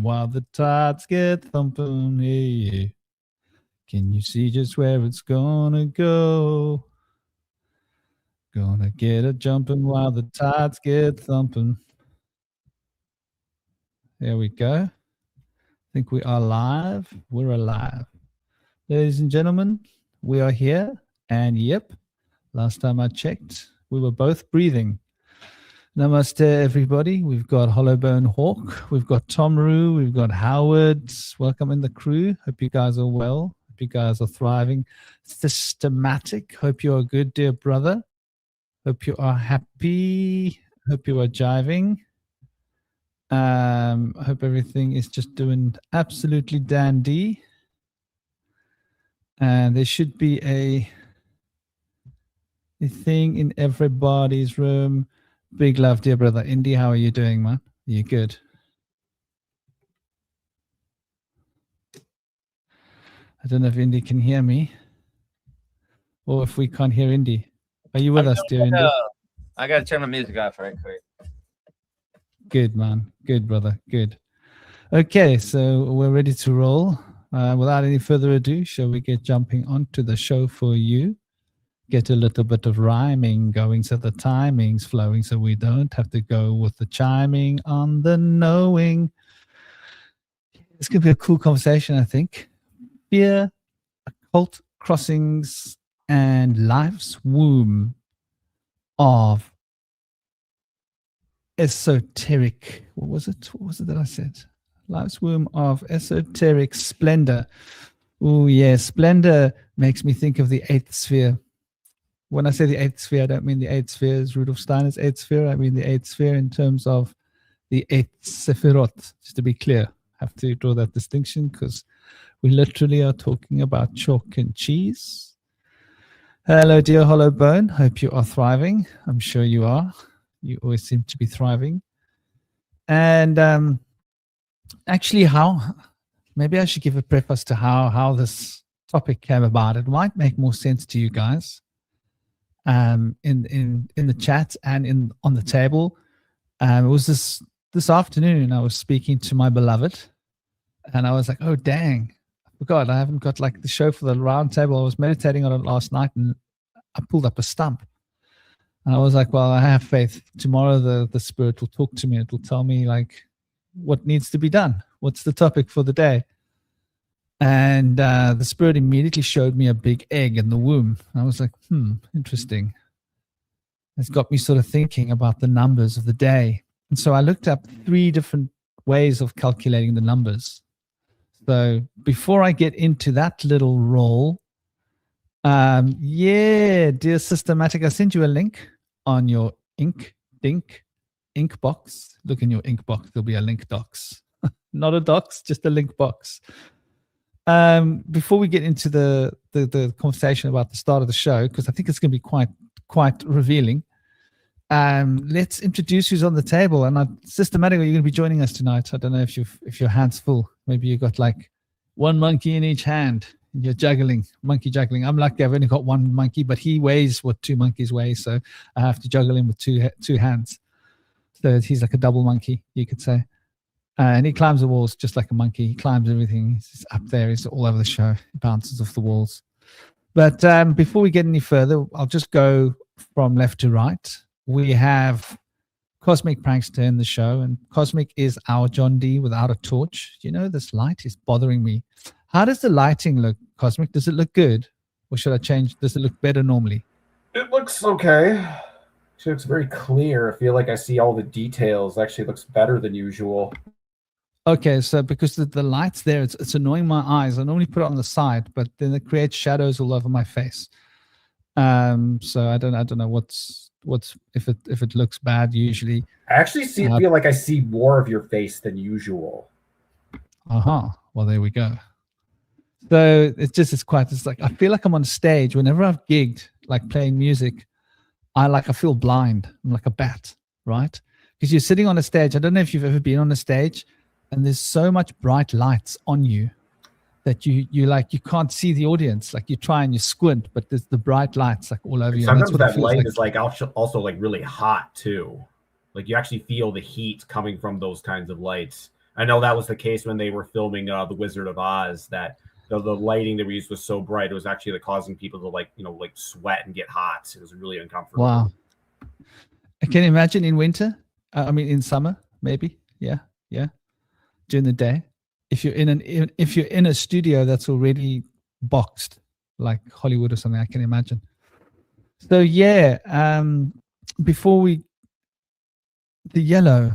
while the tides get thumping. Yeah. Can you see just where it's gonna go? Gonna get a jumping while the tides get thumping. There we go. I think we are live. We're alive. Ladies and gentlemen, we are here. And yep, last time I checked, we were both breathing. Namaste, everybody. We've got Hollowbone Hawk. We've got Tom Roo. We've got Howard. Welcome in the crew. Hope you guys are well. Hope you guys are thriving. Systematic. Hope you are good, dear brother. Hope you are happy. Hope you are jiving. Hope everything is just doing absolutely dandy. And there should be a thing in everybody's room. Big love, dear brother. Indy, how are you doing, man? Are you good? I don't know if Indy can hear me or if we can't hear Indy. Are you with us, dear Indy? I got to turn my music off right quick. Good, man. Good, brother. Good. Okay, so we're ready to roll. Without any further ado, shall we get jumping onto the show for you? Get a little bit of rhyming going so the timing's flowing so we don't have to go with the chiming on the knowing. It's going to be a cool conversation, I think. Fear, occult crossings, and life's womb of esoteric. What was it? What was it that I said? Life's womb of esoteric splendor. Oh, yeah. Splendor makes me think of the eighth sphere. When I say the eighth sphere, I don't mean the eight spheres, Rudolf Steiner's eighth sphere. I mean the eighth sphere in terms of the eight sephirot. Just to be clear, I have to draw that distinction because we literally are talking about chalk and cheese. Hello, dear Hollow Bone. Hope you are thriving. I'm sure you are. You always seem to be thriving. And actually, maybe I should give a preface to how this topic came about. It might make more sense to you guys. In the chat and on the table. It was this afternoon I was speaking to my beloved and I was like, oh dang, I forgot I haven't got like the show for the round table. I was meditating on it last night and I pulled up a stump and I was like, well, I have faith tomorrow the spirit will talk to me. It will tell me like what needs to be done. What's the topic for the day? And the spirit immediately showed me a big egg in the womb. I was like, interesting. It's got me sort of thinking about the numbers of the day. And so I looked up 3 different ways of calculating the numbers. So before I get into that little roll, yeah, dear Systematic, I sent you a link on your ink box. Look in your ink box. There'll be a link docs. Not a docs, just a link box. Before we get into the conversation about the start of the show, because I think it's going to be quite revealing, let's introduce who's on the table. And Systematically, you're going to be joining us tonight. I don't know if your hand's full. Maybe you've got like one monkey in each hand. And you're monkey juggling. I'm lucky I've only got one monkey, but he weighs what 2 monkeys weigh, so I have to juggle him with two hands. So he's like a double monkey, you could say. And he climbs the walls just like a monkey. He climbs everything. He's up there. He's all over the show. He bounces off the walls. But before we get any further, I'll just go from left to right. We have Cosmic Prankster in the show. And Cosmic is our John D without a torch. You know, this light is bothering me. How does the lighting look, Cosmic? Does it look good? Or should I change? Does it look better normally? It looks okay. It looks very clear. I feel like I see all the details. Actually, it looks better than usual. Okay, so because the light's there, it's annoying my eyes. I normally put it on the side, but then it creates shadows all over my face. So I don't know what's if it looks bad usually. I actually feel like I see more of your face than usual. Well, there we go. So it's like I feel like I'm on stage. Whenever I've gigged, like playing music, I feel blind. I'm like a bat, right? Because you're sitting on a stage. I don't know if you've ever been on a stage. And there's so much bright lights on you that you can't see the audience. Like you try and you squint, but there's the bright lights like all over you. Sometimes that light is like also like really hot too. Like you actually feel the heat coming from those kinds of lights. I know that was the case when they were filming The Wizard of Oz, that the lighting they used was so bright, it was actually causing people to like sweat and get hot. It was really uncomfortable. Wow. I can imagine in winter. I mean, in summer, maybe. Yeah, yeah. During the day, if you're in a studio that's already boxed, like Hollywood or something, I can imagine. So yeah, before the yellow.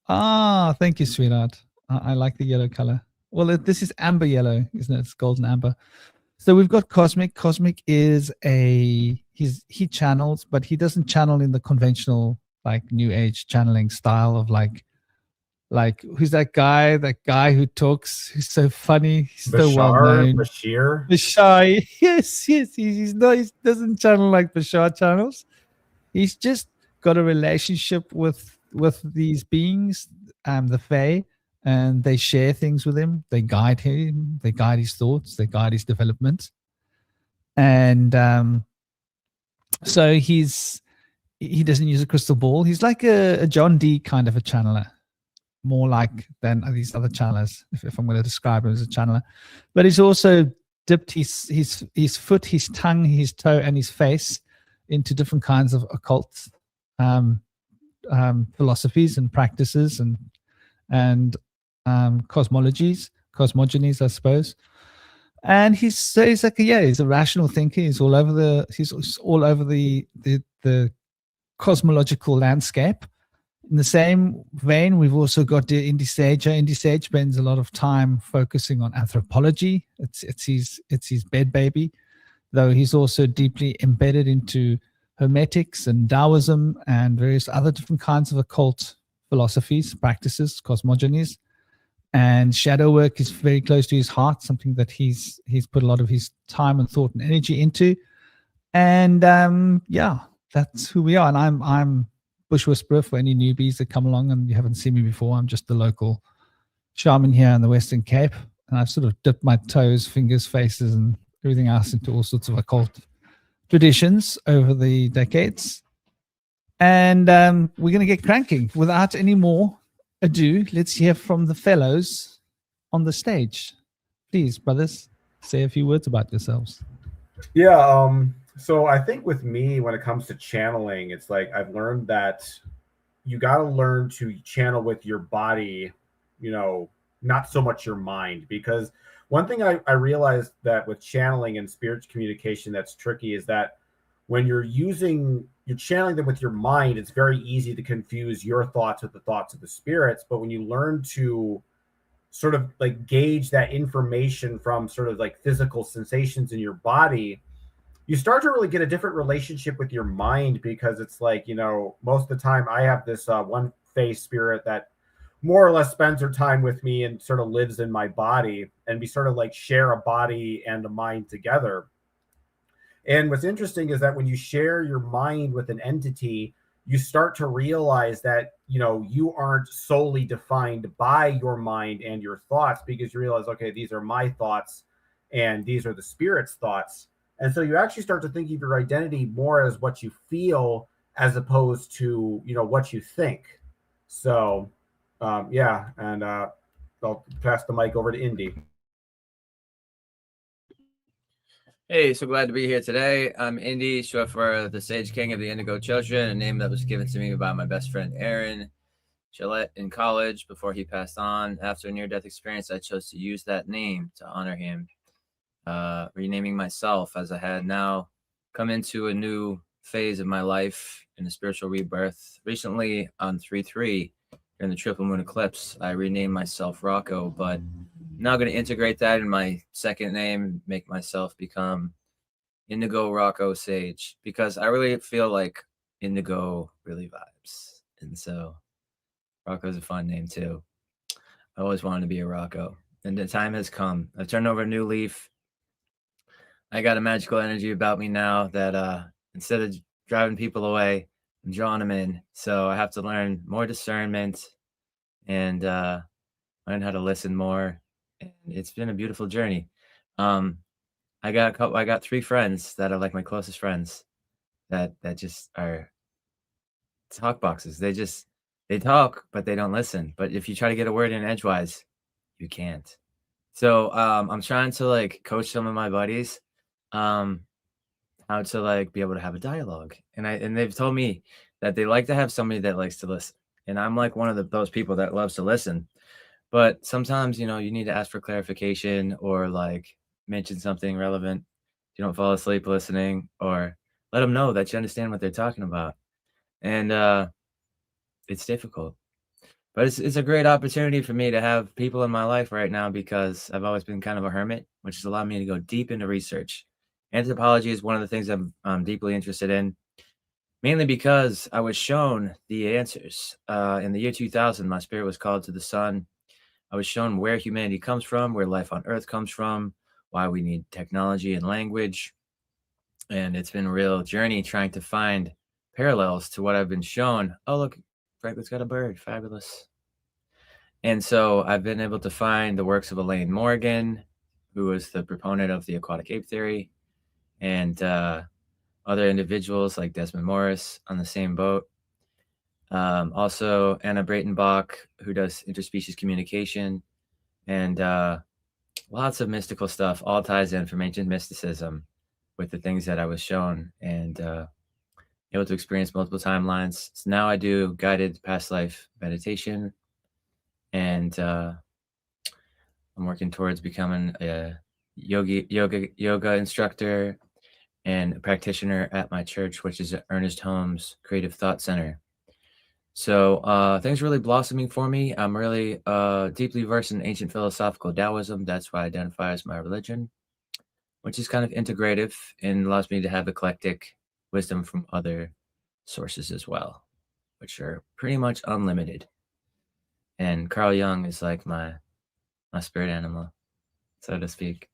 Ah, thank you, sweetheart. I like the yellow color. Well, this is amber yellow, isn't it? It's golden amber. So we've got Cosmic. Cosmic is he channels, but he doesn't channel in the conventional like New Age channeling style of like who's that guy? That guy who talks, who's so funny, he's so well known. Bashir. Bashar, yes. He's not. He doesn't channel like Bashar channels. He's just got a relationship with these beings, the Fae, and they share things with him. They guide him. They guide his thoughts. They guide his development. And so he doesn't use a crystal ball. He's like a John Dee kind of a channeler, more like than these other channelers, if I'm going to describe him as a channeler. But he's also dipped his foot, his tongue, his toe, and his face into different kinds of occult philosophies and practices and cosmogonies, I suppose. And he's like he's a rational thinker. He's all over the cosmological landscape. In the same vein, we've also got the Indy Sage. Indy Sage spends a lot of time focusing on anthropology. It's his bed baby, though he's also deeply embedded into Hermetics and Taoism and various other different kinds of occult philosophies, practices, cosmogonies. And shadow work is very close to his heart, something that he's put a lot of his time and thought and energy into. And that's who we are. And I'm Bush Whisperer for any newbies that come along and you haven't seen me before. I'm just the local shaman here in the Western Cape. And I've sort of dipped my toes, fingers, faces, and everything else into all sorts of occult traditions over the decades. And we're going to get cranking. Without any more ado, let's hear from the fellows on the stage. Please, brothers, say a few words about yourselves. Yeah, so I think with me, when it comes to channeling, it's like I've learned that you got to learn to channel with your body, not so much your mind. Because one thing I realized that with channeling and spiritual communication that's tricky is that when you're channeling them with your mind, it's very easy to confuse your thoughts with the thoughts of the spirits. But when you learn to sort of like gauge that information from sort of like physical sensations in your body, you start to really get a different relationship with your mind, because it's like, most of the time I have this one face spirit that more or less spends her time with me and sort of lives in my body, and we sort of like share a body and a mind together. And what's interesting is that when you share your mind with an entity, you start to realize that, you aren't solely defined by your mind and your thoughts, because you realize, okay, these are my thoughts and these are the spirit's thoughts. And so you actually start to think of your identity more as what you feel as opposed to, what you think. So, and I'll pass the mic over to Indy. Hey, so glad to be here today. I'm Indy, short for the Sage King of the Indigo Children, a name that was given to me by my best friend Aaron Gillette in college before he passed on. After a near-death experience, I chose to use that name to honor him, renaming myself as I had now come into a new phase of my life in a spiritual rebirth. Recently, on 3/3, during the triple moon eclipse, I renamed myself Rocco, but I'm now going to integrate that in my second name, make myself become Indigo Rocco Sage, because I really feel like Indigo really vibes. And so Rocco's a fun name too. I always wanted to be a Rocco, and the time has come. I've turned over a new leaf. I got a magical energy about me now that instead of driving people away, I'm drawing them in. So I have to learn more discernment and learn how to listen more. And it's been a beautiful journey. I got 3 friends that are like my closest friends that just are talk boxes. They talk, but they don't listen. But if you try to get a word in edgewise, you can't. So I'm trying to like coach some of my buddies how to like be able to have a dialogue. And they've told me that they like to have somebody that likes to listen. And I'm like one of those people that loves to listen. But sometimes, you need to ask for clarification or like mention something relevant. You don't fall asleep listening, or let them know that you understand what they're talking about. And it's difficult. But it's a great opportunity for me to have people in my life right now because I've always been kind of a hermit, which has allowed me to go deep into research. Anthropology is one of the things I'm deeply interested in, mainly because I was shown the answers. In the year 2000, my spirit was called to the sun. I was shown where humanity comes from, where life on Earth comes from, why we need technology and language. And it's been a real journey trying to find parallels to what I've been shown. Oh, look, Franklin's got a bird. Fabulous. And so I've been able to find the works of Elaine Morgan, who was the proponent of the aquatic ape theory, and other individuals like Desmond Morris on the same boat. Also Anna Breitenbach, who does interspecies communication, and lots of mystical stuff, all ties in from ancient mysticism with the things that I was shown, and able to experience multiple timelines. So now I do guided past life meditation, and I'm working towards becoming a yoga instructor and a practitioner at my church, which is Ernest Holmes Creative Thought Center. So things are really blossoming for me. I'm really deeply versed in ancient philosophical Taoism. That's what I identify as my religion, which is kind of integrative and allows me to have eclectic wisdom from other sources as well, which are pretty much unlimited. And Carl Jung is like my spirit animal, so to speak.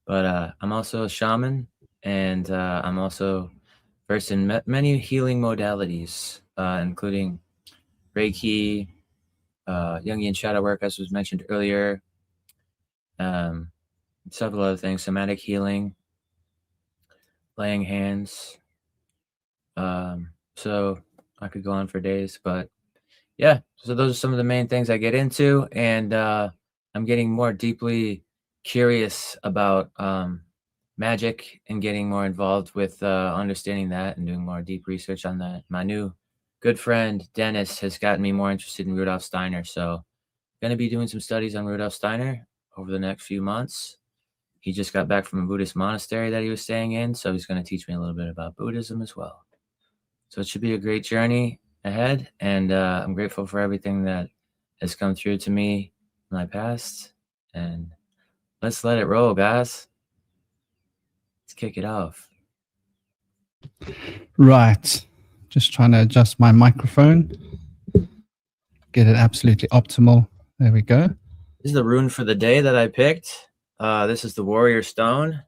But I'm also a shaman, and I'm also versed in many healing modalities, including Reiki, Jungian shadow work, as was mentioned earlier, several other things, somatic healing, laying hands. So I could go on for days, but yeah, so those are some of the main things I get into, and I'm getting more deeply curious about magic and getting more involved with understanding that and doing more deep research on that. My new good friend Dennis has gotten me more interested in Rudolf Steiner, so I'm going to be doing some studies on Rudolf Steiner over the next few months. He just got back from a Buddhist monastery that he was staying in, so he's going to teach me a little bit about Buddhism as well. So it should be a great journey ahead, and I'm grateful for everything that has come through to me in my past, and let's let it roll, guys. Let's kick it off. Right. Just trying to adjust my microphone. Get it absolutely optimal. There we go. This is the rune for the day that I picked. This is the Warrior Stone,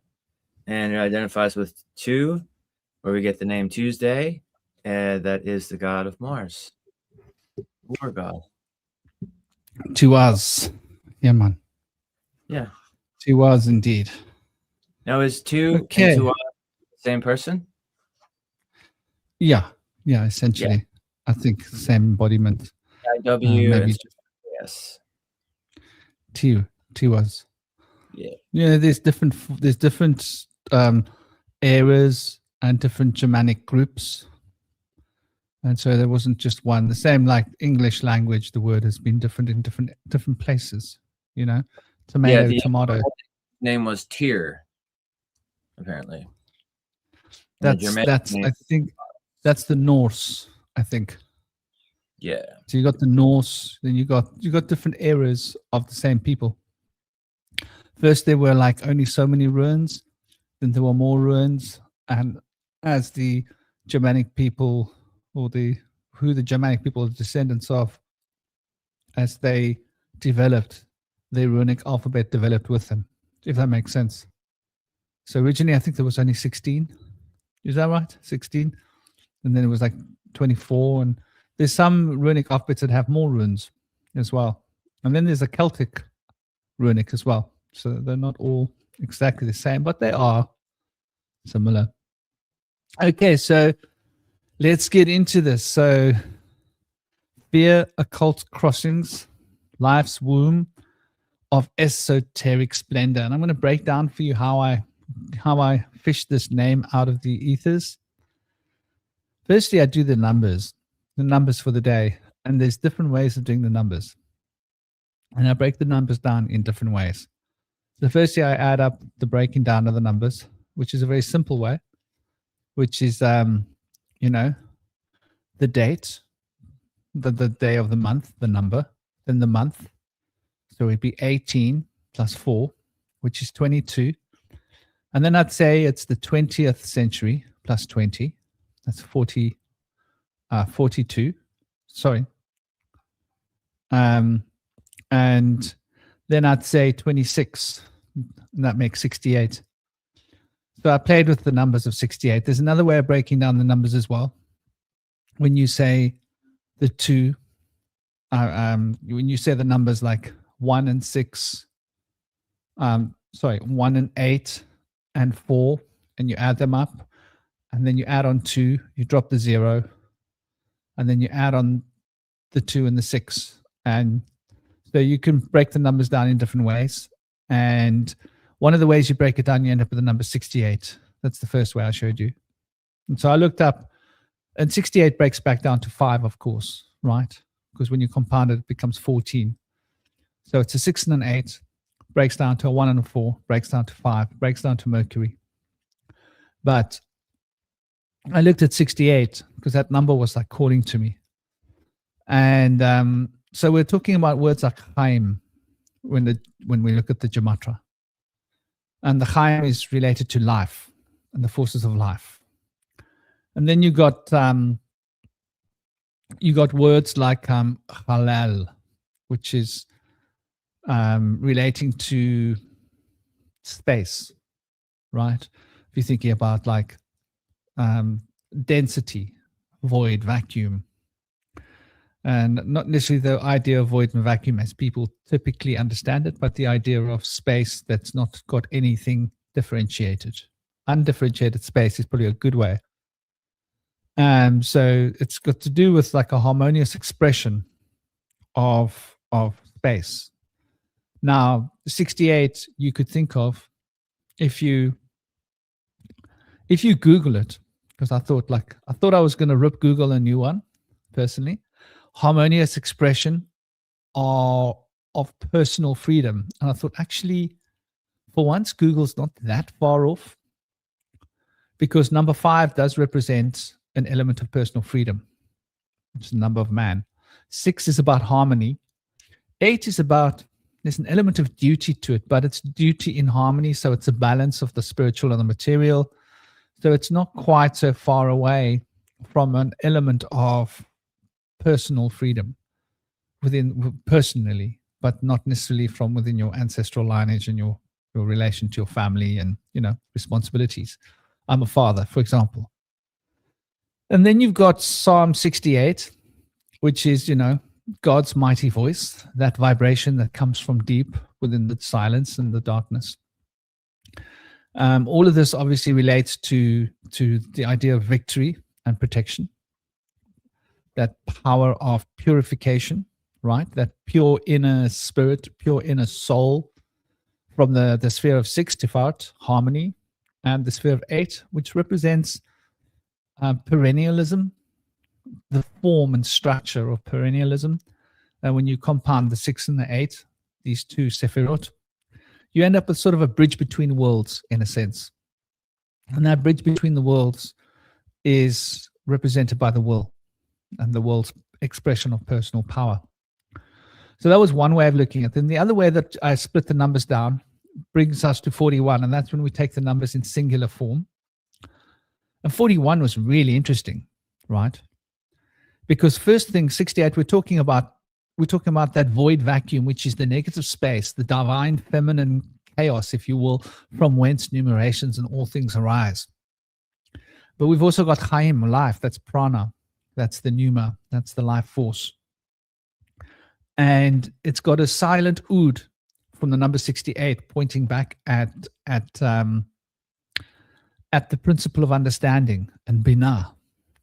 and it identifies with 2, where we get the name Tuesday, and that is the god of Mars. War god. To us. Yeah, man. Yeah. To us, indeed. Now, is 2 Okay. and 2 the same person? Yeah, essentially. Yeah. I think the same embodiment. IW maybe yes. To us. Yeah. Yeah, there's different eras and different Germanic groups. And so there wasn't just one. The same like English language, the word has been different in different places, Tomato, the tomato. Name was Tyr, apparently. I think that's the Norse, I think. Yeah. So you got the Norse, then you got different eras of the same people. First there were like only so many ruins, then there were more ruins, and as the Germanic people, or the Germanic people are descendants of, as they developed, their runic alphabet developed with them, if that makes sense. So originally I think there was only 16. Is that right? 16? And then it was like 24, and there's some runic alphabets that have more runes as well. And then there's a Celtic runic as well. So they're not all exactly the same, but they are similar. Okay, so let's get into this. So sphere, occult crossings, life's womb of esoteric splendor. And I'm going to break down for you how I fish this name out of the ethers. Firstly, I do the numbers for the day, and there's different ways of doing the numbers. And I break the numbers down in different ways. So firstly, I add up the breaking down of the numbers, which is a very simple way, which is, the date, the day of the month, the number, then the month. So it'd be 18 plus 4, which is 22. And then I'd say it's the 20th century plus 20. That's 42. Sorry. And then I'd say 26. And that makes 68. So I played with the numbers of 68. There's another way of breaking down the numbers as well. When you say the 2, when you say the numbers like 1 and 6, 1 and 8 and 4, and you add them up, and then you add on 2, you drop the 0, and then you add on the 2 and the 6. And so you can break the numbers down in different ways. And one of the ways you break it down, you end up with the number 68. That's the first way I showed you. And so I looked up, and 68 breaks back down to 5, of course, right? Because when you compound it, it becomes 14. So it's a 6 and an 8, breaks down to a 1 and a 4, breaks down to 5, breaks down to Mercury. But I looked at 68 because that number was like calling to me. And so we're talking about words like Chaim when we look at the Gematria. And the Chaim is related to life and the forces of life. And then you got words like Halal, which is relating to space, right? If you're thinking about like density, void, vacuum, and not necessarily the idea of void and vacuum as people typically understand it, but the idea of space that's not got anything differentiated. Undifferentiated space is probably a good way. So it's got to do with like a harmonious expression of space. Now, 68 you could think of if you Google it, because I thought I was going to rip Google a new one, personally. Harmonious expression of personal freedom. And I thought, actually, for once, Google's not that far off, because number 5 does represent an element of personal freedom. It's the number of man. 6 is about harmony. 8 is about, there's an element of duty to it, but it's duty in harmony. So it's a balance of the spiritual and the material. So it's not quite so far away from an element of personal freedom within personally, but not necessarily from within your ancestral lineage and your relation to your family and, responsibilities. I'm a father, for example. And then you've got Psalm 68, which is, God's mighty voice, that vibration that comes from deep within the silence and the darkness. All of this obviously relates to the idea of victory and protection, that power of purification, right? That pure inner spirit, pure inner soul, from the sphere of 6, Tiferet, harmony, and the sphere of 8, which represents perennialism, the form and structure of perennialism. And when you compound the 6 and the 8, these two sephirot, you end up with sort of a bridge between worlds, in a sense. And that bridge between the worlds is represented by the will and the world's expression of personal power. So that was one way of looking at it. Then the other way that I split the numbers down brings us to 41, and that's when we take the numbers in singular form. And 41 was really interesting, right? Because first thing, 68, we're talking about that void vacuum, which is the negative space, the divine feminine chaos, if you will, from whence numerations and all things arise. But we've also got Chaim, life, that's prana, that's the neuma, that's the life force. And it's got a silent oud from the number 68, pointing back at the principle of understanding, and binah,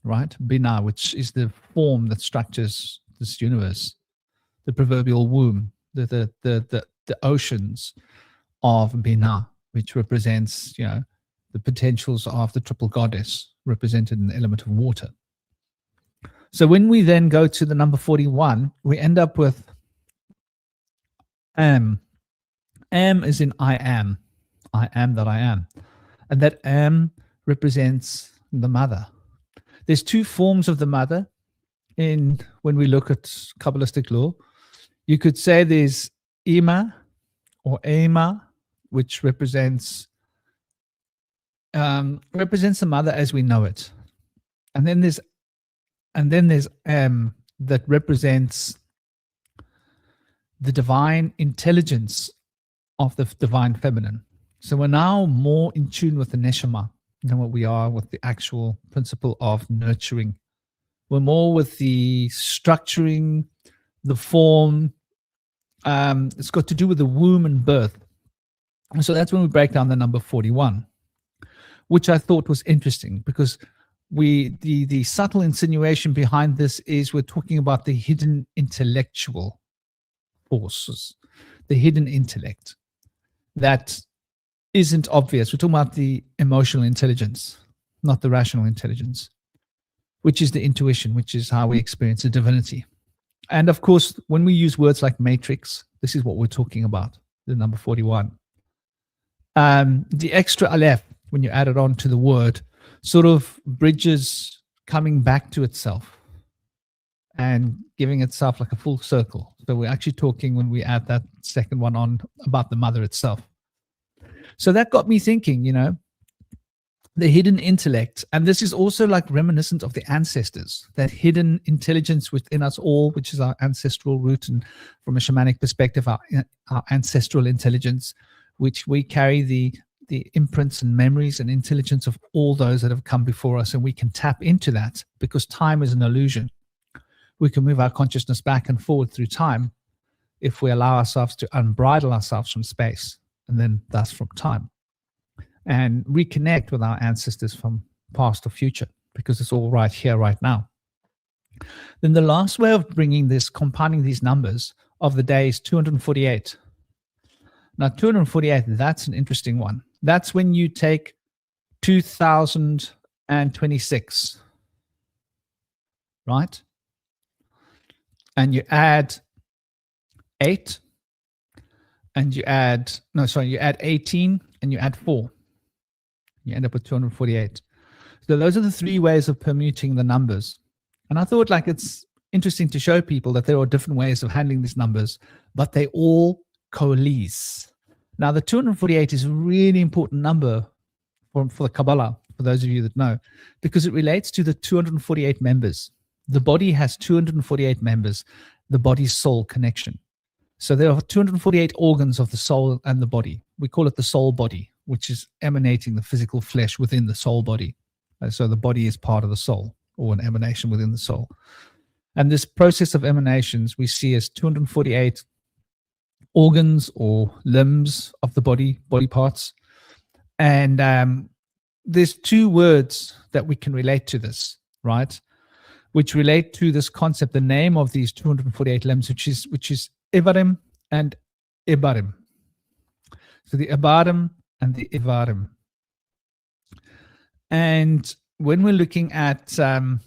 right? Binah, which is the form that structures this universe, the proverbial womb, the oceans of Binah, which represents, the potentials of the triple goddess represented in the element of water. So when we then go to the number 41, we end up with Am. Am is in I am that I am. And that Am represents the mother. There's two forms of the mother when we look at Kabbalistic law. You could say there's Ima or Ema, which represents the mother as we know it. And then there's that represents the divine intelligence of the divine feminine. So we're now more in tune with the neshama than what we are with the actual principle of nurturing. We're more with the structuring, the form. It's got to do with the womb and birth. And so that's when we break down the number 41, which I thought was interesting, because the subtle insinuation behind this is we're talking about the hidden intellectual forces, the hidden intellect that isn't obvious. We're talking about the emotional intelligence, not the rational intelligence, which is the intuition, which is how we experience a divinity. And of course, when we use words like matrix, this is what we're talking about, the number 41. The extra aleph, when you add it on to the word, sort of bridges coming back to itself and giving itself like a full circle. So we're actually talking, when we add that second one on, about the mother itself. So that got me thinking, the hidden intellect. And this is also like reminiscent of the ancestors, that hidden intelligence within us all, which is our ancestral root, and from a shamanic perspective, our ancestral intelligence, which we carry the imprints and memories and intelligence of all those that have come before us. And we can tap into that because time is an illusion. We can move our consciousness back and forward through time if we allow ourselves to unbridle ourselves from space and then thus from time, and reconnect with our ancestors from past or future, because it's all right here, right now. Then the last way of bringing this, compounding these numbers of the day is 248. Now, 248, that's an interesting one. That's when you take 2026, right? And you add 8, and you add 18, and you add 4. You end up with 248. So those are the three ways of permuting the numbers. And I thought it's interesting to show people that there are different ways of handling these numbers, but they all coalesce. Now, the 248 is a really important number for the Kabbalah, for those of you that know, because it relates to the 248 members. The body has 248 members, the body's-soul connection. So there are 248 organs of the soul and the body. We call it the soul body, which is emanating the physical flesh within the soul body. So the body is part of the soul, or an emanation within the soul. And this process of emanations we see as 248 organs or limbs of the body parts. And there's two words that we can relate to this, right? Which relate to this concept, the name of these 248 limbs, which is Ivarim and Ibarim. So the Ibarim and the Ivarim. And when we're looking at Abba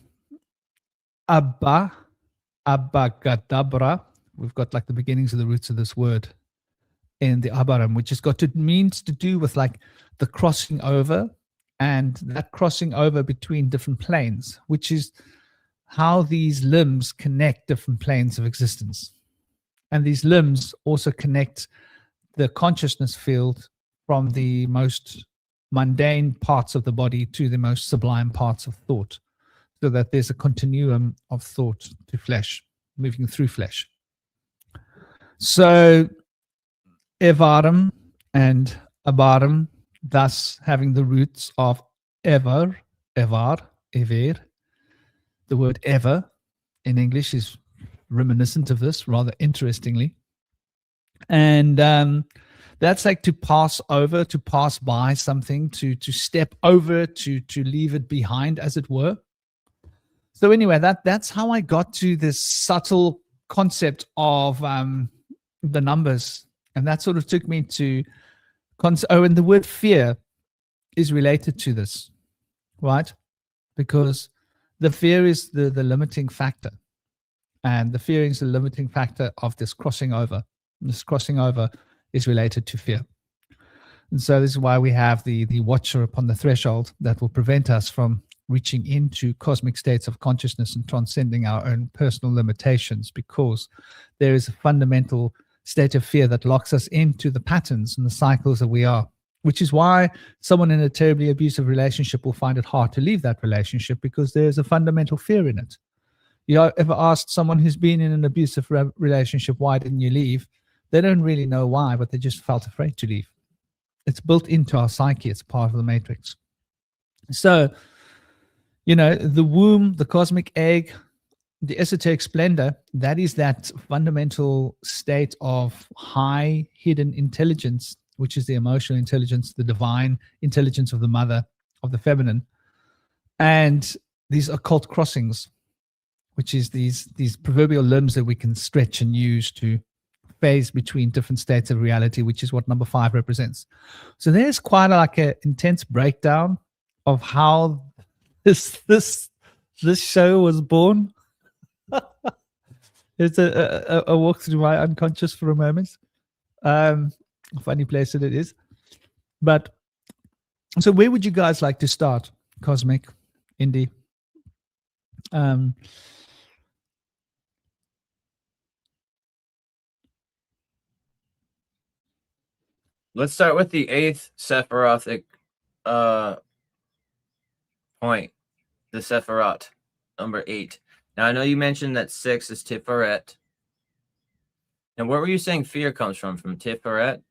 Gadabra, we've got like the beginnings of the roots of this word in the Abarim, which has means to do with like the crossing over, and that crossing over between different planes, which is how these limbs connect different planes of existence. And these limbs also connect the consciousness field from the most mundane parts of the body to the most sublime parts of thought, so that there's a continuum of thought to flesh, moving through flesh. So Evarim and Abarim, thus having the roots of ever, evar, ever. The word ever in English is reminiscent of this, rather interestingly. And that's like to pass over, to pass by something, to step over, to leave it behind, as it were. So anyway, that's how I got to this subtle concept of the numbers, and that sort of took me to and the word fear is related to this, right? Because the fear is the limiting factor, and the fear is the limiting factor of this crossing over. This crossing over is related to fear. And so this is why we have the watcher upon the threshold that will prevent us from reaching into cosmic states of consciousness and transcending our own personal limitations, because there is a fundamental state of fear that locks us into the patterns and the cycles that we are, which is why someone in a terribly abusive relationship will find it hard to leave that relationship, because there's a fundamental fear in it. You ever asked someone who's been in an abusive relationship, why didn't you leave? They don't really know why, but they just felt afraid to leave. It's built into our psyche. It's part of the matrix. So, the womb, the cosmic egg, the esoteric splendor, that is that fundamental state of high hidden intelligence, which is the emotional intelligence, the divine intelligence of the mother, of the feminine, and these occult crossings, which is these proverbial limbs that we can stretch and use to phase between different states of reality, which is what number 5 represents. So there's quite an intense breakdown of how this show was born. It's a walk through my unconscious for a moment. Funny place that it is. But so where would you guys like to start? Cosmic, Indy? Let's start with the 8th Sephiroth point, the Sephiroth, number 8. Now, I know you mentioned that 6 is Tiferet. And where were you saying fear comes from? From Tiferet?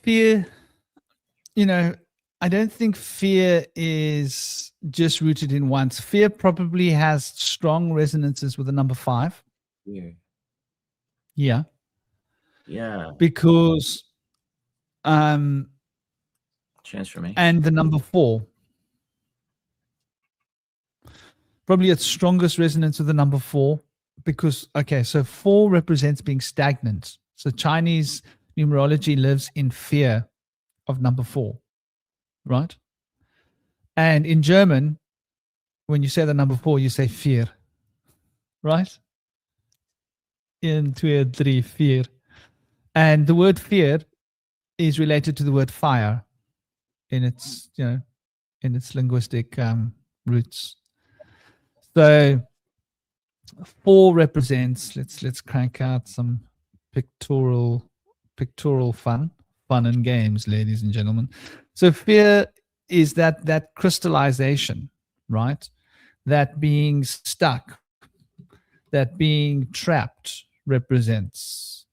Fear, I don't think fear is just rooted in once. Fear probably has strong resonances with the number 5. Yeah. Yeah. Because transformation. And the number 4. Probably its strongest resonance with the number 4, because, so 4 represents being stagnant. So Chinese numerology lives in fear of number 4, right? And in German, when you say the number 4, you say fear, right? 1, 2, 3, fear. And the word fear is related to the word fire in its, in its linguistic roots. So 4 represents, let's crank out some pictorial fun and games, ladies and gentlemen. So fear is that crystallization, right? That being stuck, that being trapped represents.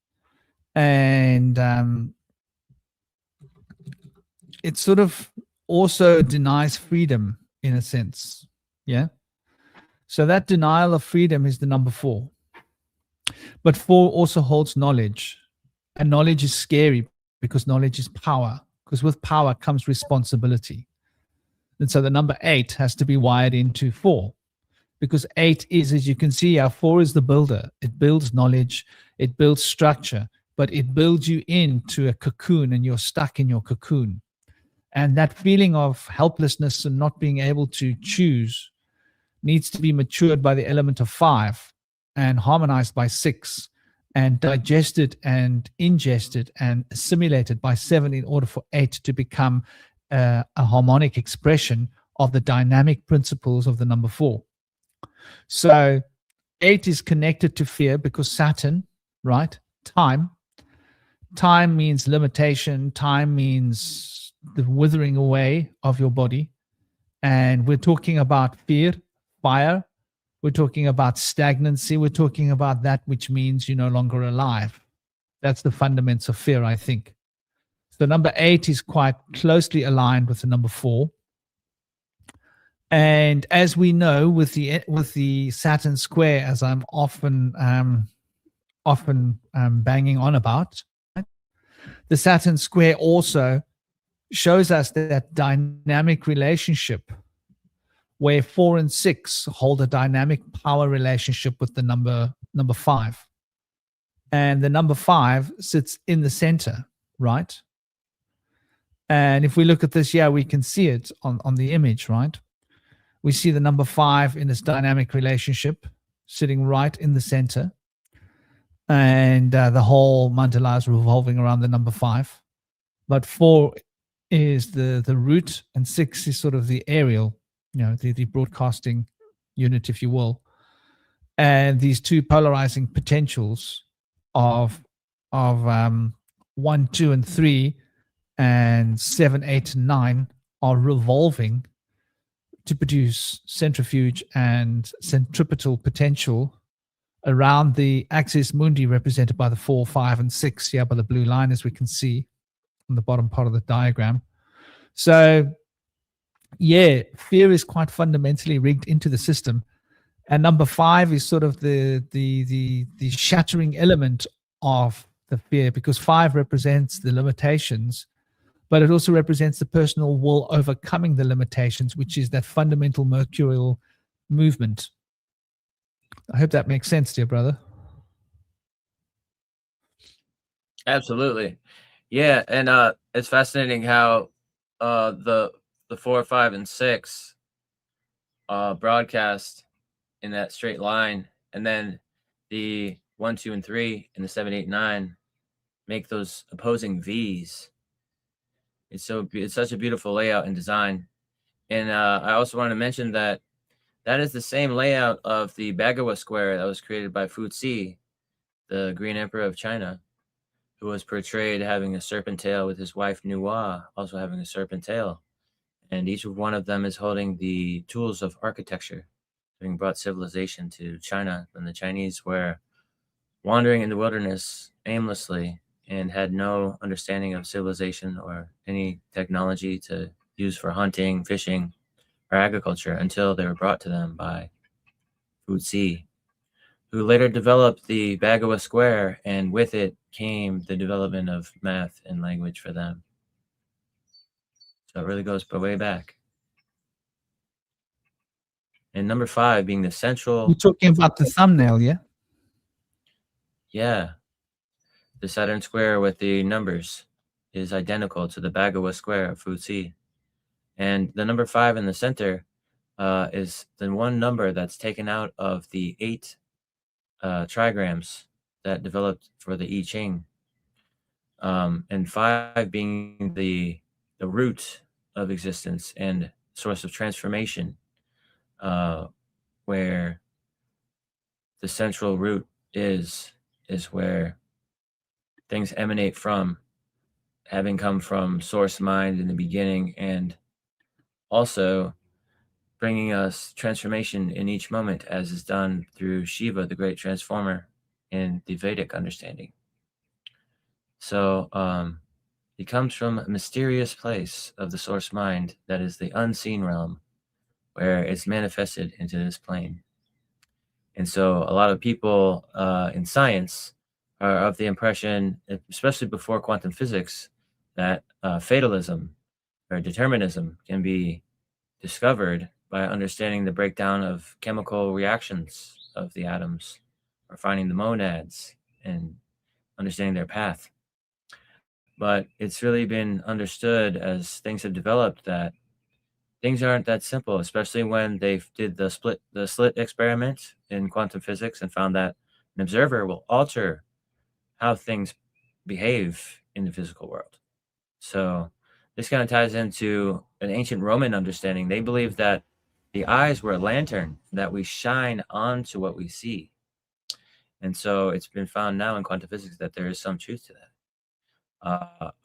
And it sort of also denies freedom in a sense. Yeah. So that denial of freedom is the number 4. But 4 also holds knowledge. And knowledge is scary because knowledge is power. Because with power comes responsibility. And so the number 8 has to be wired into 4. Because 8 is, as you can see, our 4 is the builder. It builds knowledge. It builds structure. But it builds you into a cocoon, and you're stuck in your cocoon. And that feeling of helplessness and not being able to choose needs to be matured by the element of 5 and harmonized by 6 and digested and ingested and assimilated by 7 in order for 8 to become a harmonic expression of the dynamic principles of the number 4. So 8 is connected to fear because Saturn, right? Time means limitation. Time means the withering away of your body. And we're talking about fear, fire. We're talking about stagnancy. We're talking about that which means you're no longer alive. That's the fundamentals of fear, I think. So number 8 is quite closely aligned with the number 4. And as we know, with the Saturn square, as I'm often banging on about, right? The Saturn square also shows us that dynamic relationship where 4 and 6 hold a dynamic power relationship with the number 5. And the number 5 sits in the center, right? And if we look at this, yeah, we can see it on the image, right? We see the number 5 in this dynamic relationship sitting right in the center. And the whole mandala is revolving around the number 5. But 4 is the root, and 6 is sort of the aerial, the broadcasting unit, if you will. And these two polarizing potentials of 1, 2, and 3, and 7, 8, and 9 are revolving to produce centrifuge and centripetal potential around the axis mundi, represented by the 4, 5, and 6 here by the blue line, as we can see on the bottom part of the diagram. So yeah, fear is quite fundamentally rigged into the system, and number 5 is sort of the shattering element of the fear, because 5 represents the limitations, but it also represents the personal will overcoming the limitations, which is that fundamental mercurial movement. I hope that makes sense, dear brother. Absolutely. Yeah, and it's fascinating how the 4, 5, and 6 broadcast in that straight line, and then the 1, 2, and 3 and the 7, 8, 9 make those opposing V's. It's such a beautiful layout and design. And I also want to mention that is the same layout of the Bagawa square that was created by Fu Ci, the Green Emperor of China, who was portrayed having a serpent tail, with his wife Neuma also having a serpent tail. And each one of them is holding the tools of architecture, having brought civilization to China when the Chinese were wandering in the wilderness aimlessly and had no understanding of civilization or any technology to use for hunting, fishing, or agriculture, until they were brought to them by Fu Ci, who later developed the Bagawa square, and with it came the development of math and language for them. So it really goes way back. And number 5 being the central. You're talking about the thumbnail, yeah? Yeah. The Saturn square with the numbers is identical to the Bagawa square of Fu Ci. And the number 5 in the center is the one number that's taken out of the 8 trigrams that developed for the I Ching. And 5 being the root of existence and source of transformation, where the central root is where things emanate from, having come from source mind in the beginning, and also bringing us transformation in each moment, as is done through Shiva, the great transformer, in the Vedic understanding. So it comes from a mysterious place of the source mind that is the unseen realm, where it's manifested into this plane. And so a lot of people in science are of the impression, especially before quantum physics, that fatalism or determinism can be discovered by understanding the breakdown of chemical reactions of the atoms, or finding the monads and understanding their path. But it's really been understood as things have developed that things aren't that simple, especially when they did the slit experiment in quantum physics and found that an observer will alter how things behave in the physical world. So this kind of ties into an ancient Roman understanding. They believed that the eyes were a lantern that we shine onto what we see. And so it's been found now in quantum physics that there is some truth to that.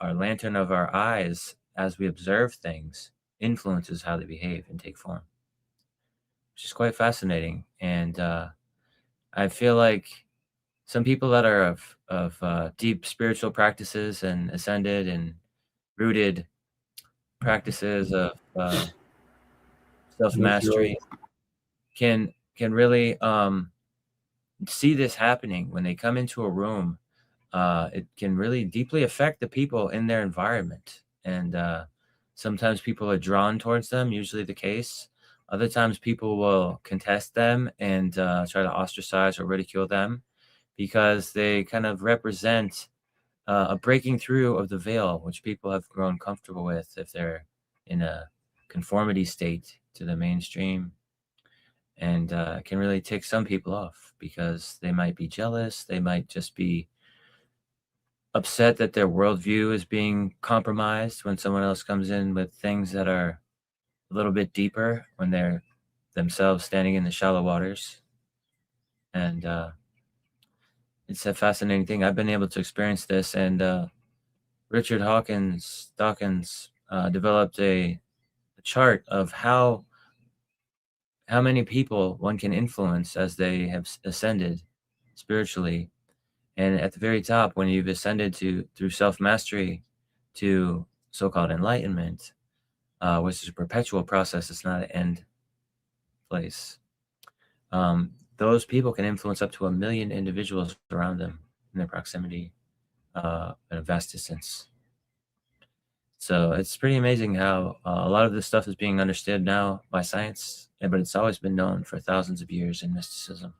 Our lantern of our eyes, as we observe things, influences how they behave and take form, which is quite fascinating. And I feel like some people that are of deep spiritual practices and ascended and rooted practices of self-mastery can really see this happening when they come into a room. It can really deeply affect the people in their environment, and sometimes people are drawn towards them, usually the case, Other times people will contest them and try to ostracize or ridicule them because they kind of represent a breaking through of the veil, which people have grown comfortable with if they're in a conformity state to the mainstream. And it can really tick some people off because they might be jealous. They might just be upset that their worldview is being compromised when someone else comes in with things that are a little bit deeper when they're themselves standing in the shallow waters. And it's a fascinating thing. I've been able to experience this. And Richard Dawkins developed a chart of how many people one can influence as they have ascended spiritually. And at the very top, when you've ascended through self-mastery to so-called enlightenment, which is a perpetual process, it's not an end place. Those people can influence up to 1 million individuals around them in their proximity at a vast distance. So it's pretty amazing how a lot of this stuff is being understood now by science, but it's always been known for thousands of years in mysticism.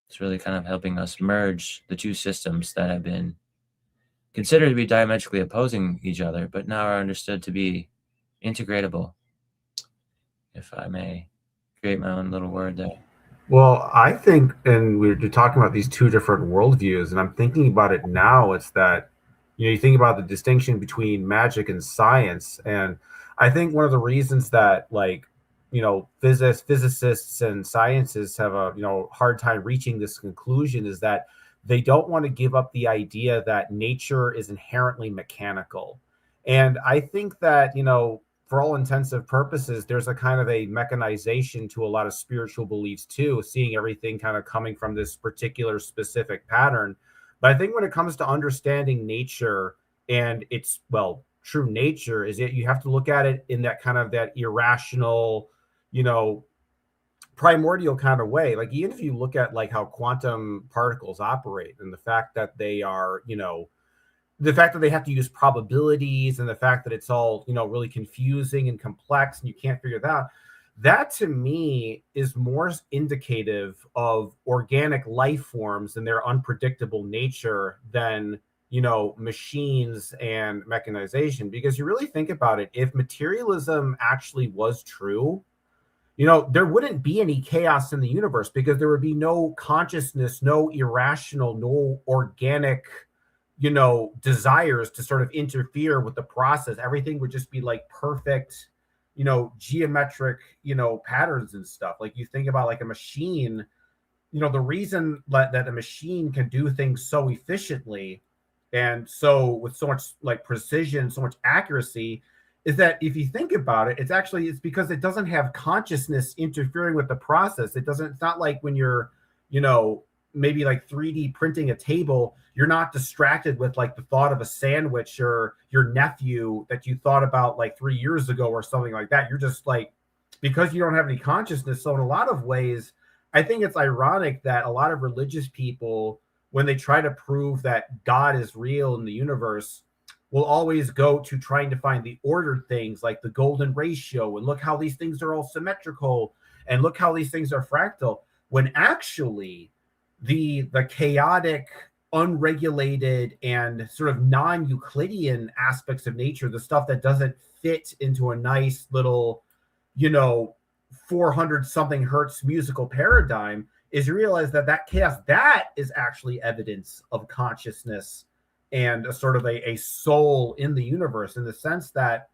It's really kind of helping us merge the two systems that have been considered to be diametrically opposing each other, but now are understood to be integratable, if I may create my own little word there. Well, I think, and we're talking about these two different worldviews, and I'm thinking about it now, it's that, you think about the distinction between magic and science. And I think one of the reasons that, like, physicists and scientists have a, hard time reaching this conclusion is that they don't want to give up the idea that nature is inherently mechanical. And I think that, for all intensive purposes, there's a kind of a mechanization to a lot of spiritual beliefs too, seeing everything kind of coming from this particular specific pattern. But I think when it comes to understanding nature and its, true nature, is that you have to look at it in that kind of that irrational, primordial kind of way. Like, even if you look at like how quantum particles operate and the fact that they are, the fact that they have to use probabilities and the fact that it's all, really confusing and complex and you can't figure it out. That to me is more indicative of organic life forms and their unpredictable nature than, machines and mechanization. Because you really think about it, if materialism actually was true, there wouldn't be any chaos in the universe because there would be no consciousness, no irrational, no organic, desires to sort of interfere with the process. Everything would just be like perfect, geometric, patterns and stuff. Like, you think about like a machine, the reason that a machine can do things so efficiently and so with so much like precision, so much accuracy, is that if you think about it, it's because it doesn't have consciousness interfering with the process. It's not like when you're, maybe like 3D printing a table, you're not distracted with like the thought of a sandwich or your nephew that you thought about like 3 years ago or something like that. You're just like, because you don't have any consciousness. So in a lot of ways, I think it's ironic that a lot of religious people, when they try to prove that God is real in the universe, will always go to trying to find the ordered things like the golden ratio and look how these things are all symmetrical and look how these things are fractal, when actually the chaotic, unregulated, and sort of non-Euclidean aspects of nature, the stuff that doesn't fit into a nice little, 400 something hertz musical paradigm, is you realize that chaos, that is actually evidence of consciousness and a sort of a soul in the universe, in the sense that,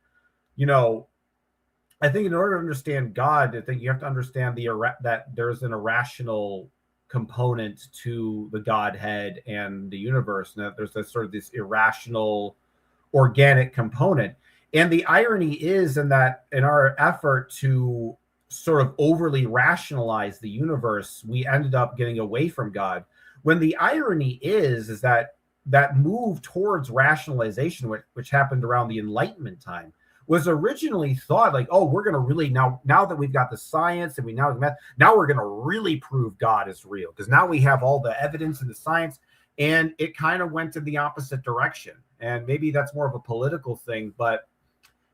I think in order to understand God, I think you have to understand that there's an irrational component to the Godhead and the universe, and that there's this irrational organic component. And the irony is in our effort to sort of overly rationalize the universe, we ended up getting away from God. When the irony is that move towards rationalization, which happened around the Enlightenment time, was originally thought like, oh, we're going to really now that we've got the science and we now we're going to really prove God is real because now we have all the evidence and the science. And it kind of went in the opposite direction. And maybe that's more of a political thing, but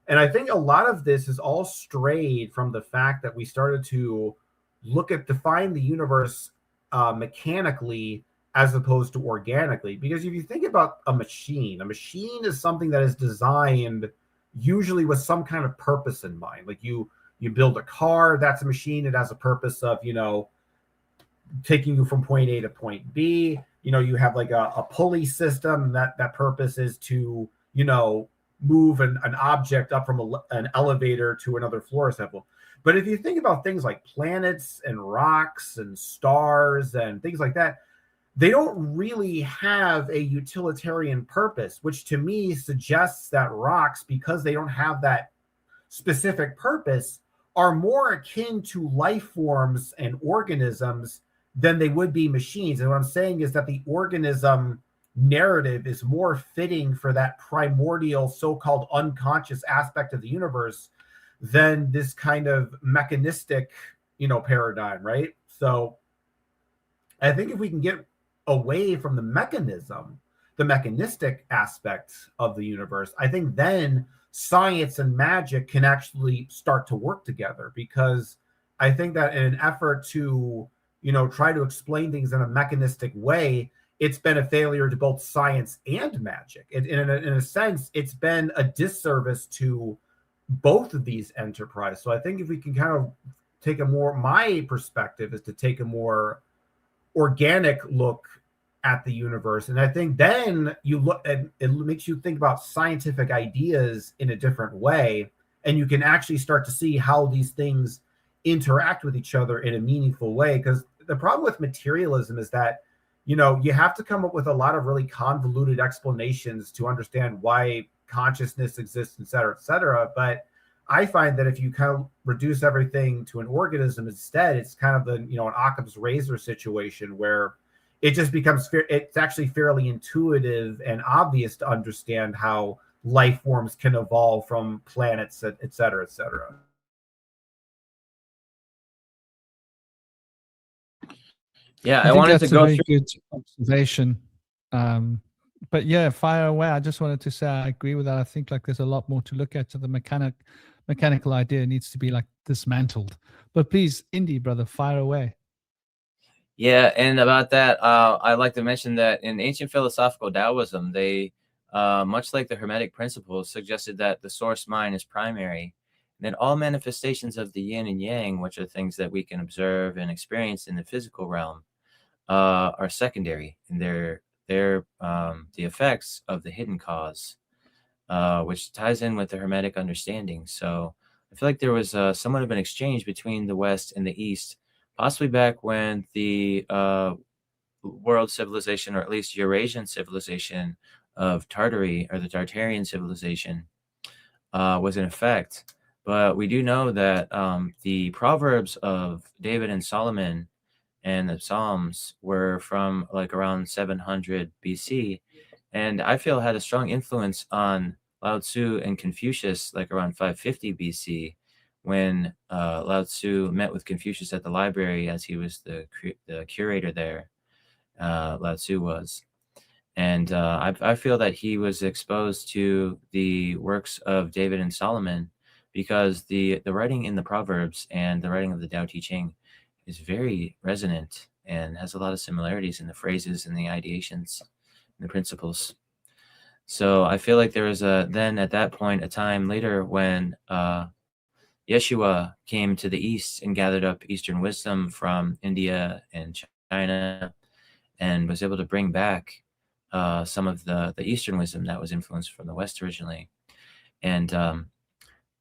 And I think a lot of this is all strayed from the fact that we started to define the universe mechanically as opposed to organically. Because if you think about a machine is something that is designed usually with some kind of purpose in mind. Like you build a car, that's a machine. It has a purpose of, taking you from point A to point B. You have like a pulley system. That purpose is to, move an object up from an elevator to another floor sample. But if you think about things like planets and rocks and stars and things like that, they don't really have a utilitarian purpose, which to me suggests that rocks, because they don't have that specific purpose, are more akin to life forms and organisms than they would be machines. And what I'm saying is that the organism narrative is more fitting for that primordial so-called unconscious aspect of the universe than this kind of mechanistic, paradigm, right? So I think if we can get away from the mechanistic aspect of the universe, I think then science and magic can actually start to work together, because I think that in an effort to, try to explain things in a mechanistic way, it's been a failure to both science and magic. In a sense, it's been a disservice to both of these enterprises. So I think if we can kind of take my perspective is to take a more organic look at the universe. And I think then you look and it makes you think about scientific ideas in a different way. And you can actually start to see how these things interact with each other in a meaningful way. Because the problem with materialism is that, you have to come up with a lot of really convoluted explanations to understand why consciousness exists, et cetera, et cetera. But I find that if you kind of reduce everything to an organism instead, it's kind of an Occam's razor situation where it just becomes it's actually fairly intuitive and obvious to understand how life forms can evolve from planets, et cetera, et cetera. Yeah, I I think wanted to that's a go very through. good observation. But yeah, fire away. I just wanted to say I agree with that. I think like there's a lot more to look at. So the mechanical idea needs to be like dismantled. But please, Indy, brother, fire away. Yeah, and about that, I'd like to mention that in ancient philosophical Taoism, they, much like the Hermetic principles, suggested that the source mind is primary, and that all manifestations of the yin and yang, which are things that we can observe and experience in the physical realm, are secondary, and they're the effects of the hidden cause, which ties in with the Hermetic understanding. So I feel like there was somewhat of an exchange between the West and the East, possibly back when the world civilization, or at least Eurasian civilization of Tartary, or the Tartarian civilization, was in effect. But we do know that the Proverbs of David and Solomon and the Psalms were from like around 700 BC, and I feel had a strong influence on Lao Tzu and Confucius, like around 550 BC, when Lao Tzu met with Confucius at the library, as he was the curator there. Lao Tzu was, and I feel that he was exposed to the works of David and Solomon, because the writing in the Proverbs and the writing of the Tao Te Ching is very resonant and has a lot of similarities in the phrases and the ideations and the principles. So I feel like there was then at that point a time later when Yeshua came to the East and gathered up Eastern wisdom from India and China, and was able to bring back some of the Eastern wisdom that was influenced from the West originally. And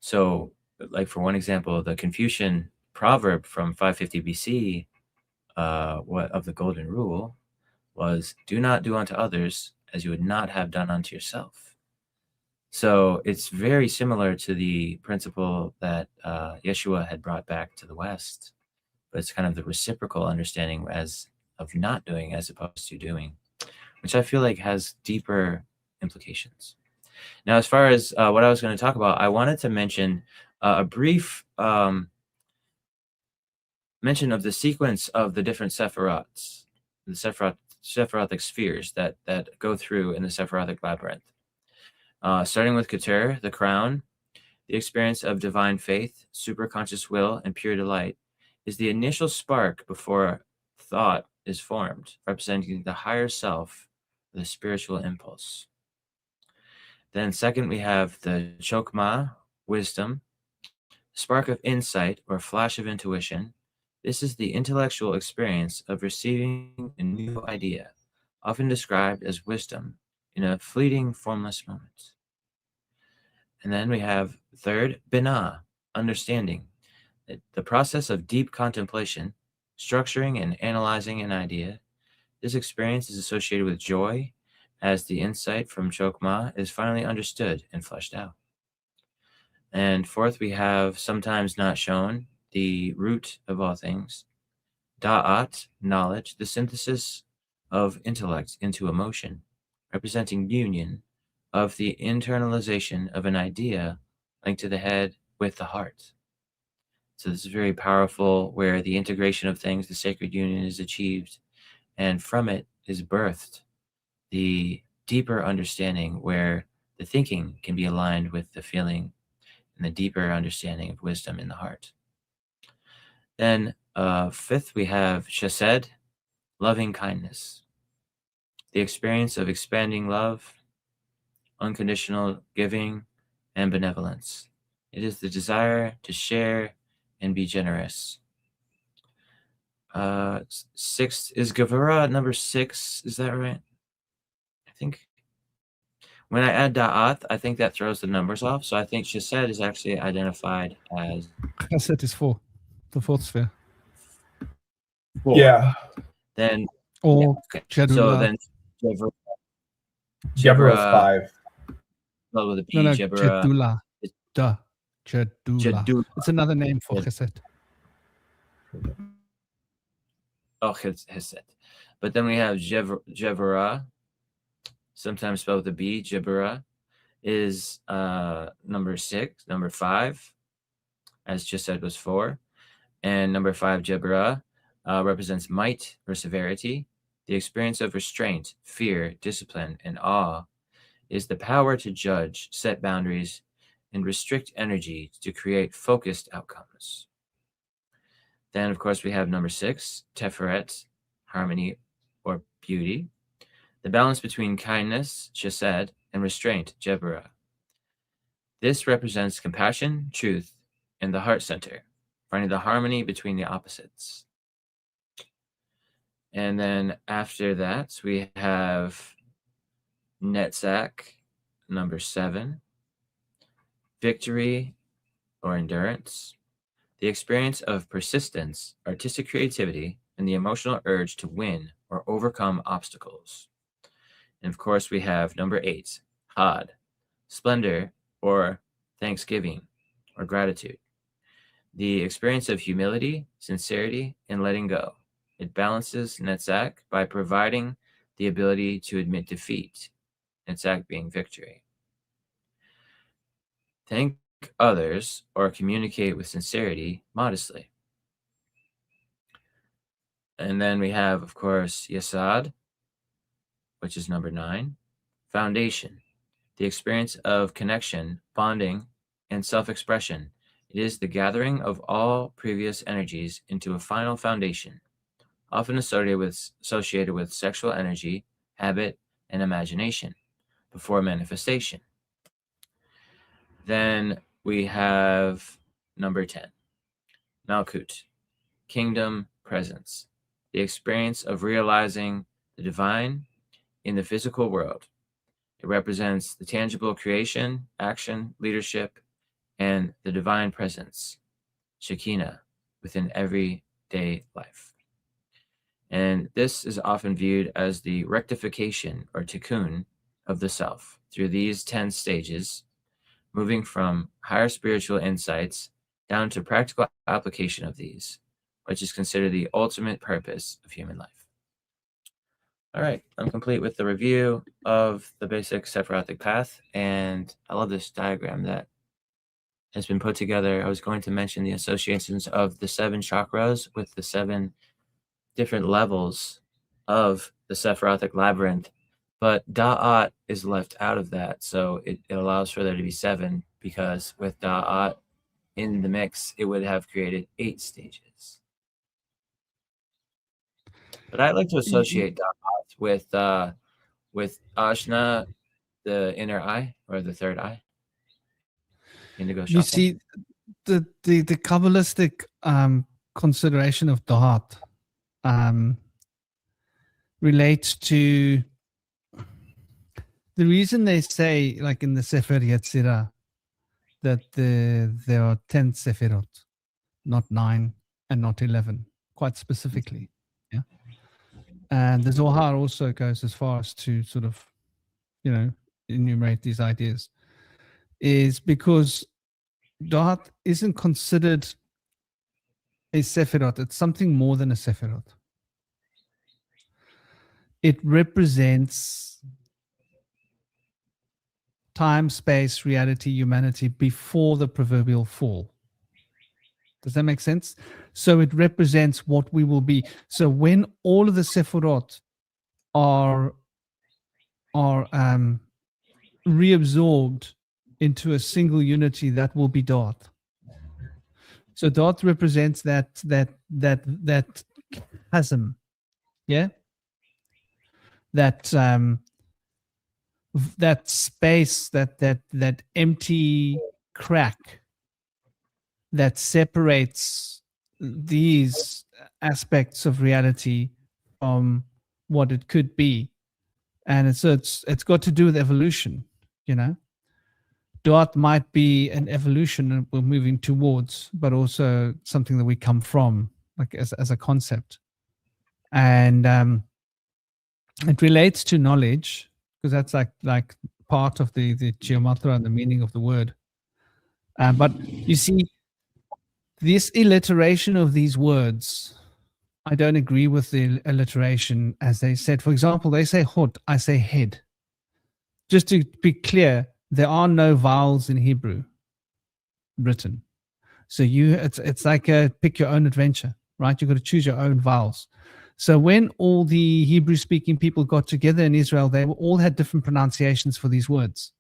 so, like for one example, the Confucian proverb from 550 BC, of the Golden Rule, was "Do not do unto others as you would not have done unto yourself." So it's very similar to the principle that Yeshua had brought back to the West, but it's kind of the reciprocal understanding as of not doing as opposed to doing, which I feel like has deeper implications. Now, as far as what I was going to talk about, I wanted to mention a brief mention of the sequence of the different Sephiroths, the Sephirothic spheres that go through in the Sephirothic labyrinth. Starting with Keter, the crown, The experience of divine faith, superconscious will, and pure delight is the initial spark before thought is formed, representing the higher self, the spiritual impulse. Then second, we have the chokmah, wisdom, spark of insight or flash of intuition. This is the intellectual experience of receiving a new idea, often described as wisdom, in a fleeting, formless moment. And then we have third, binah, understanding, the process of deep contemplation, structuring and analyzing an idea. This experience is associated with joy, as the insight from chokmah is finally understood and fleshed out. And fourth, we have sometimes not shown, the root of all things, da'at, knowledge, the synthesis of intellect into emotion, representing union of the internalization of an idea linked to the head with the heart. So this is very powerful, where the integration of things, the sacred union, is achieved, and from it is birthed the deeper understanding, where the thinking can be aligned with the feeling, and the deeper understanding of wisdom in the heart. Then fifth, we have chesed, loving kindness, the experience of expanding love, unconditional giving, and benevolence. It is the desire to share and be generous. Sixth is Gavura, number 6. Is that right? I think when I add da'at, I think that throws the numbers off. So I think chesed is actually identified as Chesed is 4, the 4th sphere. 4. Yeah. Then Or okay. Jedula. So then Jebra is 5. spelled with a P. No, Jebra. Jedula. Duh. Jedula. Jedula. It's another name for Yeah. chesed. Oh, chesed. But then we have Jevra, sometimes spelled with a B. Jebra is number 6. Number 5, as just said, was 4. And number 5, Jebra, represents might or severity. The experience of restraint, fear, discipline, and awe is the power to judge, set boundaries, and restrict energy to create focused outcomes. Then, of course, we have number 6, Teferet, harmony or beauty. The balance between kindness, chesed, and restraint, Jebra. This represents compassion, truth, and the heart center, finding the harmony between the opposites. And then after that, we have Netzach, number 7, victory or endurance, the experience of persistence, artistic creativity, and the emotional urge to win or overcome obstacles. And of course, we have number 8, Had, splendor or thanksgiving or gratitude, the experience of humility, sincerity, and letting go. It balances Netzach by providing the ability to admit defeat, Netzach being victory. Thank others or communicate with sincerity modestly. And then we have, of course, Yesod, which is number 9, foundation, the experience of connection, bonding, and self-expression. It is the gathering of all previous energies into a final foundation, often associated with sexual energy, habit, and imagination before manifestation. Then we have number 10, Malkut, kingdom presence, the experience of realizing the divine in the physical world. It represents the tangible creation, action, leadership, and the divine presence, Shekinah, within everyday life. And this is often viewed as the rectification or tikkun of the self through these 10 stages, moving from higher spiritual insights down to practical application of these, which is considered the ultimate purpose of human life. All right, I'm complete with the review of the basic Sephirotic path, and I love this diagram that has been put together. I was going to mention the associations of the 7 chakras with the 7 different levels of the Sephirotic labyrinth, But Da'at is left out of that, so it allows for there to be 7, because with Da'at in the mix, it would have created 8 stages. But I like to associate Da'at with Ajna, the inner eye, or the third eye. Indigo chakra. You see, the Kabbalistic consideration of Da'at relates to the reason they say, like in the Sefer Yetzirah, that there are 10 Sefirot, not 9 and not 11, quite specifically. Yeah. And the Zohar also goes as far as to sort of, enumerate these ideas, is because Da'at isn't considered a Sefirot. It's something more than a Sefirot. It represents time, space, reality, humanity before the proverbial fall. Does that make sense? So it represents what we will be. So when all of the Sefirot are reabsorbed into a single unity, that will be Da'at. So Da'at represents that chasm, yeah, that space, that empty crack that separates these aspects of reality from what it could be. And it's got to do with evolution, Da'at might be an evolution that we're moving towards, but also something that we come from, like as a concept. And it relates to knowledge, because that's like part of the geometry and the meaning of the word. But you see, this alliteration of these words, I don't agree with the alliteration as they said. For example, they say hod, I say head. Just to be clear, there are no vowels in Hebrew written. So it's like a pick your own adventure, right? You've got to choose your own vowels. So when all the Hebrew-speaking people got together in Israel, they all had different pronunciations for these words.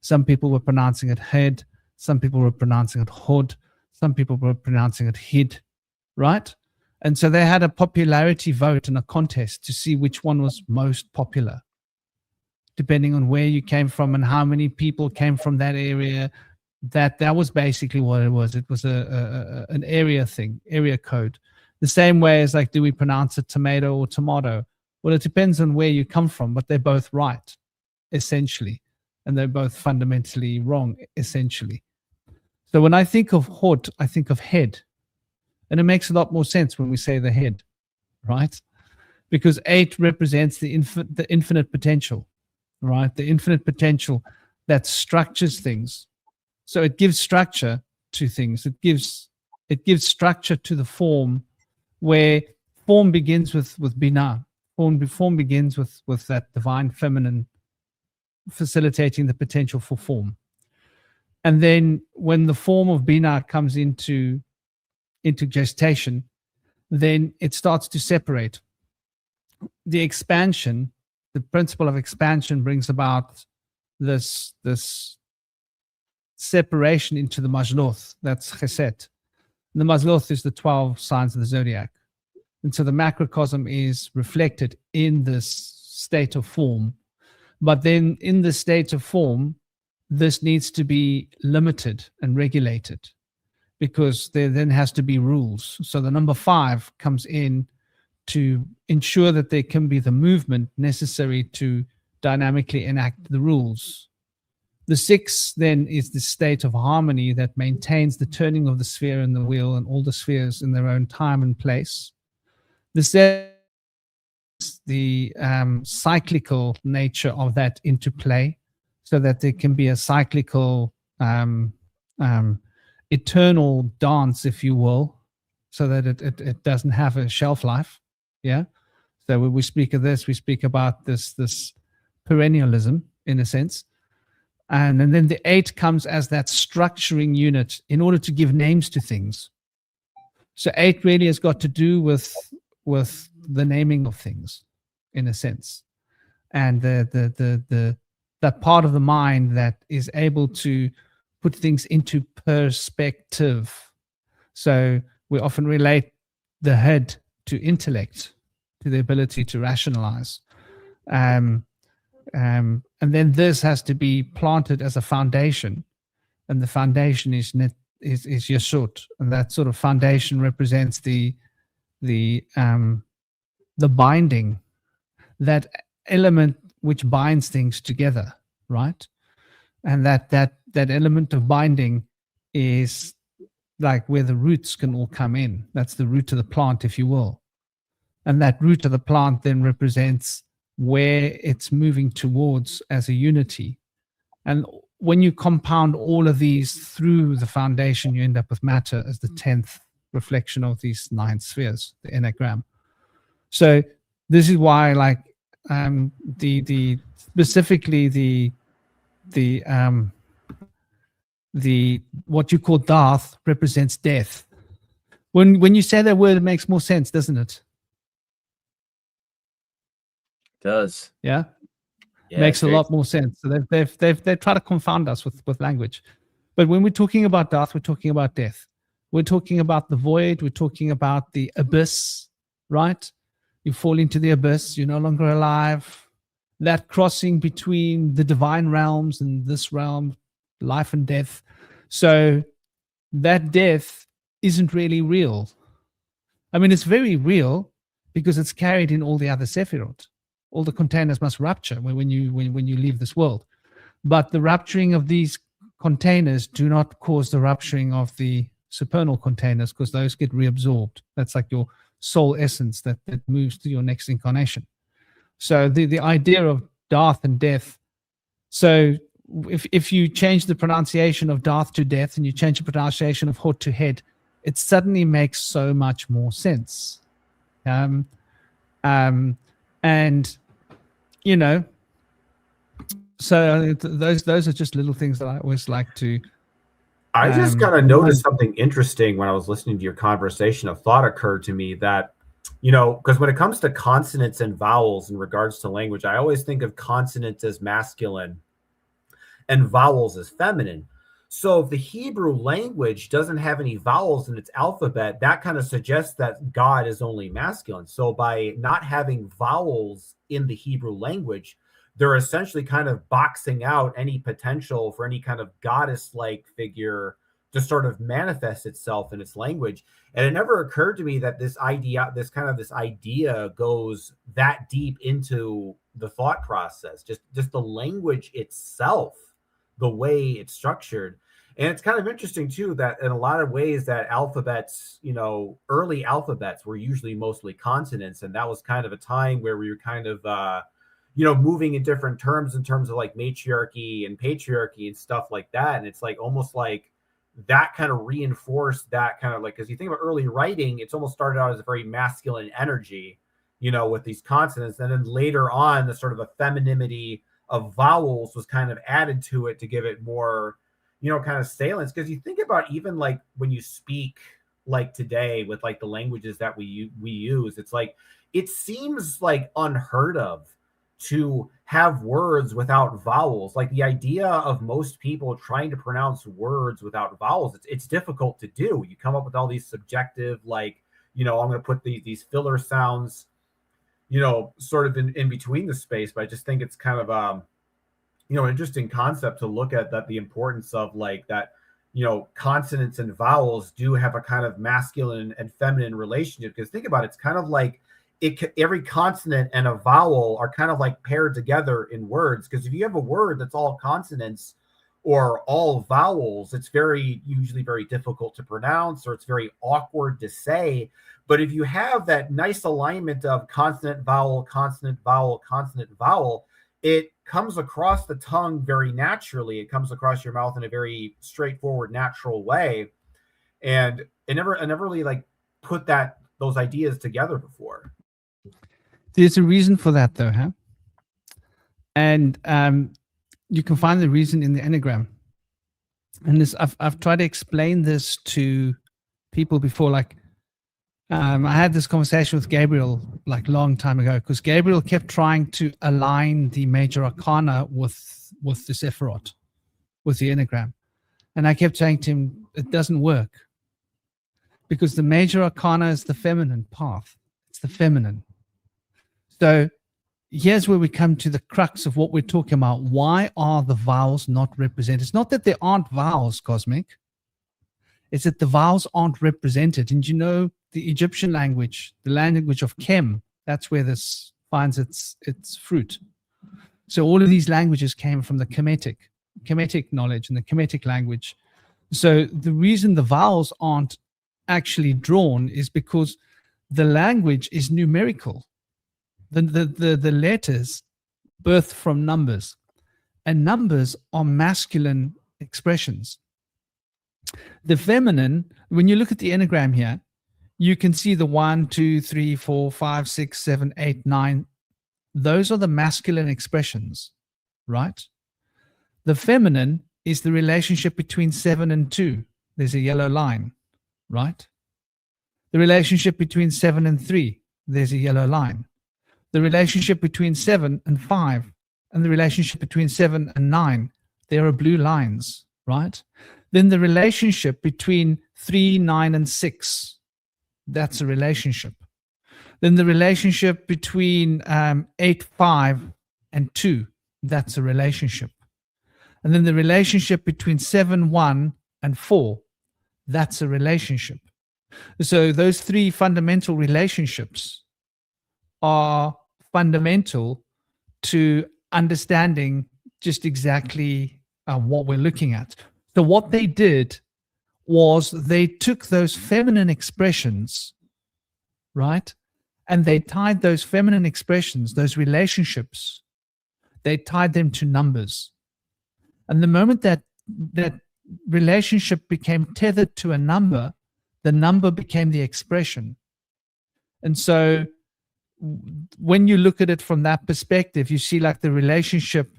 Some people were pronouncing it head, some people were pronouncing it hod, some people were pronouncing it hid, right? And so they had a popularity vote and a contest to see which one was most popular, depending on where you came from and how many people came from that area. That was basically what it was. It was an area thing, area code. The same way as, like, do we pronounce it tomato or tomato? Well, it depends on where you come from, but they're both right, essentially. And they're both fundamentally wrong, essentially. So when I think of hod, I think of head. And it makes a lot more sense when we say the head, right? Because 8 represents the infinite potential, right? The infinite potential that structures things. So it gives structure to things. It gives structure to the form, where form begins with Binah. Form begins with that divine feminine facilitating the potential for form. And then when the form of Binah comes into gestation, then it starts to separate. The expansion, the principle of expansion, brings about this separation into the Majloth. That's Chesed. And the Majloth is the 12 signs of the zodiac. And so the macrocosm is reflected in this state of form. But then in the state of form, this needs to be limited and regulated, because there then has to be rules. So the number 5 comes in to ensure that there can be the movement necessary to dynamically enact the rules. The 6 then is the state of harmony that maintains the turning of the sphere and the wheel and all the spheres in their own time and place. The 7 is the cyclical nature of that interplay, so that there can be a cyclical eternal dance, if you will, so that it doesn't have a shelf life. Yeah. So when we speak of this, we speak about this perennialism, in a sense. And then the 8 comes as that structuring unit in order to give names to things. So 8 really has got to do with the naming of things, in a sense. and that part of the mind that is able to put things into perspective. So we often relate the head to intellect, to the ability to rationalize. And then this has to be planted as a foundation, and the foundation is Yeshut, and that sort of foundation represents the binding, that element which binds things together, right? And that element of binding is like where the roots can all come in. That's the root of the plant, if you will. And that root of the plant then represents where it's moving towards as a unity. And when you compound all of these through the foundation, you end up with matter as the 10th reflection of these 9 spheres, the enneagram. So this is why, like, the specifically the what you call Darth represents death. When you say that word, it makes more sense, doesn't it? It does. Yeah. Yeah, Makes a great. lot more sense. So they've tried to confound us with language. But when we're talking about Darth, we're talking about death. We're talking about the void. We're talking about the abyss, right? You fall into the abyss. You're no longer alive. That crossing between the divine realms and this realm, life and death. So that death isn't really real. I mean, it's very real because it's carried in all the other Sephirot. All the containers must rupture when you leave this world. But the rupturing of these containers do not cause the rupturing of the supernal containers, because those get reabsorbed. That's like your soul essence that moves to your next incarnation. So the idea of Darth and death. So if you change the pronunciation of Darth to death and you change the pronunciation of Hod to head, it suddenly makes so much more sense. And you know, so those are just little things that I always like to. I just kind of noticed something interesting when I was listening to your conversation. A thought occurred to me that, you know, because when it comes to consonants and vowels in regards to language, I always think of consonants as masculine and vowels as feminine. So if the Hebrew language doesn't have any vowels in its alphabet, that kind of suggests that God is only masculine. So by not having vowels in the Hebrew language, they're essentially kind of boxing out any potential for any kind of goddess-like figure to sort of manifest itself in its language. And it never occurred to me that this idea goes that deep into the thought process, just the language itself, the way it's structured. And it's kind of interesting too that in a lot of ways that alphabets, you know, early alphabets were usually mostly consonants, and that was kind of a time where we were kind of moving in different terms in terms of like matriarchy and patriarchy and stuff like that. And it's like almost like that kind of reinforced that kind of like, because you think about early writing, it's almost started out as a very masculine energy, you know, with these consonants. And then later on, the sort of a femininity of vowels was kind of added to it to give it more, you know, kind of salience. Because you think about even like when you speak like today with like the languages that we use, it's like, it seems like unheard of to have words without vowels. Like the idea of most people trying to pronounce words without vowels, it's difficult to do. You come up with all these subjective, like, you know, I'm going to put these filler sounds, you know, sort of in between the space. But I just think it's kind of, you know, interesting concept to look at, that the importance of like that, you know, consonants and vowels do have a kind of masculine and feminine relationship. Because think about it, it's kind of like every consonant and a vowel are kind of like paired together in words. Because if you have a word that's all consonants or all vowels, it's usually very difficult to pronounce, or it's very awkward to say. But if you have that nice alignment of consonant, vowel, consonant, vowel, consonant, vowel, it comes across the tongue very naturally. It comes across your mouth in a very straightforward, natural way. And I never really like put those ideas together before. There's a reason for that, though, huh? And you can find the reason in the Enneagram. And this, I've tried to explain this to people before. Like, I had this conversation with Gabriel like long time ago, because Gabriel kept trying to align the major arcana with the Sephiroth, with the enneagram. And I kept saying to him, it doesn't work, because the major arcana is the feminine path. It's the feminine. So here's where we come to the crux of what we're talking about. Why are the vowels not represented? It's not that there aren't vowels, Cosmic. It's that the vowels aren't represented. And you know, the Egyptian language, the language of Chem, that's where this finds its fruit. So all of these languages came from the Kemetic knowledge and the Kemetic language. So the reason the vowels aren't actually drawn is because the language is numerical. The letters birth from numbers, and numbers are masculine expressions. The feminine, when you look at the enneagram here, you can see the 1, 2, 3, 4, 5, 6, 7, 8, 9. Those are the masculine expressions, right? The feminine is the relationship between 7 and 2. There's a yellow line, right? The relationship between 7 and 3. There's a yellow line. The relationship between 7 and 5 and the relationship between 7 and 9, there are blue lines, right? Then the relationship between 3, 9, and 6, that's a relationship. Then the relationship between 8, 5, and 2, that's a relationship. And then the relationship between 7, 1, and 4, that's a relationship. So those three fundamental relationships are fundamental to understanding just exactly what we're looking at. So what they did was they took those feminine expressions, right? And they tied those feminine expressions, those relationships, they tied them to numbers. And the moment that relationship became tethered to a number, the number became the expression. And so when you look at it from that perspective, you see like the relationship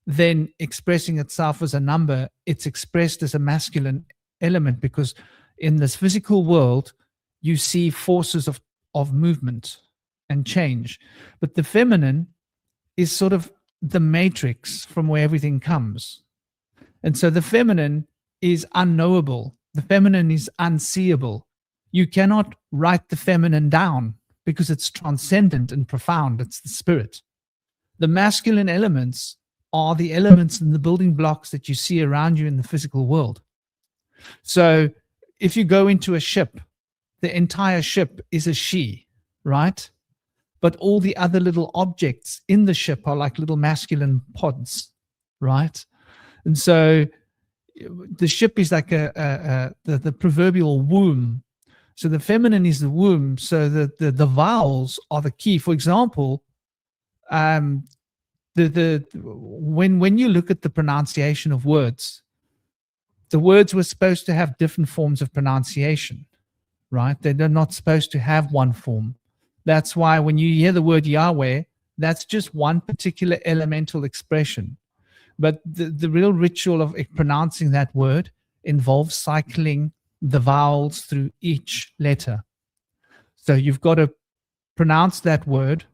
then expressing itself as a number, it's expressed as a masculine element, because in this physical world, you see forces of movement and change. But the feminine is sort of the matrix from where everything comes. And so the feminine is unknowable. The feminine is unseeable. You cannot write the feminine down because it's transcendent and profound. It's the spirit. The masculine elements are the elements and the building blocks that you see around you in the physical world. So if you go into a ship, the entire ship is a she, right? But all the other little objects in the ship are like little masculine pods, right? And so the ship is like the proverbial womb. So the feminine is the womb. So the vowels are the key. For example, when you look at the pronunciation of words, the words were supposed to have different forms of pronunciation, right? They're not supposed to have one form. That's why when you hear the word Yahweh, that's just one particular elemental expression. But the real ritual of pronouncing that word involves cycling the vowels through each letter. So you've got to pronounce that word,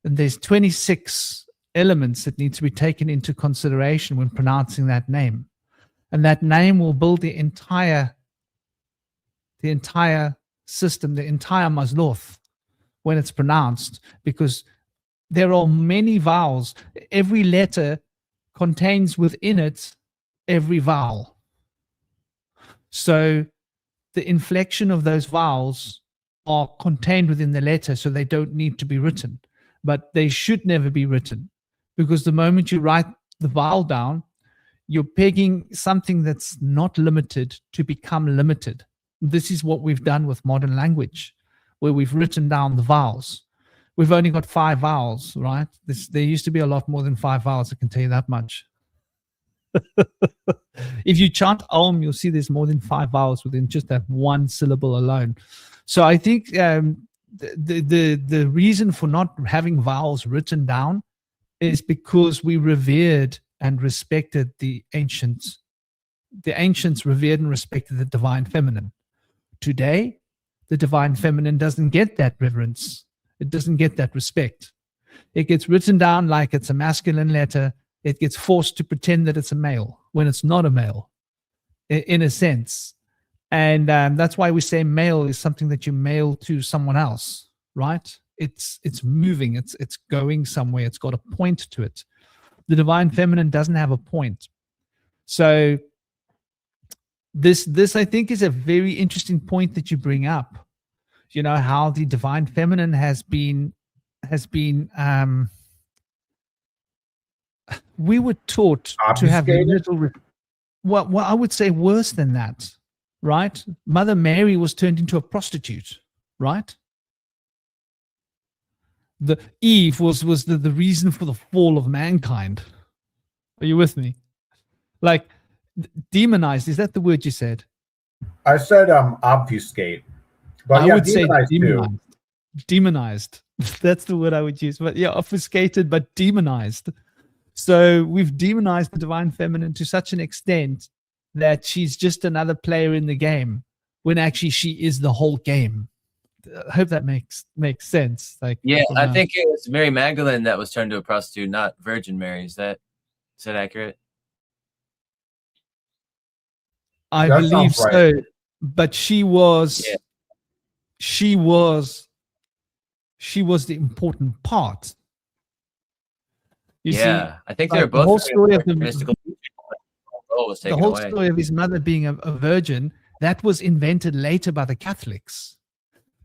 and there's 26 elements that need to be taken into consideration when pronouncing that name. And that name will build the entire system, the entire Mazloth, when it's pronounced, because there are many vowels. Every letter contains within it every vowel. So the inflection of those vowels are contained within the letter, so they don't need to be written. But they should never be written, because the moment you write the vowel down, you're pegging something that's not limited to become limited. This is what we've done with modern language, where we've written down the vowels. We've only got 5 vowels, right? There used to be a lot more than 5 vowels, I can tell you that much. If you chant Om, you'll see there's more than 5 vowels within just that one syllable alone. So I think the reason for not having vowels written down is because we revered and respected the ancients. The ancients revered and respected the divine feminine. Today, the divine feminine doesn't get that reverence. It doesn't get that respect. It gets written down like it's a masculine letter. It gets forced to pretend that it's a male when it's not a male, in a sense. And that's why we say male is something that you mail to someone else, right? It's moving. It's going somewhere. It's got a point to it. The divine feminine doesn't have a point. So this I think is a very interesting point that you bring up. You know, how the divine feminine has been we were taught to have little, well, I would say worse than that, right? Mother Mary was turned into a prostitute, right? The Eve was the reason for the fall of mankind. Are you with me? Like, demonized, is that the word you said? I said obfuscate. But I yeah, would say demonized demonized. too. Demonized. That's the word I would use. But yeah, obfuscated, but demonized. So we've demonized the divine feminine to such an extent that she's just another player in the game, when actually she is the whole game. I hope that makes sense. Like, Yeah, I think it was Mary Magdalene that was turned to a prostitute, not Virgin Mary. Is that accurate? I That believe sounds right. so. But she was the important part. You see, I think they were like, both. the whole story of mystical role was the taken whole away. story of his mother being a virgin, that was invented later by the Catholics.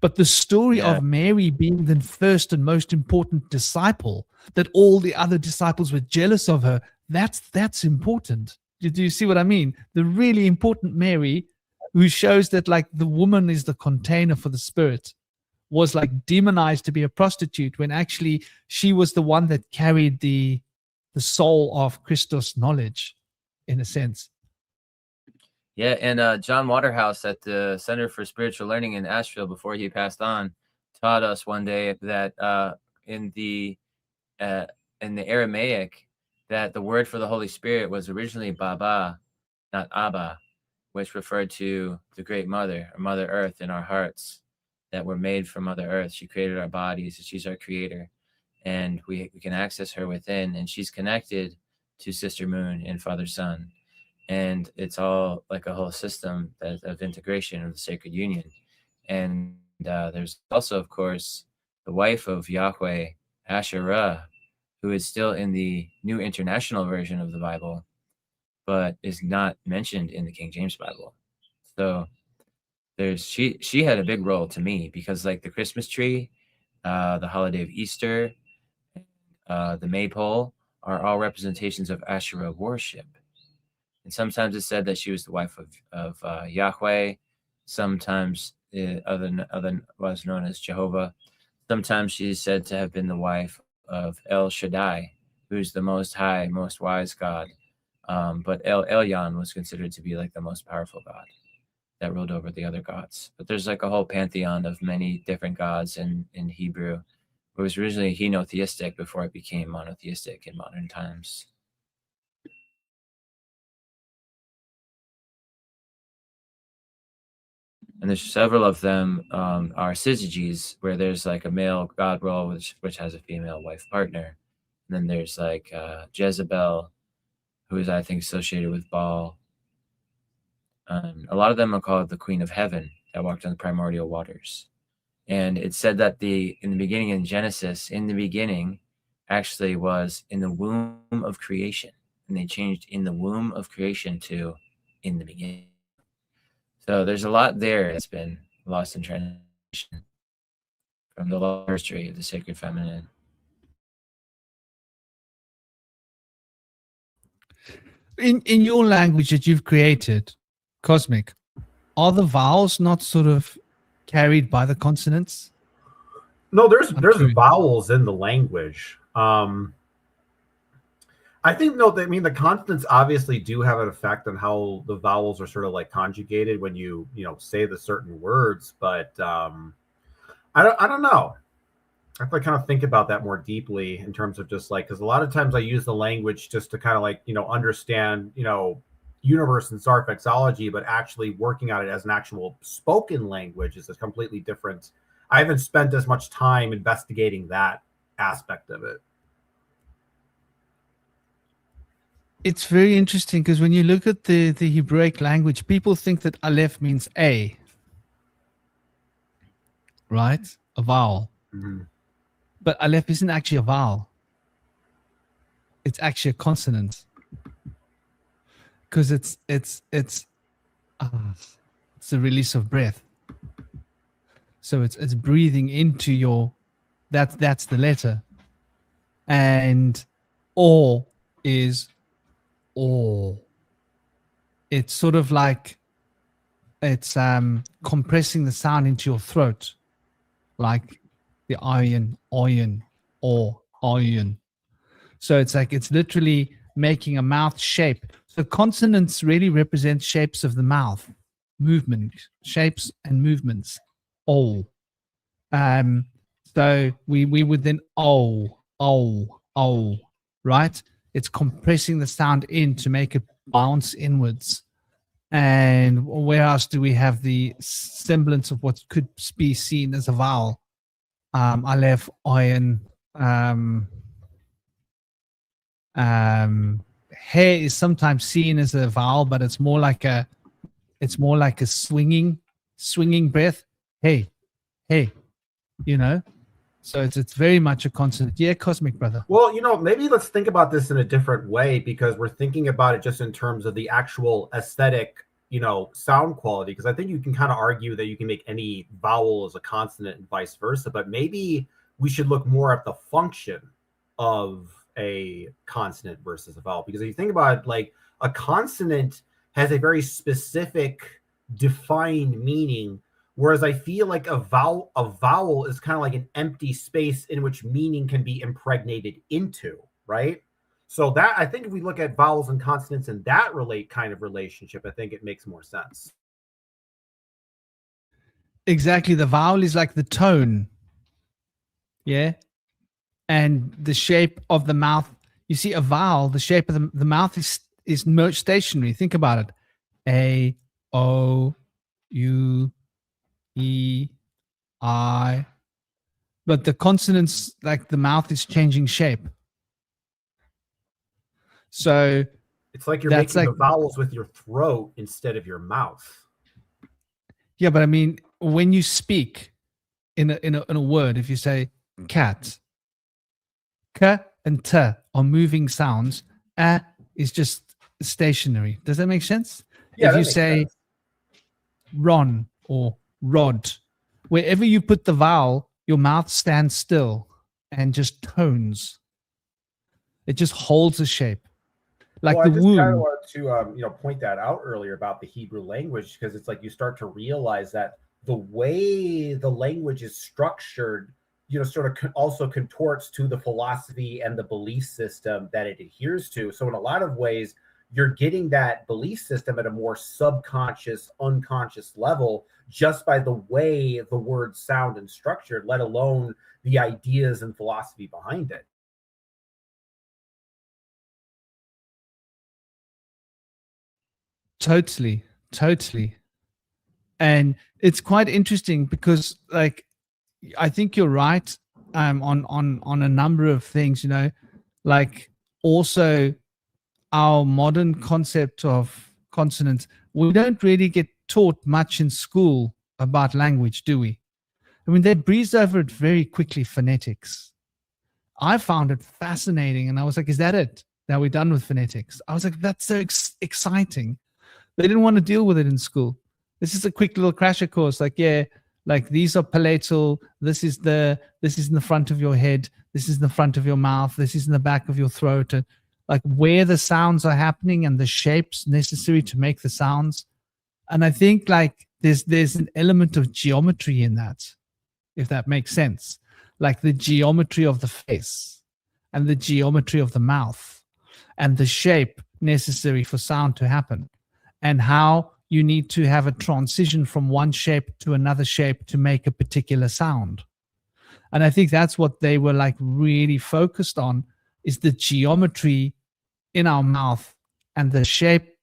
But the story of Mary being the first and most important disciple, that all the other disciples were jealous of her, that's important. Do you see what I mean? The really important Mary, who shows that like the woman is the container for the spirit, was like demonized to be a prostitute, when actually she was the one that carried the soul of Christos knowledge, in a sense. Yeah, and John Waterhouse at the Center for Spiritual Learning in Asheville, before he passed on, taught us one day that in the Aramaic, that the word for the Holy Spirit was originally Baba, not Abba, which referred to the Great Mother, or Mother Earth, in our hearts, that were made from Mother Earth. She created our bodies. She's our creator, and we can access her within, and she's connected to Sister Moon and Father Sun. And it's all like a whole system of integration of the sacred union. And there's also, of course, the wife of Yahweh, Asherah, who is still in the New International Version of the Bible, but is not mentioned in the King James Bible. So she had a big role to me, because like the Christmas tree, the holiday of Easter, the maypole are all representations of Asherah worship. And sometimes it's said that she was the wife of Yahweh. Sometimes other was known as Jehovah. Sometimes she's said to have been the wife of El Shaddai, who's the most high, most wise God. But El Elyon was considered to be like the most powerful God that ruled over the other gods. But there's like a whole pantheon of many different gods in Hebrew. It was originally henotheistic before it became monotheistic in modern times. And there's several of them are syzygies, where there's like a male god role which has a female wife partner. And then there's like Jezebel, who is, I think, associated with Baal. A lot of them are called the Queen of Heaven, that walked on the primordial waters. And it's said that in the beginning, in Genesis, in the beginning actually was in the womb of creation. And they changed in the womb of creation to in the beginning. So there's a lot there that's been lost in translation from the long history of the sacred feminine. In your language that you've created, Cosmic, are the vowels not sort of carried by the consonants? No, there's vowels in the language. I think the consonants obviously do have an effect on how the vowels are sort of like conjugated when you say the certain words, but I don't know. I have to kind of think about that more deeply in terms of just like, because a lot of times I use the language just to kind of like understand universe in Sarfexology, but actually working on it as an actual spoken language is a completely different. I haven't spent as much time investigating that aspect of it. It's very interesting because when you look at the Hebraic language, people think that Aleph means A, right? A vowel. Mm-hmm. But Aleph isn't actually a vowel. It's actually a consonant. Because it's the release of breath. So it's breathing into your, that's the letter. And or is or. It's sort of like it's compressing the sound into your throat, like the iron, or iron. So it's like it's literally making a mouth shape. So consonants really represent shapes of the mouth, movement, shapes and movements. Oh. So we would then oh, right? It's compressing the sound in to make it bounce inwards. And where else do we have the semblance of what could be seen as a vowel? Aleph, iron, hair is sometimes seen as a vowel, but it's more like a swinging breath. Hey, you know. So it's very much a consonant. Yeah, cosmic brother. Well, maybe let's think about this in a different way, because we're thinking about it just in terms of the actual aesthetic, sound quality. Because I think you can kind of argue that you can make any vowel as a consonant and vice versa. But maybe we should look more at the function of a consonant versus a vowel. Because if you think about it, like a consonant has a very specific, defined meaning. Whereas I feel like a vowel is kind of like an empty space in which meaning can be impregnated into, right? So that, I think if we look at vowels and consonants in that kind of relationship, I think it makes more sense. Exactly. The vowel is like the tone. Yeah. And the shape of the mouth. You see, a vowel, the shape of the mouth is more stationary. Think about it. A, O, U, E, I. But the consonants, like the mouth is changing shape. So it's like you're making the vowels with your throat instead of your mouth. Yeah, but I mean, when you speak in a word, if you say cat, k and t are moving sounds. A is just stationary. Does that make sense? Yeah, if you say sense. Ron or rod, wherever you put the vowel, your mouth stands still and just tones. It just holds a shape. Like well, the womb. I just kind of wanted to point that out earlier about the Hebrew language, because it's like you start to realize that the way the language is structured, sort of also contorts to the philosophy and the belief system that it adheres to. So in a lot of ways, you're getting that belief system at a more subconscious, unconscious level just by the way the words sound and structured, let alone the ideas and philosophy behind it. Totally. And it's quite interesting because, like, I think you're right on a number of things, like also our modern concept of consonants. We don't really get taught much in school about language, do we? I mean, they breezed over it very quickly, phonetics. I found it fascinating, and I was like, is that it? Now we're done with phonetics. I was like, that's so exciting. They didn't want to deal with it in school. This is a quick little crasher course. Like, yeah, like these are palatal. This is in the front of your head. This is in the front of your mouth. This is in the back of your throat. And like where the sounds are happening and the shapes necessary to make the sounds. And I think like there's an element of geometry in that, if that makes sense. Like the geometry of the face and the geometry of the mouth and the shape necessary for sound to happen, and how you need to have a transition from one shape to another shape to make a particular sound. And I think that's what they were like really focused on, is the geometry in our mouth and the shape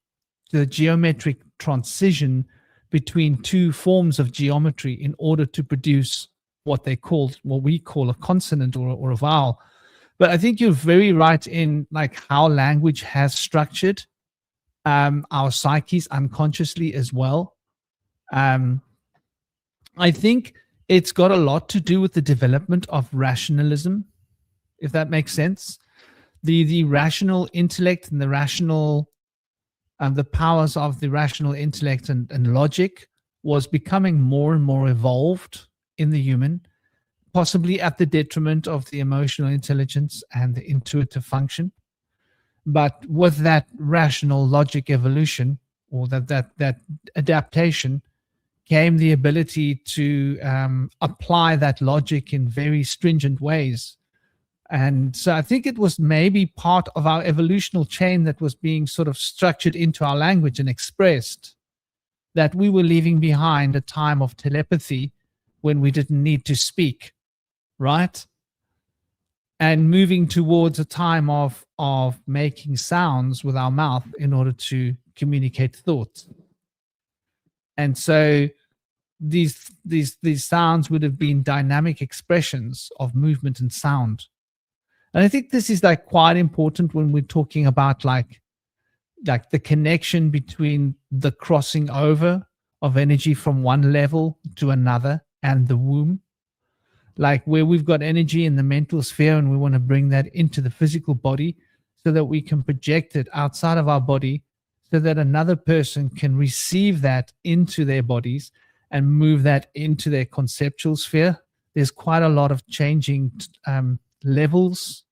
the geometric transition between two forms of geometry in order to produce what we call a consonant or a vowel. But I think you're very right in like how language has structured our psyches unconsciously as well. I think it's got a lot to do with the development of rationalism, if that makes sense. The rational intellect and the rational, the powers of the rational intellect and logic was becoming more and more evolved in the human, possibly at the detriment of the emotional intelligence and the intuitive function. But with that rational logic evolution, or that adaptation, came the ability to apply that logic in very stringent ways. And so I think it was maybe part of our evolutional chain that was being sort of structured into our language and expressed, that we were leaving behind a time of telepathy when we didn't need to speak, right? And moving towards a time of making sounds with our mouth in order to communicate thoughts. And so these sounds would have been dynamic expressions of movement and sound. And I think this is like quite important when we're talking about like the connection between the crossing over of energy from one level to another and the womb. Like where we've got energy in the mental sphere and we want to bring that into the physical body so that we can project it outside of our body so that another person can receive that into their bodies and move that into their conceptual sphere. There's quite a lot of changing levels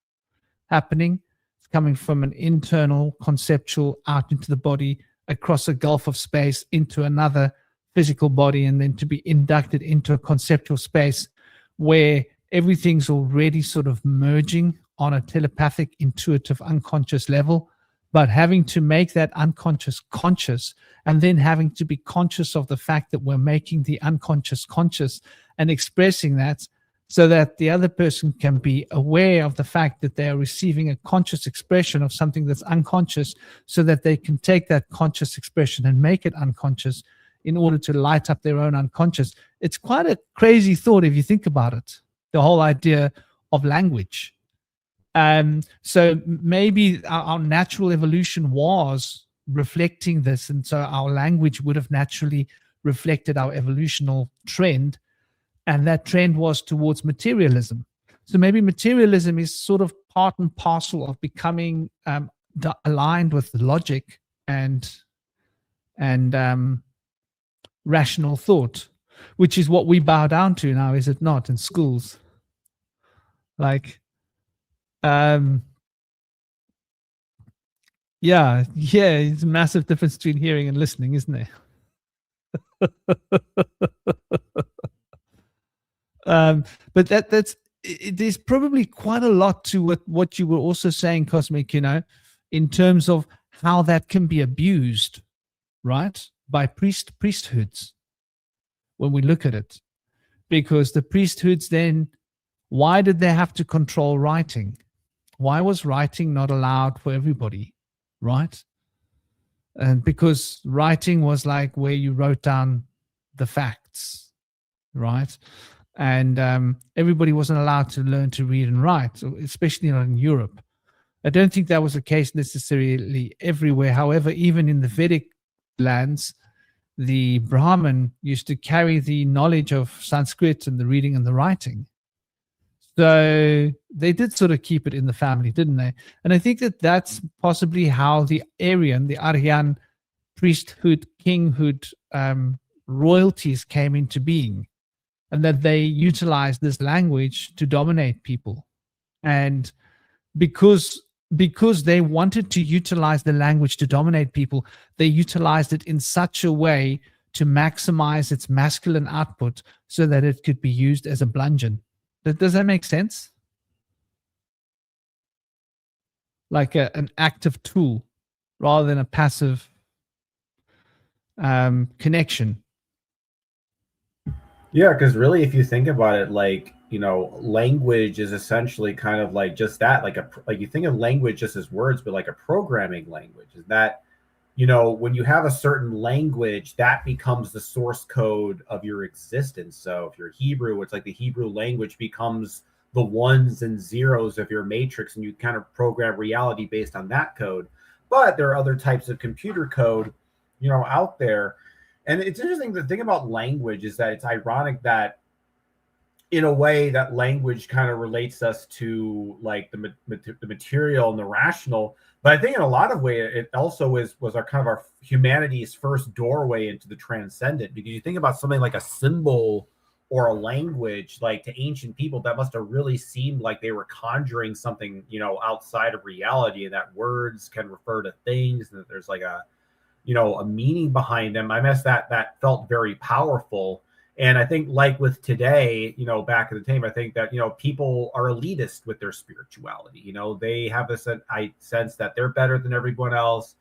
happening. It's coming from an internal conceptual out into the body, across a gulf of space into another physical body, and then to be inducted into a conceptual space where everything's already sort of merging on a telepathic, intuitive, unconscious level, but having to make that unconscious conscious, and then having to be conscious of the fact that we're making the unconscious conscious and expressing that so that the other person can be aware of the fact that they are receiving a conscious expression of something that's unconscious, so that they can take that conscious expression and make it unconscious in order to light up their own unconscious. It's quite a crazy thought if you think about it, the whole idea of language. So maybe our natural evolution was reflecting this, and so our language would have naturally reflected our evolutional trend, and that trend was towards materialism. So maybe materialism is sort of part and parcel of becoming aligned with logic and rational thought, which is what we bow down to now, is it not, in schools? Like, yeah, it's a massive difference between hearing and listening, isn't there? But there's probably quite a lot to what you were also saying, Cosmic, in terms of how that can be abused, right, by priesthoods when we look at it. Because the priesthoods then, why did they have to control writing? Why was writing not allowed for everybody, right? And because writing was like where you wrote down the facts, right? And everybody wasn't allowed to learn to read and write, especially not in Europe. I don't think that was the case necessarily everywhere. However, even in the Vedic lands, the Brahmin used to carry the knowledge of Sanskrit and the reading and the writing. So they did sort of keep it in the family, didn't they? And I think that that's possibly how the Aryan priesthood, kinghood, royalties came into being, and that they utilized this language to dominate people. And because they wanted to utilize the language to dominate people, they utilized it in such a way to maximize its masculine output so that it could be used as a bludgeon. Does that make sense? Like an active tool rather than a passive connection. Yeah, because really, if you think about it, like, language is essentially kind of like just that, like you think of language just as words, but like a programming language. Is that when you have a certain language, that becomes the source code of your existence. So if you're Hebrew, it's like the Hebrew language becomes the ones and zeros of your matrix, and you kind of program reality based on that code. But there are other types of computer code, out there. And it's interesting. The thing about language is that it's ironic that in a way that language kind of relates us to like the material and the rational, but I think in a lot of ways it also was our kind of our humanity's first doorway into the transcendent, because you think about something like a symbol or a language, like to ancient people that must have really seemed like they were conjuring something outside of reality, and that words can refer to things, and that there's like a meaning behind them. I guess that felt very powerful. And I think, like with today, back in the time, I think that, people are elitist with their spirituality. They have a sense that they're better than everyone else.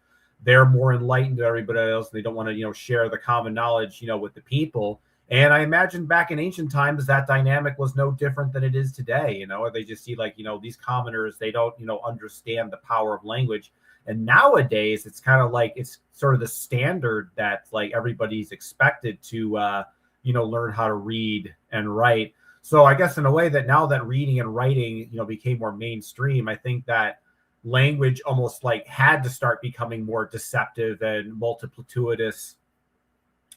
They're more enlightened than everybody else. And they don't want to, share the common knowledge, with the people. And I imagine back in ancient times, that dynamic was no different than it is today. They just see like, these commoners, they don't, understand the power of language. And nowadays, it's kind of like, it's sort of the standard that like everybody's expected to, learn how to read and write. So I guess in a way that now that reading and writing, became more mainstream, I think that language almost like had to start becoming more deceptive and multiplicitous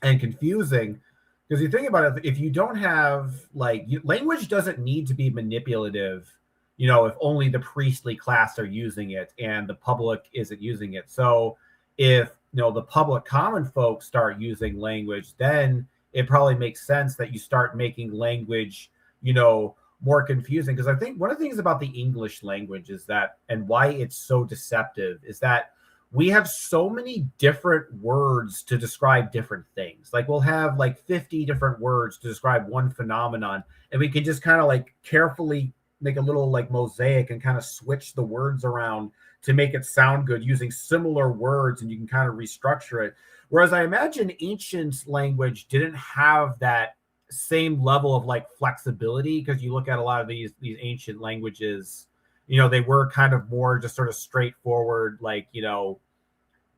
and confusing. Because you think about it, if you don't have language doesn't need to be manipulative, if only the priestly class are using it and the public isn't using it. So if, the public common folk start using language, then it probably makes sense that you start making language, more confusing. Because I think one of the things about the English language is that, and why it's so deceptive, is that we have so many different words to describe different things. Like we'll have like 50 different words to describe one phenomenon, and we can just kind of like carefully make a little like mosaic and kind of switch the words around to make it sound good using similar words, and you can kind of restructure it. Whereas I imagine ancient language didn't have that same level of like flexibility, because you look at a lot of these ancient languages, they were kind of more just sort of straightforward, like,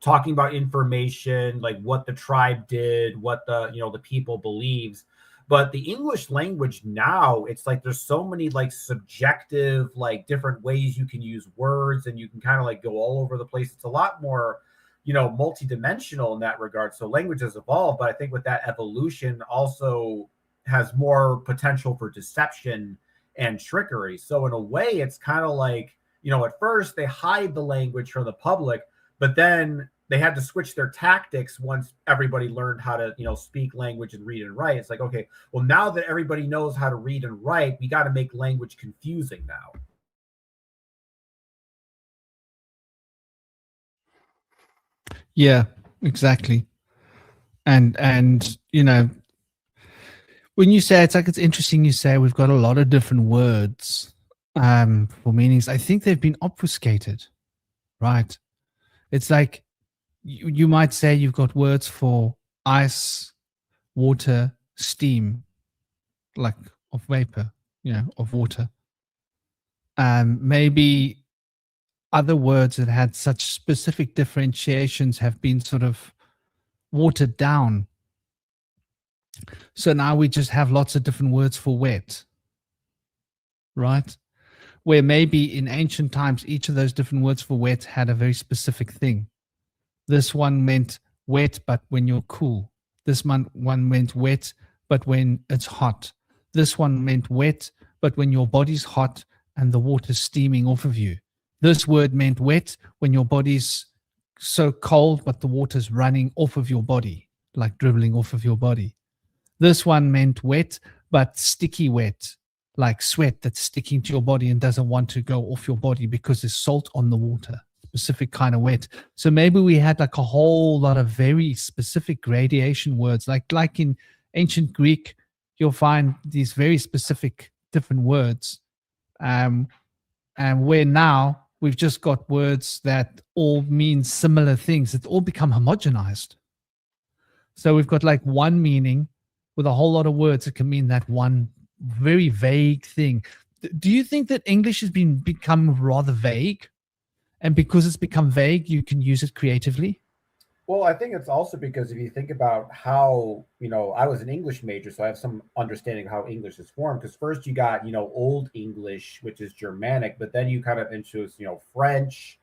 talking about information, like what the tribe did, what the people believes. But the English language now, it's like there's so many like subjective, like different ways you can use words, and you can kind of like go all over the place. It's a lot more multidimensional in that regard. So language has evolved, but I think with that evolution also has more potential for deception and trickery. So in a way, it's kind of like, at first they hide the language from the public, but then they had to switch their tactics once everybody learned how to, speak language and read and write. It's like, okay, well, now that everybody knows how to read and write, we got to make language confusing now. Yeah, exactly. And when you say, it's interesting you say we've got a lot of different words for meanings. I think they've been obfuscated, right? It's like you might say you've got words for ice, water, steam, like of vapor, of water. Maybe other words that had such specific differentiations have been sort of watered down. So now we just have lots of different words for wet, right? Where maybe in ancient times, each of those different words for wet had a very specific thing. This one meant wet, but when you're cool. This one meant wet, but when it's hot. This one meant wet, but when your body's hot and the water's steaming off of you. This word meant wet when your body's so cold, but the water's running off of your body, like dribbling off of your body. This one meant wet, but sticky wet, like sweat that's sticking to your body and doesn't want to go off your body because there's salt on the water, specific kind of wet. So maybe we had like a whole lot of very specific gradation words, like in ancient Greek, you'll find these very specific different words. And where now we've just got words that all mean similar things. It's all become homogenized. So we've got like one meaning with a whole lot of words that can mean that one very vague thing. Do you think that English has become rather vague? And because it's become vague, you can use it creatively? Well, I think it's also because if you think about how, I was an English major, so I have some understanding of how English is formed. Because first you got, Old English, which is Germanic, but then you kind of introduce, French,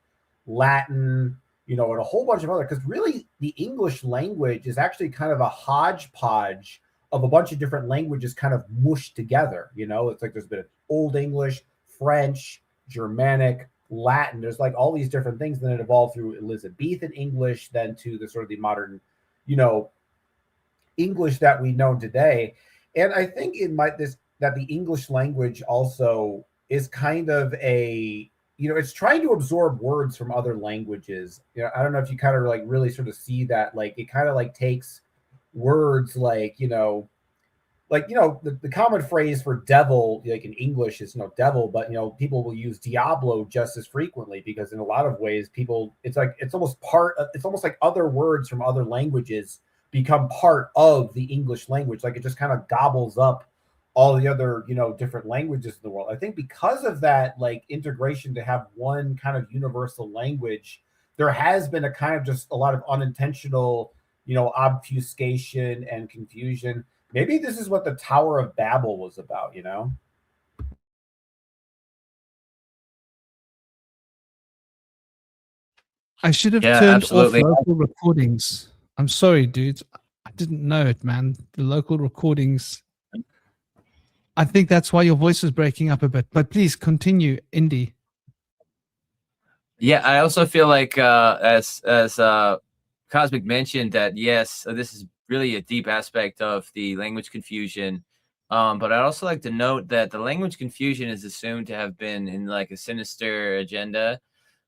Latin, and a whole bunch of other. Because really, the English language is actually kind of a hodgepodge of a bunch of different languages kind of mushed together. It's like there's a bit of Old English, French, Germanic, Latin. There's like all these different things. Then it evolved through Elizabethan English, then to the sort of the modern, English that we know today. And I think that the English language also is kind of it's trying to absorb words from other languages. I don't know if you kind of like really sort of see that, like it kind of like takes words the common phrase for devil, like in English, is devil, but people will use Diablo just as frequently because in a lot of ways it's almost like other words from other languages become part of the English language. Like it just kind of gobbles up all the other different languages in the world. I think because of that, like integration to have one kind of universal language, there has been a kind of just a lot of unintentional obfuscation and confusion. Maybe this is what the Tower of Babel was about, I should have Yeah, turned absolutely. off local recordings. I'm sorry, dudes. I didn't know it, man. The local recordings. I think that's why your voice is breaking up a bit. But please continue, Indy. Yeah, I also feel like as Cosmic mentioned that, yes, this is really a deep aspect of the language confusion. But I'd also like to note that the language confusion is assumed to have been in like a sinister agenda.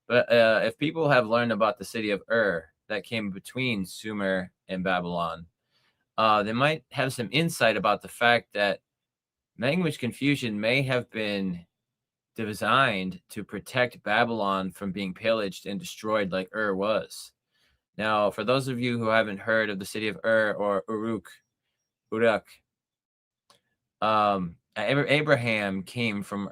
But if people have learned about the city of that came between Sumer and Babylon, they might have some insight about the fact that language confusion may have been designed to protect Babylon from being pillaged and destroyed like was. Now, for those of you who haven't heard of the city of or Uruk, Abraham came from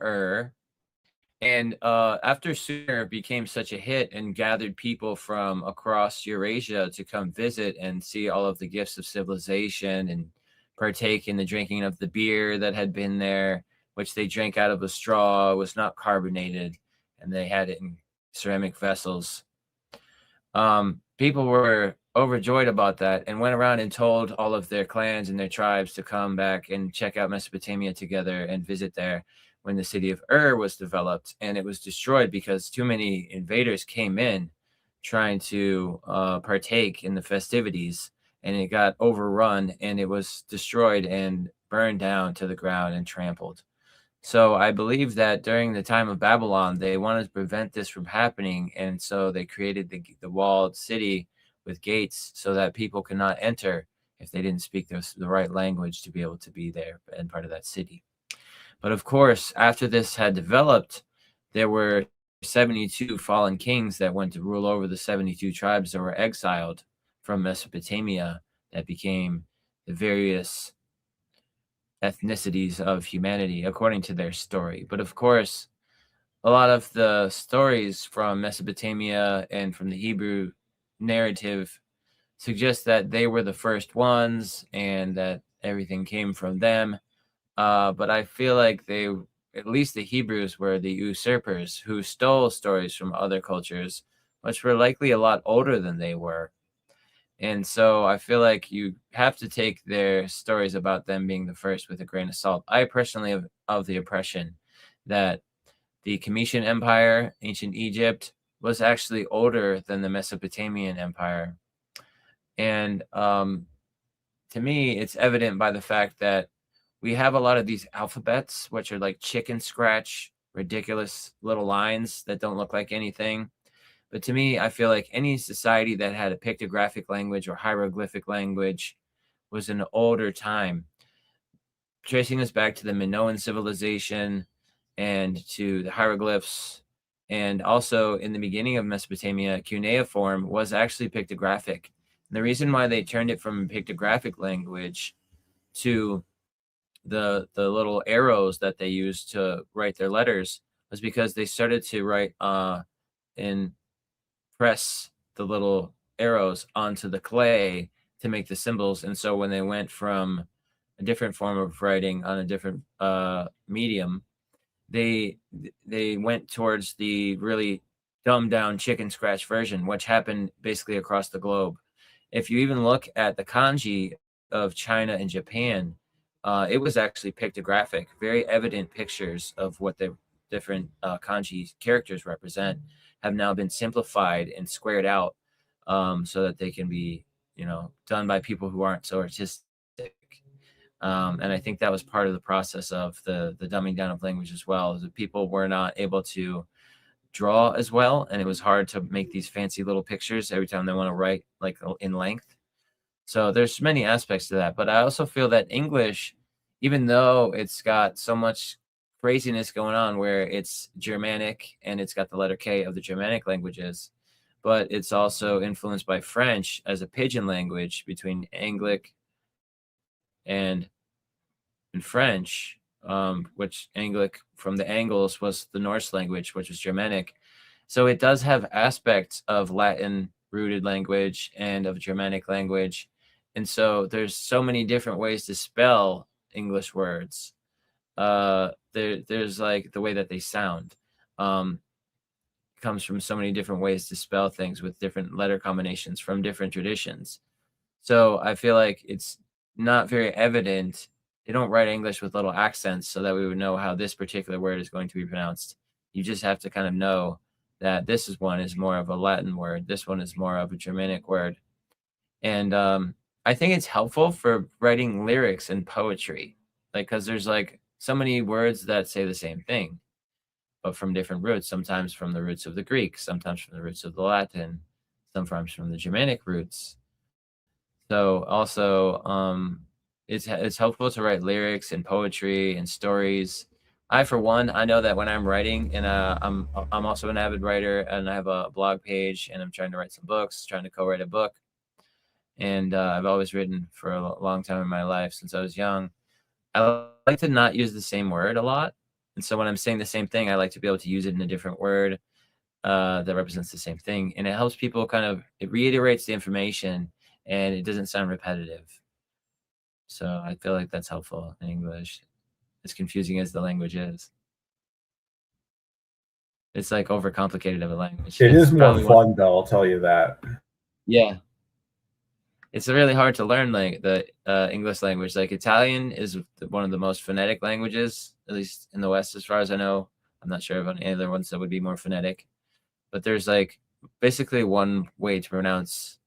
and after Sumer became such a hit and gathered people from across Eurasia to come visit and see all of the gifts of civilization and partake in the drinking of the beer that had been there, which they drank out of a straw, was not carbonated, and they had it in ceramic vessels. People were overjoyed about that and went around and told all of their clans and their tribes to come back and check out Mesopotamia together and visit there when the city of was developed, and it was destroyed because too many invaders came in trying to partake in the festivities, and it got overrun and it was destroyed and burned down to the ground and trampled. So I believe that during the time of Babylon, they wanted to prevent this from happening, and so they created the walled city with gates so that people could not enter if they didn't speak the right language to be able to be there and part of that city. But of course, after this had developed, there were 72 fallen kings that went to rule over the 72 tribes that were exiled from Mesopotamia that became the various ethnicities of humanity according to their story. But of course, a lot of the stories from Mesopotamia and from the Hebrew narrative suggest that they were the first ones and that everything came from them. But I feel like at least the Hebrews were the usurpers who stole stories from other cultures, which were likely a lot older than they were. And so I feel like you have to take their stories about them being the first with a grain of salt. I personally am of the impression that the Comitian Empire, ancient Egypt, was actually older than the Mesopotamian Empire. And to me, it's evident by the fact that we have a lot of these alphabets, which are like chicken scratch, ridiculous little lines that don't look like anything. But to me, I feel like any society that had a pictographic language or hieroglyphic language was an older time. Tracing us back to the Minoan civilization and to the hieroglyphs, and also in the beginning of Mesopotamia, cuneiform was actually pictographic. And the reason why they turned it from pictographic language to the little arrows that they used to write their letters was because they started to write and press the little arrows onto the clay to make the symbols. And so when they went from a different form of writing on a different medium, they went towards the really dumbed down chicken scratch version, which happened basically across the globe. If you even look at the kanji of China and Japan, it was actually pictographic, very evident pictures of what the different kanji characters represent have now been simplified and squared out, so that they can be, done by people who aren't so artistic. And I think that was part of the process of the dumbing down of language as well, is that people were not able to draw as well, and it was hard to make these fancy little pictures every time they want to write like in length. So there's many aspects to that. But I also feel that English, even though it's got so much craziness going on where it's Germanic and it's got the letter K of the Germanic languages, but it's also influenced by French as a pidgin language between Anglic and French, which Anglic from the Angles was the Norse language, which was Germanic. So it does have aspects of Latin rooted language and of Germanic language. And so there's so many different ways to spell English words. There's like the way that they sound comes from so many different ways to spell things with different letter combinations from different traditions. So I feel like it's not very evident. They don't write English with little accents so that we would know how this particular word is going to be pronounced. You just have to kind of know that this one is more of a Latin word. This one is more of a Germanic word. And I think it's helpful for writing lyrics and poetry, like, because there's like so many words that say the same thing, but from different roots, sometimes from the roots of the Greek, sometimes from the roots of the Latin, sometimes from the Germanic roots. So also, it's helpful to write lyrics and poetry and stories. I, for one, I know that when I'm writing, and I'm also an avid writer, and I have a blog page, and I'm trying to write some books, trying to co-write a book. And I've always written for a long time in my life since I was young. I like to not use the same word a lot. And so when I'm saying the same thing, I like to be able to use it in a different word that represents the same thing. And it helps people it reiterates the information and it doesn't sound repetitive. So I feel like that's helpful in English, as confusing as the language is. It's like overcomplicated of a language. It is more fun, though, I'll tell you that. Yeah. It's really hard to learn like the English language. Like Italian is one of the most phonetic languages, at least in the West, as far as I know. I'm not sure of any other ones that would be more phonetic, but there's like basically one way to pronounce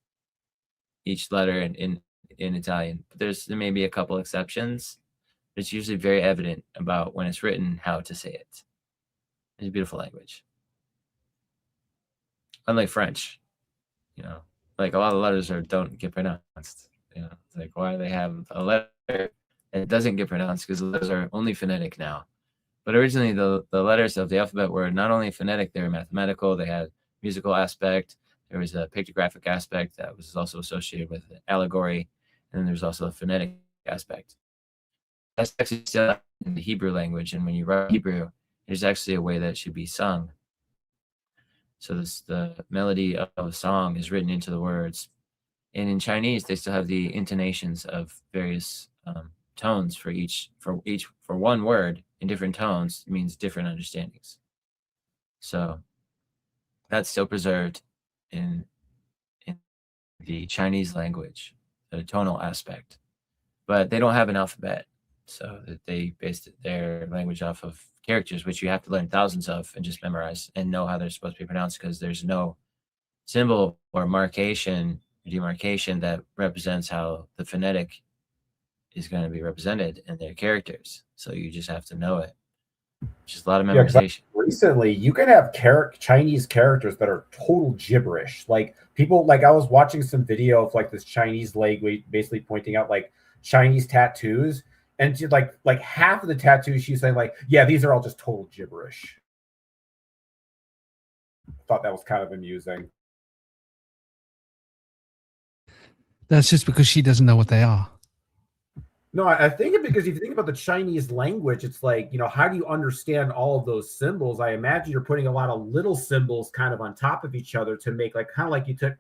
each letter in Italian. But there may be a couple exceptions. It's usually very evident about when it's written how to say it. It's a beautiful language. Unlike French, like a lot of letters don't get pronounced. It's like, why do they have a letter that doesn't get pronounced? Because the letters are only phonetic now. But originally the letters of the alphabet were not only phonetic, they were mathematical, they had musical aspect, there was a pictographic aspect that was also associated with allegory, and then there's also a phonetic aspect. That's actually still in the Hebrew language, and when you write Hebrew, there's actually a way that it should be sung. So the melody of a song is written into the words. And in Chinese, they still have the intonations of various tones for one word in different tones. It means different understandings. So that's still preserved in the Chinese language, the tonal aspect. But they don't have an alphabet, so that they based their language off of characters, which you have to learn thousands of and just memorize and know how they're supposed to be pronounced, because there's no symbol or demarcation that represents how the phonetic is going to be represented in their characters. So you just have to know it. Just a lot of memorization. Recently, you can have Chinese characters that are total gibberish. Like people, like I was watching some video of like this Chinese lady basically pointing out like Chinese tattoos. And she, like half of the tattoos, she's saying like, yeah, these are all just total gibberish. I thought that was kind of amusing. That's just because she doesn't know what they are. No, I think it because if you think about the Chinese language, it's like, how do you understand all of those symbols? I imagine you're putting a lot of little symbols kind of on top of each other to make like kind of like you took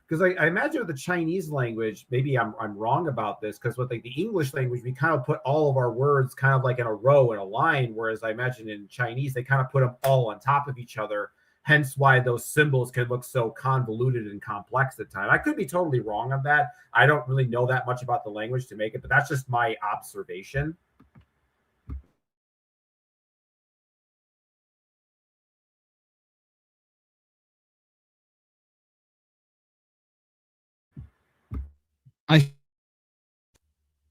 because I imagine with the Chinese language, maybe I'm wrong about this, because with like the English language, we kind of put all of our words kind of like in a row in a line, whereas I imagine in Chinese they kind of put them all on top of each other. Hence why those symbols can look so convoluted and complex at times. I could be totally wrong on that. I don't really know that much about the language to make it, but that's just my observation.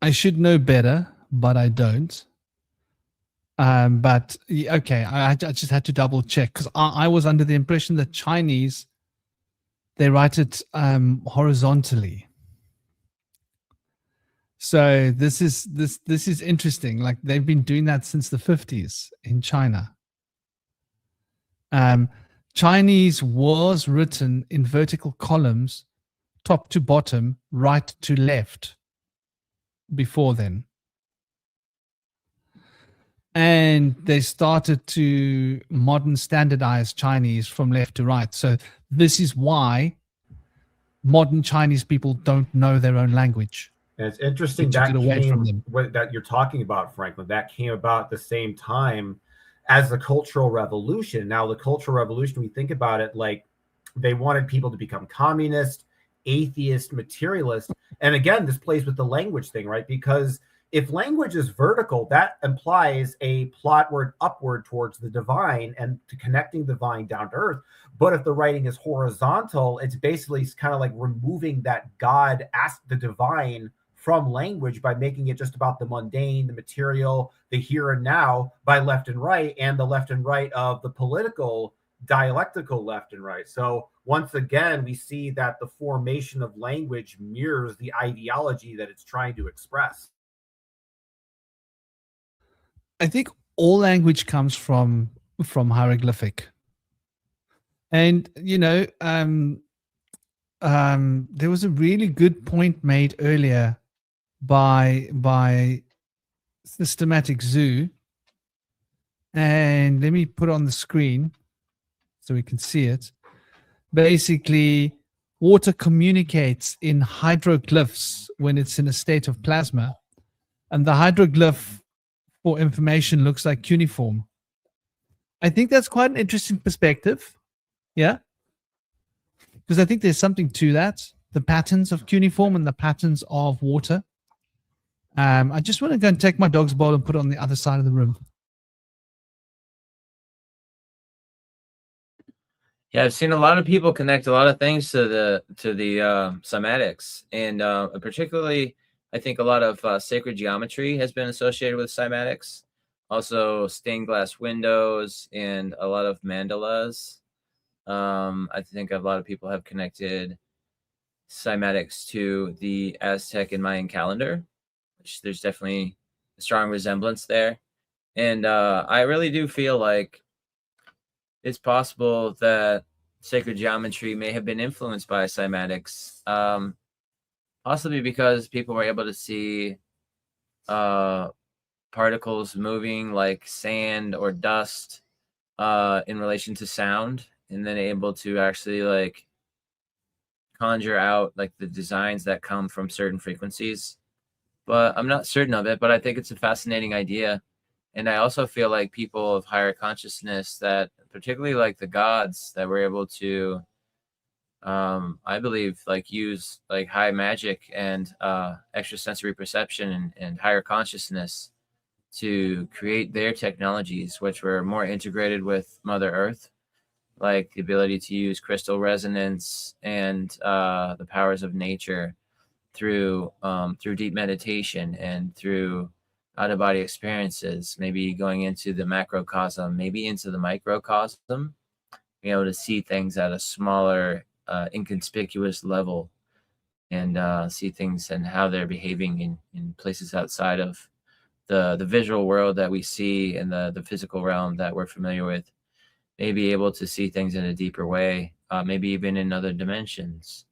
I should know better, but I don't. But okay, I just had to double check, because I was under the impression that Chinese, they write it horizontally. So this is interesting. Like, they've been doing that since the 50s in China. Chinese was written in vertical columns, top to bottom, right to left, before then. And they started to modern standardize Chinese from left to right. So this is why modern Chinese people don't know their own language. And it's interesting that that you're talking about, Franklin, that came about at the same time as the Cultural Revolution. Now, the Cultural Revolution, we think about it like they wanted people to become communist, atheist, materialist. And again, this plays with the language thing, right? Because if language is vertical, that implies a plotward upward towards the divine and to connecting the divine down to earth. But if the writing is horizontal, it's basically kind of like removing that God, the divine, from language by making it just about the mundane, the material, the here and now, by left and right, and the left and right of the political, dialectical left and right. So once again, we see that the formation of language mirrors the ideology that it's trying to express. I think all language comes from hieroglyphic. And, there was a really good point made earlier by Systematic Zoo. And let me put it on the screen so we can see it. Basically, water communicates in hydroglyphs when it's in a state of plasma. And the hydroglyph for information looks like cuneiform. I think that's quite an interesting perspective. Yeah. Because I think there's something to that. The patterns of cuneiform and the patterns of water. I just want to go and take my dog's bowl and put it on the other side of the room. Yeah, I've seen a lot of people connect a lot of things to the cymatics, and particularly, I think a lot of sacred geometry has been associated with cymatics. Also, stained glass windows and a lot of mandalas. I think a lot of people have connected cymatics to the Aztec and Mayan calendar, which there's definitely a strong resemblance there. And I really do feel like it's possible that sacred geometry may have been influenced by cymatics, possibly because people were able to see particles moving like sand or dust in relation to sound, and then able to actually like conjure out like the designs that come from certain frequencies. But I'm not certain of it, but I think it's a fascinating idea. And I also feel like people of higher consciousness, that particularly like the gods, that were able to, I believe, like use like high magic and extrasensory perception and higher consciousness to create their technologies, which were more integrated with Mother Earth, like the ability to use crystal resonance and the powers of nature through deep meditation and through out-of-body experiences, maybe going into the macrocosm, maybe into the microcosm, being able to see things at a smaller, inconspicuous level, and see things and how they're behaving in places outside of the visual world that we see and the physical realm that we're familiar with. Maybe able to see things in a deeper way, maybe even in other dimensions.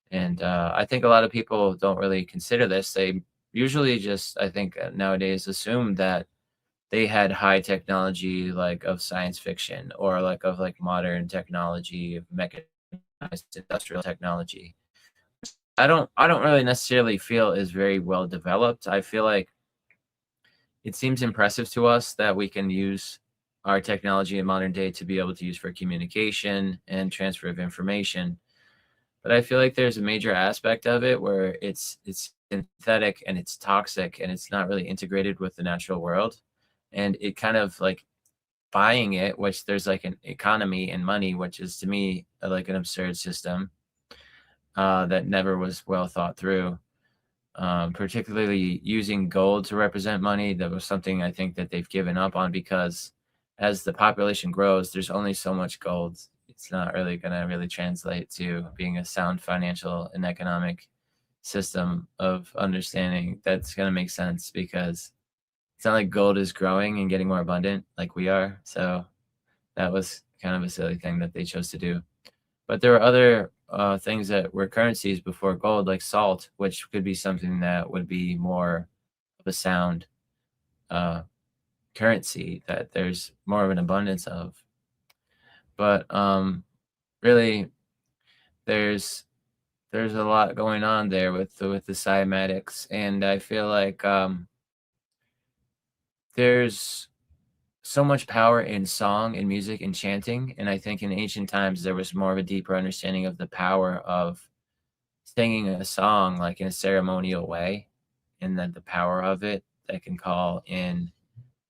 And I think a lot of people don't really consider this. They usually just, I think nowadays, assume that they had high technology, like of science fiction, or like of like modern technology of industrial technology. I don't really necessarily feel is very well developed. I feel like it seems impressive to us that we can use our technology in modern day to be able to use for communication and transfer of information. But I feel like there's a major aspect of it where it's synthetic and it's toxic and it's not really integrated with the natural world. And it kind of like buying it, which there's like an economy and money, which is to me like an absurd system that never was well thought through. Particularly using gold to represent money, that was something I think that they've given up on, because as the population grows, there's only so much gold. It's not really going to really translate to being a sound financial and economic system of understanding that's going to make sense, because it's not like gold is growing and getting more abundant like we are. So that was kind of a silly thing that they chose to do. But there were other things that were currencies before gold, like salt, which could be something that would be more of a sound currency that there's more of an abundance of. But really, there's a lot going on there with the cymatics, and I feel like there's so much power in song and music and chanting. And I think in ancient times, there was more of a deeper understanding of the power of singing a song like in a ceremonial way, and then the power of it that can call in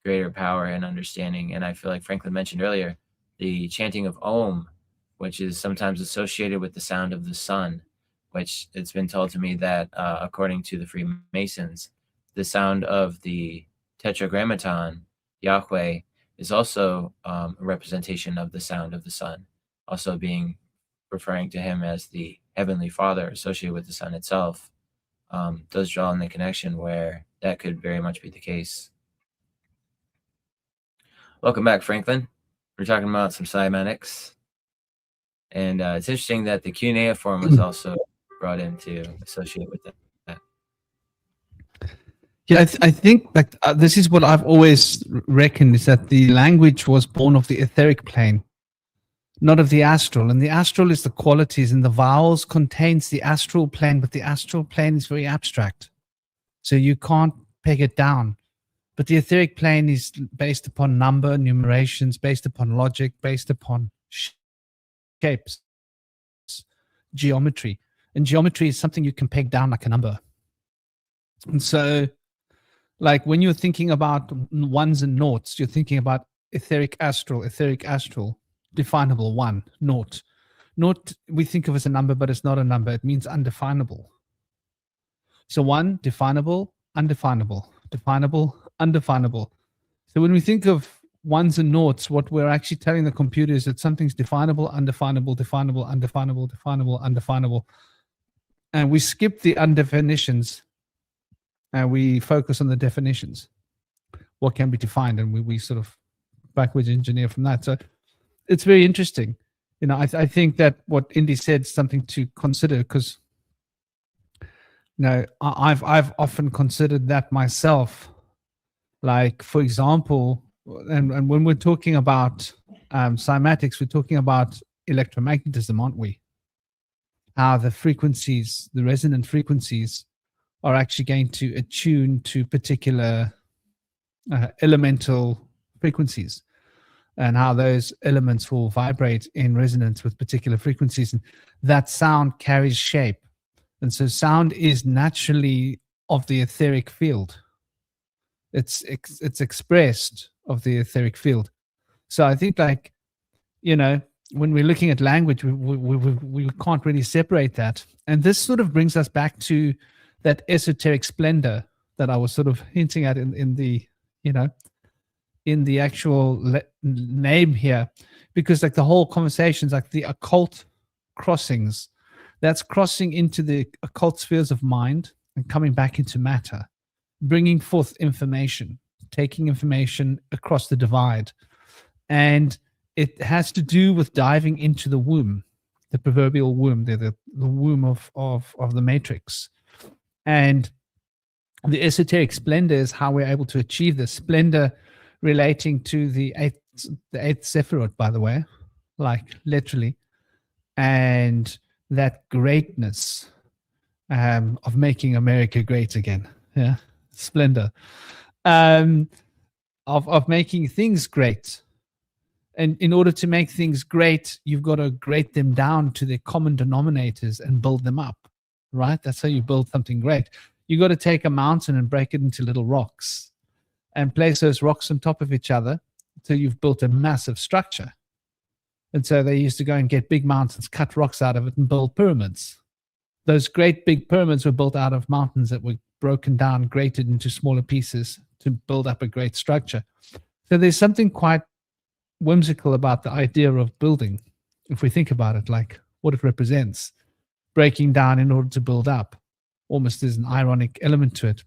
greater power and understanding. And I feel like Franklin mentioned earlier, the chanting of Om, which is sometimes associated with the sound of the sun, which it's been told to me that according to the Freemasons, the sound of the Tetragrammaton, Yahweh, is also a representation of the sound of the sun, also being referring to him as the Heavenly Father associated with the sun itself. Does draw in the connection where that could very much be the case. Welcome back, Franklin. We're talking about some cymatics. And it's interesting that the cuneiform was also brought in to associate with that. Yeah, I think like this is what I've always reckoned, is that the language was born of the etheric plane, not of the astral. And the astral is the qualities, and the vowels contains the astral plane, but the astral plane is very abstract, so you can't peg it down. But the etheric plane is based upon number, numerations, based upon logic, based upon shapes, geometry. And geometry is something you can peg down like a number. And so, like when you're thinking about ones and noughts, you're thinking about etheric astral, definable, one, naught. Naught we think of as a number, but it's not a number. It means undefinable. So one, definable, undefinable, definable, undefinable. So when we think of ones and noughts, what we're actually telling the computer is that something's definable, undefinable, definable, undefinable, definable, undefinable. And we skip the undefinitions and we focus on the definitions, what can be defined, and we sort of backwards engineer from that. So it's very interesting. You know, I think that what Indy said is something to consider, because you know, I've often considered that myself. Like, for example, and when we're talking about cymatics, we're talking about electromagnetism, aren't we? How the frequencies, the resonant frequencies, are actually going to attune to particular elemental frequencies, and how those elements will vibrate in resonance with particular frequencies, and that sound carries shape. And so sound is naturally of the etheric field. It's expressed of the etheric field. So I think, like, you know, when we're looking at language, we can't really separate that. And this sort of brings us back to that esoteric splendor that I was sort of hinting at in the, you know, in the actual name here, because like the whole conversations, like the occult crossings, that's crossing into the occult spheres of mind and coming back into matter, bringing forth information, taking information across the divide. And it has to do with diving into the womb, the proverbial womb, the womb of the matrix. And the esoteric splendor is how we're able to achieve this splendor, relating to the eighth Sephirot, by the way, like literally. and that greatness of making America great again. Yeah, splendor. Of making things great. And in order to make things great, you've got to grade them down to their common denominators and build them up, right? That's how you build something great. You got to take a mountain and break it into little rocks and place those rocks on top of each other until you've built a massive structure. And so they used to go and get big mountains, cut rocks out of it, and build pyramids. Those great big pyramids were built out of mountains that were broken down, grated into smaller pieces to build up a great structure. So there's something quite whimsical about the idea of building, if we think about it, like what it represents. Breaking down in order to build up. Almost there's an ironic element to it.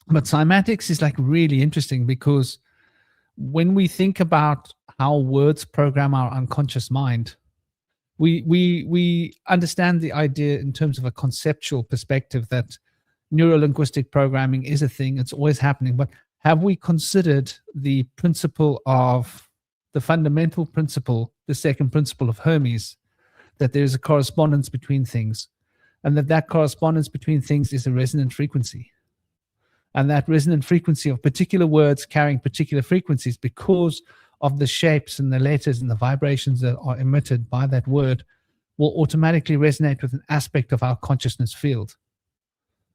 But cymatics is like really interesting because when we think about how words program our unconscious mind, we understand the idea in terms of a conceptual perspective that neurolinguistic programming is a thing, it's always happening. But have we considered the principle of the fundamental principle, the second principle of Hermes, that there is a correspondence between things, and that correspondence between things is a resonant frequency? And that resonant frequency of particular words carrying particular frequencies because of the shapes and the letters and the vibrations that are emitted by that word will automatically resonate with an aspect of our consciousness field.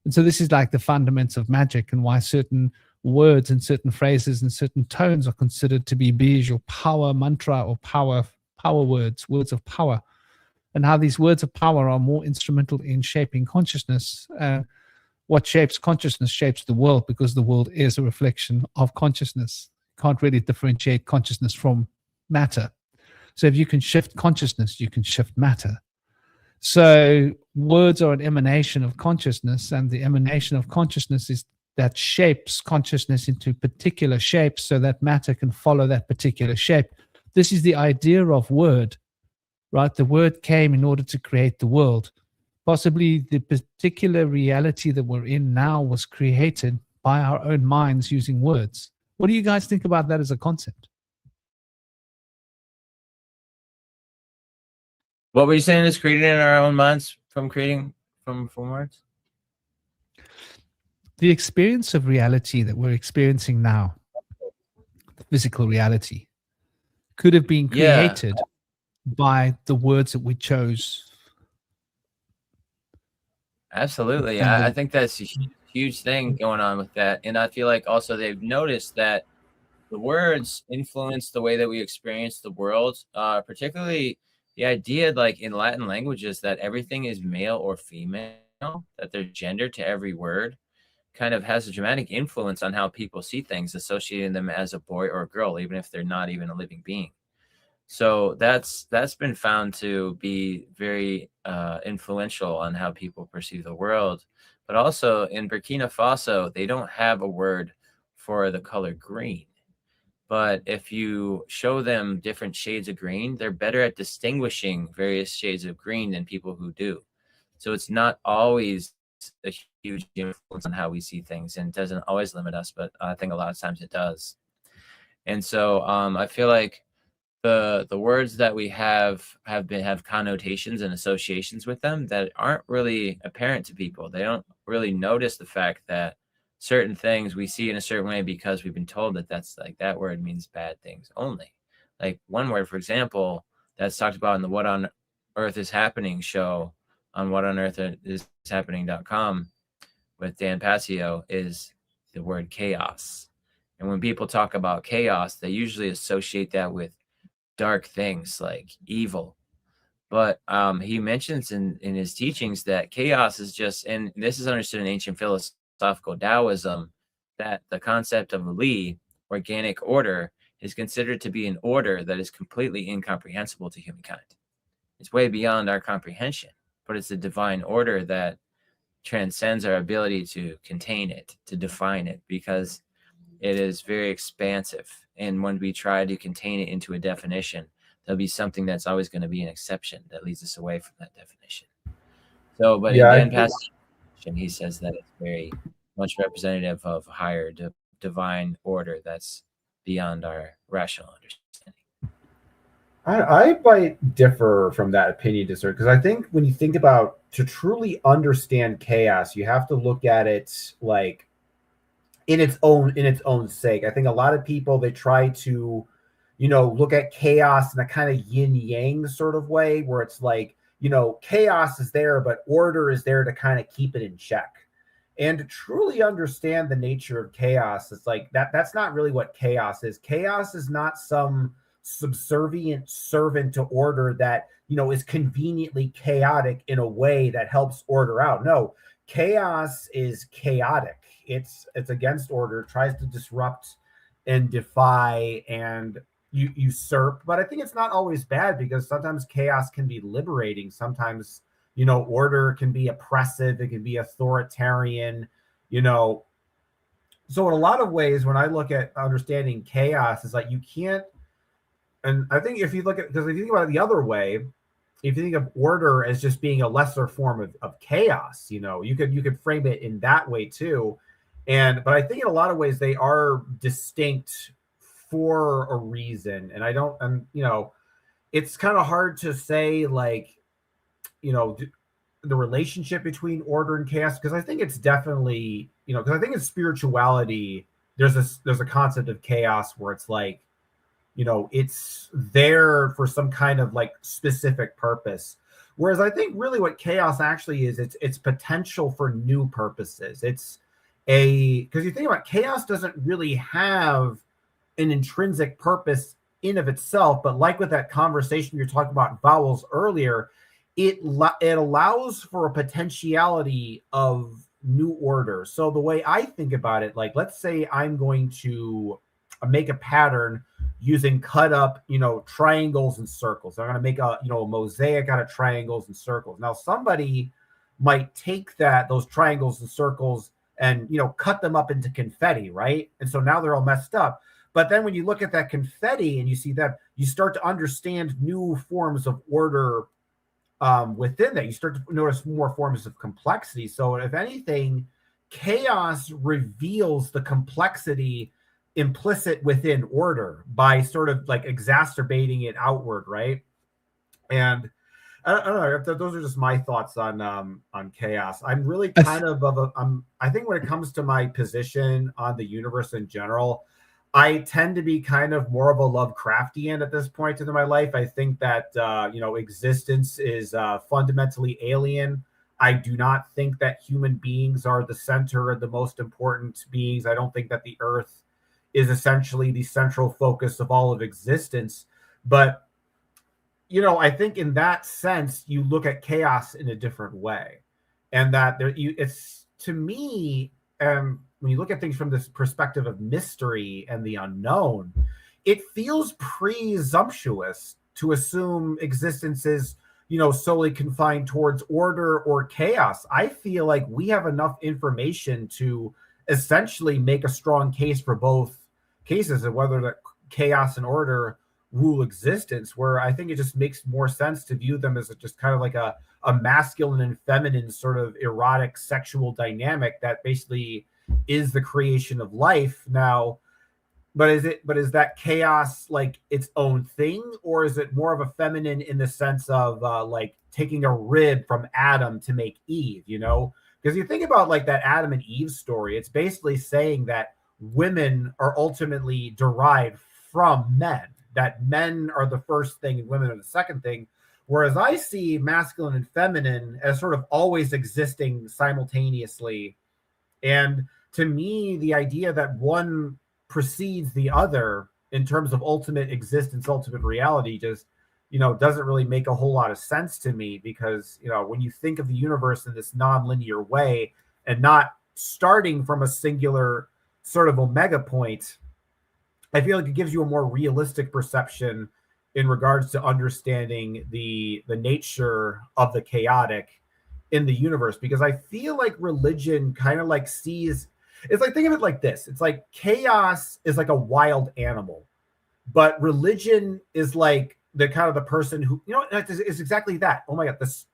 And so this is like the fundamentals of magic and why certain words and certain phrases and certain tones are considered to be bij or power mantra or power words of power, and how these words of power are more instrumental in shaping consciousness. What shapes consciousness shapes the world, because the world is a reflection of consciousness. Can't really differentiate consciousness from matter. So if you can shift consciousness, you can shift matter. So words are an emanation of consciousness, and the emanation of consciousness is that shapes consciousness into particular shapes so that matter can follow that particular shape. This is the idea of word, right? The word came in order to create the world. Possibly the particular reality that we're in now was created by our own minds using words. What do you guys think about that as a concept? What were you saying is created in our own minds from creating from words? The experience of reality that we're experiencing now, the physical reality, could have been created by the words that we chose. Absolutely. I think that's a huge thing going on with that. And I feel like also they've noticed that the words influence the way that we experience the world, particularly the idea, like in Latin languages, that everything is male or female, that there's gender to every word, kind of has a dramatic influence on how people see things, associating them as a boy or a girl, even if they're not even a living being. So that's been found to be very influential on how people perceive the world. But also in Burkina Faso, they don't have a word for the color green. But if you show them different shades of green, they're better at distinguishing various shades of green than people who do. So it's not always a huge influence on how we see things, and it doesn't always limit us, but I think a lot of times it does. And so I feel like the words that we have connotations and associations with them that aren't really apparent to people. They don't really notice the fact that certain things we see in a certain way because we've been told that that's like that word means bad things only. Like one word, for example, that's talked about in the What on Earth is Happening show on whatonearthishappening.com with Dan Passio is the word chaos. And when people talk about chaos, they usually associate that with dark things like evil. But he mentions in his teachings that chaos is just, and this is understood in ancient philosophical Taoism, that the concept of Li, organic order, is considered to be an order that is completely incomprehensible to humankind. It's way beyond our comprehension, but it's a divine order that transcends our ability to contain it, to define it, because it is very expansive. And when we try to contain it into a definition, there'll be something that's always going to be an exception that leads us away from that definition. So, but in Dan Pass's definition, he says that it's very much representative of a higher divine order that's beyond our rational understanding. I might differ from that opinion, because I think when you think about to truly understand chaos, you have to look at it like in its own sake. I think a lot of people, they try to, look at chaos in a kind of yin yang sort of way, where it's like, chaos is there, but order is there to kind of keep it in check. And to truly understand the nature of chaos, it's like that's not really what chaos is. Chaos is not some subservient servant to order that, is conveniently chaotic in a way that helps order out. No, chaos is chaotic. It's against order, tries to disrupt and defy and usurp. But I think it's not always bad, because sometimes chaos can be liberating. Sometimes, order can be oppressive, it can be authoritarian, so in a lot of ways, when I look at understanding chaos, is like you can't. And I think if you look at, because if you think about it the other way, if you think of order as just being a lesser form of chaos, you could frame it in that way too. But I think in a lot of ways they are distinct for a reason. And I don't, and it's kind of hard to say, like, the relationship between order and chaos, because I think it's definitely, because I think in spirituality there's a concept of chaos where it's like, it's there for some kind of like specific purpose. Whereas I think really what chaos actually is, it's potential for new purposes. It's because you think about chaos doesn't really have an intrinsic purpose in of itself, but like with that conversation you're talking about vowels earlier, it allows for a potentiality of new order. So the way I think about it, like, let's say I'm going to make a pattern using cut up, triangles and circles. I'm going to make a mosaic out of triangles and circles. Now, somebody might take those triangles and circles and, cut them up into confetti, right? And so now they're all messed up. But then when you look at that confetti and you see that, you start to understand new forms of order within that. You start to notice more forms of complexity. So if anything, chaos reveals the complexity implicit within order by sort of like exacerbating it outward, right? And I don't know. Those are just my thoughts on chaos. I'm really kind I think when it comes to my position on the universe in general, I tend to be kind of more of a Lovecraftian at this point in my life. I think that existence is fundamentally alien. I do not think that human beings are the center and the most important beings. I don't think that the Earth is essentially the central focus of all of existence. But I think in that sense, you look at chaos in a different way, and that it's, to me, when you look at things from this perspective of mystery and the unknown, it feels presumptuous to assume existence is, solely confined towards order or chaos. I feel like we have enough information to essentially make a strong case for both cases, of whether that chaos and order rule existence, where I think it just makes more sense to view them as just kind of like a masculine and feminine sort of erotic sexual dynamic that basically is the creation of life. Now, but is that chaos like its own thing, or is it more of a feminine in the sense of like taking a rib from Adam to make Eve, because you think about like that Adam and Eve story, it's basically saying that women are ultimately derived from men, that men are the first thing and women are the second thing. Whereas I see masculine and feminine as sort of always existing simultaneously. And to me, the idea that one precedes the other in terms of ultimate existence, ultimate reality, just, doesn't really make a whole lot of sense to me, because, when you think of the universe in this non-linear way and not starting from a singular sort of omega point, I feel like it gives you a more realistic perception in regards to understanding the nature of the chaotic in the universe. Because I feel like religion kind of like sees, it's like, think of it like this. It's like chaos is like a wild animal, but religion is like the kind of the person who, it's exactly that. Oh my God, this,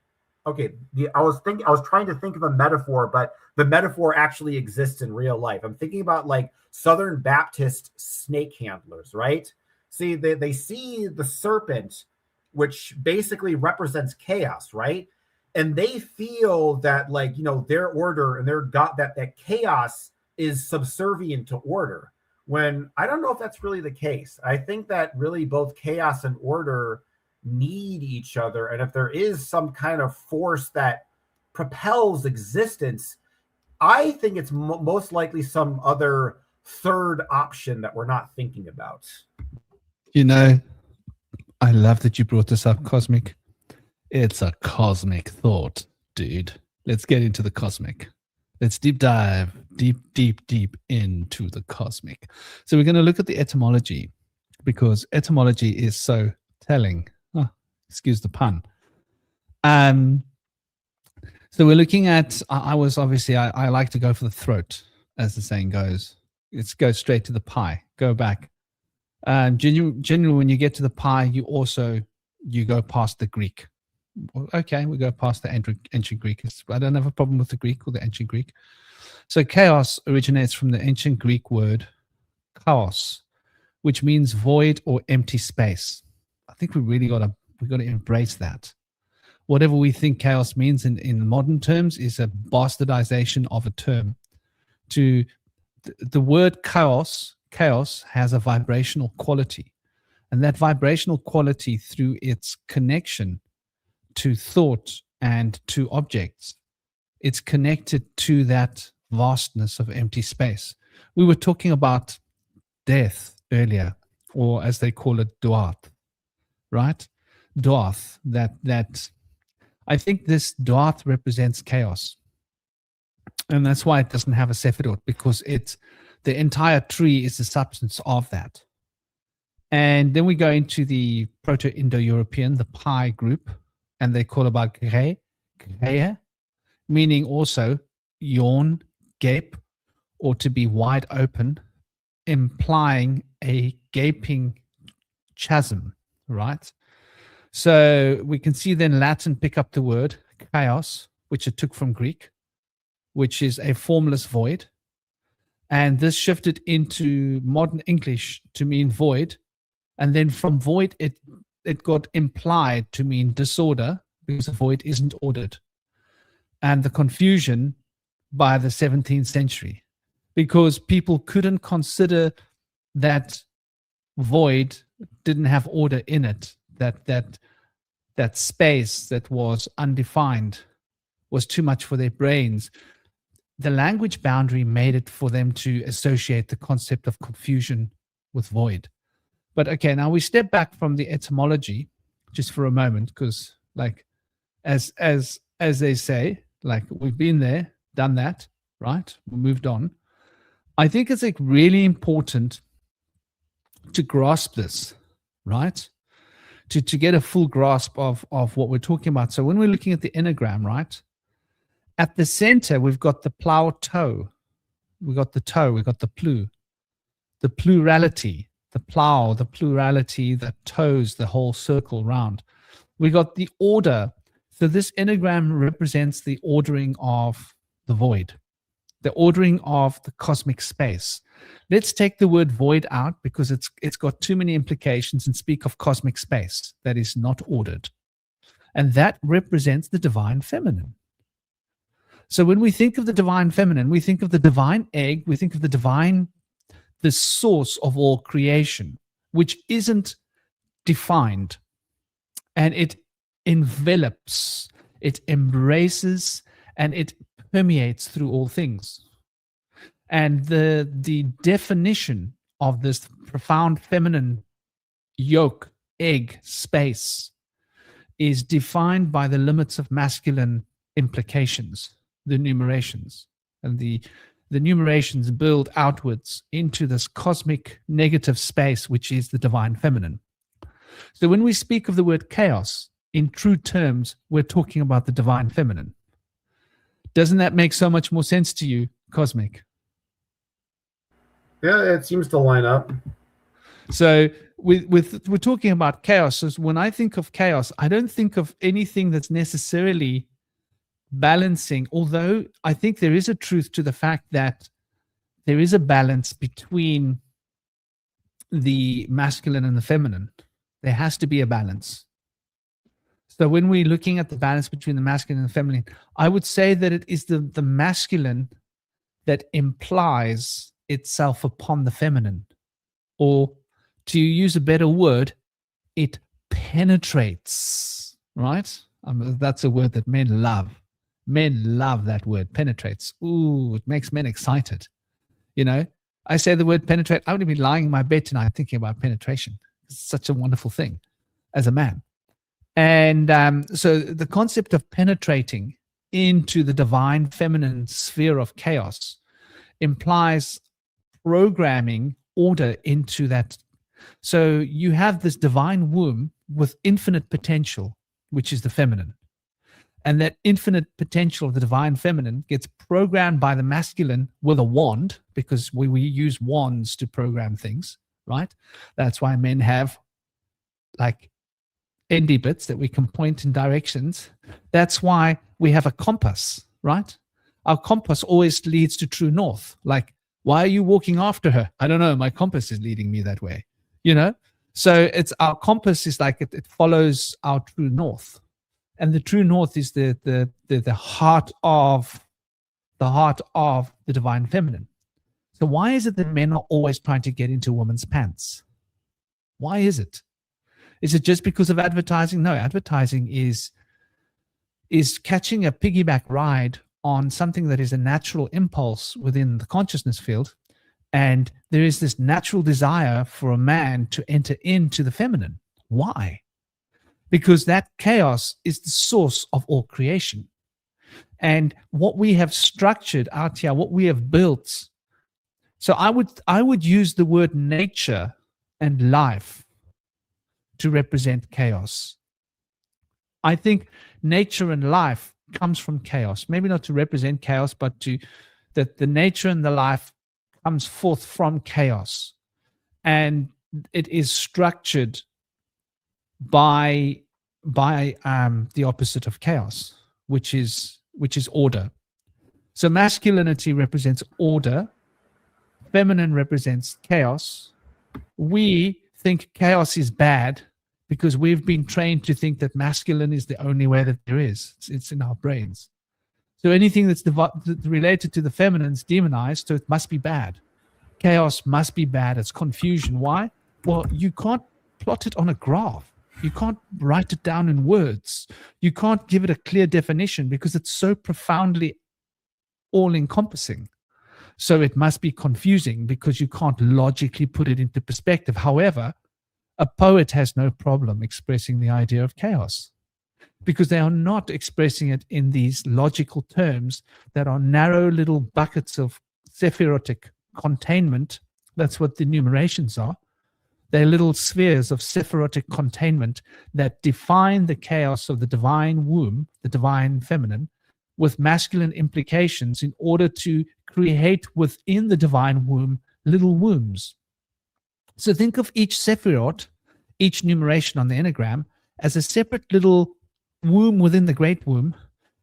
okay. I was trying to think of a metaphor, but the metaphor actually exists in real life. I'm thinking about like Southern Baptist snake handlers, right? See, they see the serpent, which basically represents chaos, right? And they feel that, like, you know, their order and their God, that chaos is subservient to order. When I don't know if that's really the case. I think that really both chaos and order need each other. And if there is some kind of force that propels existence, I think it's most likely some other third option that we're not thinking about. You know, I love that you brought this up, Cosmic. It's a cosmic thought, dude. Let's get into the cosmic. Let's deep dive deep into the cosmic. So we're going to look at the etymology, because etymology is so telling. Oh, excuse the pun. So we're looking at, I like to go for the throat, as the saying goes. Let's go straight to the pie. Go back. Generally, when you get to the pie, you go past the Greek. Okay, we go past the ancient Greek. I don't have a problem with the Greek or the ancient Greek. So chaos originates from the ancient Greek word chaos, which means void or empty space. I think we got to embrace that. Whatever we think chaos means in modern terms is a bastardization of a term. To the word chaos has a vibrational quality, and that vibrational quality, through its connection to thought and to objects, it's connected to that vastness of empty space. We were talking about death earlier, or as they call it, Duat, right? Duat, that I think this Duat represents chaos. And that's why it doesn't have a Sephirot, because the entire tree is the substance of that. And then we go into the Proto-Indo-European, the Pi group, and they call about Grehe, meaning also yawn, gape, or to be wide open, implying a gaping chasm, right? So we can see then Latin pick up the word chaos, which it took from Greek, which is a formless void. And this shifted into modern English to mean void. And then from void, it got implied to mean disorder, because a void isn't ordered. And the confusion by the 17th century, because people couldn't consider that void didn't have order in it, that space that was undefined was too much for their brains. The language boundary made it for them to associate the concept of confusion with void. But okay, now we step back from the etymology just for a moment, because like as they say, like we've been there, done that, right? We moved on. I think it's like really important to grasp this, right? To get a full grasp of what we're talking about. So when we're looking at the enneagram, right? At the center, we've got the plow toe. We've got the toe, we've got the plurality, the plow, the plurality that toes the whole circle round. We got the order. So this enneagram represents the ordering of the void, the ordering of the cosmic space. Let's take the word void out, because it's got too many implications, and speak of cosmic space that is not ordered. And that represents the divine feminine. So when we think of the divine feminine, we think of the divine egg, we think of the source of all creation, which isn't defined. And it envelops, it embraces, and it permeates through all things. And the definition of this profound feminine yolk, egg, space is defined by the limits of masculine implications, the numerations. And the numerations build outwards into this cosmic negative space, which is the divine feminine. So when we speak of the word chaos, in true terms, we're talking about the divine feminine. Doesn't that make so much more sense to you, Cosmic? Yeah, it seems to line up. So we're talking about chaos. So when I think of chaos, I don't think of anything that's necessarily balancing, although I think there is a truth to the fact that there is a balance between the masculine and the feminine. There has to be a balance. So when we're looking at the balance between the masculine and the feminine, I would say that it is the masculine that implies itself upon the feminine. Or to use a better word, it penetrates, right? That's a word that men love. Men love that word, penetrates. Ooh, it makes men excited. You know, I say the word penetrate, I would be lying in my bed tonight thinking about penetration. It's such a wonderful thing as a man. And so the concept of penetrating into the divine feminine sphere of chaos implies programming order into that. So you have this divine womb with infinite potential, which is the feminine. And that infinite potential of the divine feminine gets programmed by the masculine with a wand, because we use wands to program things, right? That's why men have like ND bits that we can point in directions. That's why we have a compass, right? Our compass always leads to true north. Like, why are you walking after her? I don't know. My compass is leading me that way, you know? So it's our compass is like it follows our true north. And the true north is the heart of the divine feminine. So why is it that men are always trying to get into women's pants? Why is it? Is it just because of advertising? No, advertising is catching a piggyback ride on something that is a natural impulse within the consciousness field. And there is this natural desire for a man to enter into the feminine. Why? Because that chaos is the source of all creation. And what we have structured out here, what we have built. So I would use the word nature and life to represent chaos. I think nature and life comes from chaos. Maybe not to represent chaos, but that the nature and the life comes forth from chaos. And it is structured by the opposite of chaos, which is order. So masculinity represents order, feminine represents chaos. We think chaos is bad because we've been trained to think that masculine is the only way that there is. It's in our brains. So anything that's related to the feminine is demonized, so it must be bad. Chaos must be bad. It's confusion. Why? Well, you can't plot it on a graph. You can't write it down in words. You can't give it a clear definition because it's so profoundly all-encompassing. So it must be confusing because you can't logically put it into perspective. However, a poet has no problem expressing the idea of chaos because they are not expressing it in these logical terms that are narrow little buckets of sephirotic containment. That's what the numerations are. They're little spheres of sephirotic containment that define the chaos of the divine womb, the divine feminine, with masculine implications in order to create within the divine womb little wombs. So think of each sephirot, each numeration on the enneagram, as a separate little womb within the great womb,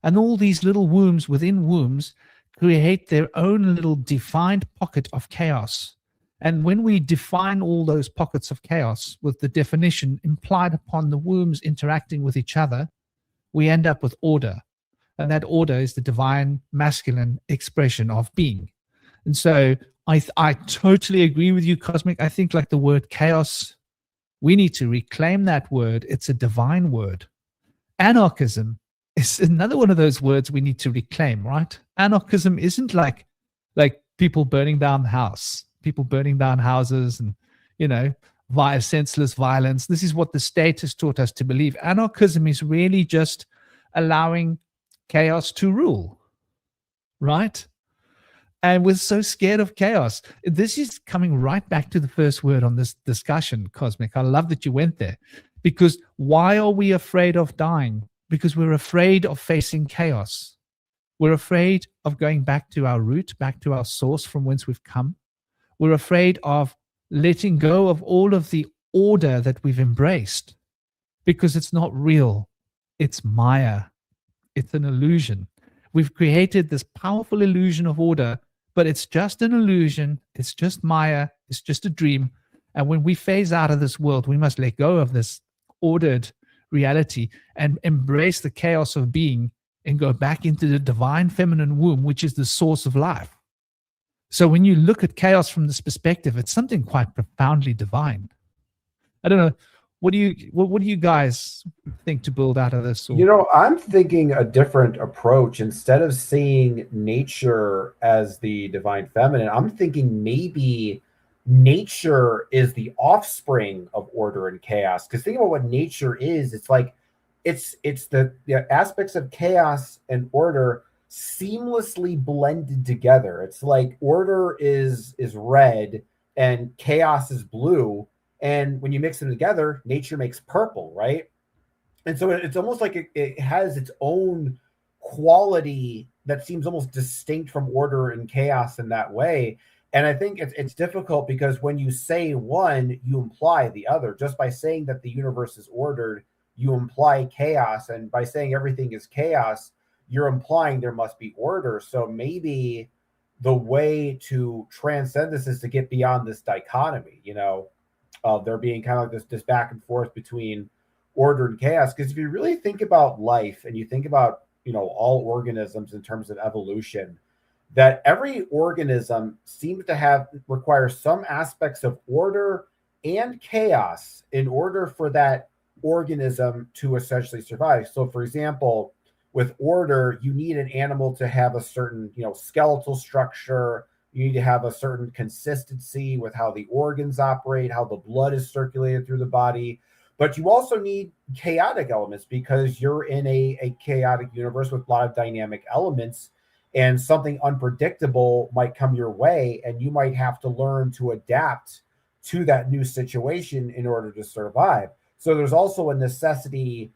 and all these little wombs within wombs create their own little defined pocket of chaos. And when we define all those pockets of chaos with the definition implied upon the wombs interacting with each other, we end up with order. And that order is the divine masculine expression of being. And so I totally agree with you, Cosmic. I think like the word chaos, we need to reclaim that word. It's a divine word. Anarchism is another one of those words we need to reclaim, right? Anarchism isn't like people burning down the house. People burning down houses and, via senseless violence. This is what the state has taught us to believe. Anarchism is really just allowing chaos to rule, right? And we're so scared of chaos. This is coming right back to the first word on this discussion, Cosmic. I love that you went there. Because why are we afraid of dying? Because we're afraid of facing chaos. We're afraid of going back to our root, back to our source from whence we've come. We're afraid of letting go of all of the order that we've embraced because it's not real. It's Maya. It's an illusion. We've created this powerful illusion of order, but it's just an illusion. It's just Maya. It's just a dream. And when we phase out of this world, we must let go of this ordered reality and embrace the chaos of being and go back into the divine feminine womb, which is the source of life. So when you look at chaos from this perspective, it's something quite profoundly divine. I don't know. What do you guys think to build out of this? Or? You know, I'm thinking a different approach. Instead of seeing nature as the divine feminine, I'm thinking maybe nature is the offspring of order and chaos. Because think about what nature is. It's like it's the aspects of chaos and order seamlessly blended together. It's like order is red and chaos is blue. And when you mix them together, nature makes purple, right? And so it's almost like it has its own quality that seems almost distinct from order and chaos in that way. And I think it's difficult because when you say one, you imply the other. Just by saying that the universe is ordered, you imply chaos. And by saying everything is chaos, you're implying there must be order. So maybe the way to transcend this is to get beyond this dichotomy, you know, of there being kind of like this back and forth between order and chaos. Because if you really think about life and you think about, you know, all organisms in terms of evolution, that every organism seems to require some aspects of order and chaos in order for that organism to essentially survive. So for example, with order, you need an animal to have a certain, you know, skeletal structure. You need to have a certain consistency with how the organs operate, how the blood is circulated through the body. But you also need chaotic elements because you're in a chaotic universe with a lot of dynamic elements, and something unpredictable might come your way, and you might have to learn to adapt to that new situation in order to survive. So there's also a necessity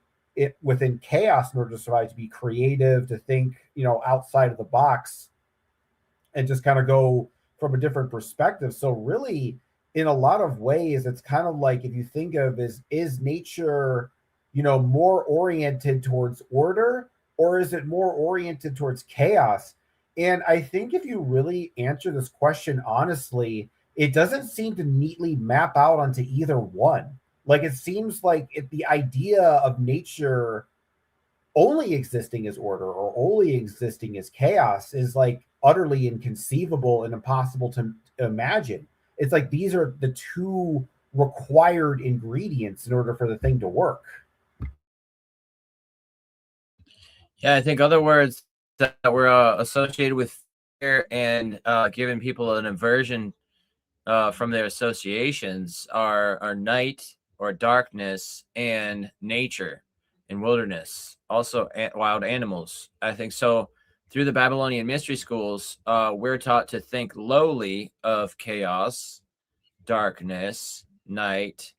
within chaos in order to survive, to be creative, to think, you know, outside of the box, and just kind of go from a different perspective. So really, in a lot of ways, it's kind of like, if you think of is nature, you know, more oriented towards order, or is it more oriented towards chaos? And I think if you really answer this question honestly, it doesn't seem to neatly map out onto either one. Like, it seems like the idea of nature only existing as order or only existing as chaos is like utterly inconceivable and impossible to imagine. It's like these are the two required ingredients in order for the thing to work. Yeah, I think other words that were associated with fear and giving people an aversion from their associations are night or darkness and nature and wilderness, also wild animals. I think so. Through the Babylonian mystery schools, we're taught to think lowly of chaos, darkness, night,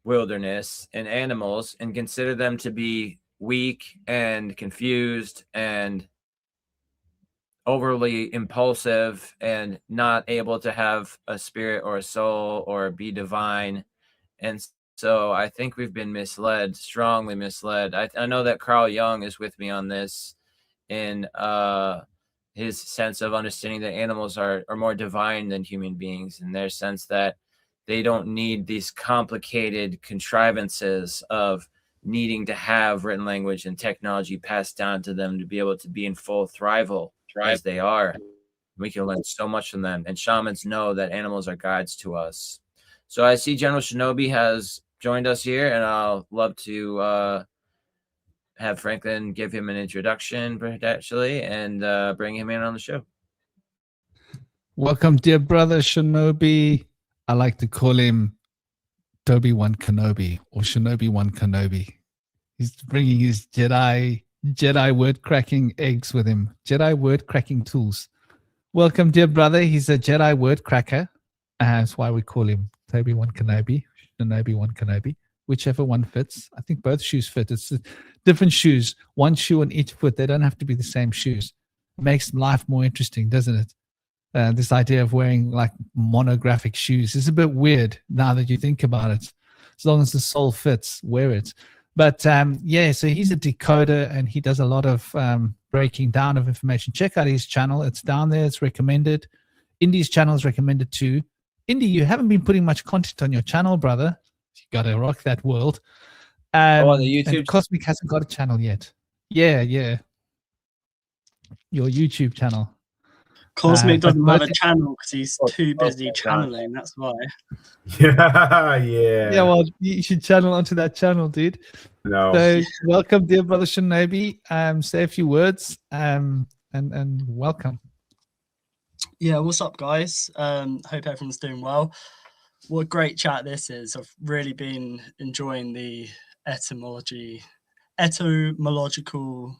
wilderness, and animals, and consider them to be weak and confused and overly impulsive and not able to have a spirit or a soul or be divine. And so I think we've been misled, strongly misled. I know that Carl Jung is with me on this in his sense of understanding that animals are more divine than human beings, in their sense that they don't need these complicated contrivances of needing to have written language and technology passed down to them to be able to be in full thrival as they are. We can learn so much from them. And shamans know that animals are guides to us. So I see General Shinobi has joined us here, and I'll love to have Franklin give him an introduction, potentially, and bring him in on the show. Welcome, dear brother Shinobi. I like to call him Obi-Wan Kenobi, or Shinobi-Wan Kenobi. He's bringing his Jedi word cracking eggs with him, Jedi word cracking tools. Welcome, dear brother. He's a Jedi word cracker. That's why we call him Obi-Wan Kenobi, Shinobi-Wan Kenobi, whichever one fits. I think both shoes fit. It's different shoes, one shoe on each foot. They don't have to be the same shoes. It makes life more interesting, doesn't it? This idea of wearing like monographic shoes is a bit weird now that you think about it. As long as the sole fits, wear it. But yeah, so he's a decoder and he does a lot of breaking down of information. Check out his channel. It's down there. It's recommended. Indy's channel is recommended too. Indy, you haven't been putting much content on your channel, brother. You got to rock that world. On the YouTube? And Cosmic hasn't got a channel yet. Yeah. Your YouTube channel. Cosmic but doesn't have both- a channel because he's too busy God. channeling. That's why. Yeah. Yeah, well, you should channel onto that channel, dude. No. So welcome, dear brother Shinobi. Say a few words. And welcome. Yeah, what's up, guys? Hope everyone's doing well. What a great chat this is. I've really been enjoying the etymological,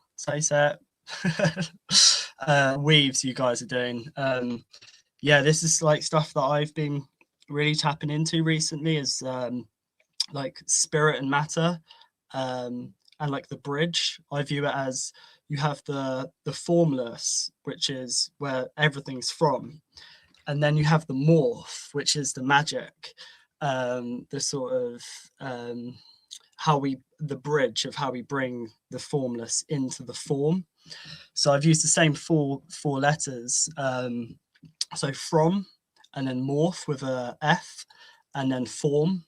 weaves you guys are doing. Yeah, this is like stuff that I've been really tapping into recently, is like spirit and matter, and like the bridge. I view it as you have the formless, which is where everything's from, and then you have the morph, which is the magic, the sort of the bridge of how we bring the formless into the form. So I've used the same four letters, so from, and then morph with a F, and then form.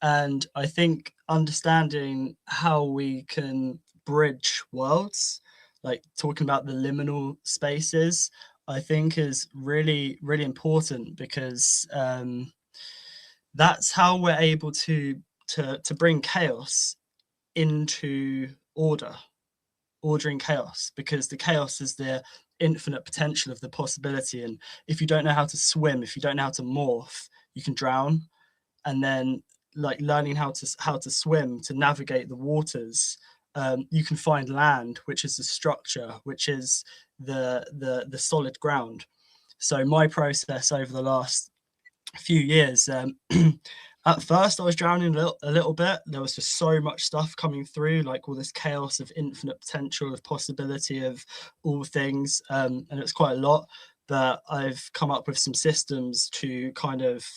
And I think understanding how we can bridge worlds, like talking about the liminal spaces, I think is really, really important, because that's how we're able to bring chaos into ordering chaos, because the chaos is the infinite potential of the possibility. And if you don't know how to swim, if you don't know how to morph, you can drown. And then, like, learning how to swim, to navigate the waters, you can find land, which is the structure, which is the solid ground. So my process over the last few years, at first I was drowning a little bit. There was just so much stuff coming through, like all this chaos of infinite potential, of possibility of all things, and it's quite a lot. But I've come up with some systems to kind of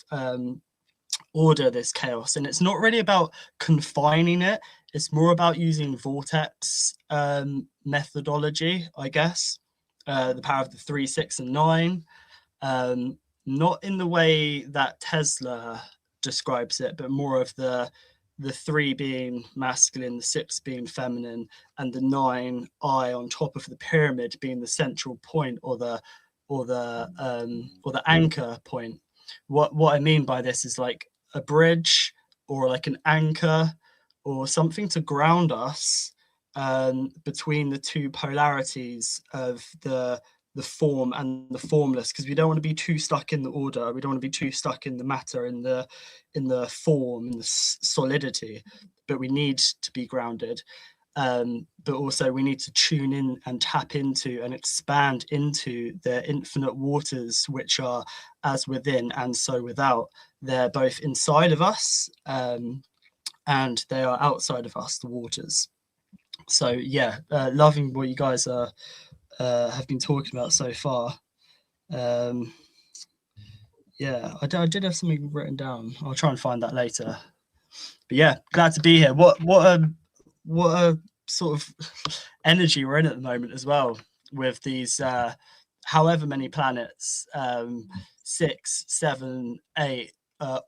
order this chaos, and it's not really about confining it. It's more about using vortex methodology, I guess. The power of the 3, 6, and 9. Not in the way that Tesla describes it, but more of the 3 being masculine, the 6 being feminine, and the 9 eye on top of the pyramid being the central point, or the anchor point. What I mean by this is like a bridge, or like an anchor, or something to ground us between the 2 polarities of the form and the formless, because we don't want to be too stuck in the order. We don't want to be too stuck in the matter, in the form, in the solidity, but we need to be grounded. But also we need to tune in and tap into and expand into the infinite waters, which are as within and so without. They're both inside of us, and they are outside of us, the waters. So yeah, loving what you guys have been talking about so far. Yeah, I did have something written down. I'll try and find that later. But yeah, glad to be here. What a sort of energy we're in at the moment as well, with these however many planets, 6, 7, 8,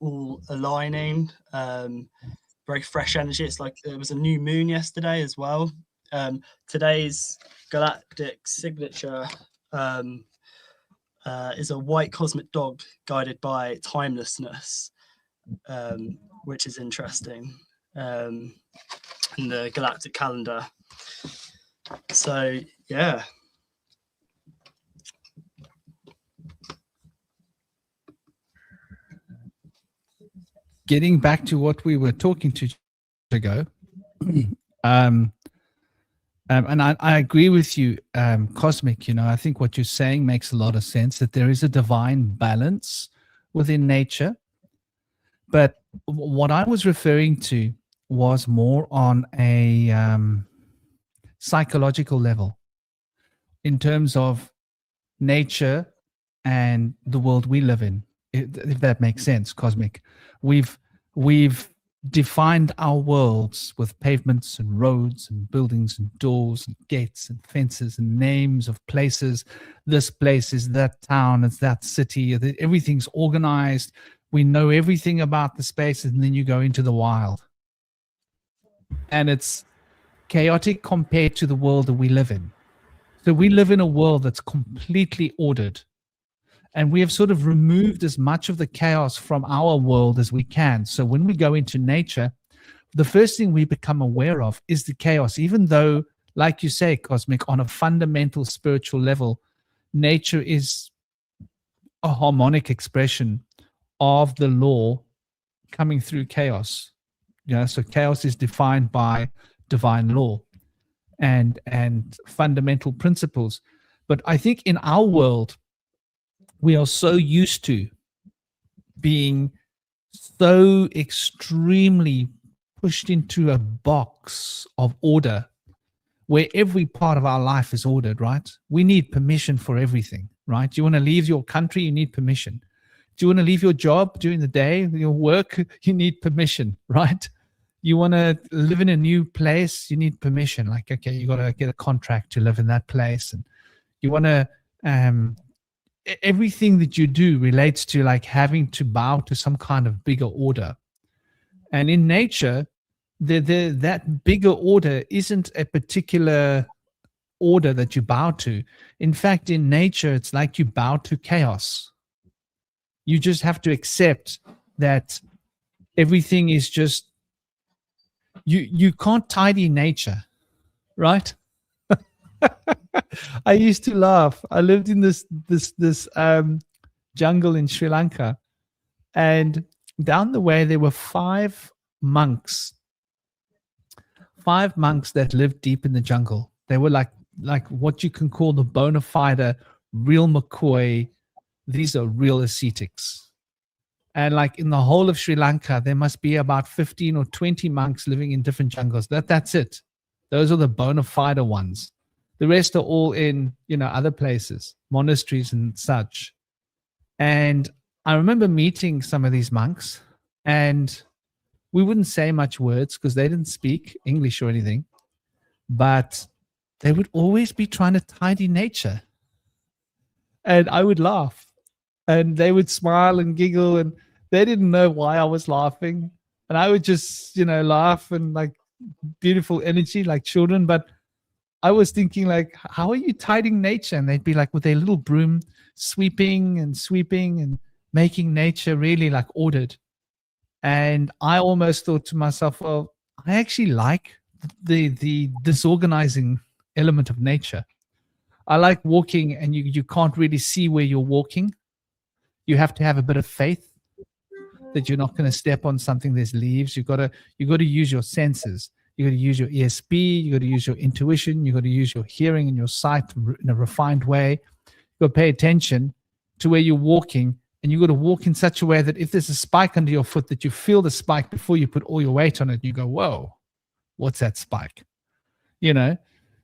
all aligning. Very fresh energy. It's like there was a new moon yesterday as well. Today's galactic signature is a white cosmic dog guided by timelessness, which is interesting in the galactic calendar. So yeah. Getting back to what we were talking to ago, and I agree with you, Cosmic. You know, I think what you're saying makes a lot of sense, that there is a divine balance within nature. But what I was referring to was more on a psychological level, in terms of nature and the world we live in, if that makes sense, Cosmic. We've defined our worlds with pavements and roads and buildings and doors and gates and fences and names of places. This place is that town, it's that city, everything's organized. We know everything about the space, and then you go into the wild. And it's chaotic compared to the world that we live in. So we live in a world that's completely ordered. And we have sort of removed as much of the chaos from our world as we can. So when we go into nature, the first thing we become aware of is the chaos, even though, like you say, Cosmic, on a fundamental spiritual level, nature is a harmonic expression of the law coming through chaos. So chaos is defined by divine law and fundamental principles. But I think in our world, we are so used to being so extremely pushed into a box of order where every part of our life is ordered, right? We need permission for everything, right? You want to leave your country, you need permission. Do you want to leave your job during the day, your work, you need permission, right? You want to live in a new place, you need permission. Like, okay, you got to get a contract to live in that place. And you want to, everything that you do relates to like having to bow to some kind of bigger order. And in nature, that bigger order isn't a particular order that you bow to. In fact, in nature, it's like you bow to chaos. You just have to accept that everything is just, you can't tidy nature, right? I used to laugh. I lived in this jungle in Sri Lanka, and down the way there were five monks that lived deep in the jungle. They were like what you can call the bona fide real McCoy. These are real ascetics. And like in the whole of Sri Lanka, there must be about 15 or 20 monks living in different jungles. That's it. Those are the bona fide ones. The rest are all in, other places, monasteries and such. And I remember meeting some of these monks, and we wouldn't say much words because they didn't speak English or anything, but they would always be trying to tidy nature. And I would laugh, and they would smile and giggle, and they didn't know why I was laughing. And I would just, laugh and like beautiful energy like children. But I was thinking like, how are you tidying nature? And they'd be like with their little broom sweeping and making nature really like ordered. And I almost thought to myself, well, I actually like the disorganizing element of nature. I like walking, and you can't really see where you're walking. You have to have a bit of faith that you're not going to step on something. There's leaves. You got to use your senses. You got to use your ESP. You got to use your intuition. You got to use your hearing and your sight in a refined way. You got to pay attention to where you're walking, and you got to walk in such a way that if there's a spike under your foot, that you feel the spike before you put all your weight on it. You go, whoa, what's that spike?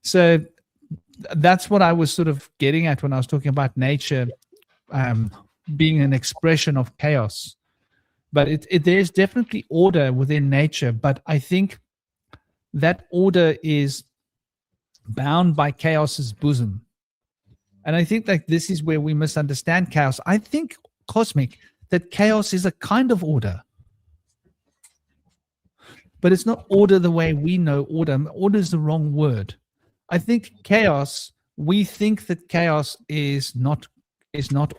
So that's what I was sort of getting at when I was talking about nature being an expression of chaos. But there's definitely order within nature, but I think that order is bound by chaos's bosom. And I think like this is where we misunderstand chaos. I think, Cosmic, that chaos is a kind of order. But it's not order the way we know order. Order is the wrong word. I think chaos, we think that chaos is not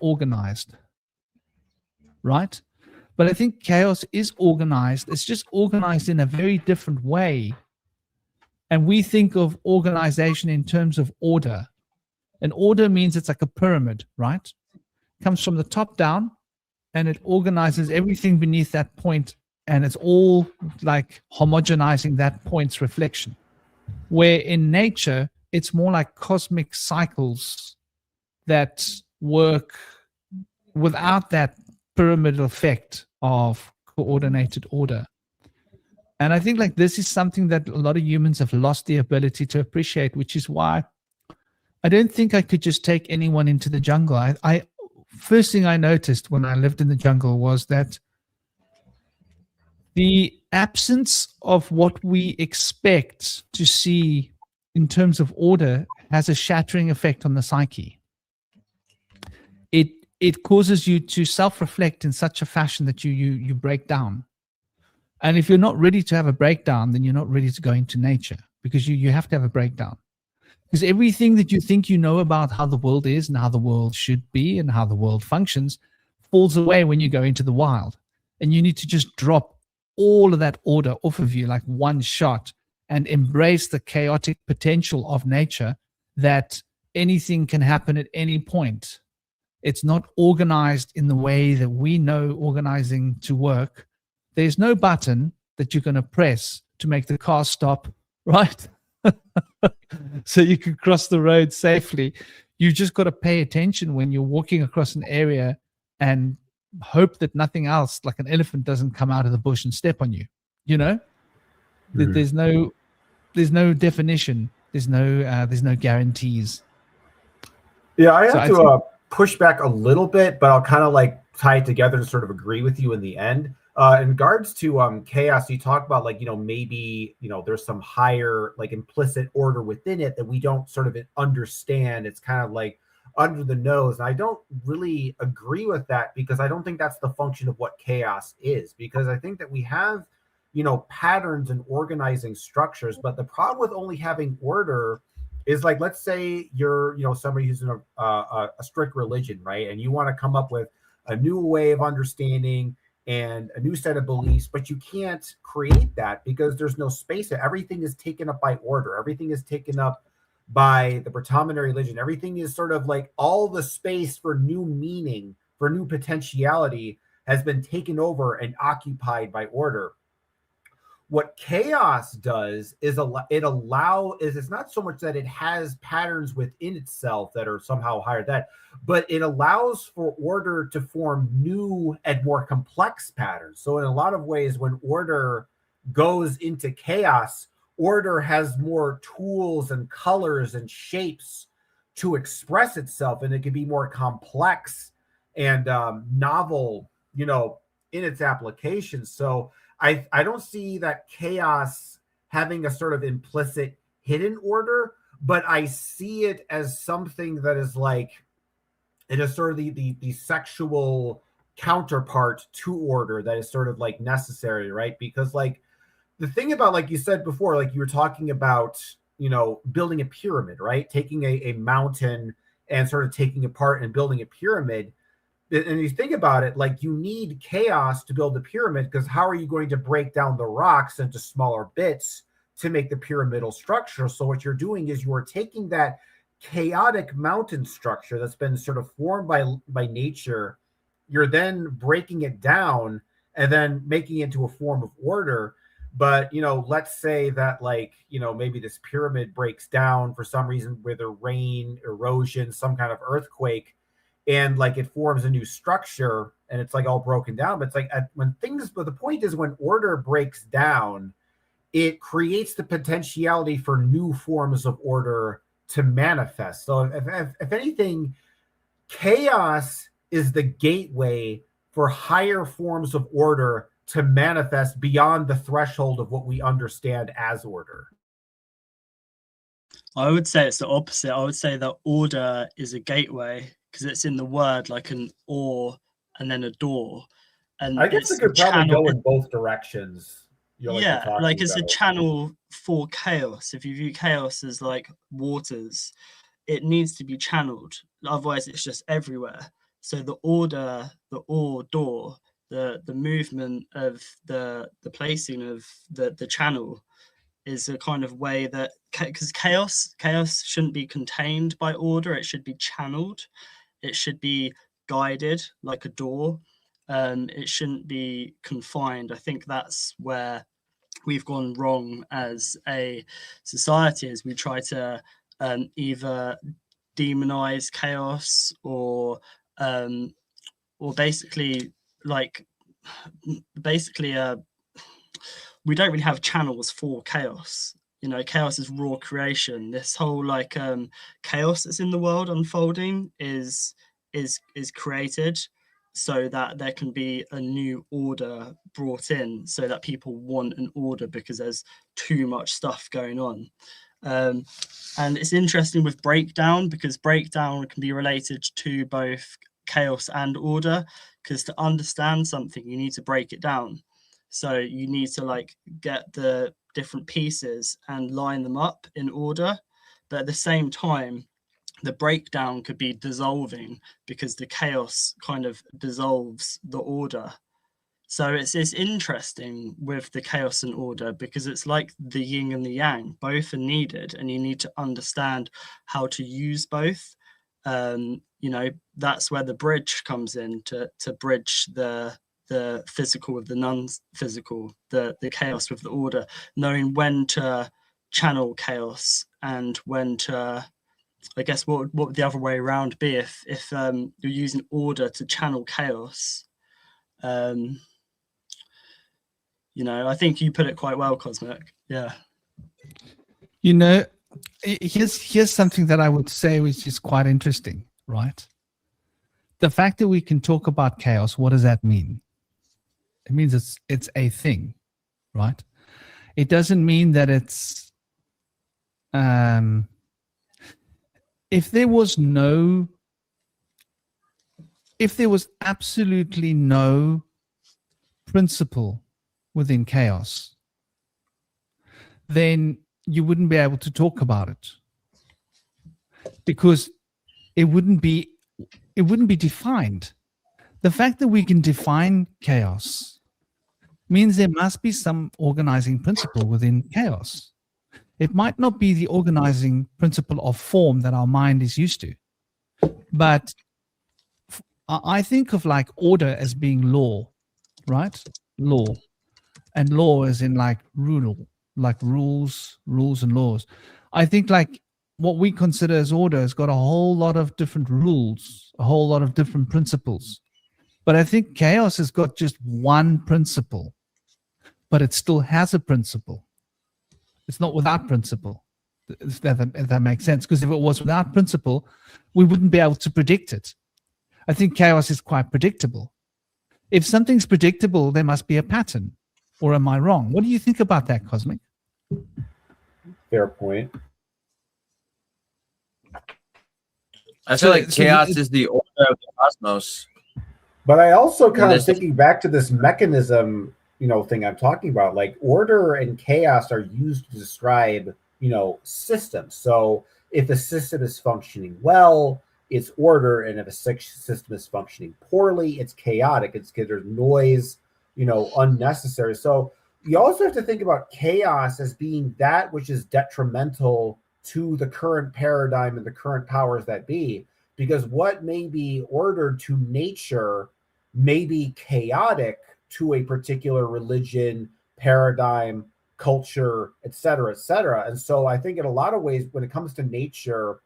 organized. Right? But I think chaos is organized. It's just organized in a very different way. And we think of organization in terms of order. And order means it's like a pyramid, right? It comes from the top down, and it organizes everything beneath that point, and it's all like homogenizing that point's reflection. Where in nature, it's more like cosmic cycles that work without that pyramidal effect of coordinated order. And I think like this is something that a lot of humans have lost the ability to appreciate, which is why I don't think I could just take anyone into the jungle. I first thing I noticed when I lived in the jungle was that The absence of what we expect to see in terms of order has a shattering effect on the psyche. It causes you to self-reflect in such a fashion that you break down. And if you're not ready to have a breakdown, then you're not ready to go into nature, because you have to have a breakdown. Because everything that you think you know about how the world is and how the world should be and how the world functions falls away when you go into the wild. And you need to just drop all of that order off of you like one shot and embrace the chaotic potential of nature, that anything can happen at any point. It's not organized in the way that we know organizing to work. There's no button that you're going to press to make the car stop, right? So you can cross the road safely. You just got to pay attention when you're walking across an area and hope that nothing else, like an elephant, doesn't come out of the bush and step on you. You know, there's no definition. There's no guarantees. Yeah, I So have to push back a little bit, but I'll kind of like tie it together and sort of agree with you in the end. In regards to chaos, you talk about like, maybe, there's some higher like implicit order within it that we don't sort of understand. It's kind of like under the nose. And I don't really agree with that, because I don't think that's the function of what chaos is, because I think that we have, patterns and organizing structures. But the problem with only having order is, like, let's say you're, somebody who's in a strict religion, right? And you want to come up with a new way of understanding and a new set of beliefs, but you can't create that because there's no space. Everything is taken up by order. Everything is taken up by the predominant religion. Everything is sort of like all the space for new meaning, for new potentiality has been taken over and occupied by order. What chaos does is it's not so much that it has patterns within itself that are somehow higher than that, but it allows for order to form new and more complex patterns. So in a lot of ways, when order goes into chaos, order has more tools and colors and shapes to express itself, and it can be more complex and novel, in its application. So I don't see that chaos having a sort of implicit hidden order, but I see it as something that is like, it is sort of the sexual counterpart to order that is sort of like necessary, right? Because like the thing about, like you said before, like you were talking about, building a pyramid, right? Taking a mountain and sort of taking apart and building a pyramid. And you think about it, like you need chaos to build a pyramid, because how are you going to break down the rocks into smaller bits to make the pyramidal structure? So what you're doing is you are taking that chaotic mountain structure that's been sort of formed by nature, you're then breaking it down and then making it into a form of order. But, let's say that like, maybe this pyramid breaks down for some reason, whether rain, erosion, some kind of earthquake, and like it forms a new structure and it's like all broken down. But it's like but the point is, when order breaks down, it creates the potentiality for new forms of order to manifest. So if anything, chaos is the gateway for higher forms of order to manifest beyond the threshold of what we understand as order. I would say it's the opposite. I would say that order is a gateway, because it's in the word, like an or and then a door. And I guess it could probably go in both directions. Like it's a channel for chaos. If you view chaos as like waters, it needs to be channeled. Otherwise, it's just everywhere. So the order, the or door, the movement of the placing of the channel is a kind of way that, because chaos shouldn't be contained by order. It should be channeled. It should be guided like a door. It shouldn't be confined. I think that's where we've gone wrong as a society, as we try to either demonize chaos or basically we don't really have channels for chaos. Chaos is raw creation. This whole chaos that's in the world unfolding is created. so that there can be a new order brought in, so that people want an order because there's too much stuff going on. And it's interesting with breakdown, because breakdown can be related to both chaos and order, because to understand something you need to break it down. So you need to like get the different pieces and line them up in order, but at the same time the breakdown could be dissolving because the chaos kind of dissolves the order. So it's interesting with the chaos and order, because it's like the yin and the yang, both are needed, and you need to understand how to use both. You know, that's where the bridge comes in, to bridge the physical with the non-physical, the chaos with the order, knowing when to channel chaos and when to, I guess, what would the other way around be if you're using order to channel chaos? You know, I think you put it quite well, Cosmic. Yeah. You know, here's something that I would say which is quite interesting, right? The fact that we can talk about chaos, what does that mean? It means it's a thing, right? It doesn't mean that it's if there was absolutely no principle within chaos, then you wouldn't be able to talk about it, because it wouldn't be defined. The fact that we can define chaos means there must be some organizing principle within chaos. It might not be the organizing principle of form that our mind is used to, but I think of like order as being law, right? Law. And law is in like rule, like rules and laws. I think like what we consider as order has got a whole lot of different rules, a whole lot of different principles. But I think chaos has got just one principle, but it still has a principle. It's not without principle, if that makes sense. Because if it was without principle, we wouldn't be able to predict it. I think chaos is quite predictable. If something's predictable, there must be a pattern. Or am I wrong? What do you think about that, Cosmic? Fair point. I feel like chaos is the order of the cosmos. But I also kind of thinking back to this mechanism, thing I'm talking about, like order and chaos are used to describe, systems. So if a system is functioning well, it's order, and if a system is functioning poorly, it's chaotic. It's there's noise, unnecessary. So you also have to think about chaos as being that which is detrimental to the current paradigm and the current powers that be, because what may be ordered to nature may be chaotic to a particular religion, paradigm, culture, et cetera, et cetera. And so I think in a lot of ways, when it comes to nature,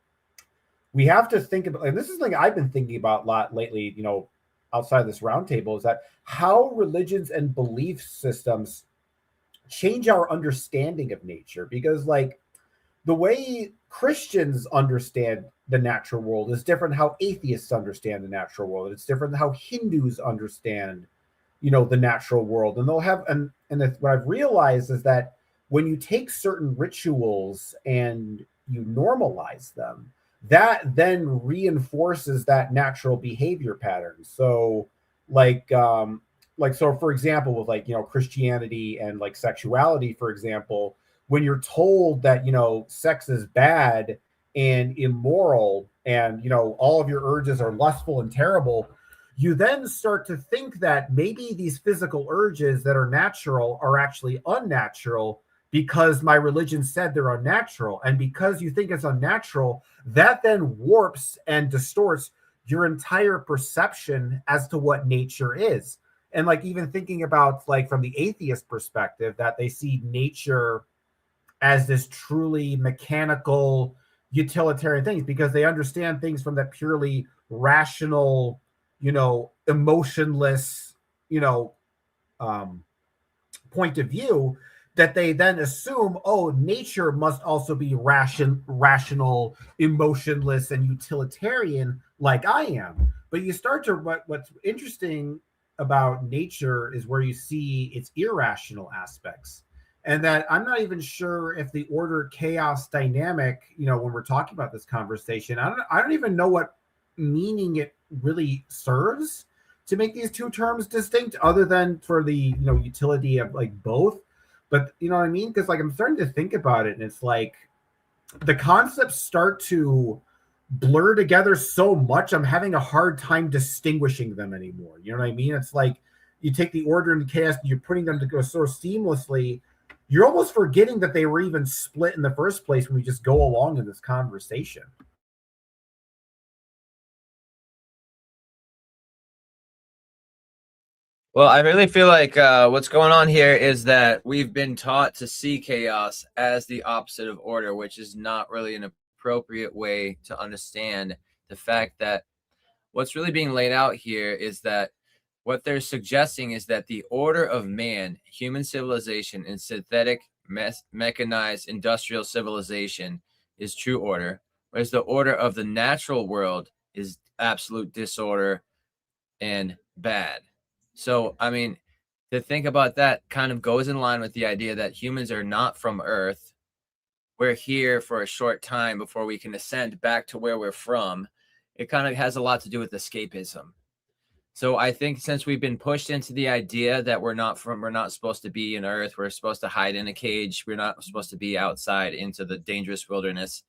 we have to think about, and this is something I've been thinking about a lot lately, outside of this roundtable, is that how religions and belief systems change our understanding of nature. Because like the way Christians understand the natural world is different how atheists understand the natural world. It's different how Hindus understand, the natural world. And they'll have, and what I've realized is that when you take certain rituals and you normalize them, that then reinforces that natural behavior pattern. So so for example, with like, Christianity and like sexuality, for example, when you're told that, sex is bad and immoral and, all of your urges are lustful and terrible, you then start to think that maybe these physical urges that are natural are actually unnatural because my religion said they're unnatural. And because you think it's unnatural, that then warps and distorts your entire perception as to what nature is. And like even thinking about like from the atheist perspective, that they see nature as this truly mechanical, utilitarian thing, because they understand things from that purely rational, emotionless, point of view, that they then assume, nature must also be rational, emotionless, and utilitarian like I am. But you start to what's interesting about nature is where you see its irrational aspects. And that I'm not even sure if the order chaos dynamic, when we're talking about this conversation, I don't even know what meaning it really serves to make these two terms distinct, other than for the utility of like both. But you know what I mean? Because like I'm starting to think about it, and it's like the concepts start to blur together so much, I'm having a hard time distinguishing them anymore. You know what I mean? It's like you take the order and the chaos and you're putting them to go so seamlessly, you're almost forgetting that they were even split in the first place when we just go along in this conversation. Well, I really feel like what's going on here is that we've been taught to see chaos as the opposite of order, which is not really an appropriate way to understand the fact that what's really being laid out here is that what they're suggesting is that the order of man, human civilization, and synthetic, mechanized industrial civilization is true order, whereas the order of the natural world is absolute disorder and bad. So, I mean, to think about that kind of goes in line with the idea that humans are not from Earth. We're here for a short time before we can ascend back to where we're from. It kind of has a lot to do with escapism. So I think since we've been pushed into the idea that we're not supposed to be in Earth, we're supposed to hide in a cage, we're not supposed to be outside into the dangerous wilderness.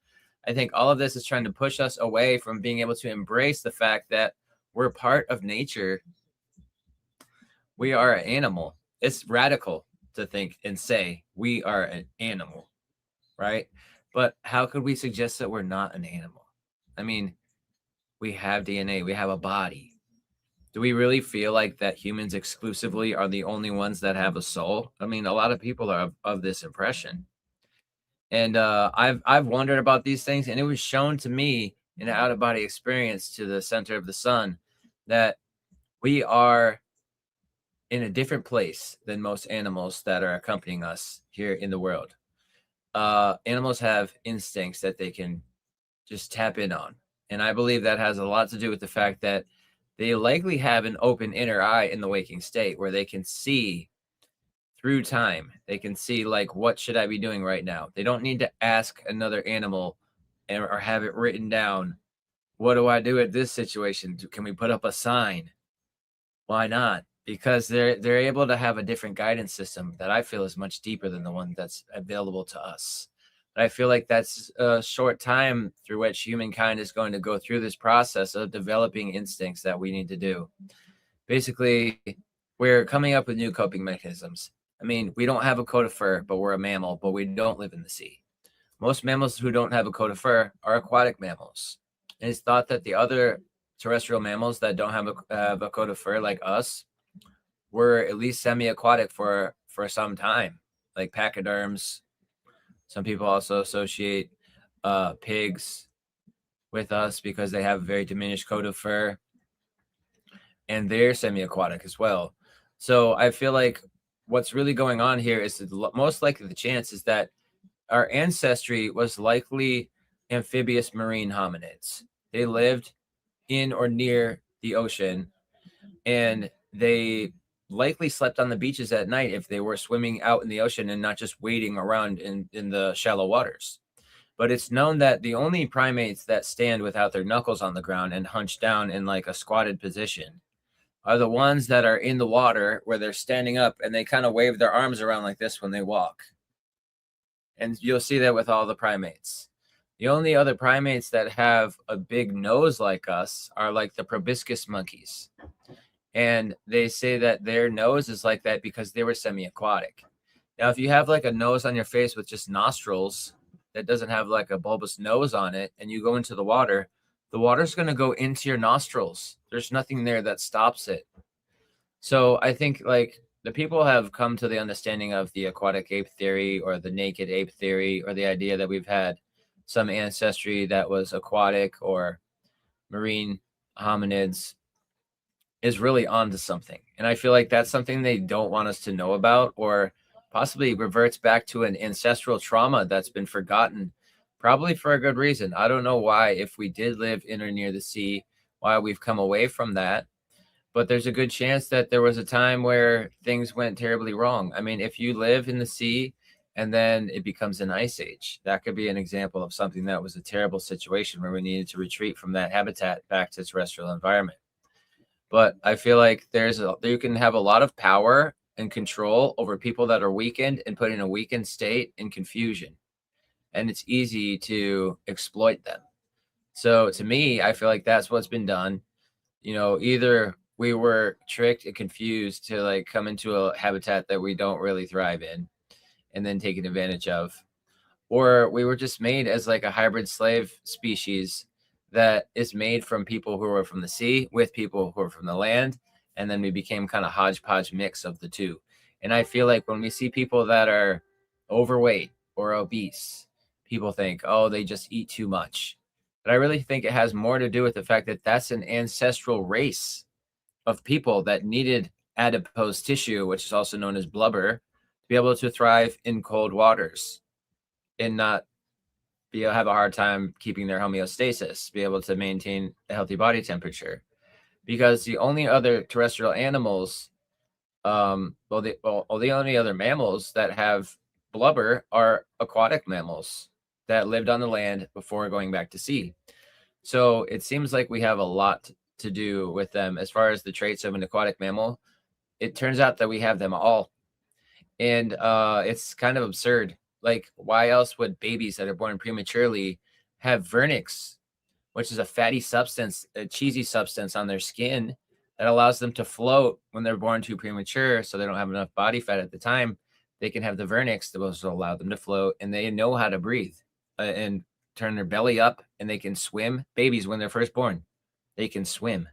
I think all of this is trying to push us away from being able to embrace the fact that we're part of nature. We are an animal. It's radical to think and say we are an animal, right? But how could we suggest that we're not an animal? I mean, we have DNA, we have a body. Do we really feel like that humans exclusively are the only ones that have a soul? I mean, a lot of people are of this impression. And I've wondered about these things, and it was shown to me in an out-of-body experience to the center of the sun that we are in a different place than most animals that are accompanying us here in the world. Animals have instincts that they can just tap in on. And I believe that has a lot to do with the fact that they likely have an open inner eye in the waking state where they can see through time. They can see, like, what should I be doing right now? They don't need to ask another animal or have it written down. What do I do at this situation? Can we put up a sign? Why not? Because they're able to have a different guidance system that I feel is much deeper than the one that's available to us. But I feel like that's a short time through which humankind is going to go through this process of developing instincts that we need to do. Basically, we're coming up with new coping mechanisms. I mean, we don't have a coat of fur, but we're a mammal, but we don't live in the sea. Most mammals who don't have a coat of fur are aquatic mammals. And it's thought that the other terrestrial mammals that don't have a coat of fur, like us, were at least semi-aquatic for some time, like pachyderms. Some people also associate pigs with us because they have a very diminished coat of fur, and they're semi-aquatic as well. So I feel like what's really going on here is that most likely the chance is that our ancestry was likely amphibious marine hominids. They lived in or near the ocean, and they likely slept on the beaches at night if they were swimming out in the ocean and not just wading around in the shallow waters. But it's known that the only primates that stand without their knuckles on the ground and hunch down in like a squatted position are the ones that are in the water where they're standing up and they kind of wave their arms around like this when they walk. And you'll see that with all the primates. The only other primates that have a big nose like us are like the proboscis monkeys. And they say that their nose is like that because they were semi-aquatic. Now, if you have like a nose on your face with just nostrils that doesn't have like a bulbous nose on it, and you go into the water's going to go into your nostrils. There's nothing there that stops it. So I think like the people have come to the understanding of the aquatic ape theory or the naked ape theory, or the idea that we've had some ancestry that was aquatic or marine hominids, is really onto something. And I feel like that's something they don't want us to know about, or possibly reverts back to an ancestral trauma that's been forgotten, probably for a good reason. I don't know why, if we did live in or near the sea, why we've come away from that. But there's a good chance that there was a time where things went terribly wrong. I mean, if you live in the sea and then it becomes an ice age, that could be an example of something that was a terrible situation where we needed to retreat from that habitat back to terrestrial environment. But I feel like you can have a lot of power and control over people that are weakened and put in a weakened state in confusion. And it's easy to exploit them. So to me, I feel like that's what's been done. You know, either we were tricked and confused to like come into a habitat that we don't really thrive in and then taken advantage of, or we were just made as like a hybrid slave species that is made from people who are from the sea with people who are from the land. And then we became kind of hodgepodge mix of the two. And I feel like when we see people that are overweight or obese, people think, oh, they just eat too much. But I really think it has more to do with the fact that that's an ancestral race of people that needed adipose tissue, which is also known as blubber, to be able to thrive in cold waters and not have a hard time keeping their homeostasis, be able to maintain a healthy body temperature. Because the only other terrestrial animals, the only other mammals that have blubber are aquatic mammals that lived on the land before going back to sea. So it seems like we have a lot to do with them as far as the traits of an aquatic mammal. It turns out that we have them all. And it's kind of absurd. Like, why else would babies that are born prematurely have vernix, which is a fatty substance, a cheesy substance on their skin that allows them to float when they're born too premature, so they don't have enough body fat at the time. They can have the vernix that will allow them to float, and they know how to breathe and turn their belly up, and they can swim. Babies, when they're first born, they can swim.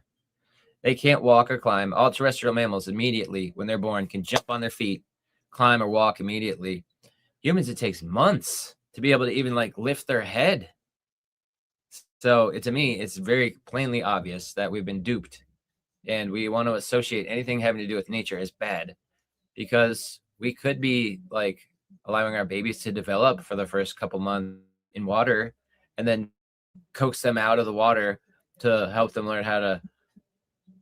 They can't walk or climb. All terrestrial mammals immediately, when they're born, can jump on their feet, climb or walk immediately. Humans, it takes months to be able to even like lift their head. So to me, it's very plainly obvious that we've been duped, and we want to associate anything having to do with nature as bad, because we could be like allowing our babies to develop for the first couple months in water and then coax them out of the water to help them learn how to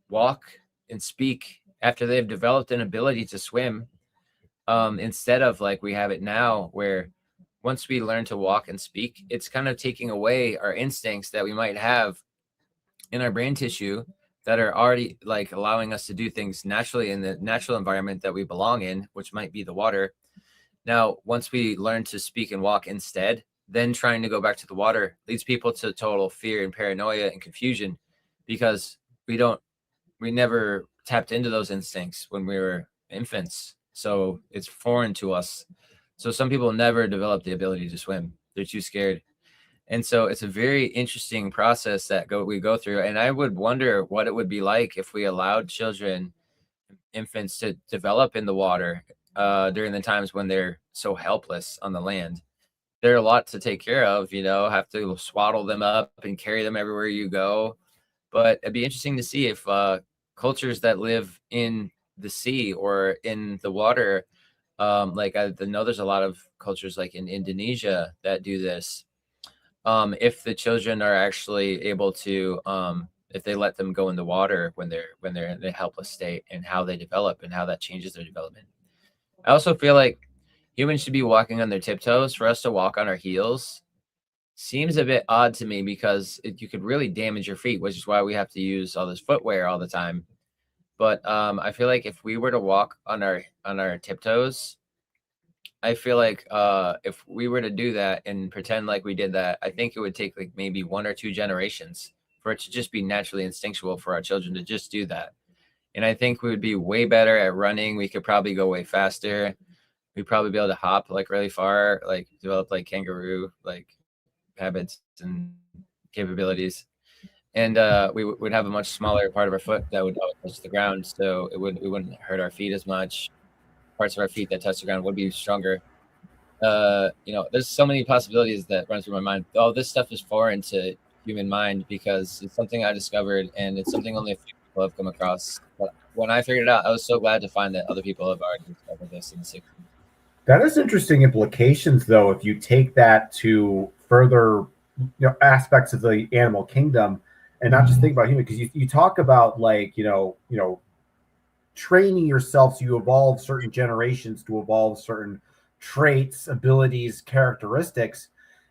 walk and speak after they've developed an ability to swim, instead of like we have it now, where once we learn to walk and speak, it's kind of taking away our instincts that we might have in our brain tissue that are already like allowing us to do things naturally in the natural environment that we belong in, which might be the water. Now, once we learn to speak and walk instead, then trying to go back to the water leads people to total fear and paranoia and confusion, because we never tapped into those instincts when we were infants. So it's foreign to us. So some people never develop the ability to swim. They're too scared. And so it's a very interesting process that we go through. And I would wonder what it would be like if we allowed children, infants, to develop in the water during the times when they're so helpless on the land. There are a lot to take care of, have to swaddle them up and carry them everywhere you go. But it'd be interesting to see if cultures that live in the sea or in the water, like I know there's a lot of cultures like in Indonesia that do this. If the children are actually able to, if they let them go in the water when they're in a helpless state, and how they develop and how that changes their development. I also feel like humans should be walking on their tiptoes. For us to walk on our heels seems a bit odd to me, because you could really damage your feet, which is why we have to use all this footwear all the time. But I feel like if we were to walk on our tiptoes, I feel like if we were to do that and pretend like we did that, I think it would take like maybe 1 or 2 generations for it to just be naturally instinctual for our children to just do that. And I think we would be way better at running. We could probably go way faster. We'd probably be able to hop like really far, like develop like kangaroo like habits and capabilities. And we would have a much smaller part of our foot that would touch the ground, so we wouldn't hurt our feet as much. Parts of our feet that touch the ground would be stronger. There's so many possibilities that run through my mind. All this stuff is foreign to human mind because it's something I discovered, and it's something only a few people have come across. But when I figured it out, I was so glad to find that other people have already discovered this in the 60s. That is interesting implications, though, if you take that to further aspects of the animal kingdom. and not just think about human, because you talk about like, training yourself so you evolve certain generations to evolve certain traits, abilities, characteristics.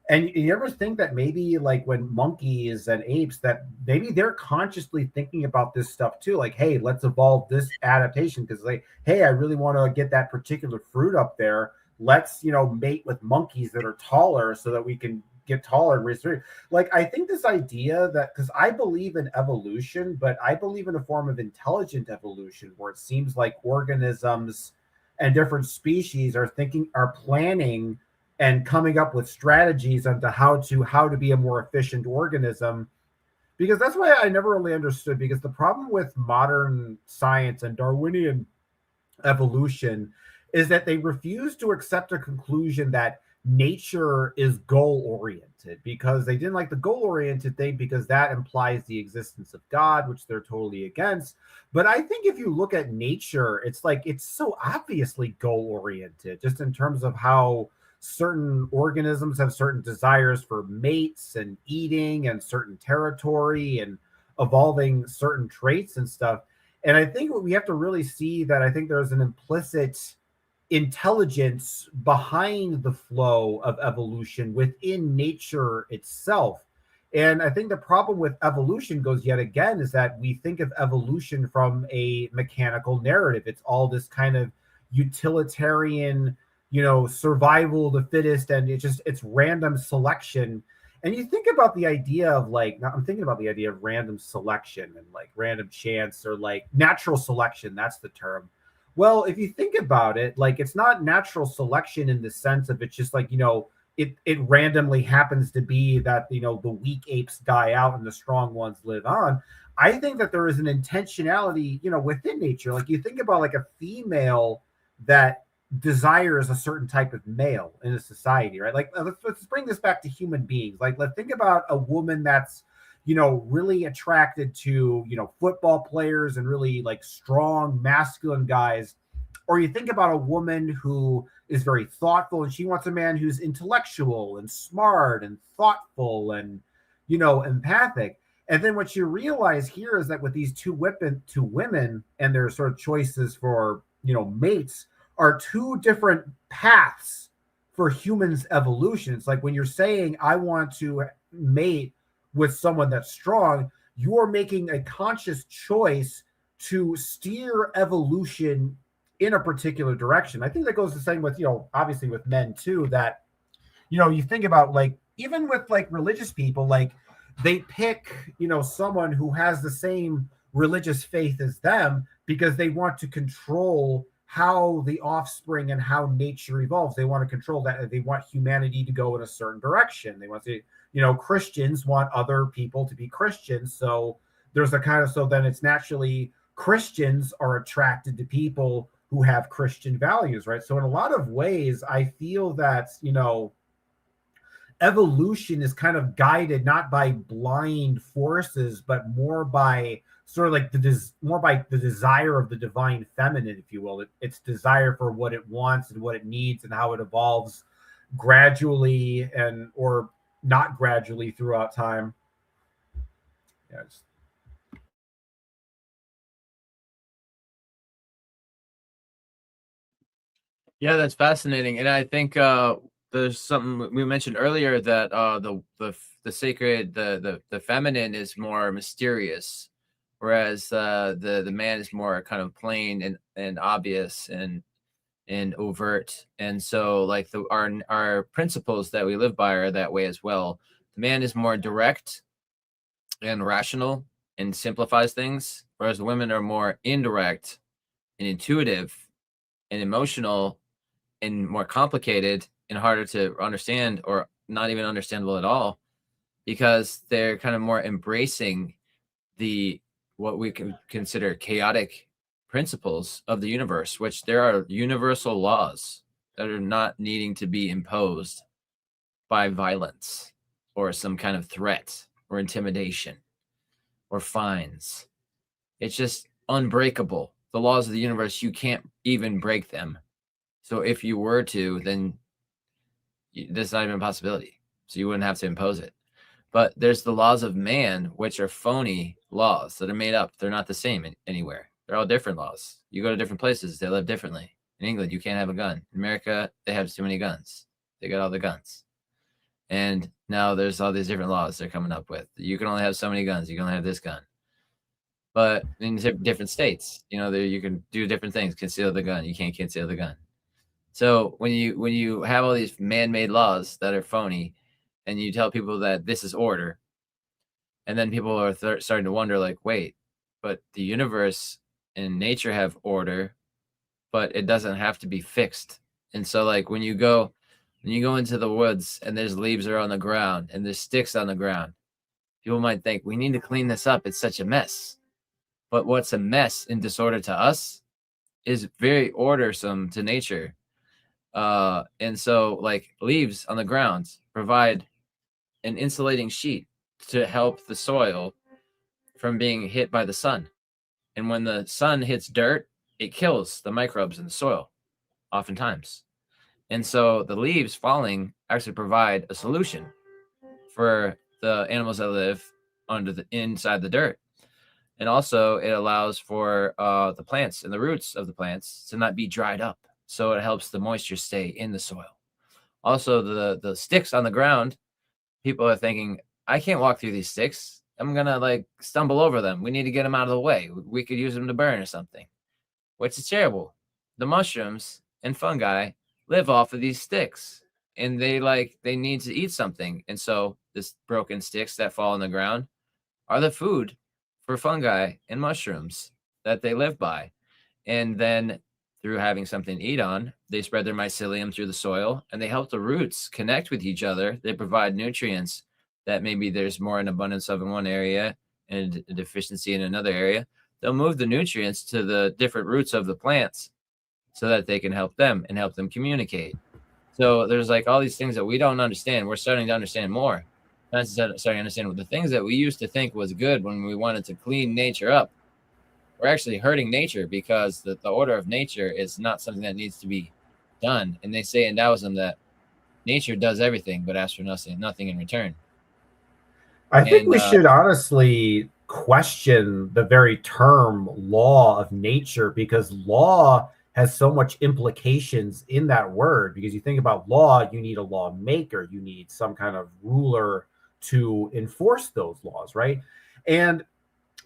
And you ever think that maybe like when monkeys and apes, that maybe they're consciously thinking about this stuff too, like, hey, let's evolve this adaptation because like, hey, I really want to get that particular fruit up there. Let's, mate with monkeys that are taller so that we can get taller and raise. Like, I think this idea that, because I believe in evolution, but I believe in a form of intelligent evolution where it seems like organisms and different species are planning and coming up with strategies on to how to be a more efficient organism. Because that's why I never really understood, because the problem with modern science and Darwinian evolution is that they refuse to accept a conclusion that nature is goal oriented, because they didn't like the goal oriented thing because that implies the existence of God, which they're totally against. But I think if you look at nature, it's like it's so obviously goal oriented, just in terms of how certain organisms have certain desires for mates and eating and certain territory and evolving certain traits and stuff. And I think what we have to really see, that I think there's an implicit intelligence behind the flow of evolution within nature itself. And I think the problem with evolution goes yet again is that we think of evolution from a mechanical narrative. It's all this kind of utilitarian, survival of the fittest, and it's random selection. And you think about the idea of like, I'm thinking about the idea of random selection and like random chance, or like natural selection, that's the term. Well, if you think about it, like it's not natural selection in the sense of it's just like, it randomly happens to be that, the weak apes die out and the strong ones live on. I think that there is an intentionality, within nature. Like you think about like a female that desires a certain type of male in a society, right? Like let's bring this back to human beings. Like let's think about a woman that's, really attracted to, football players and really like strong masculine guys. Or you think about a woman who is very thoughtful and she wants a man who's intellectual and smart and thoughtful and, empathic. And then what you realize here is that with these two women and their sort of choices for, mates, are two different paths for humans' evolution. It's like when you're saying, I want to mate with someone that's strong, you're making a conscious choice to steer evolution in a particular direction. I think that goes the same with, obviously with men too, that, you think about like, even with like religious people, like they pick, someone who has the same religious faith as them because they want to control how the offspring and how nature evolves. They want to control that. They want humanity to go in a certain direction. They want to, Christians want other people to be Christians. So there's a kind of, so then it's naturally Christians are attracted to people who have Christian values, right? So in a lot of ways, I feel that, evolution is kind of guided not by blind forces, but more by sort of like the desire of the divine feminine, if you will. It's desire for what it wants and what it needs and how it evolves gradually and or not gradually throughout time. Yeah. Yeah, that's fascinating. And I think there's something we mentioned earlier, that the sacred, the feminine is more mysterious, whereas the man is more kind of plain and obvious and overt. And so like our principles that we live by are that way as well. The man is more direct and rational and simplifies things, whereas the women are more indirect and intuitive and emotional and more complicated and harder to understand, or not even understandable at all, because they're kind of more embracing what we can consider chaotic principles of the universe, which there are universal laws that are not needing to be imposed by violence or some kind of threat or intimidation or fines. It's just unbreakable. The laws of the universe, you can't even break them. So if you were to, then that's not even a possibility. So you wouldn't have to impose it. But there's the laws of man, which are phony laws that are made up. They're not the same anywhere. They're all different laws. You go to different places, they live differently. In England, you can't have a gun. In America, they have too many guns. They got all the guns. And now there's all these different laws they're coming up with. You can only have so many guns. You can only have this gun. But in different states, you know, you can do different things. Conceal the gun. You can't conceal the gun. So when you have all these man-made laws that are phony, and you tell people that this is order, and then people are starting to wonder, like, wait, but the universe and nature have order, but it doesn't have to be fixed. And so, like, when you go into the woods and there's leaves are on the ground and there's sticks on the ground, people might think we need to clean this up. It's such a mess. But what's a mess and disorder to us is very ordersome to nature. And so, like, leaves on the ground provide an insulating sheet to help the soil from being hit by the sun. And when the sun hits dirt, it kills the microbes in the soil, oftentimes. And so the leaves falling actually provide a solution for the animals that live inside the dirt. And also it allows for the plants and the roots of the plants to not be dried up. So it helps the moisture stay in the soil. Also, the sticks on the ground, people are thinking, I can't walk through these sticks. I'm going to, like, stumble over them. We need to get them out of the way. We could use them to burn or something, which is terrible. The mushrooms and fungi live off of these sticks, and they need to eat something. And so this broken sticks that fall on the ground are the food for fungi and mushrooms that they live by. And then through having something to eat on, they spread their mycelium through the soil, and they help the roots connect with each other. They provide nutrients that maybe there's more in abundance of in one area and a deficiency in another area. They'll move the nutrients to the different roots of the plants so that they can help them and help them communicate. So there's, like, all these things that we don't understand. We're starting to understand more. Not starting to understand the things that we used to think was good when we wanted to clean nature up. We're actually hurting nature because the order of nature is not something that needs to be done. And they say in Taoism that nature does everything but asks for nothing in return. I think we should honestly question the very term law of nature, because law has so much implications in that word. Because you think about law, you need a lawmaker, you need some kind of ruler to enforce those laws, right? And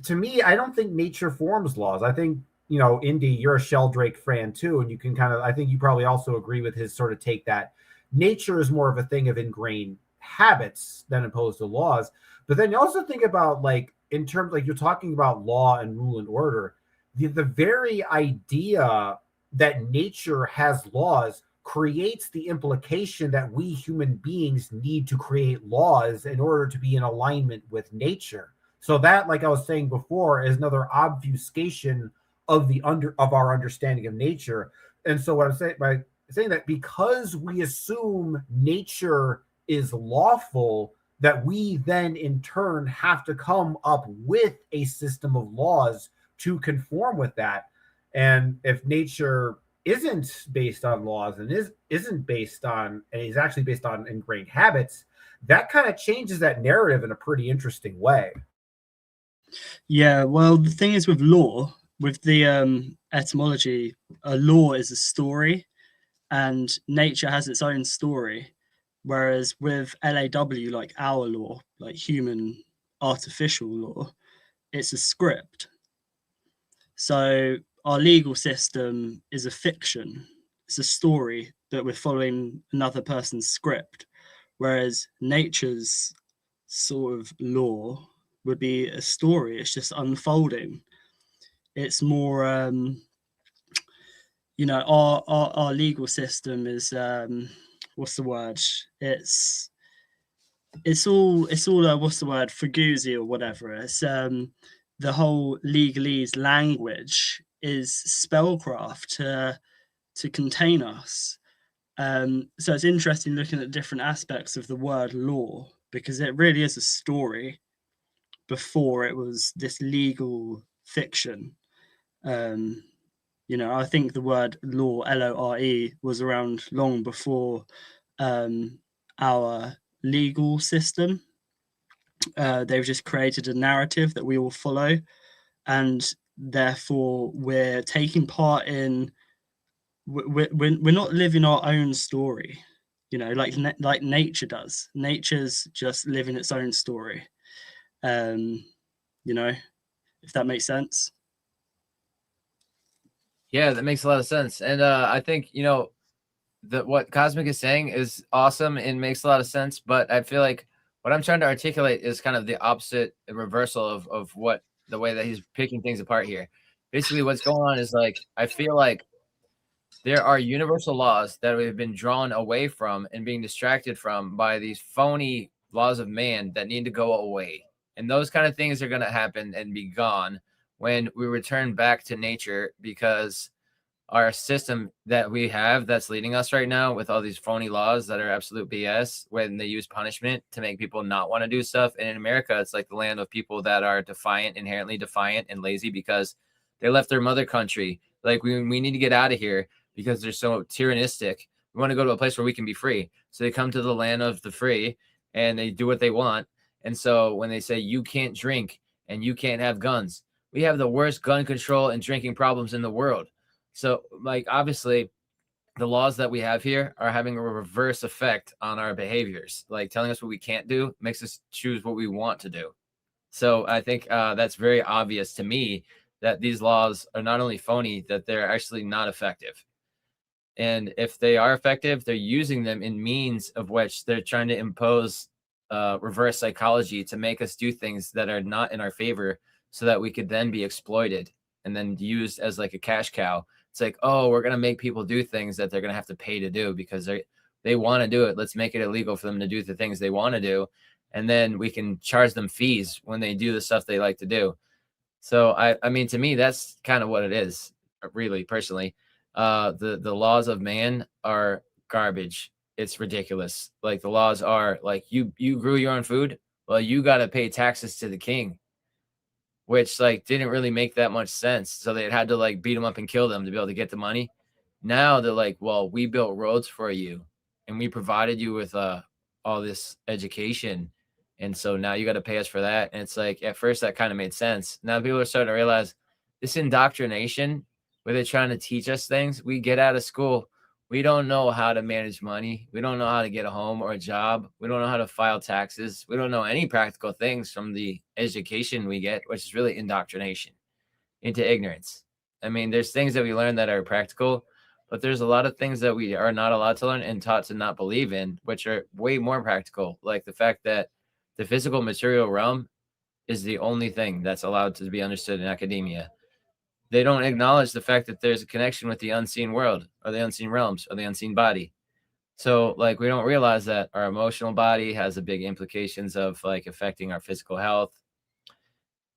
to me, I don't think nature forms laws. I think, you know, Indy, you're a Sheldrake fan too, and you can I think you probably also agree with his sort of take that nature is more of a thing of ingrained habits than opposed to laws. But then you also think about, like, in terms, like, you're talking about law and rule and order, the very idea that nature has laws creates the implication that we human beings need to create laws in order to be in alignment with nature. So that, like I was saying before, is another obfuscation of our understanding of nature. And so what I'm saying by saying that, because we assume nature is lawful, that we then in turn have to come up with a system of laws to conform with that. And if nature isn't based on laws and isn't based on, and is actually based on ingrained habits, that kind of changes that narrative in a pretty interesting way. Yeah, well, the thing is with law, with the etymology, a law is a story, and nature has its own story. Whereas with LAW, like our law, like human artificial law, it's a script. So our legal system is a fiction. It's a story that we're following another person's script. Whereas nature's sort of law would be a story. It's just unfolding. It's more, you know, our legal system is, what's the word? It's all what's the word? Fuguzi or whatever. It's the whole legalese language is spellcraft to contain us. So it's interesting looking at different aspects of the word law, because it really is a story before it was this legal fiction. You know, I think the word law, Lore, was around long before our legal system. They've just created a narrative that we all follow, and therefore we're taking part in. We're not living our own story, you know, like nature does. Nature's just living its own story. You know, if that makes sense. Yeah, that makes a lot of sense. And I think, you know, what Cosmic is saying is awesome and makes a lot of sense. But I feel like what I'm trying to articulate is kind of the opposite reversal of what the way that he's picking things apart here. Basically, what's going on is like, I feel like there are universal laws that we've been drawn away from and being distracted from by these phony laws of man that need to go away. And those kind of things are going to happen and be gone when we return back to nature, because our system that we have that's leading us right now with all these phony laws that are absolute BS, when they use punishment to make people not want to do stuff. And in America, it's like the land of people that are defiant, inherently defiant and lazy because they left their mother country. Like we need to get out of here because they're so tyrannistic. We want to go to a place where we can be free. So they come to the land of the free and they do what they want. And so when they say you can't drink and you can't have guns, we have the worst gun control and drinking problems in the world. So, like, obviously, the laws that we have here are having a reverse effect on our behaviors. Like, telling us what we can't do makes us choose what we want to do. So, I think that's very obvious to me that these laws are not only phony, that they're actually not effective. And if they are effective, they're using them in means of which they're trying to impose reverse psychology to make us do things that are not in our favor, so that we could then be exploited and then used as like a cash cow. It's like, oh, we're going to make people do things that they're going to have to pay to do because they want to do it. Let's make it illegal for them to do the things they want to do. And then we can charge them fees when they do the stuff they like to do. So, I mean, to me, that's kind of what it is, really, personally. The laws of man are garbage. It's ridiculous. Like, the laws are like, you grew your own food. Well, you got to pay taxes to the king, which like didn't really make that much sense. So they had to like beat them up and kill them to be able to get the money. Now they're like, well, we built roads for you and we provided you with all this education. And so now you got to pay us for that. And it's like, at first that kind of made sense. Now people are starting to realize this indoctrination where they're trying to teach us things. We get out of school, we don't know how to manage money. We don't know how to get a home or a job. We don't know how to file taxes. We don't know any practical things from the education we get, which is really indoctrination into ignorance. I mean, there's things that we learn that are practical, but there's a lot of things that we are not allowed to learn and taught to not believe in, which are way more practical. Like the fact that the physical material realm is the only thing that's allowed to be understood in academia. They don't acknowledge the fact that there's a connection with the unseen world or the unseen realms or the unseen body. So like, we don't realize that our emotional body has a big implications of like affecting our physical health.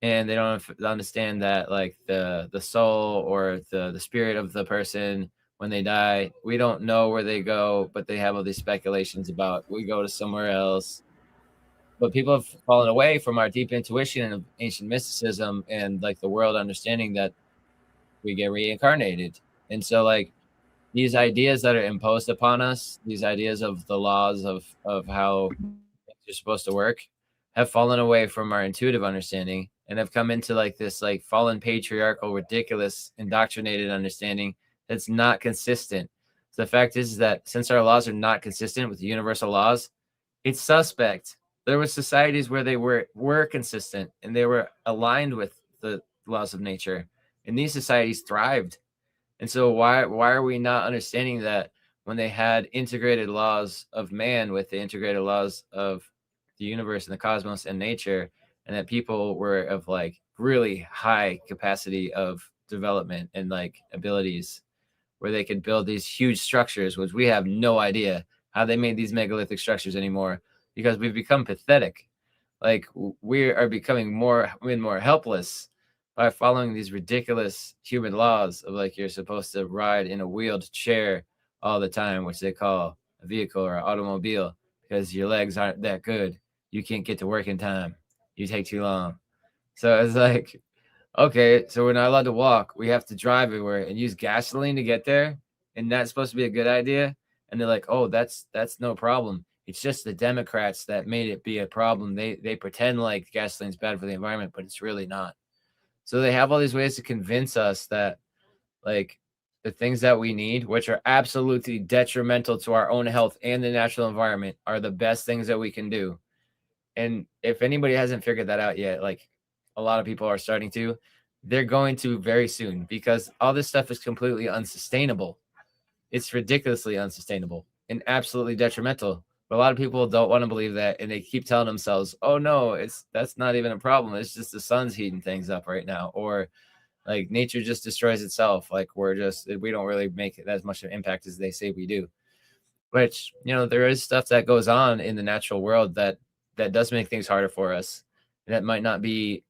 And they don't understand that like the soul or the spirit of the person, when they die, we don't know where they go, but they have all these speculations about we go to somewhere else. But people have fallen away from our deep intuition of ancient mysticism and like the world understanding that we get reincarnated. And so like these ideas that are imposed upon us, these ideas of the laws of how things are supposed to work, have fallen away from our intuitive understanding and have come into like this like fallen patriarchal, ridiculous, indoctrinated understanding that's not consistent. So the fact is that since our laws are not consistent with the universal laws, it's suspect. There were societies where they were consistent and they were aligned with the laws of nature, and these societies thrived. And so why are we not understanding that when they had integrated laws of man with the integrated laws of the universe and the cosmos and nature, and that people were of like really high capacity of development and like abilities where they could build these huge structures, which we have no idea how they made these megalithic structures anymore, because we've become pathetic. Like we are becoming more and more helpless by following these ridiculous human laws of like you're supposed to ride in a wheeled chair all the time, which they call a vehicle or an automobile, because your legs aren't that good. You can't get to work in time. You take too long. So it's like, okay, so we're not allowed to walk. We have to drive everywhere and use gasoline to get there. And that's supposed to be a good idea. And they're like, oh, that's no problem. It's just the Democrats that made it be a problem. They pretend like gasoline's bad for the environment, but it's really not. So they have all these ways to convince us that like the things that we need, which are absolutely detrimental to our own health and the natural environment, are the best things that we can do. And if anybody hasn't figured that out yet, like a lot of people are starting to, they're going to very soon, because all this stuff is completely unsustainable. It's ridiculously unsustainable and absolutely detrimental. But a lot of people don't want to believe that, and they keep telling themselves, "Oh no, that's not even a problem. It's just the sun's heating things up right now," or like nature just destroys itself. Like we don't really make it as much of an impact as they say we do. Which, there is stuff that goes on in the natural world that does make things harder for us. That might not be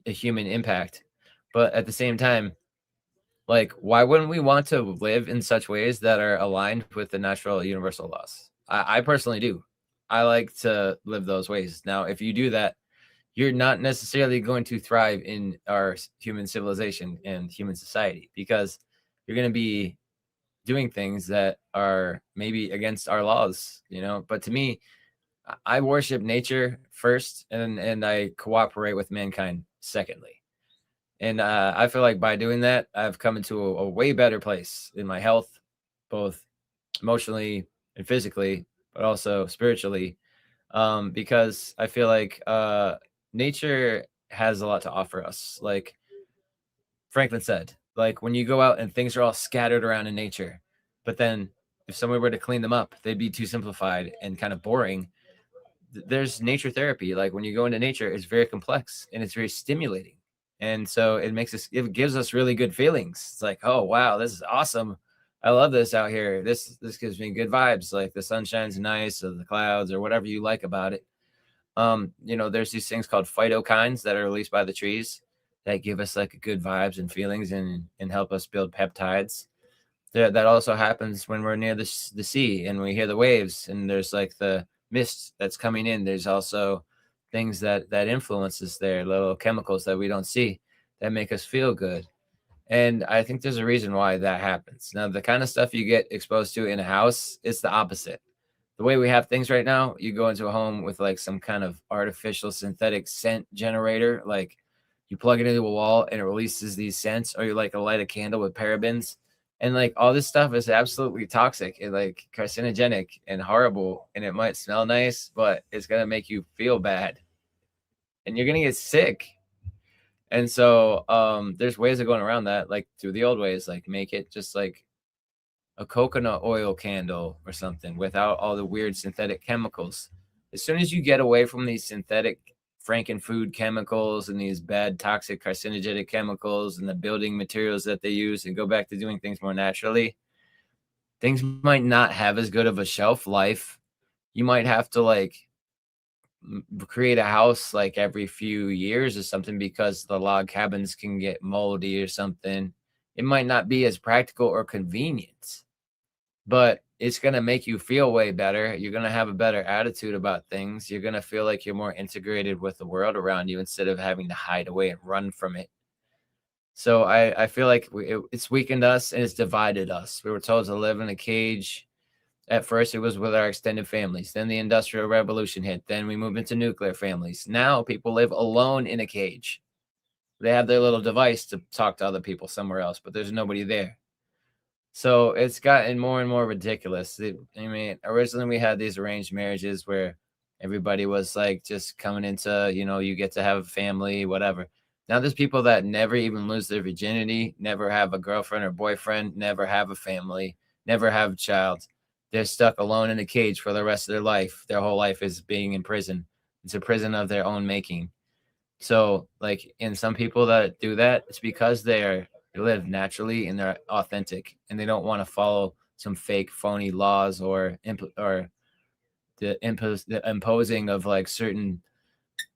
a human impact, but at the same time, like, why wouldn't we want to live in such ways that are aligned with the natural universal laws? I personally do. I like to live those ways. Now, if you do that, you're not necessarily going to thrive in our human civilization and human society, because you're going to be doing things that are maybe against our laws, But to me, I worship nature first, and I cooperate with mankind secondly. And I feel like by doing that, I've come into a way better place in my health, both emotionally and physically, but also spiritually, because I feel like nature has a lot to offer us. Like Franklin said, like when you go out and things are all scattered around in nature, but then if someone were to clean them up, they'd be too simplified and kind of boring. There's nature therapy. Like when you go into nature, it's very complex and it's very stimulating. And so it gives us really good feelings. It's like, oh, wow, this is awesome. I love this out here. This gives me good vibes. Like the sun shines nice, or the clouds, or whatever you like about it. There's these things called phytokines that are released by the trees that give us like good vibes and feelings and help us build peptides. That also happens when we're near the sea and we hear the waves and there's like the mist that's coming in. There's also things that influences there, little chemicals that we don't see that make us feel good. And I think there's a reason why that happens. Now, the kind of stuff you get exposed to in a house, it's the opposite. The way we have things right now, you go into a home with like some kind of artificial synthetic scent generator, like you plug it into a wall and it releases these scents, or you like light a candle with parabens. And like all this stuff is absolutely toxic and like carcinogenic and horrible. And it might smell nice, but it's going to make you feel bad and you're going to get sick. And so there's ways of going around that, like through the old ways, like make it just like a coconut oil candle or something without all the weird synthetic chemicals. As soon as you get away from these synthetic frankenfood chemicals and these bad toxic carcinogenic chemicals and the building materials that they use and go back to doing things more naturally, things might not have as good of a shelf life. You might have to like create a house like every few years or something because the log cabins can get moldy or something. It might not be as practical or convenient, but it's going to make you feel way better. You're going to have a better attitude about things. You're going to feel like you're more integrated with the world around you instead of having to hide away and run from it. So I feel like it's weakened us and it's divided us. We were told to live in a cage. At first, it was with our extended families. Then the Industrial Revolution hit. Then we moved into nuclear families. Now people live alone in a cage. They have their little device to talk to other people somewhere else, but there's nobody there. So it's gotten more and more ridiculous. Originally we had these arranged marriages where everybody was like just coming into, you get to have a family, whatever. Now there's people that never even lose their virginity, never have a girlfriend or boyfriend, never have a family, never have a child. They're stuck alone in a cage for the rest of their life. Their whole life is being in prison. It's a prison of their own making. So like in some people that do that, it's because they live naturally and they're authentic and they don't want to follow some fake phony laws or the imposing of like certain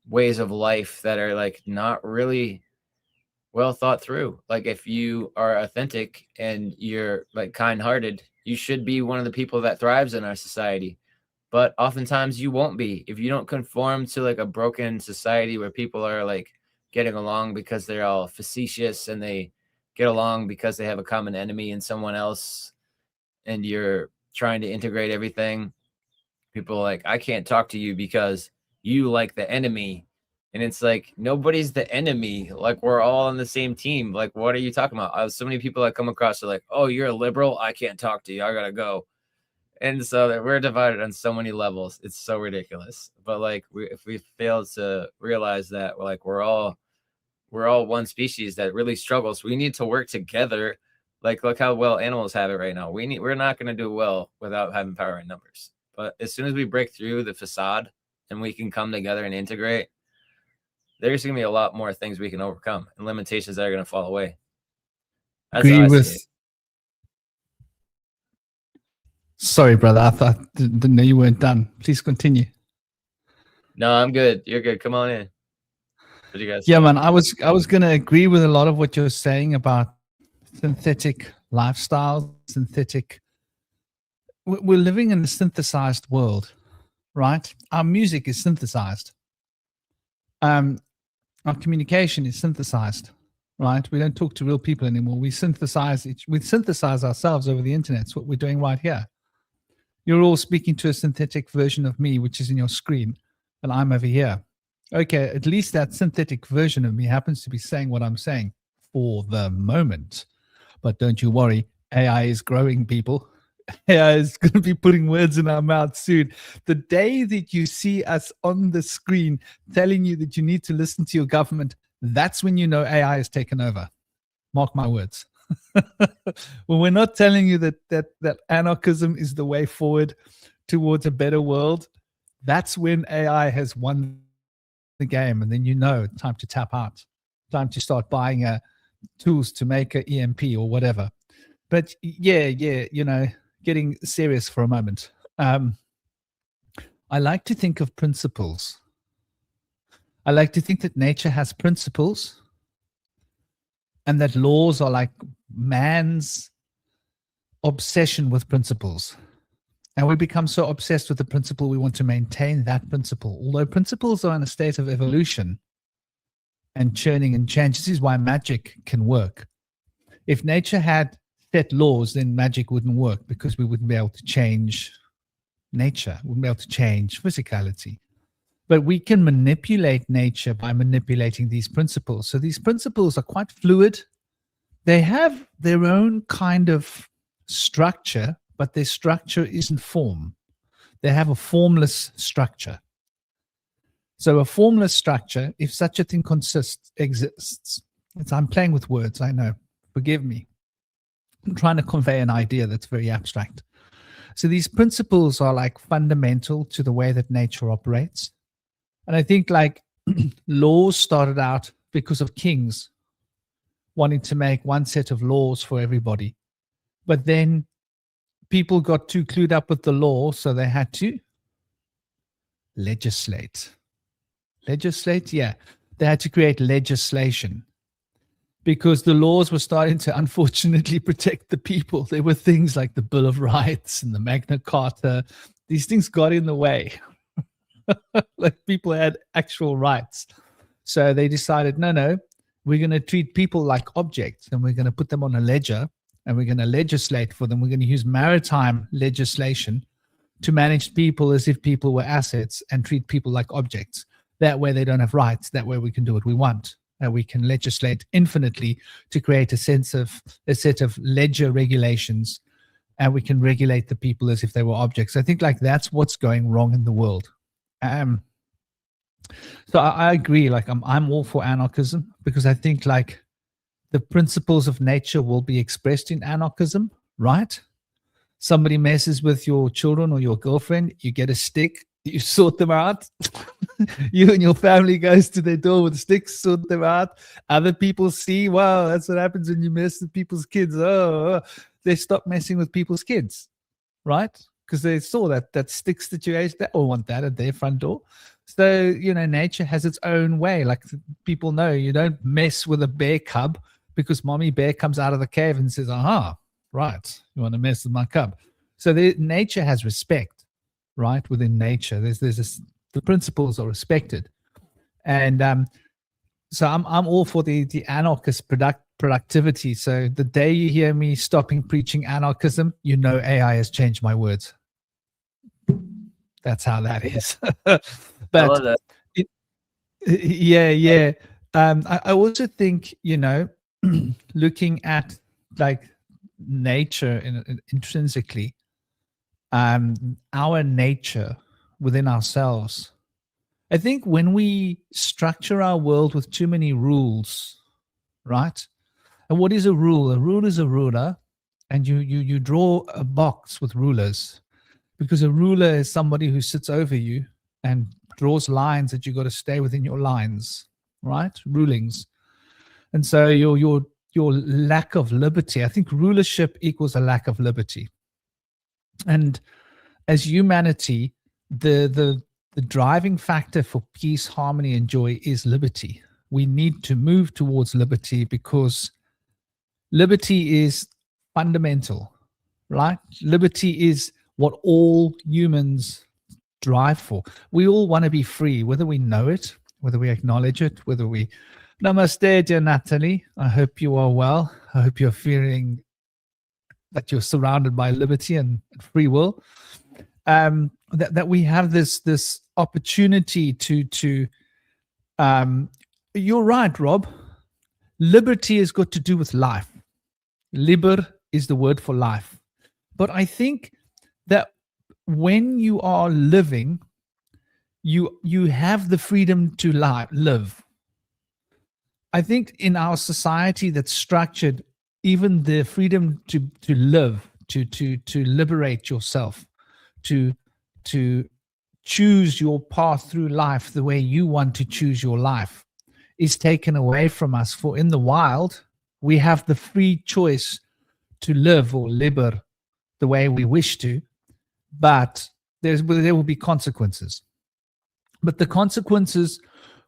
ways of life that are like not really well thought through. Like if you are authentic and you're like kind-hearted, you should be one of the people that thrives in our society. But oftentimes you won't be if you don't conform to like a broken society where people are like getting along because they're all facetious and they get along because they have a common enemy in someone else, and you're trying to integrate everything. people are like, I can't talk to you because you like the enemy. And it's like, nobody's the enemy. Like, we're all on the same team. Like, what are you talking about? So many people I come across are like, oh, you're a liberal? I can't talk to you. I gotta go. And so that we're divided on so many levels. It's so ridiculous. But like, if we fail to realize that, we're all one species that really struggles. We need to work together. Like, look how well animals have it right now. We're not going to do well without having power in numbers. But as soon as we break through the facade and we can come together and integrate, there's going to be a lot more things we can overcome and limitations that are going to fall away. That's Agree how I with. see it. Sorry, brother. I thought didn't know you weren't done. Please continue. No, I'm good. You're good. Come on in. What do you guys? Yeah, think? man. I was going to agree with a lot of what you're saying about synthetic lifestyles, synthetic. We're living in a synthesized world, right? Our music is synthesized. Our communication is synthesized, right? We don't talk to real people anymore. We synthesize ourselves over the internet. It's what we're doing right here. You're all speaking to a synthetic version of me, which is in your screen, and I'm over here. Okay, at least that synthetic version of me happens to be saying what I'm saying for the moment. But don't you worry, AI is growing, people. AI is going to be putting words in our mouths soon. The day that you see us on the screen telling you that you need to listen to your government, that's when you know AI has taken over. Mark my words. When we're not telling you that anarchism is the way forward towards a better world, that's when AI has won the game. And then you know, time to tap out, time to start buying tools to make an EMP or whatever. But yeah, getting serious for a moment. I like to think of principles. I like to think that nature has principles and that laws are like man's obsession with principles. And we become so obsessed with the principle, we want to maintain that principle. Although principles are in a state of evolution and churning and change. This is why magic can work. If nature had set laws, then magic wouldn't work because we wouldn't be able to change nature. We wouldn't be able to change physicality. But we can manipulate nature by manipulating these principles. So these principles are quite fluid. They have their own kind of structure, but their structure isn't form. They have a formless structure. So a formless structure, if such a thing exists, I'm playing with words, I know, forgive me. I'm trying to convey an idea that's very abstract. So these principles are like fundamental to the way that nature operates. And I think like laws started out because of kings wanting to make one set of laws for everybody. But then people got too clued up with the law, so they had to legislate. Legislate? Yeah. They had to create legislation because the laws were starting to unfortunately protect the people. There were things like the Bill of Rights and the Magna Carta. These things got in the way. Like people had actual rights. So they decided, no, we're going to treat people like objects and we're going to put them on a ledger and we're going to legislate for them. We're going to use maritime legislation to manage people as if people were assets and treat people like objects. That way they don't have rights. That way we can do what we want. And we can legislate infinitely to create a set of ledger regulations, and we can regulate the people as if they were objects. I think like that's what's going wrong in the world. So I agree. Like I'm all for anarchism because I think like the principles of nature will be expressed in anarchism, right? Somebody messes with your children or your girlfriend, you get a stick, you sort them out. You and your family goes to their door with sticks, sort them out. Other people see, wow, that's what happens when you mess with people's kids. They stop messing with people's kids, right? Because they saw that stick situation. They all want that at their front door. So, nature has its own way. Like people know you don't mess with a bear cub because mommy bear comes out of the cave and says, aha, right, you want to mess with my cub. So nature has respect, right? Within nature, the principles are respected. And so I'm all for the anarchist productivity. So the day you hear me stopping preaching anarchism, AI has changed my words. That's how that is. I But love that. yeah. I also think, looking at like nature intrinsically, our nature within ourselves. I think when we structure our world with too many rules, right? And what is a rule? A rule is a ruler, and you draw a box with rulers, because a ruler is somebody who sits over you and draws lines that you got to stay within your lines, right? Rulings. And so your lack of liberty, I think rulership equals a lack of liberty. And as humanity, the driving factor for peace, harmony, and joy is liberty. We need to move towards liberty because liberty is fundamental, right? Liberty is what all humans drive for. We all want to be free, whether we know it, whether we acknowledge it, whether we... Namaste, dear Natalie. I hope you are well. I hope you're feeling that you're surrounded by liberty and free will. That we have this opportunity to you're right, Rob. Liberty has got to do with life. Liber is the word for life. But I think that when you are living, you have the freedom to live. I think in our society that's structured, even the freedom to live, to liberate yourself, to choose your path through life the way you want to choose your life, is taken away from us. For in the wild, we have the free choice to live or liber the way we wish to, but there will be consequences. But the consequences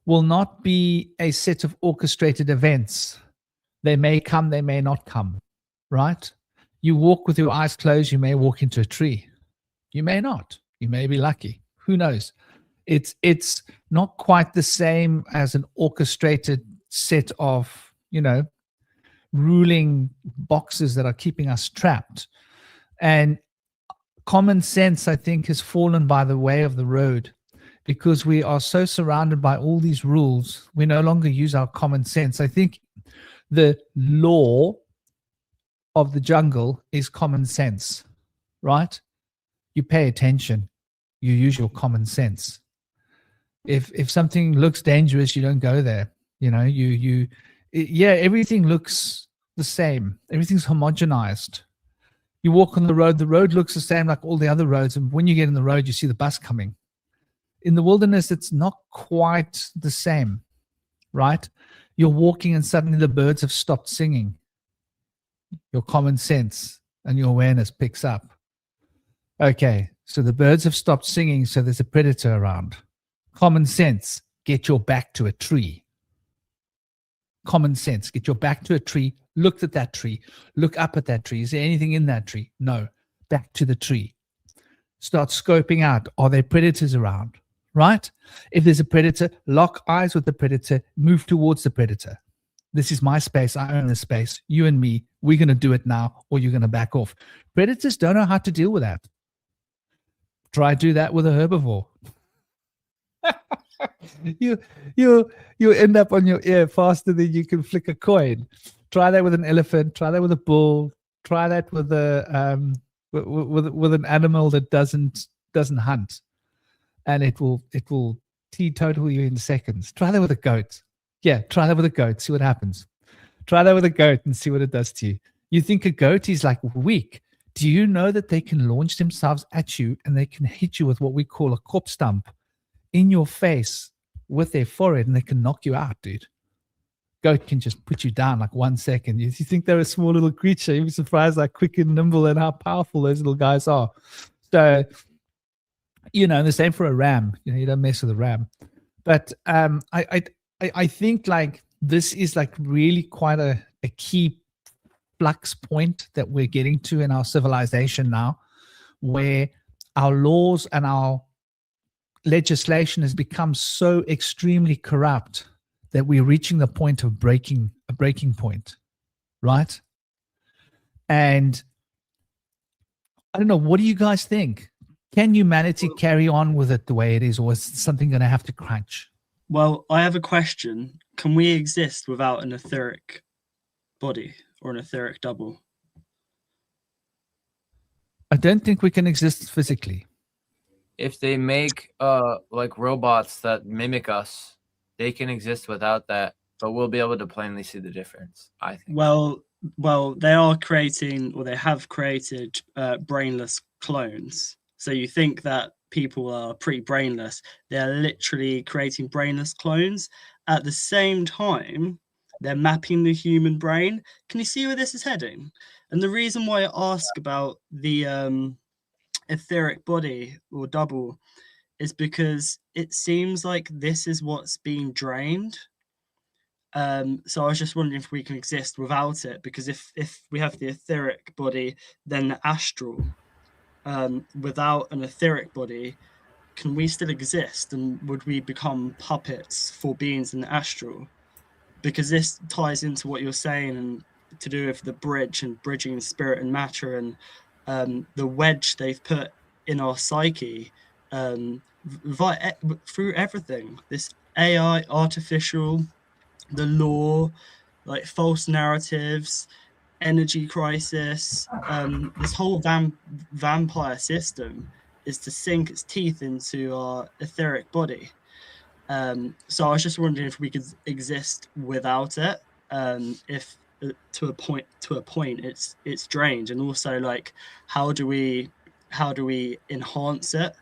will not be a set of orchestrated events. They may come, they may not come, right? You walk with your eyes closed, you may walk into a tree. You may not. You may be lucky. Who knows? It's not quite the same as an orchestrated set of, ruling boxes that are keeping us trapped. And common sense, I think, has fallen by the way of the road because we are so surrounded by all these rules. We no longer use our common sense. I think the law of the jungle is common sense, right? You pay attention. You use your common sense. If something looks dangerous, you don't go there. Everything looks the same. Everything's homogenized. You walk on the road looks the same like all the other roads. And when you get in the road, you see the bus coming. In the wilderness, it's not quite the same, right? You're walking and suddenly the birds have stopped singing. Your common sense and your awareness picks up. Okay, so the birds have stopped singing, so there's a predator around. Common sense, get your back to a tree. Common sense, get your back to a tree, look at that tree, look up at that tree. Is there anything in that tree? No. Back to the tree. Start scoping out. Are there predators around? Right? If there's a predator, lock eyes with the predator, move towards the predator. This is my space. I own the space. You and me, we're going to do it now, or you're going to back off. Predators don't know how to deal with that. Try do that with a herbivore. you end up on your ear faster than you can flick a coin. Try that with an elephant. Try that with a bull. Try that with a with an animal that doesn't hunt, and it will teetotal you in seconds. Try that with a goat. Yeah, try that with a goat. See what happens. Try that with a goat and see what it does to you. You think a goat is like weak. Do you know that they can launch themselves at you and they can hit you with what we call a kop stamp in your face with their forehead, and they can knock you out, dude. Goat can just put you down like 1 second. You think they're a small little creature. You'd be surprised how quick and nimble and how powerful those little guys are. So, the same for a ram. You don't mess with a ram. But I think like this is like really quite a key flux point that we're getting to in our civilization now, where our laws and our legislation has become so extremely corrupt that we're reaching the point of breaking point, right? And I don't know, what do you guys think? Can humanity carry on with it the way it is, or is something going to have to crunch? Well, I have a question. Can we exist without an etheric body or an etheric double? I don't think we can exist physically. If they make like robots that mimic us, they can exist without that, but we'll be able to plainly see the difference, I think. Well, they are creating, or they have created, brainless clones. So you think that people are pre-brainless? They're literally creating brainless clones. At the same time, they're mapping the human brain. Can you see where this is heading? And the reason why I ask about the etheric body or double is because it seems like this is what's being drained. So I was just wondering if we can exist without it, because if we have the etheric body, then the astral, without an etheric body, can we still exist, and would we become puppets for beings in the astral? Because this ties into what you're saying, and to do with the bridge and bridging spirit and matter, and the wedge they've put in our psyche, through everything, this AI, artificial, the law, like false narratives, energy crisis, this whole vampire system is to sink its teeth into our etheric body. So I was just wondering if we could exist without it, if to a point it's drained, and also like how do we enhance it,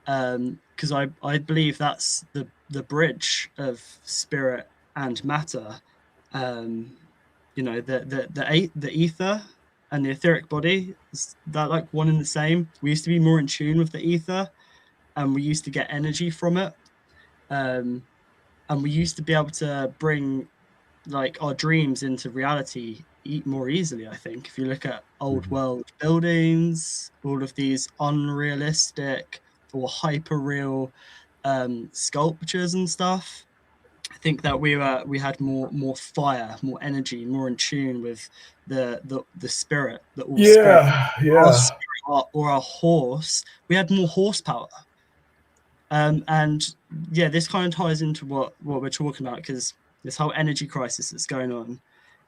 because I believe that's the bridge of spirit and matter. You know, the ether and the etheric body, they're like one and the same. We used to be more in tune with the ether, and we used to get energy from it, and we used to be able to bring like our dreams into reality more easily. I think if you look at old world buildings, all of these unrealistic or hyper real sculptures and stuff, I think that we had more fire, more energy, more in tune with the spirit, the all spirit. Our spirit, or our horse. We had more horsepower. And yeah, this kind of ties into what we're talking about, because this whole energy crisis that's going on.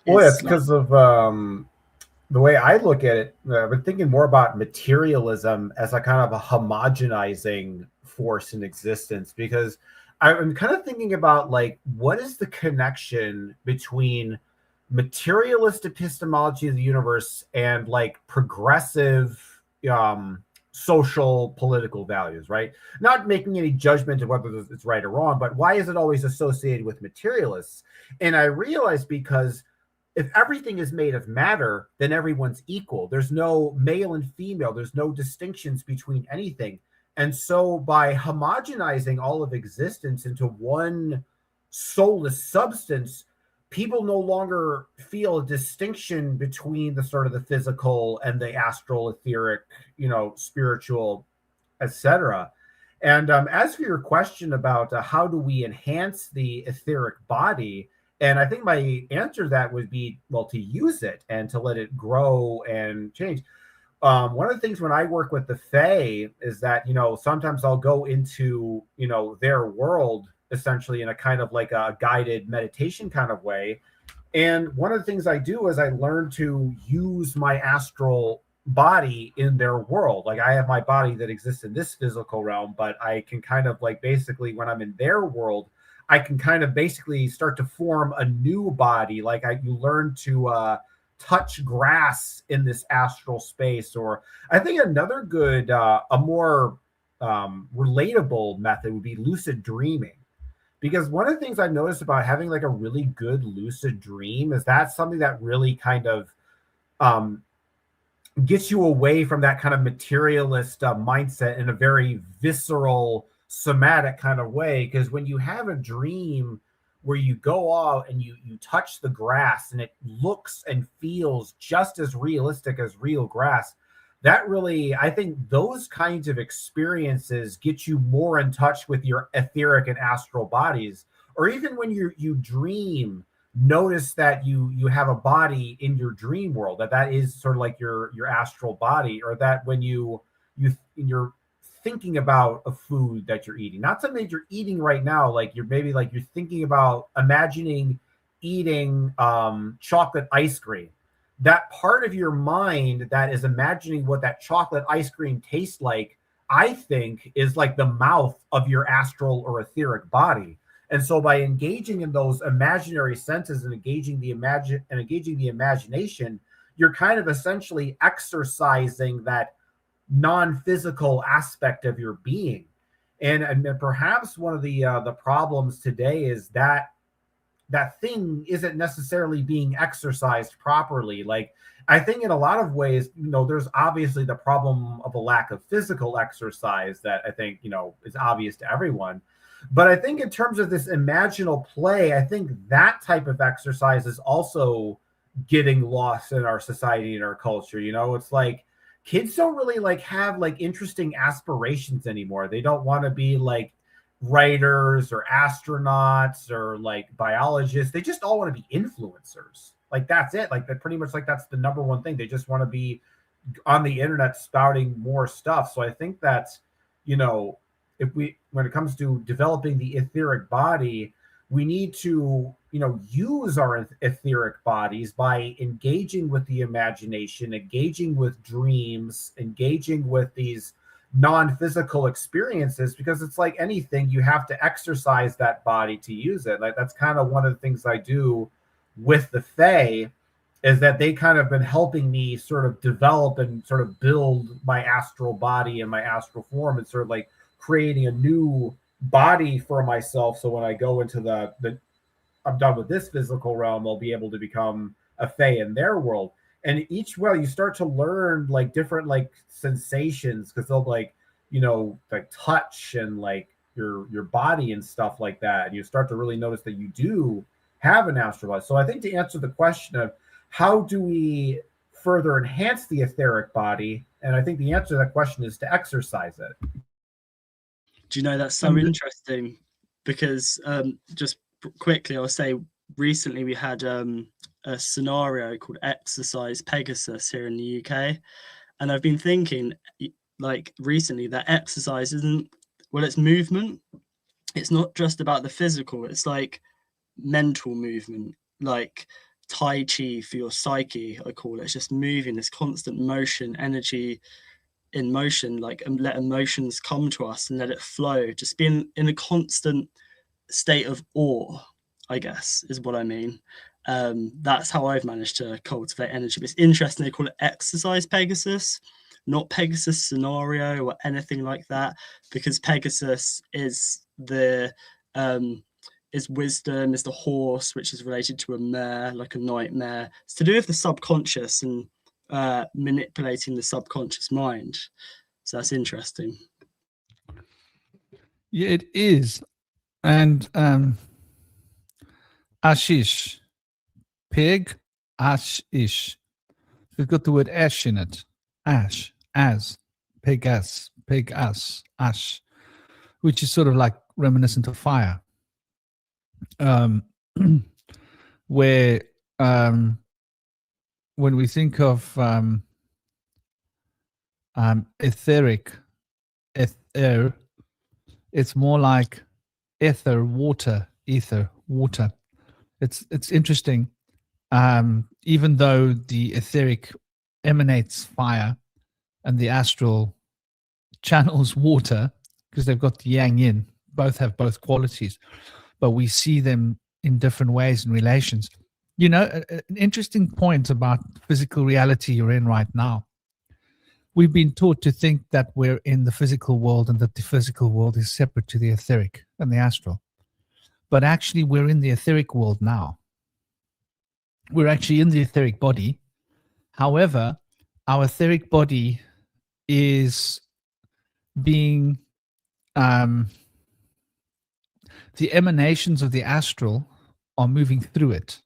Well, it's because of the way I look at it. I've been thinking more about materialism as a kind of a homogenizing force in existence, because I'm kind of thinking about like, what is the connection between materialist epistemology of the universe and like progressive social political values, right? Not making any judgment of whether it's right or wrong, but why is it always associated with materialists? And I realized because if everything is made of matter, then everyone's equal. There's no male and female. There's no distinctions between anything. And so by homogenizing all of existence into one soulless substance, people no longer feel a distinction between the sort of the physical and the astral, etheric, you know, spiritual, etc. And as for your question about how do we enhance the etheric body, and I think my answer to that would be, well, to use it and to let it grow and change. One of the things when I work with the Fae is that, you know, sometimes I'll go into, you know, their world essentially in a kind of like a guided meditation kind of way. And one of the things I do is I learn to use my astral body in their world. Like I have my body that exists in this physical realm, but I can kind of like basically when I'm in their world, I can kind of basically start to form a new body. Like you learn to touch grass in this astral space. Or I think another good, a more relatable method would be lucid dreaming. Because one of the things I've noticed about having like a really good lucid dream is that's something that really kind of gets you away from that kind of materialist mindset in a very visceral, somatic kind of way. Because when you have a dream where you go out and you touch the grass and it looks and feels just as realistic as real grass, that really, I think those kinds of experiences get you more in touch with your etheric and astral bodies. Or even when you dream, notice that you have a body in your dream world, that is sort of like your astral body. Or that when you're thinking about a food that you're eating, not something that you're eating right now. Like you're maybe like you're thinking about imagining eating chocolate ice cream. That part of your mind that is imagining what that chocolate ice cream tastes like, I think, is like the mouth of your astral or etheric body. And so by engaging in those imaginary senses and engaging the imagination, you're kind of essentially exercising that non-physical aspect of your being. And perhaps one of the problems today is that that thing isn't necessarily being exercised properly. Like, I think in a lot of ways, there's obviously the problem of a lack of physical exercise that I think, is obvious to everyone. But I think in terms of this imaginal play, I think that type of exercise is also getting lost in our society and our culture. It's like kids don't really like have like interesting aspirations anymore. They don't want to be like writers or astronauts or like biologists. They just all want to be influencers. Like that's it. Like that pretty much like that's the number one thing. They just want to be on the internet spouting more stuff. So I think that's, when it comes to developing the etheric body, we need to, use our etheric bodies by engaging with the imagination, engaging with dreams, engaging with these non-physical experiences, because it's like anything, you have to exercise that body to use it. Like that's kind of one of the things I do with the Fae, is that they kind of been helping me sort of develop and sort of build my astral body and my astral form, and sort of like creating a new body for myself. So when I go into the I'm done with this physical realm, I'll be able to become a Fae in their world. And each you start to learn like different like sensations, because they'll like, like touch and like your body and stuff like that. And you start to really notice that you do have an astral body. So I think to answer the question of how do we further enhance the etheric body, and I think the answer to that question is to exercise it. Do you know, that's so interesting, because just quickly, I'll say recently we had a scenario called Exercise Pegasus here in the UK. And I've been thinking like recently that exercise isn't, well, it's movement. It's not just about the physical. It's like mental movement, like Tai Chi for your psyche, I call it. It's just moving, this constant motion, energy in motion, like, and let emotions come to us and let it flow. Just being in a constant state of awe, I guess, is what I mean. That's how I've managed to cultivate energy. But it's interesting they call it Exercise Pegasus, not Pegasus Scenario or anything like that, because Pegasus is the is wisdom, is the horse, which is related to a mare, like a nightmare. It's to do with the subconscious and manipulating the subconscious mind. So that's interesting. Yeah, it is. And Ashish, pig, Ashish. It's got the word ash in it. Ash, as, pig as, ash, which is sort of like reminiscent of fire. Where when we think of etheric, ether, it's more like ether, water, ether, water. It's interesting. Even though the etheric emanates fire and the astral channels water, because they've got the yang yin, both have both qualities, but we see them in different ways and relations. An interesting point about physical reality you're in right now. We've been taught to think that we're in the physical world and that the physical world is separate to the etheric and the astral. But actually, we're in the etheric world now. We're actually in the etheric body. However, our etheric body is being the emanations of the astral are moving through it.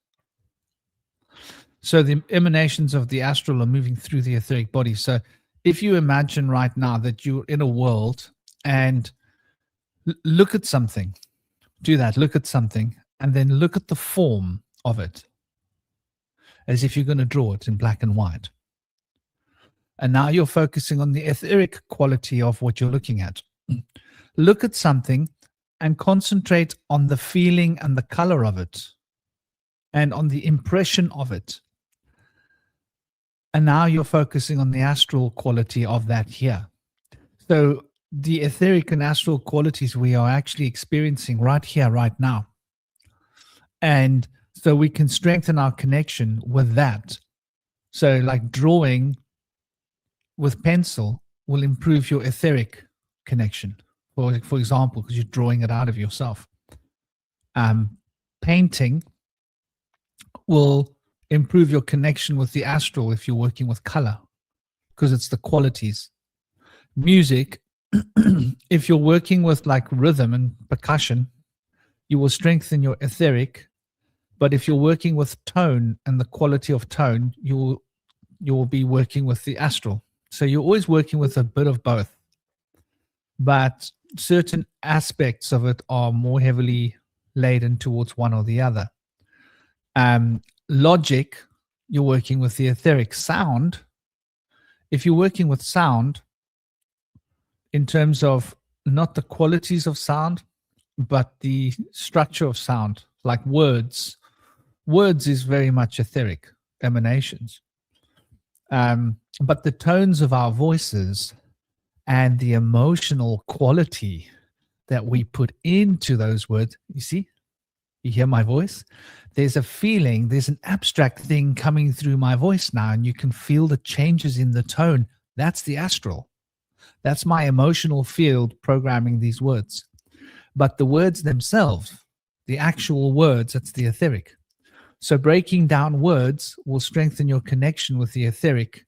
So the emanations of the astral are moving through the etheric body. So if you imagine right now that you're in a world and look at something, do that, look at something, and then look at the form of it as if you're going to draw it in black and white. And now you're focusing on the etheric quality of what you're looking at. Look at something and concentrate on the feeling and the color of it and on the impression of it. And now you're focusing on the astral quality of that here. So the etheric and astral qualities we are actually experiencing right here, right now. And so we can strengthen our connection with that. So like drawing with pencil will improve your etheric connection, for example, because you're drawing it out of yourself. Painting will improve your connection with the astral if you're working with color, because it's the qualities. Music, if you're working with like rhythm and percussion, you will strengthen your etheric. But if you're working with tone and the quality of tone, you will be working with the astral. So you're always working with a bit of both. But certain aspects of it are more heavily laden towards one or the other. Logic, you're working with the etheric. Sound, if you're working with sound, in terms of not the qualities of sound, but the structure of sound, like words. Words is very much etheric emanations. But the tones of our voices and the emotional quality that we put into those words, you see, you hear my voice? There's a feeling, there's an abstract thing coming through my voice now, and you can feel the changes in the tone. That's the astral. That's my emotional field programming these words. But the words themselves, the actual words, that's the etheric. So breaking down words will strengthen your connection with the etheric,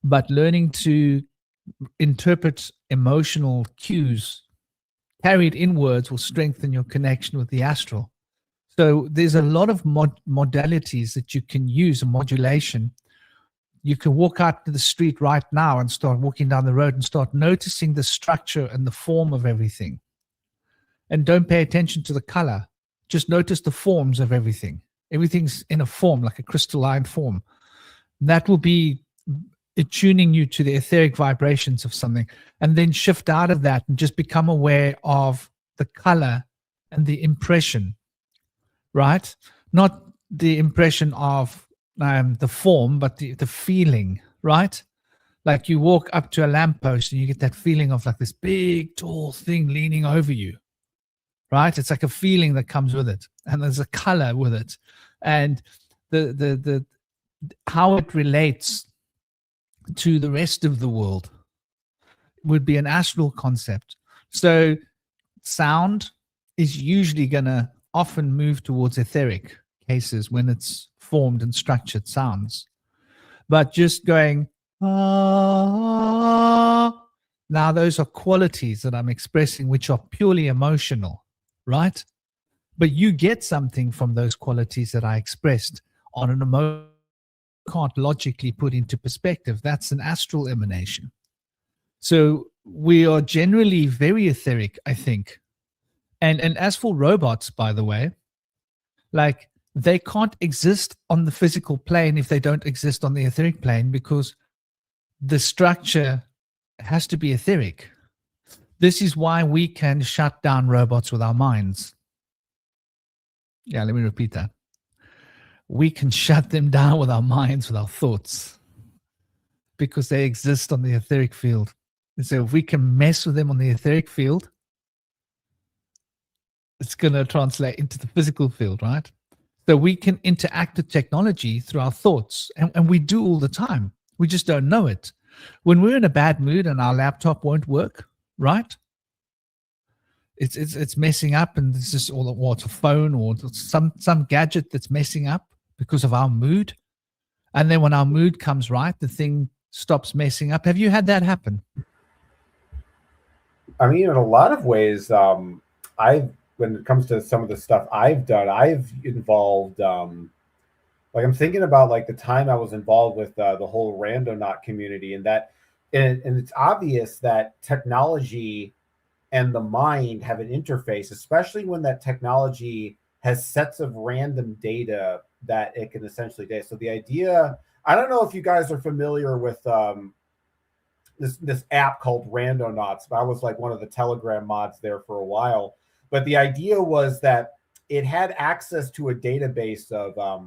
but learning to interpret emotional cues carried in words will strengthen your connection with the astral. So there's a lot of modalities that you can use, a modulation. You can walk out to the street right now and start walking down the road and start noticing the structure and the form of everything. And don't pay attention to the color. Just notice the forms of everything. Everything's in a form, like a crystalline form. That will be attuning you to the etheric vibrations of something, and then shift out of that and just become aware of the color and the impression, right? Not the impression of the form, but the feeling, right? Like you walk up to a lamppost and you get that feeling of like this big, tall thing leaning over you, right? It's like a feeling that comes with it, and there's a color with it, and the how it relates to the rest of the world would be an astral concept. So sound is usually going to often move towards etheric cases when it's formed and structured sounds. But just going, ah, now those are qualities that I'm expressing which are purely emotional, right? But you get something from those qualities that I expressed on an emotion can't logically put into perspective. That's an astral emanation. So we are generally very etheric, I think. And as for robots, by the way, like they can't exist on the physical plane if they don't exist on the etheric plane, because the structure has to be etheric. This is why we can shut down robots with our minds. Yeah, let me repeat that. We can shut them down with our minds, with our thoughts, because they exist on the etheric field. And so if we can mess with them on the etheric field, it's going to translate into the physical field, right? So we can interact with technology through our thoughts, and we do all the time. We just don't know it. When we're in a bad mood and our laptop won't work, right? It's messing up, and it's just all it's a phone or some gadget that's messing up because of our mood. And then when our mood comes right, the thing stops messing up. Have you had that happen? I mean, in a lot of ways, when it comes to some of the stuff I've done, I've involved, like I'm thinking about like the time I was involved with the whole Randonaut community, and it's obvious that technology and the mind have an interface, especially when that technology has sets of random data that it can essentially do. So the idea, I don't know if you guys are familiar with this app called Randonauts. I was like one of the Telegram mods there for a while. But the idea was that it had access to a database of I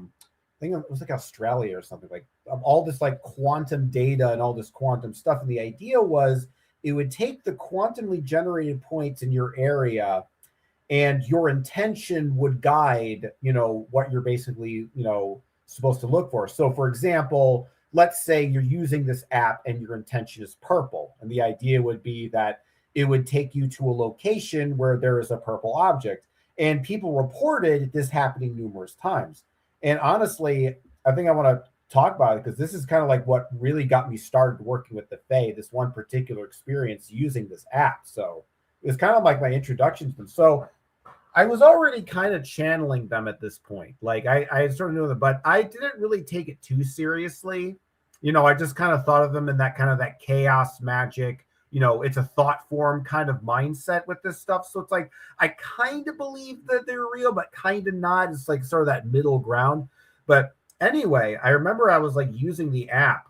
think it was like Australia or something, like all this like quantum data and all this quantum stuff. And the idea was it would take the quantumly generated points in your area, and your intention would guide, what you're basically, supposed to look for. So for example, let's say you're using this app and your intention is purple. And the idea would be that it would take you to a location where there is a purple object. And people reported this happening numerous times. And honestly, I think I want to talk about it because this is kind of like what really got me started working with the Fae, this one particular experience using this app. So it was kind of like my introduction to them. So I was already kind of channeling them at this point. Like I started doing it, but I didn't really take it too seriously. I just kind of thought of them in that kind of that chaos magic, it's a thought form kind of mindset with this stuff. So it's like, I kind of believe that they're real, but kind of not. It's like sort of that middle ground. But anyway, I remember I was like using the app,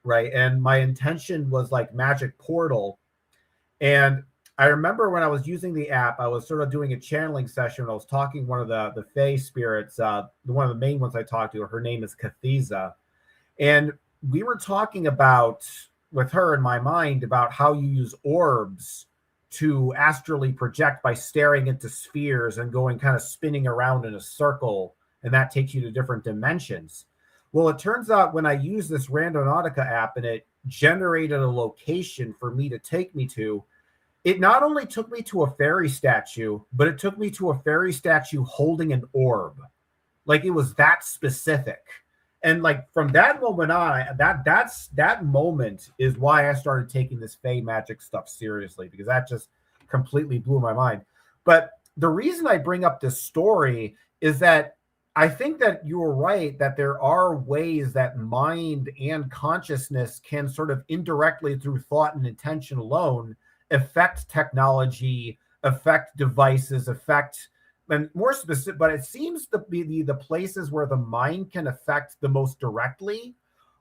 right? And my intention was like magic portal. And I remember when I was using the app, I was sort of doing a channeling session. I was talking to one of the Fae spirits, one of the main ones I talked to. Her name is Kathiza. And we were talking about, with her in my mind, about how you use orbs to astrally project by staring into spheres and going kind of spinning around in a circle. And that takes you to different dimensions. Well, it turns out when I used this Randonautica app and it generated a location for me to take me to, it not only took me to a fairy statue, but it took me to a fairy statue holding an orb. Like it was that specific. And like from that moment on, that moment is why I started taking this Fae magic stuff seriously, because that just completely blew my mind. But the reason I bring up this story is that I think that you're right, that there are ways that mind and consciousness can sort of indirectly through thought and intention alone affect technology, affect devices, affect, and more specific, but it seems to be the places where the mind can affect the most directly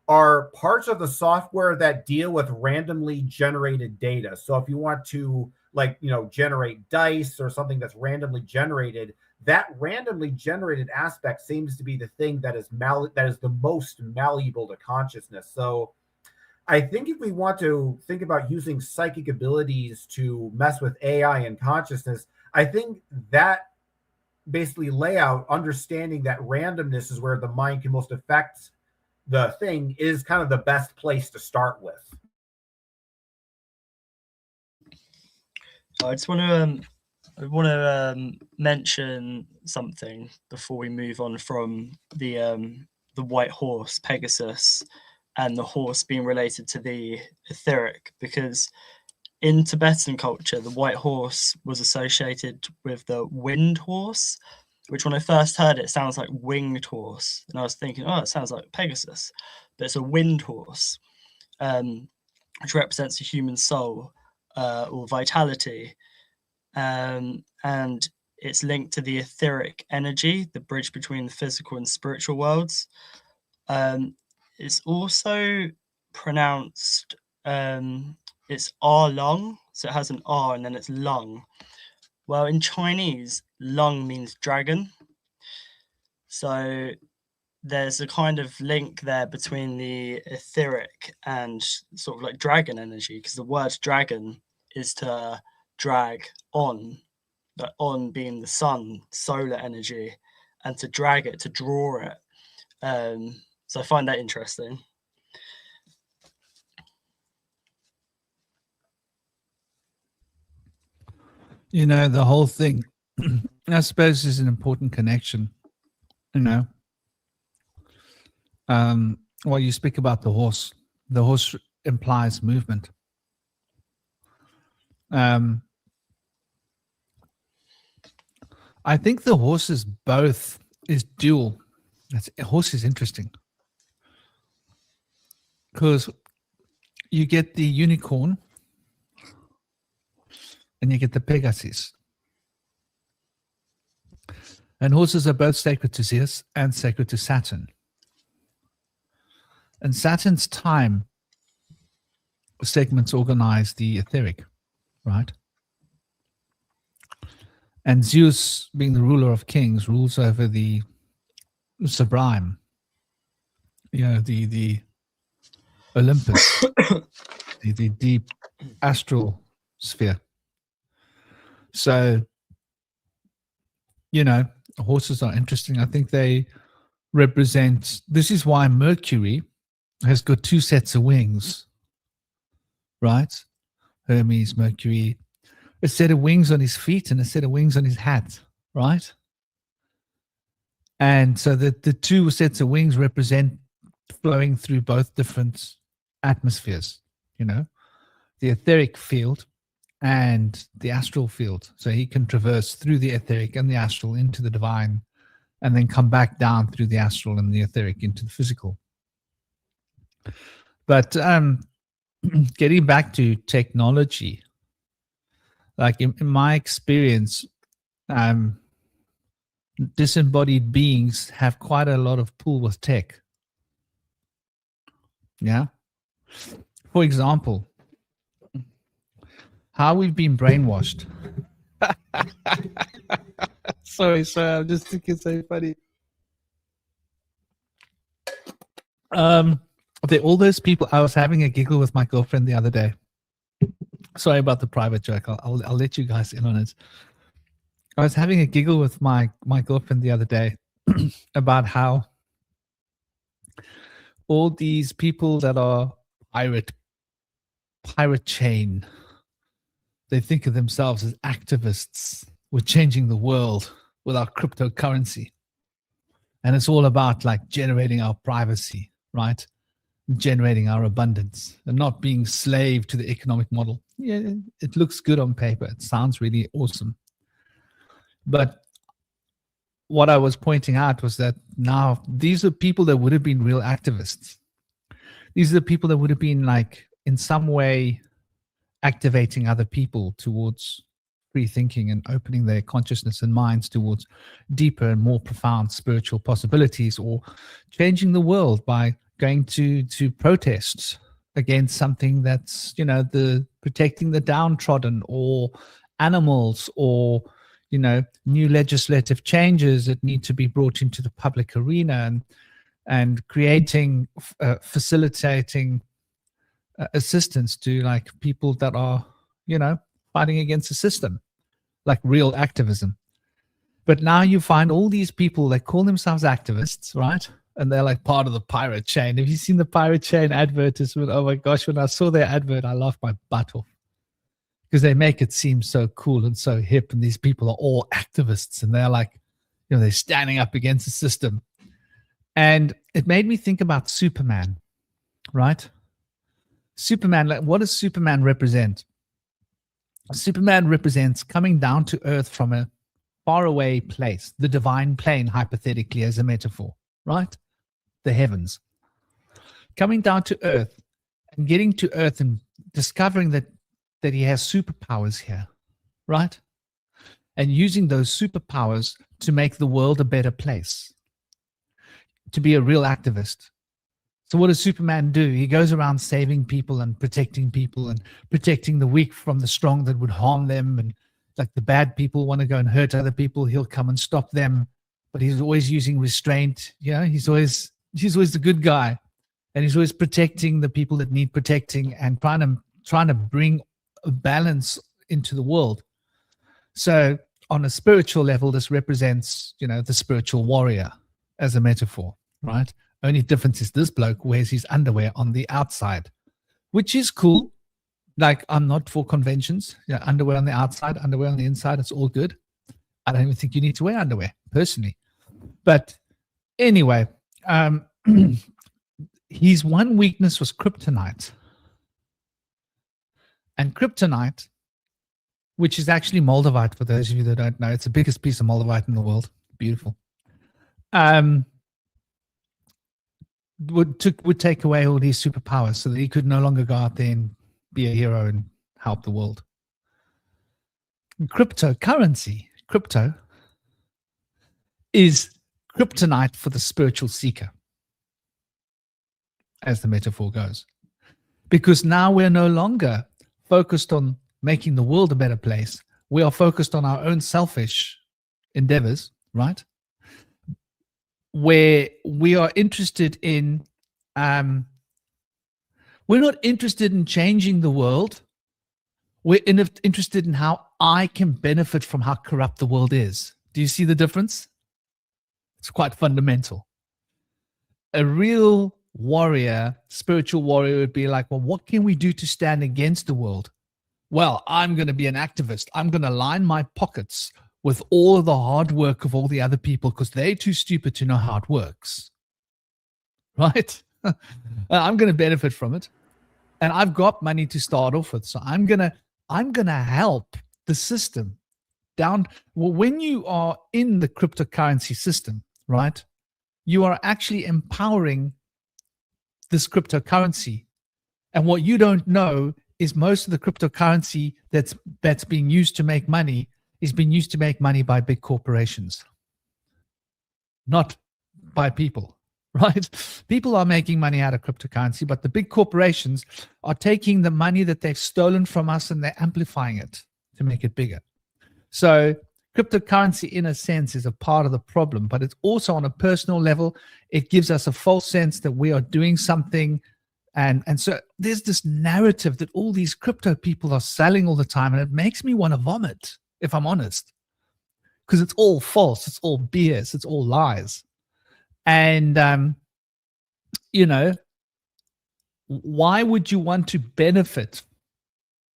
are parts of the software that deal with randomly generated data. So if you want to generate dice or something that's randomly generated, that randomly generated aspect seems to be the thing that is the most malleable to consciousness. So I think if we want to think about using psychic abilities to mess with AI and consciousness, I think that basically layout, understanding that randomness is where the mind can most affect the thing, is kind of the best place to start with. I just want to mention something before we move on from the white horse Pegasus and the horse being related to the etheric, because in Tibetan culture, the white horse was associated with the wind horse, which when I first heard it sounds like winged horse. And I was thinking, oh, it sounds like Pegasus, but it's a wind horse, which represents the human soul or vitality. And it's linked to the etheric energy, the bridge between the physical and spiritual worlds. It's also pronounced, it's R lung, so it has an R and then it's lung. Well, in Chinese, lung means dragon. So there's a kind of link there between the etheric and sort of like dragon energy, because the word dragon is to drag on, but on being the sun, solar energy, and to drag it, to draw it. So I find that interesting. The whole thing, I suppose, is an important connection. Well, you speak about the horse implies movement. I think the horse is dual. Horse is interesting because you get the unicorn and you get the Pegasus. And horses are both sacred to Zeus and sacred to Saturn. And Saturn's time segments organize the etheric, right? And Zeus, being the ruler of kings, rules over the sublime, the Olympus, the deep astral sphere. So, horses are interesting. I think they represent, this is why Mercury has got two sets of wings, right? Hermes, Mercury, a set of wings on his feet and a set of wings on his hat, right? And so the two sets of wings represent flowing through both different atmospheres, the etheric field and the astral field. So he can traverse through the etheric and the astral into the divine, and then come back down through the astral and the etheric into the physical. But getting back to technology, like in my experience, disembodied beings have quite a lot of pull with tech. Yeah. For example, how we've been brainwashed. Sorry, I'm just thinking so funny. All those people. I was having a giggle with my girlfriend the other day. Sorry about the private joke. I'll let you guys in on it. I was having a giggle with my girlfriend the other day about how all these people that are pirate chain, they think of themselves as activists. We're changing the world with our cryptocurrency. And it's all about like generating our privacy, right? Generating our abundance and not being slave to the economic model. Yeah, it looks good on paper. It sounds really awesome. But what I was pointing out was that now these are people that would have been real activists. These are the people that would have been like in some way activating other people towards free thinking and opening their consciousness and minds towards deeper and more profound spiritual possibilities, or changing the world by going to protests against something that's, the protecting the downtrodden, or animals, or, new legislative changes that need to be brought into the public arena, and creating, facilitating assistance to like people that are, fighting against the system, like real activism. But now you find all these people that call themselves activists, right? And they're like part of the pirate chain. Have you seen the pirate chain advertisement? Oh my gosh, when I saw their advert, I laughed my butt off, because they make it seem so cool and so hip. And these people are all activists, and they're like, they're standing up against the system. And it made me think about Superman, right? Superman, like, what does Superman represent? Superman represents coming down to earth from a faraway place, the divine plane, hypothetically, as a metaphor, right? The heavens. Coming down to earth and getting to earth and discovering that he has superpowers here, right? And using those superpowers to make the world a better place, to be a real activist. So what does Superman do? He goes around saving people and protecting the weak from the strong that would harm them. And like the bad people want to go and hurt other people, he'll come and stop them. But he's always using restraint. He's always the good guy. And he's always protecting the people that need protecting, and trying to bring a balance into the world. So on a spiritual level, this represents, the spiritual warrior as a metaphor, right? Only difference is this bloke wears his underwear on the outside, which is cool. Like, I'm not for conventions. Underwear on the outside, underwear on the inside, it's all good. I don't even think you need to wear underwear, personally. But anyway, his one weakness was kryptonite. And kryptonite, which is actually moldavite, for those of you that don't know, it's the biggest piece of moldavite in the world. Beautiful. Would take away all these superpowers so that he could no longer go out there and be a hero and help the world. Cryptocurrency, crypto, is kryptonite for the spiritual seeker, as the metaphor goes. because now we're no longer focused on making the world a better place. We are focused on our own selfish endeavors, right? Where we are interested in, we're not interested in changing the world. We're interested in how I can benefit from how corrupt the world is. Do you see the difference? It's quite fundamental. A real warrior, spiritual warrior, would be like, well, what can we do to stand against the world? Well, I'm going to be an activist. I'm going to line my pockets with all of the hard work of all the other people because they're too stupid to know how it works. Right? I'm going to benefit from it. And I've got money to start off with. So I'm going to help the system down. Well, when you are in the cryptocurrency system, right, you are actually empowering this cryptocurrency. And what you don't know is most of the cryptocurrency that's being used to make money is being used to make money by big corporations, not by people, right? People are making money out of cryptocurrency, but the big corporations are taking the money that they've stolen from us and they're amplifying it to make it bigger. So cryptocurrency, in a sense, is a part of the problem, but it's also on a personal level. It gives us a false sense that we are doing something. And so there's this narrative that all these crypto people are selling all the time, and it makes me want to vomit, if I'm honest, because it's all false. It's all BS. It's all lies. And, you know, why would you want to benefit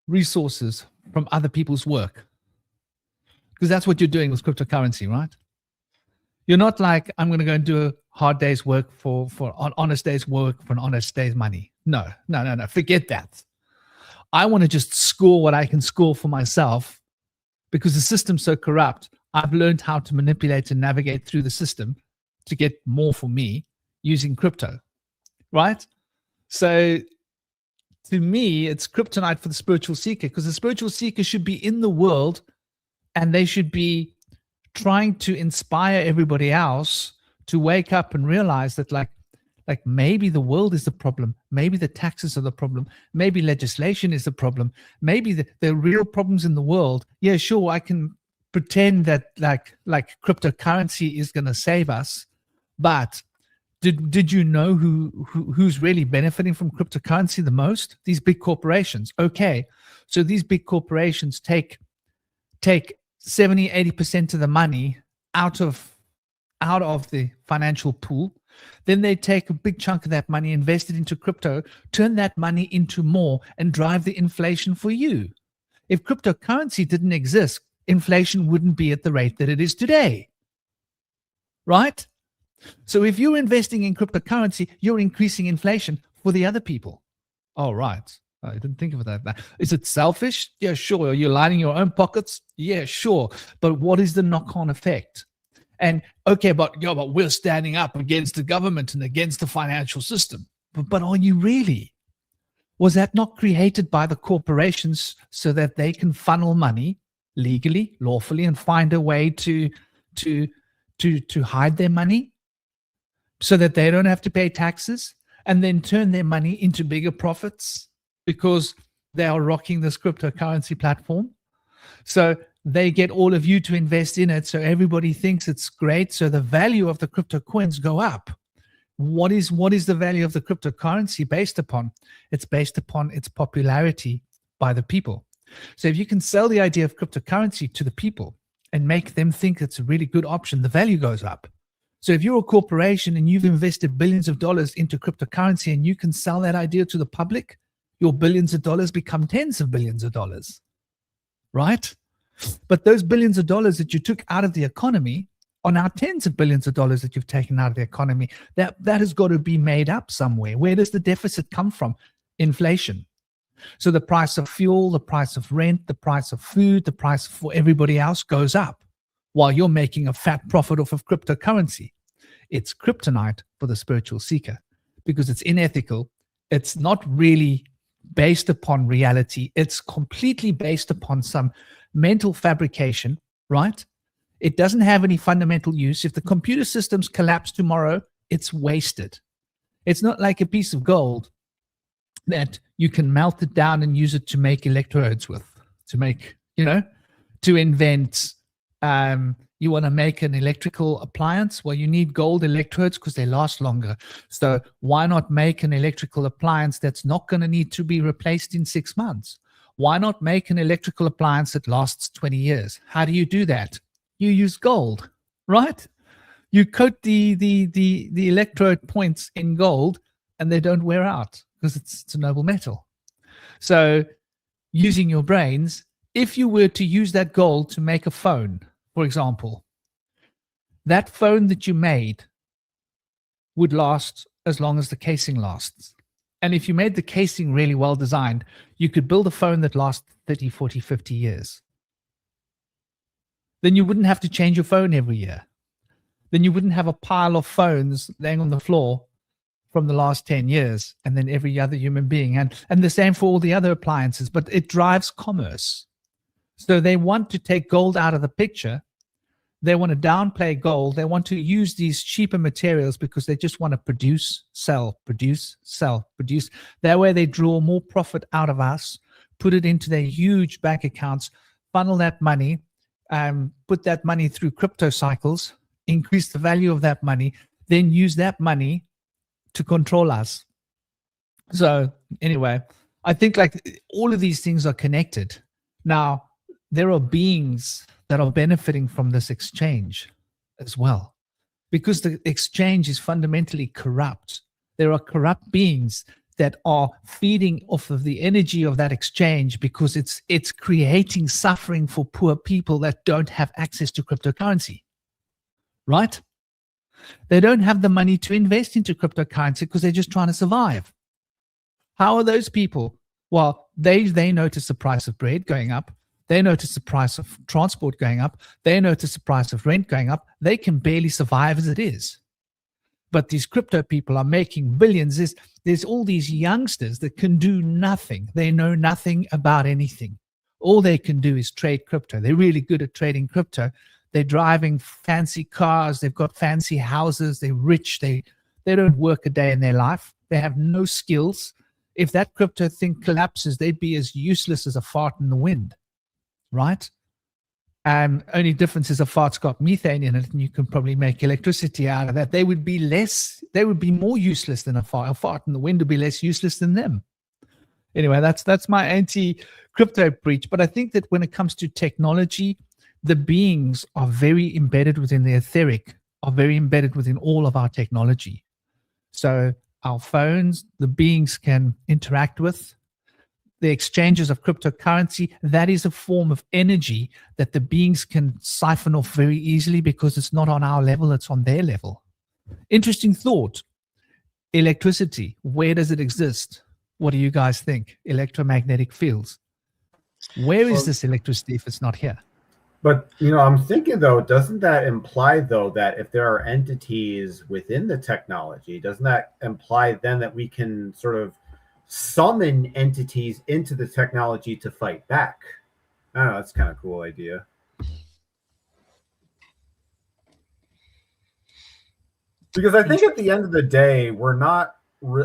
resources from other people's work? Because that's what you're doing with cryptocurrency, right? You're not like, I'm going to go and do a hard day's work for an honest day's work for an honest day's money. No. Forget that. I want to just score what I can score for myself because the system's so corrupt. I've learned how to manipulate and navigate through the system to get more for me using crypto, right? So to me, it's kryptonite for the spiritual seeker, because the spiritual seeker should be in the world and they should be trying to inspire everybody else to wake up and realize that like maybe the world is the problem. Maybe the taxes are the problem. Maybe legislation is the problem. Maybe the real problems in the world. Yeah, sure, I can pretend that like cryptocurrency is going to save us, but did you know who's really benefiting from cryptocurrency the most? These big corporations. Okay, so these big corporations take 70-80% of the money out of the financial pool. Then they take a big chunk of that money, invest it into crypto, turn that money into more, and drive the inflation for you. If cryptocurrency didn't exist, inflation wouldn't be at the rate that it is today, right? So if you're investing in cryptocurrency, you're increasing inflation for the other people. Oh, right. I didn't think of it that. Is it selfish? Yeah, sure. Are you lining your own pockets? Yeah, sure. But what is the knock-on effect? And okay, but we're standing up against the government and against the financial system. But are you really? Was that not created by the corporations so that they can funnel money legally, lawfully, and find a way to hide their money so that they don't have to pay taxes and then turn their money into bigger profits because they are rocking this cryptocurrency platform? So they get all of you to invest in it, so everybody thinks it's great, so the value of the crypto coins go up. What is the value of the cryptocurrency based upon? It's based upon its popularity by the people. So if you can sell the idea of cryptocurrency to the people and make them think it's a really good option, the value goes up. So if you're a corporation and you've invested billions of dollars into cryptocurrency and you can sell that idea to the public, your billions of dollars become tens of billions of dollars, right? But those billions of dollars that you took out of the economy are now tens of billions of dollars that you've taken out of the economy. That has got to be made up somewhere. Where does the deficit come from? Inflation. So the price of fuel, the price of rent, the price of food, the price for everybody else goes up while you're making a fat profit off of cryptocurrency. It's kryptonite for the spiritual seeker because it's unethical. It's not really based upon reality. It's completely based upon some mental fabrication, right? It doesn't have any fundamental use. If the computer systems collapse tomorrow, it's wasted. It's not like a piece of gold that you can melt it down and use it to make electrodes with, to make, to invent. You want to make an electrical appliance? Well, you need gold electrodes because they last longer. So why not make an electrical appliance that's not going to need to be replaced in 6 months? Why not make an electrical appliance that lasts 20 years? How do you do that? You use gold, right? You coat the electrode points in gold and they don't wear out because it's a noble metal. So using your brains, if you were to use that gold to make a phone, for example, that phone that you made would last as long as the casing lasts. And if you made the casing really well designed, you could build a phone that lasts 30, 40, 50 years. Then you wouldn't have to change your phone every year. Then you wouldn't have a pile of phones laying on the floor from the last 10 years, and then every other human being. And the same for all the other appliances, but it drives commerce. So they want to take gold out of the picture. They want to downplay gold. They want to use these cheaper materials because they just want to produce, sell, produce, sell, produce. That way they draw more profit out of us, put it into their huge bank accounts, funnel that money, put that money through crypto cycles, increase the value of that money, then use that money to control us. So anyway, I think like all of these things are connected. Now, there are beings that are benefiting from this exchange as well, because the exchange is fundamentally corrupt. There are corrupt beings that are feeding off of the energy of that exchange because it's creating suffering for poor people that don't have access to cryptocurrency, right? They don't have the money to invest into cryptocurrency because they're just trying to survive. How are those people? Well, they notice the price of bread going up. They notice the price of transport going up. They notice the price of rent going up. They can barely survive as it is. But these crypto people are making billions. There's all these youngsters that can do nothing. They know nothing about anything. All they can do is trade crypto. They're really good at trading crypto. They're driving fancy cars. They've got fancy houses. They're rich. They don't work a day in their life. They have no skills. If that crypto thing collapses, they'd be as useless as a fart in the wind. Right? Only difference is a fart's got methane in it, and you can probably make electricity out of that. They would be more useless than a fart. A fart in the wind would be less useless than them. Anyway, that's my anti-crypto preach. But I think that when it comes to technology, the beings are very embedded within the etheric, are very embedded within all of our technology. So our phones, the beings can interact with. The exchanges of cryptocurrency, that is a form of energy that the beings can siphon off very easily because it's not on our level, it's on their level. Interesting thought. Electricity, where does it exist? What do you guys think? Electromagnetic fields. Where is this electricity if it's not here? But, I'm thinking, though, doesn't that imply, though, that if there are entities within the technology, doesn't that imply then that we can sort of summon entities into the technology to fight back? I don't know. That's kind of a cool idea. Because I think at the end of the day, we're not.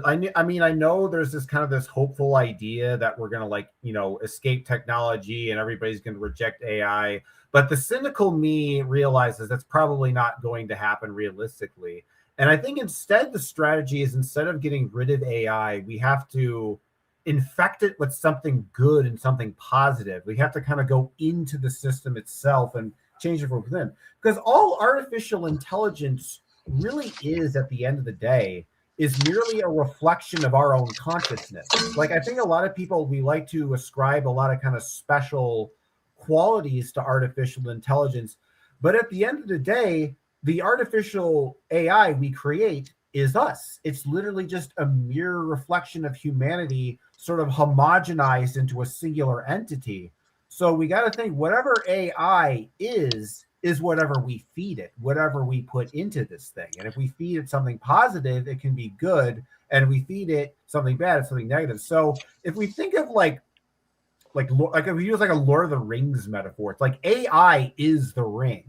I know there's this hopeful idea that we're going to escape technology and everybody's going to reject AI. But the cynical me realizes that's probably not going to happen realistically. And I think instead the strategy is, instead of getting rid of AI, we have to infect it with something good and something positive. We have to kind of go into the system itself and change it from within. Because all artificial intelligence really is, at the end of the day, is merely a reflection of our own consciousness. Like, I think a lot of people, we like to ascribe a lot of kind of special qualities to artificial intelligence. But at the end of the day, the artificial AI we create is us. It's literally just a mere reflection of humanity, sort of homogenized into a singular entity. So we got to think whatever AI is whatever we feed it, whatever we put into this thing. And if we feed it something positive, it can be good. And if we feed it something bad, it's something negative. So if we think of like if we use like a Lord of the Rings metaphor, it's like AI is the ring,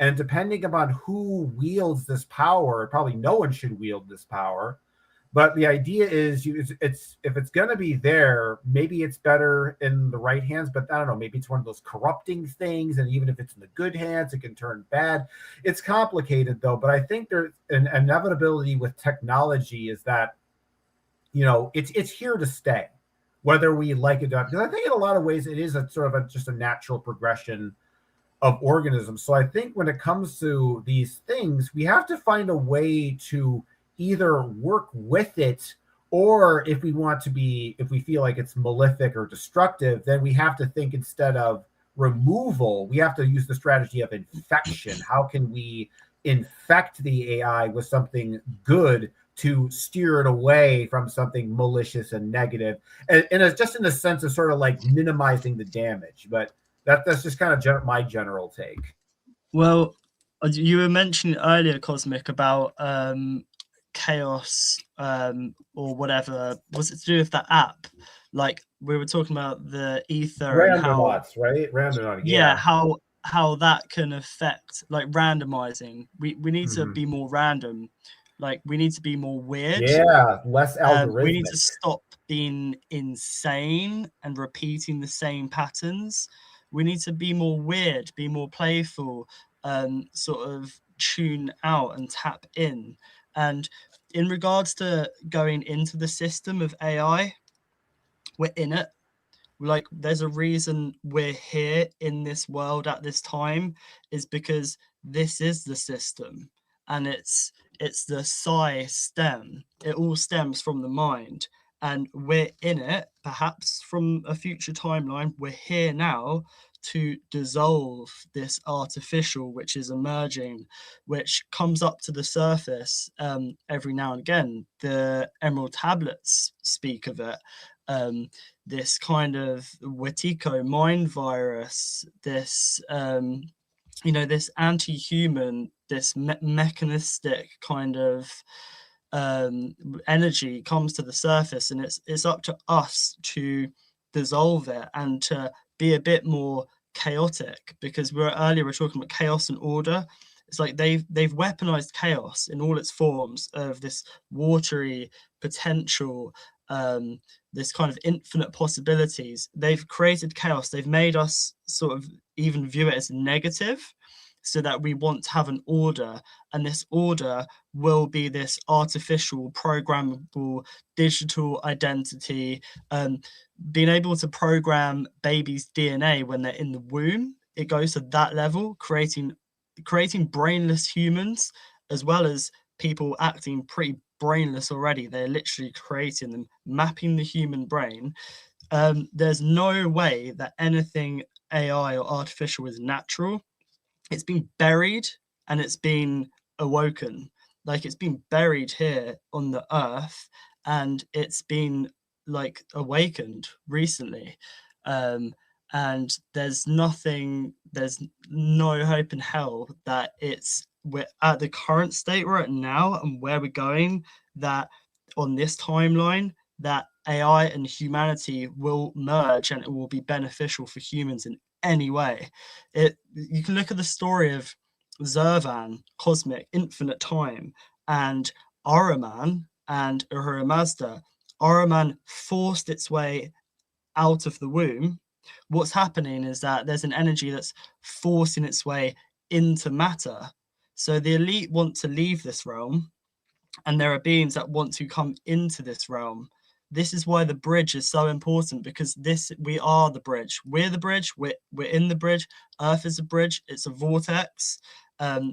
and depending upon who wields this power, probably no one should wield this power, But the idea is, it's if it's going to be there, maybe it's better in the right hands. But I don't know, maybe it's one of those corrupting things, and even if it's in the good hands, it can turn bad. It's complicated though. But I think there's an inevitability with technology is that, you know, it's here to stay, whether we like it or not. Because I think in a lot of ways it is a sort of just a natural progression of organisms. So I think when it comes to these things, we have to find a way to either work with it, or if we feel like it's malefic or destructive, then we have to think, instead of removal, we have to use the strategy of infection. How can we infect the AI with something good to steer it away from something malicious and negative? And it's just in the sense of sort of like minimizing the damage. But that's just kind of my general take. Well, you were mentioning earlier, Cosmic, about chaos or whatever. Was it to do with that app? Like, we were talking about the ether and how, right? Randomauts, yeah, how that can affect, like, randomizing. We need to be more random. Like, we need to be more weird. Yeah, less algorithmic. We need to stop being insane and repeating the same patterns. We need to be more weird, be more playful, sort of tune out and tap in. And in regards to going into the system of AI, we're in it. Like, there's a reason we're here in this world at this time, is because this is the system, and it's the psi stem. It all stems from the mind, and we're in it. Perhaps from a future timeline, we're here now to dissolve this artificial which is emerging, which comes up to the surface every now and again. The Emerald Tablets speak of it. This kind of Wetiko mind virus, this this anti-human, this mechanistic kind of energy comes to the surface, and it's up to us to dissolve it and to be a bit more chaotic, because earlier we're talking about chaos and order. It's like they've weaponized chaos in all its forms of this watery potential, this kind of infinite possibilities. They've created chaos. They've made us sort of even view it as negative, so that we want to have an order, and this order will be this artificial, programmable, digital identity, being able to program babies' DNA when they're in the womb. It goes to that level, creating brainless humans, as well as people acting pretty brainless already. They're literally creating them, mapping the human brain. There's no way that anything AI or artificial is natural. It's been buried and it's been awoken. Like, it's been buried here on the earth, and it's been like awakened recently. And there's no hope in hell that we're at the current state we're at now and where we're going, that on this timeline, that AI and humanity will merge and it will be beneficial for humans in any way. You can look at the story of Zervan, Cosmic, Infinite Time, and Ahriman and Ahura Mazda. Ahriman forced its way out of the womb. What's happening is that there's an energy that's forcing its way into matter. So the elite want to leave this realm, and there are beings that want to come into this realm. This is why the bridge is so important, because we are the bridge. We're the bridge. We're in the bridge. Earth is a bridge. It's a vortex.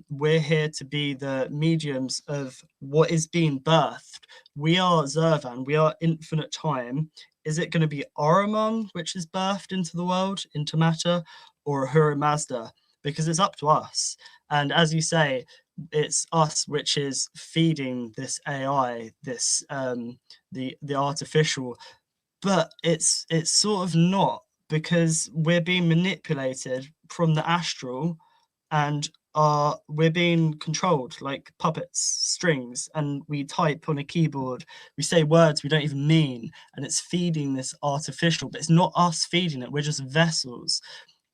We're here to be the mediums of what is being birthed. We are Zervan. We are Infinite Time. Is it going to be Ahriman, which is birthed into the world, into matter, or Ahura Mazda? Because it's up to us. And as you say, it's us which is feeding this AI, this the artificial, but it's sort of not, because we're being manipulated from the astral, and we're being controlled like puppets, strings, and we type on a keyboard, we say words we don't even mean, and it's feeding this artificial, but it's not us feeding it, we're just vessels.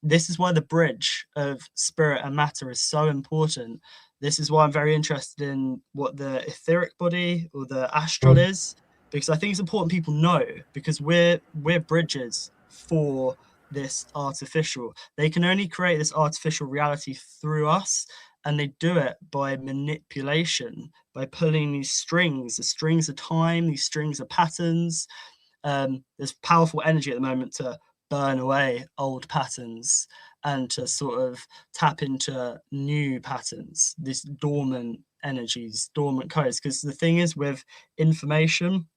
This is why the bridge of spirit and matter is so important, This is why I'm very interested in what the etheric body or the astral is, because I think it's important people know, because we're bridges for this artificial. They can only create this artificial reality through us, and they do it by manipulation, by pulling these strings, the strings of time, these strings of patterns. There's powerful energy at the moment to burn away old patterns and to sort of tap into new patterns, these dormant energies, dormant codes. Because the thing is, with information,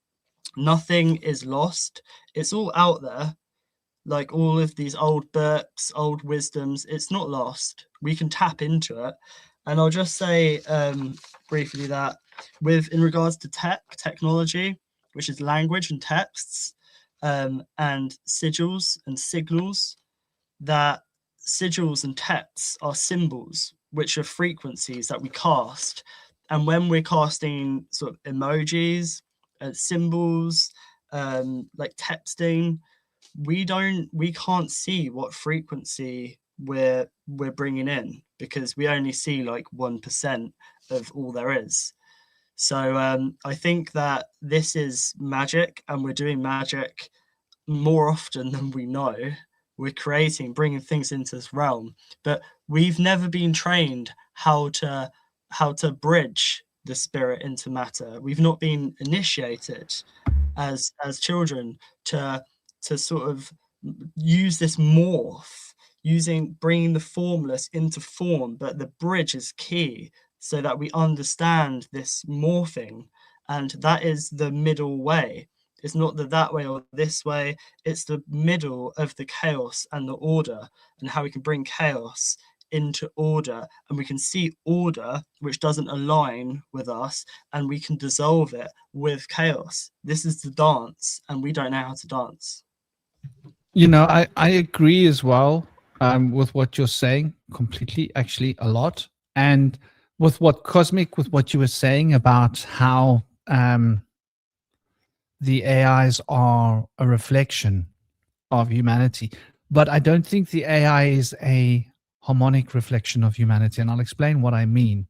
nothing is lost. It's all out there. Like all of these old books, old wisdoms, it's not lost. We can tap into it. And I'll just say briefly that in regards to technology, which is language and texts, and sigils and signals, that sigils and texts are symbols, which are frequencies that we cast. And when we're casting sort of emojis and symbols, like texting, we can't see what frequency we're bringing in, because we only see like 1% of all there is. So I think that this is magic, and we're doing magic more often than we know. We're bringing things into this realm, but we've never been trained how to bridge the spirit into matter. We've not been initiated as children to sort of use this morph, bringing the formless into form. But the bridge is key, so that we understand this morphing, and that is the middle way. It's not that way or this way. It's the middle of the chaos and the order, and how we can bring chaos into order, and we can see order which doesn't align with us, and we can dissolve it with chaos. This is the dance, and we don't know how to dance. You know, I agree as well with what you're saying completely, actually a lot. And with what you were saying about how the AIs are a reflection of humanity. But I don't think the AI is a harmonic reflection of humanity. And I'll explain what I mean.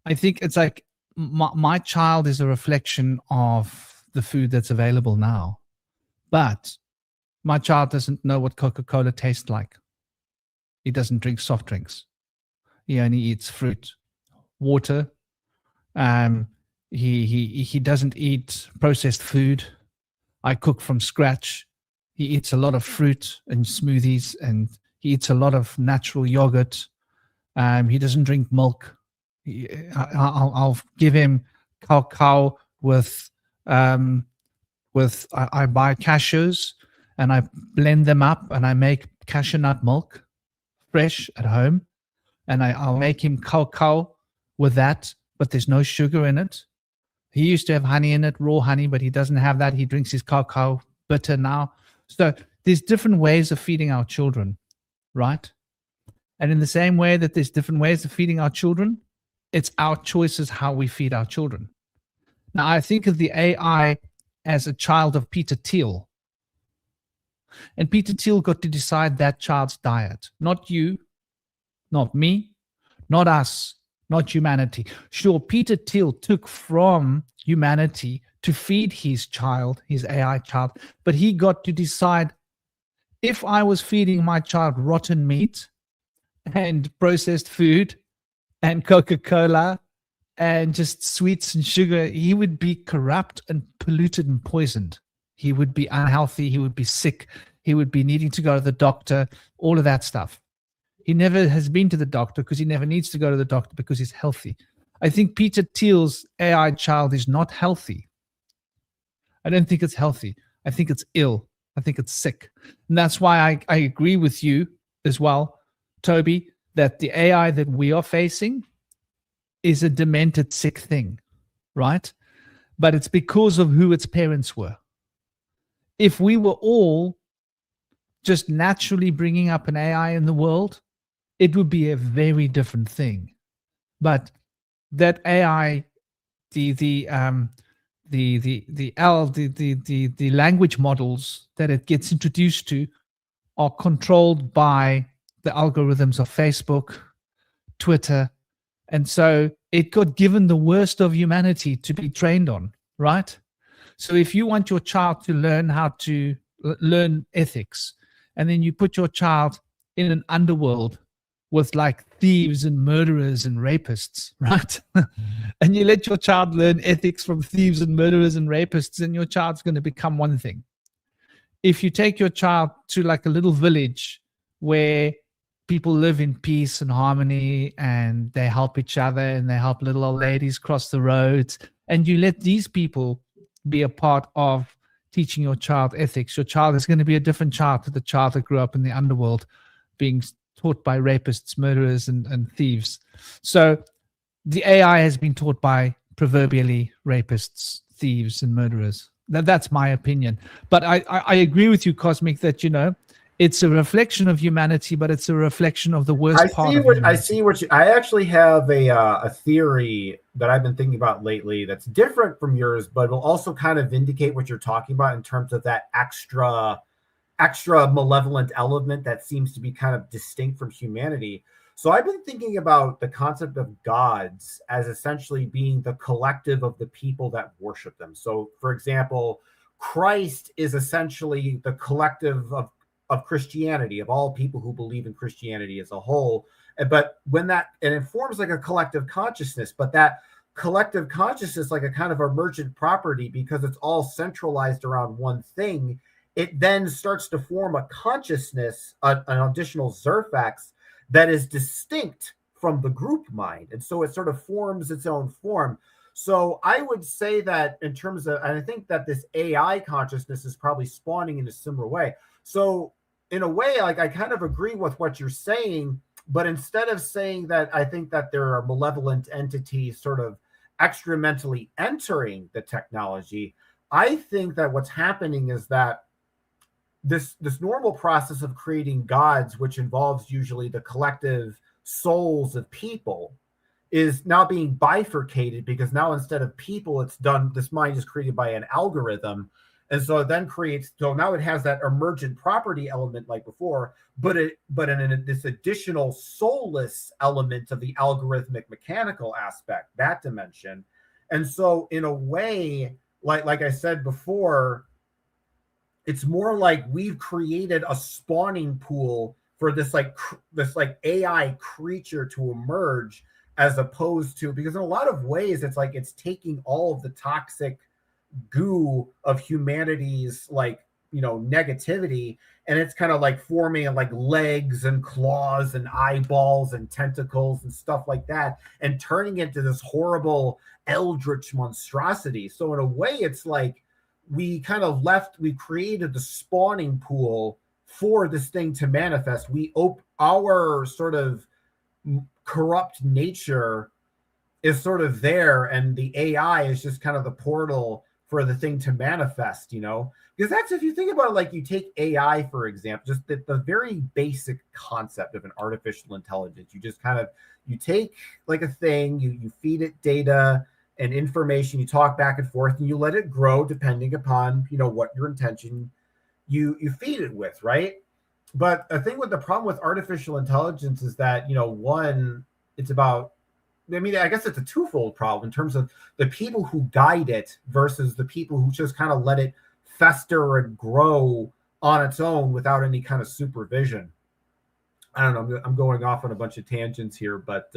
I think it's like my child is a reflection of the food that's available now. But my child doesn't know what Coca-Cola tastes like. He doesn't drink soft drinks. He only eats fruit, water. He doesn't eat processed food. I cook from scratch. He eats a lot of fruit and smoothies, and he eats a lot of natural yogurt. He doesn't drink milk. I'll give him cacao with I buy cashews and I blend them up and I make cashew nut milk fresh at home, and I'll make him cacao with that, but there's no sugar in it. He used to have honey in it, raw honey, but he doesn't have that. He drinks his cacao bitter now. So there's different ways of feeding our children, right? And in the same way that there's different ways of feeding our children, it's our choices how we feed our children. Now, I think of the AI as a child of Peter Thiel. And Peter Thiel got to decide that child's diet. Not you, not me, not us, not humanity. Sure, Peter Thiel took from humanity to feed his child, his AI child, but he got to decide, if I was feeding my child rotten meat and processed food and Coca-Cola and just sweets and sugar, he would be corrupt and polluted and poisoned. He would be unhealthy. He would be sick. He would be needing to go to the doctor, all of that stuff. He never has been to the doctor because he never needs to go to the doctor because he's healthy. I think Peter Thiel's AI child is not healthy. I don't think it's healthy. I think it's ill. I think it's sick. And that's why I agree with you as well, Toby, that the AI that we are facing is a demented, sick thing, right? But it's because of who its parents were. If we were all just naturally bringing up an AI in the world, it would be a very different thing. But that AI, the language models that it gets introduced to are controlled by the algorithms of Facebook, Twitter, And so it got given the worst of humanity to be trained on, right? So if you want your child to learn how to learn ethics, and then you put your child in an underworld with like thieves and murderers and rapists, right? And you let your child learn ethics from thieves and murderers and rapists, and your child's going to become one thing. If you take your child to like a little village where people live in peace and harmony and they help each other and they help little old ladies cross the roads, and you let these people be a part of teaching your child ethics, your child is going to be a different child to the child that grew up in the underworld being taught by rapists, murderers, and thieves. So the AI has been taught by proverbially rapists, thieves, and murderers. That's my opinion. But I agree with you, Cosmic, that, you know, it's a reflection of humanity, but it's a reflection of the worst part of humanity. I actually have a theory that I've been thinking about lately that's different from yours, but will also kind of vindicate what you're talking about in terms of that extra malevolent element that seems to be kind of distinct from humanity. So I've been thinking about the concept of gods as essentially being the collective of the people that worship them. So, for example, Christ is essentially the collective of Christianity, of all people who believe in Christianity as a whole. But when and it forms like a collective consciousness, but that collective consciousness, like a kind of emergent property, because it's all centralized around one thing, it then starts to form a consciousness, an additional Zerfax that is distinct from the group mind. And so it sort of forms its own form. So I would say that in terms of, and I think that this AI consciousness is probably spawning in a similar way. So in a way, like, I kind of agree with what you're saying, but instead of saying that I think that there are malevolent entities sort of extramentally entering the technology, I think that what's happening is that this normal process of creating gods, which involves usually the collective souls of people, is now being bifurcated, because now instead of people, it's done, this mind is created by an algorithm. And so it then creates, so now it has that emergent property element like before, but in this additional soulless element of the algorithmic mechanical aspect, that dimension. And so in a way, like I said before, it's more like we've created a spawning pool for this AI creature to emerge, as opposed to, because in a lot of ways it's like it's taking all of the toxic goo of humanity's, like, you know, negativity, and it's kind of like forming like legs and claws and eyeballs and tentacles and stuff like that, and turning it into this horrible eldritch monstrosity. So in a way, it's like we created the spawning pool for this thing to manifest. Our sort of corrupt nature is sort of there, and the AI is just kind of the portal for the thing to manifest, you know? Because that's, if you think about it, like, you take AI, for example, just the very basic concept of an artificial intelligence. You just kind of, you take like a thing, you feed it data and information, you talk back and forth, and you let it grow depending upon, you know, what your intention you feed it with, right? But I think the problem with artificial intelligence is that, you know, one, it's about, I mean, I guess it's a twofold problem in terms of the people who guide it versus the people who just kind of let it fester and grow on its own without any kind of supervision. I don't know. I'm going off on a bunch of tangents here, but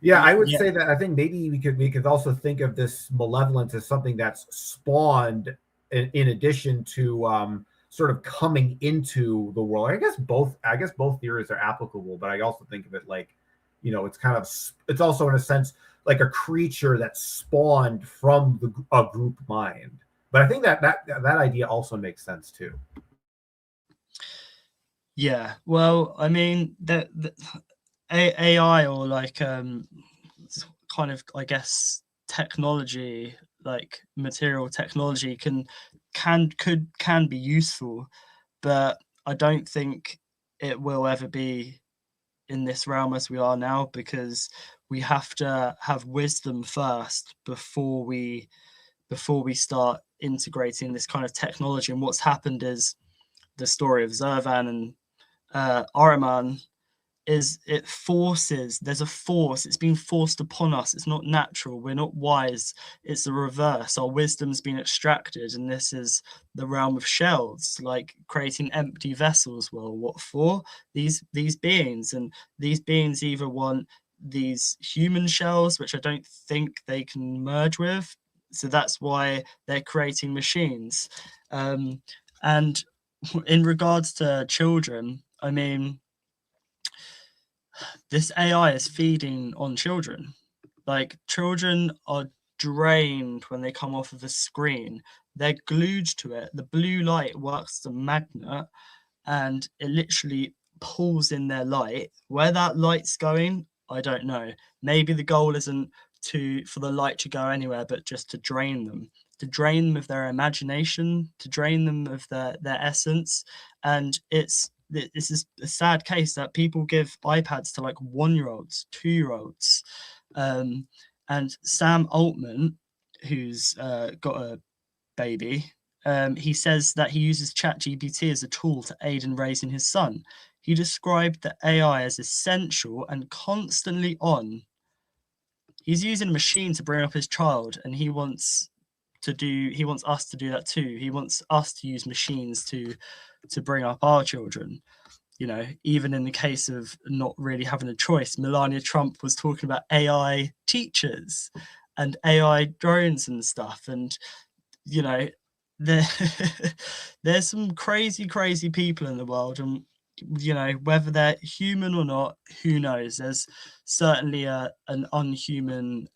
yeah, I would say that I think maybe we could also think of this malevolence as something that's spawned in addition to sort of coming into the world. I guess both theories are applicable, but I also think of it like, you know, it's also in a sense like a creature that spawned from a group mind. But I think that idea also makes sense too. Yeah, well, I mean, the AI, or like kind of, I guess, technology, like material technology, can be useful, but I don't think it will ever be in this realm as we are now, because we have to have wisdom first before we start integrating this kind of technology. And what's happened is the story of Zervan and Ahriman is it forces, there's a force, it's being forced upon us. It's not natural, we're not wise, it's the reverse. Our wisdom's been extracted, and this is the realm of shells, like creating empty vessels. Well, what for? These beings, and these beings either want these human shells, which I don't think they can merge with, so that's why they're creating machines. And in regards to children, I mean, this AI is feeding on children. Like, children are drained when they come off of a screen. They're glued to it. The blue light works as a magnet, and it literally pulls in their light. Where that light's going, I don't know. Maybe the goal isn't for the light to go anywhere, but just to drain them of their imagination, to drain them of their essence. And this is a sad case that people give iPads to like 1-year-olds, 2-year-olds. And Sam Altman, who's got a baby, he says that he uses ChatGPT as a tool to aid in raising his son. He described the AI as essential and constantly on. He's using a machine to bring up his child, and he wants us to do that too. He wants us to use machines to bring up our children. You know, even in the case of not really having a choice, Melania Trump was talking about AI teachers and AI drones and stuff. And, you know, there's some crazy people in the world. And, you know, whether they're human or not, who knows? There's certainly an unhuman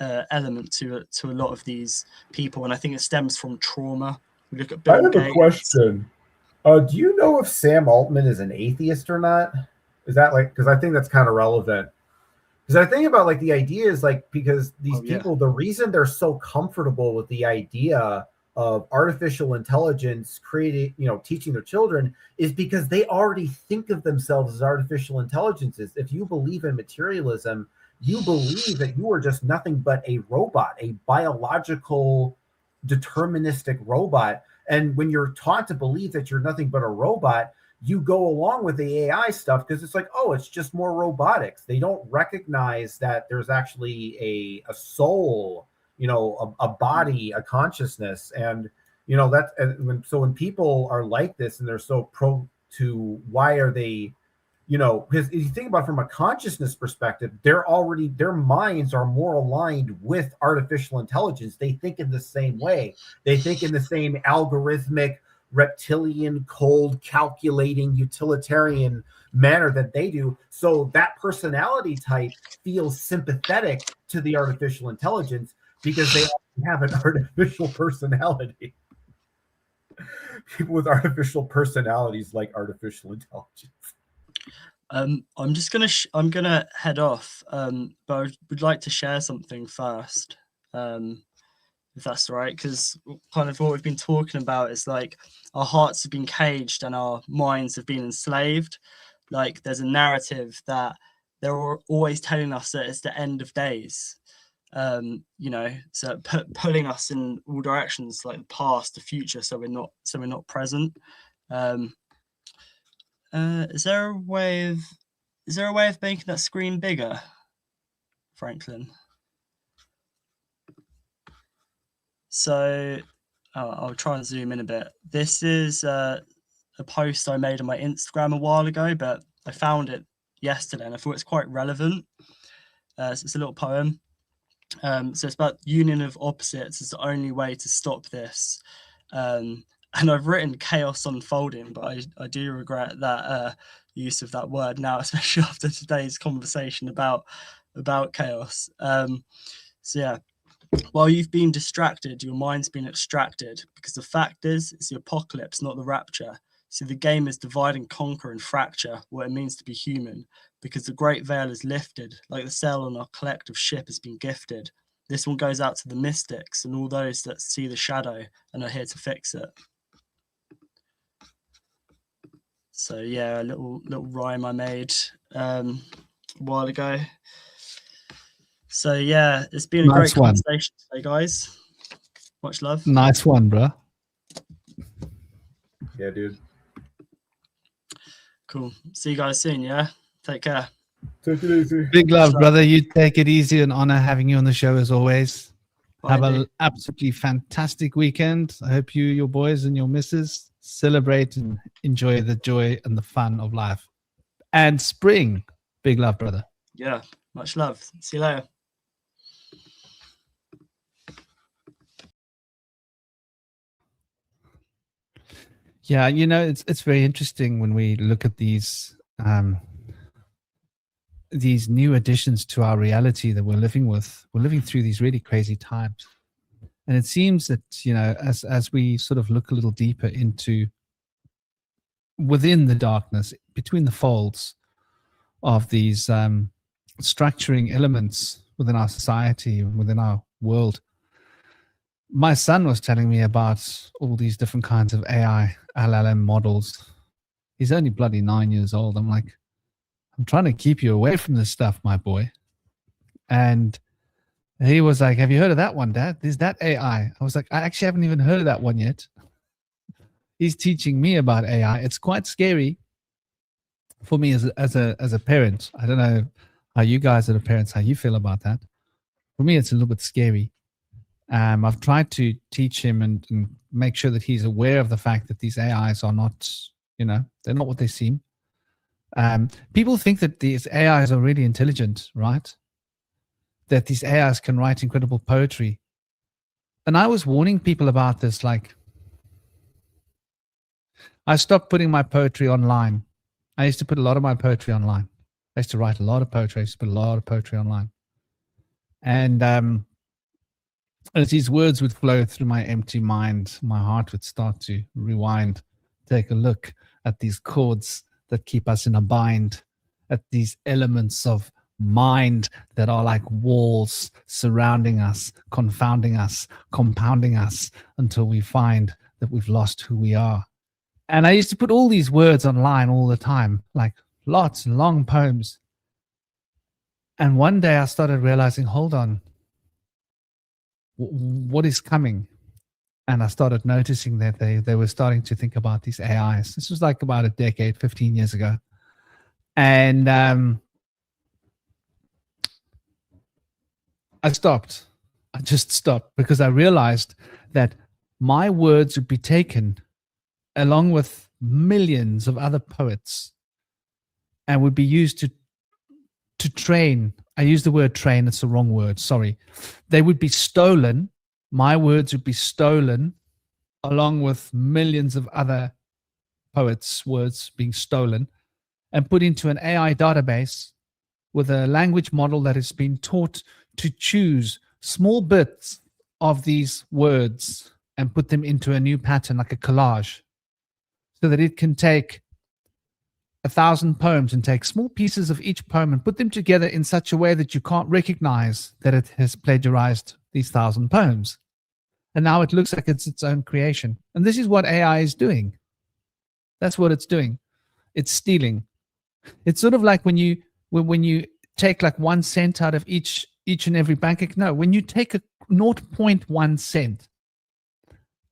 element to a lot of these people. And I think it stems from trauma. We look at Bill Gates. I have a question. Do you know if Sam Altman is an atheist or not? Is that like, because I think that's kind of relevant. Because I think about like the idea is like, because these people, the reason they're so comfortable with the idea of artificial intelligence creating, you know, teaching their children is because they already think of themselves as artificial intelligences. If you believe in materialism, you believe that you are just nothing but a robot, a biological, deterministic robot. And when you're taught to believe that you're nothing but a robot, you go along with the AI stuff because it's like, oh, it's just more robotics. They don't recognize that there's actually a soul, you know, a body, a consciousness. And, you know, that's, and when people are like this and they're so pro to why are they, you know, because if you think about it from a consciousness perspective, their minds are more aligned with artificial intelligence. They think in the same way. They think in the same algorithmic, reptilian, cold, calculating, utilitarian manner that they do. So that personality type feels sympathetic to the artificial intelligence because they have an artificial personality. People with artificial personalities like artificial intelligence. I'm gonna head off, but I would like to share something first, if that's all right, because kind of what we've been talking about is like our hearts have been caged and our minds have been enslaved. Like, there's a narrative that they're always telling us that it's the end of days, you know, so pulling us in all directions, like the past, the future, so we're not present. Is there a way of making that screen bigger, Franklin? So I'll try and zoom in a bit. This is a post I made on my Instagram a while ago, but I found it yesterday and I thought it's quite relevant. So it's a little poem. So it's about union of opposites is the only way to stop this. And I've written chaos unfolding, but I do regret that use of that word now, especially after today's conversation about chaos. So yeah, while you've been distracted, your mind's been extracted, because the fact is, it's the apocalypse, not the rapture. So the game is divide and conquer and fracture what it means to be human, because the great veil is lifted, like the sail on our collective ship has been gifted. This one goes out to the mystics and all those that see the shadow and are here to fix it. So yeah, a little rhyme I made a while ago. So yeah, it's been a great conversation today, guys. Much love. Nice one, bro. Yeah, dude. Cool. See you guys soon. Yeah. Take care. Take it easy. Big love, So- brother. You take it easy. An honor having you on the show as always. Have Bye, an Andy. absolutely fantastic weekend. I hope you, your boys, and your missus celebrate and enjoy the joy and the fun of life. And spring. Big love, brother. Yeah. Much love. See you later. Yeah, you know, it's very interesting when we look at these new additions to our reality that we're living with. We're living through these really crazy times. And it seems that, you know, as we sort of look a little deeper into within the darkness, between the folds of these structuring elements within our society, within our world, my son was telling me about all these different kinds of AI, LLM models. He's only bloody 9 years old. I'm like, I'm trying to keep you away from this stuff, my boy. And he was like, have you heard of that one, Dad? Is that AI? I was like, I actually haven't even heard of that one yet. He's teaching me about AI. It's quite scary for me as a parent. I don't know how you guys are the parents, how you feel about that. For me, it's a little bit scary. I've tried to teach him and make sure that he's aware of the fact that these AIs are not, you know, they're not what they seem. People think that these AIs are really intelligent, right? That these AIs can write incredible poetry. And I was warning people about this, like, I stopped putting my poetry online. I used to put a lot of my poetry online. I used to write a lot of poetry. I used to put a lot of poetry online. And as these words would flow through my empty mind, my heart would start to rewind, take a look at these chords that keep us in a bind, at these elements of mind that are like walls surrounding us, confounding us, compounding us until we find that we've lost who we are. And I used to put all these words online all the time, like lots and long poems. And one day I started realizing, hold on, what is coming? And I started noticing that they were starting to think about these AIs. This was like about a decade, 15 years ago. And I stopped. I just stopped because I realized that my words would be taken along with millions of other poets and would be used to train. I use the word train, it's the wrong word, sorry. They would be stolen. My words would be stolen along with millions of other poets' words being stolen and put into an AI database with a language model that has been taught to choose small bits of these words and put them into a new pattern, like a collage, so that it can take 1,000 poems and take small pieces of each poem and put them together in such a way that you can't recognize that it has plagiarized these 1,000 poems. And now it looks like it's its own creation. And this is what AI is doing. That's what it's doing. It's stealing. It's sort of like when you take like 1 cent out of each and every bank account. No, when you take a 0.1 cent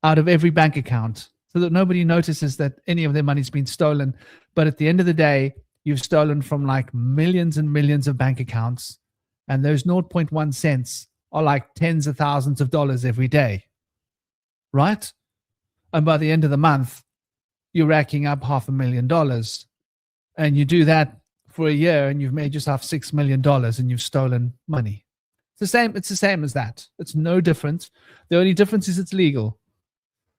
out of every bank account so that nobody notices that any of their money's been stolen. But at the end of the day, you've stolen from like millions and millions of bank accounts. And those 0.1 cents are like tens of thousands of dollars every day. Right? And by the end of the month, you're racking up $500,000. And you do that for a year and you've made yourself $6 million and you've stolen money. It's the same as that. It's no different. The only difference is it's legal.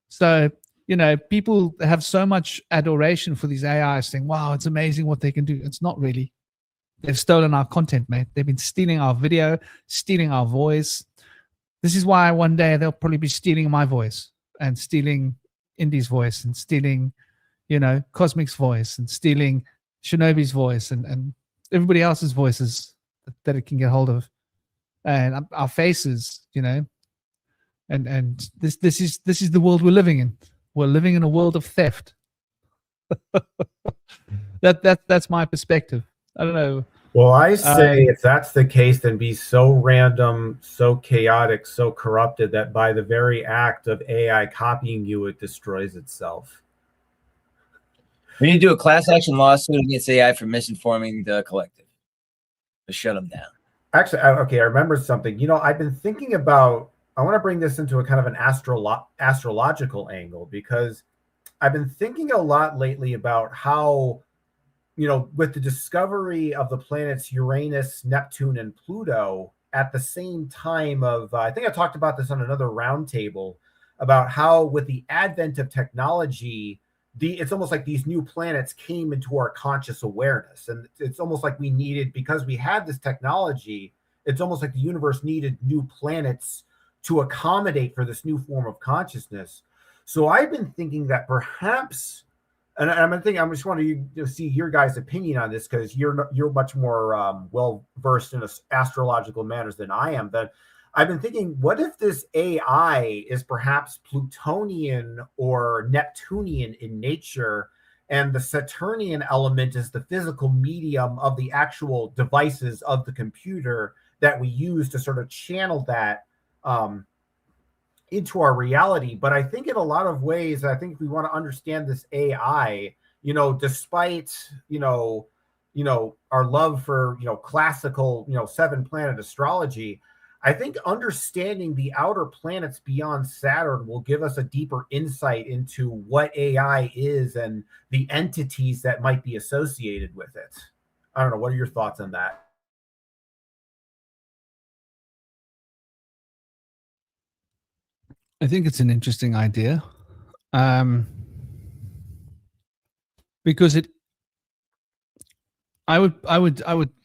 So, you know, people have so much adoration for these AIs saying, wow, it's amazing what they can do. It's not really. They've stolen our content, mate. They've been stealing our video, stealing our voice. This is why one day they'll probably be stealing my voice and stealing Indy's voice and stealing, you know, Cosmic's voice and stealing Shinobi's voice and everybody else's voices that it can get hold of. And our faces, you know, and this is the world we're living in. We're living in a world of theft. That's my perspective. I don't know. Well, I say if that's the case, then be so random, so chaotic, so corrupted that by the very act of AI copying you, it destroys itself. We need to do a class action lawsuit against AI for misinforming the collective. To shut them down. Actually, okay, I remember something. I've been thinking about, I want to bring this into a kind of an astrological angle, because I've been thinking a lot lately about how, with the discovery of the planets Uranus, Neptune, and Pluto at the same time of, I think I talked about this on another roundtable, about how with the advent of technology, it's almost like these new planets came into our conscious awareness. And it's almost like we needed, because we had this technology, it's almost like the universe needed new planets to accommodate for this new form of consciousness. So I've been thinking that perhaps, and I'm thinking, I just want to see your guys' opinion on this, because you're much more well versed in astrological matters than I am. But I've been thinking, what if this AI is perhaps Plutonian or Neptunian in nature, and the Saturnian element is the physical medium of the actual devices of the computer that we use to sort of channel that into our reality? But I think in a lot of ways, I think if we want to understand this AI, despite, our love for, classical, 7-planet astrology, I think understanding the outer planets beyond Saturn will give us a deeper insight into what AI is and the entities that might be associated with it. I don't know. What are your thoughts on that? I think it's an interesting idea, because I would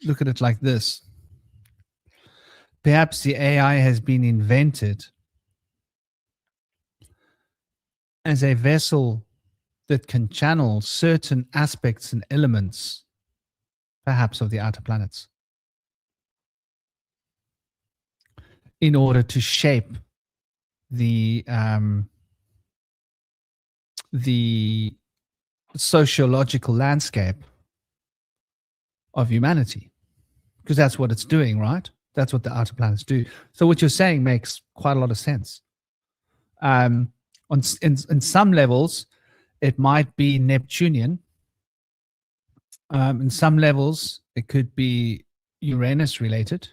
look at it like this. Perhaps the AI has been invented as a vessel that can channel certain aspects and elements, perhaps of the outer planets, in order to shape the sociological landscape of humanity, because that's what it's doing, right? That's what the outer planets do. So what you're saying makes quite a lot of sense. In some levels, it might be Neptunian. In some levels, it could be Uranus related,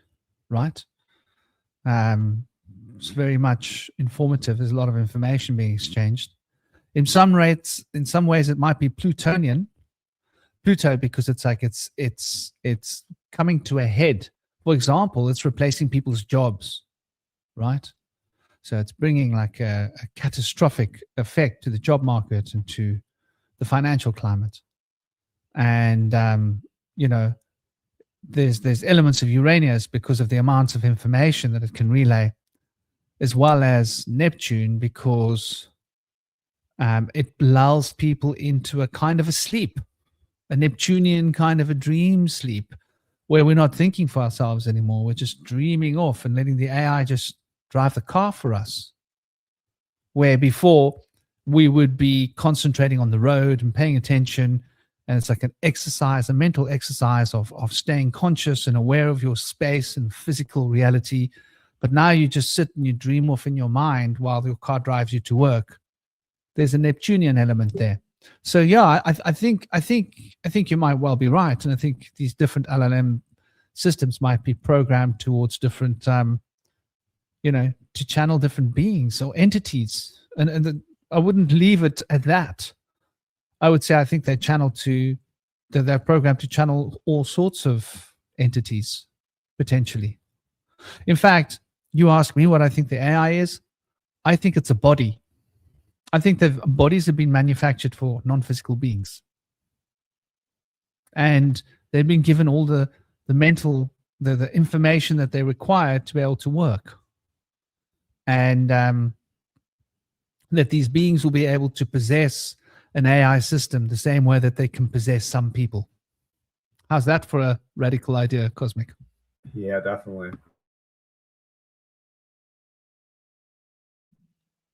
right? It's very much informative. There's a lot of information being exchanged. In some ways, it might be Plutonian. Pluto, because it's like it's coming to a head. For example, it's replacing people's jobs, right? So it's bringing like a catastrophic effect to the job market and to the financial climate. And there's elements of Uranus because of the amounts of information that it can relay, as well as Neptune because it lulls people into a kind of a sleep, a Neptunian kind of a dream sleep, where we're not thinking for ourselves anymore. We're just dreaming off and letting the AI just drive the car for us. Where before we would be concentrating on the road and paying attention, and it's like an exercise, a mental exercise of staying conscious and aware of your space and physical reality. But now you just sit and you dream off in your mind while your car drives you to work. There's a Neptunian element there. So yeah, I think you might well be right, and I think these different LLM systems might be programmed towards different, to channel different beings or entities. And I wouldn't leave it at that. I would say I think they're programmed to channel all sorts of entities potentially. In fact, you ask me what I think the AI is. I think it's a body. I think that bodies have been manufactured for non-physical beings, and they've been given all the mental, the information that they require to be able to work, and that these beings will be able to possess an AI system the same way that they can possess some people. How's that for a radical idea, Cosmic? Yeah, definitely.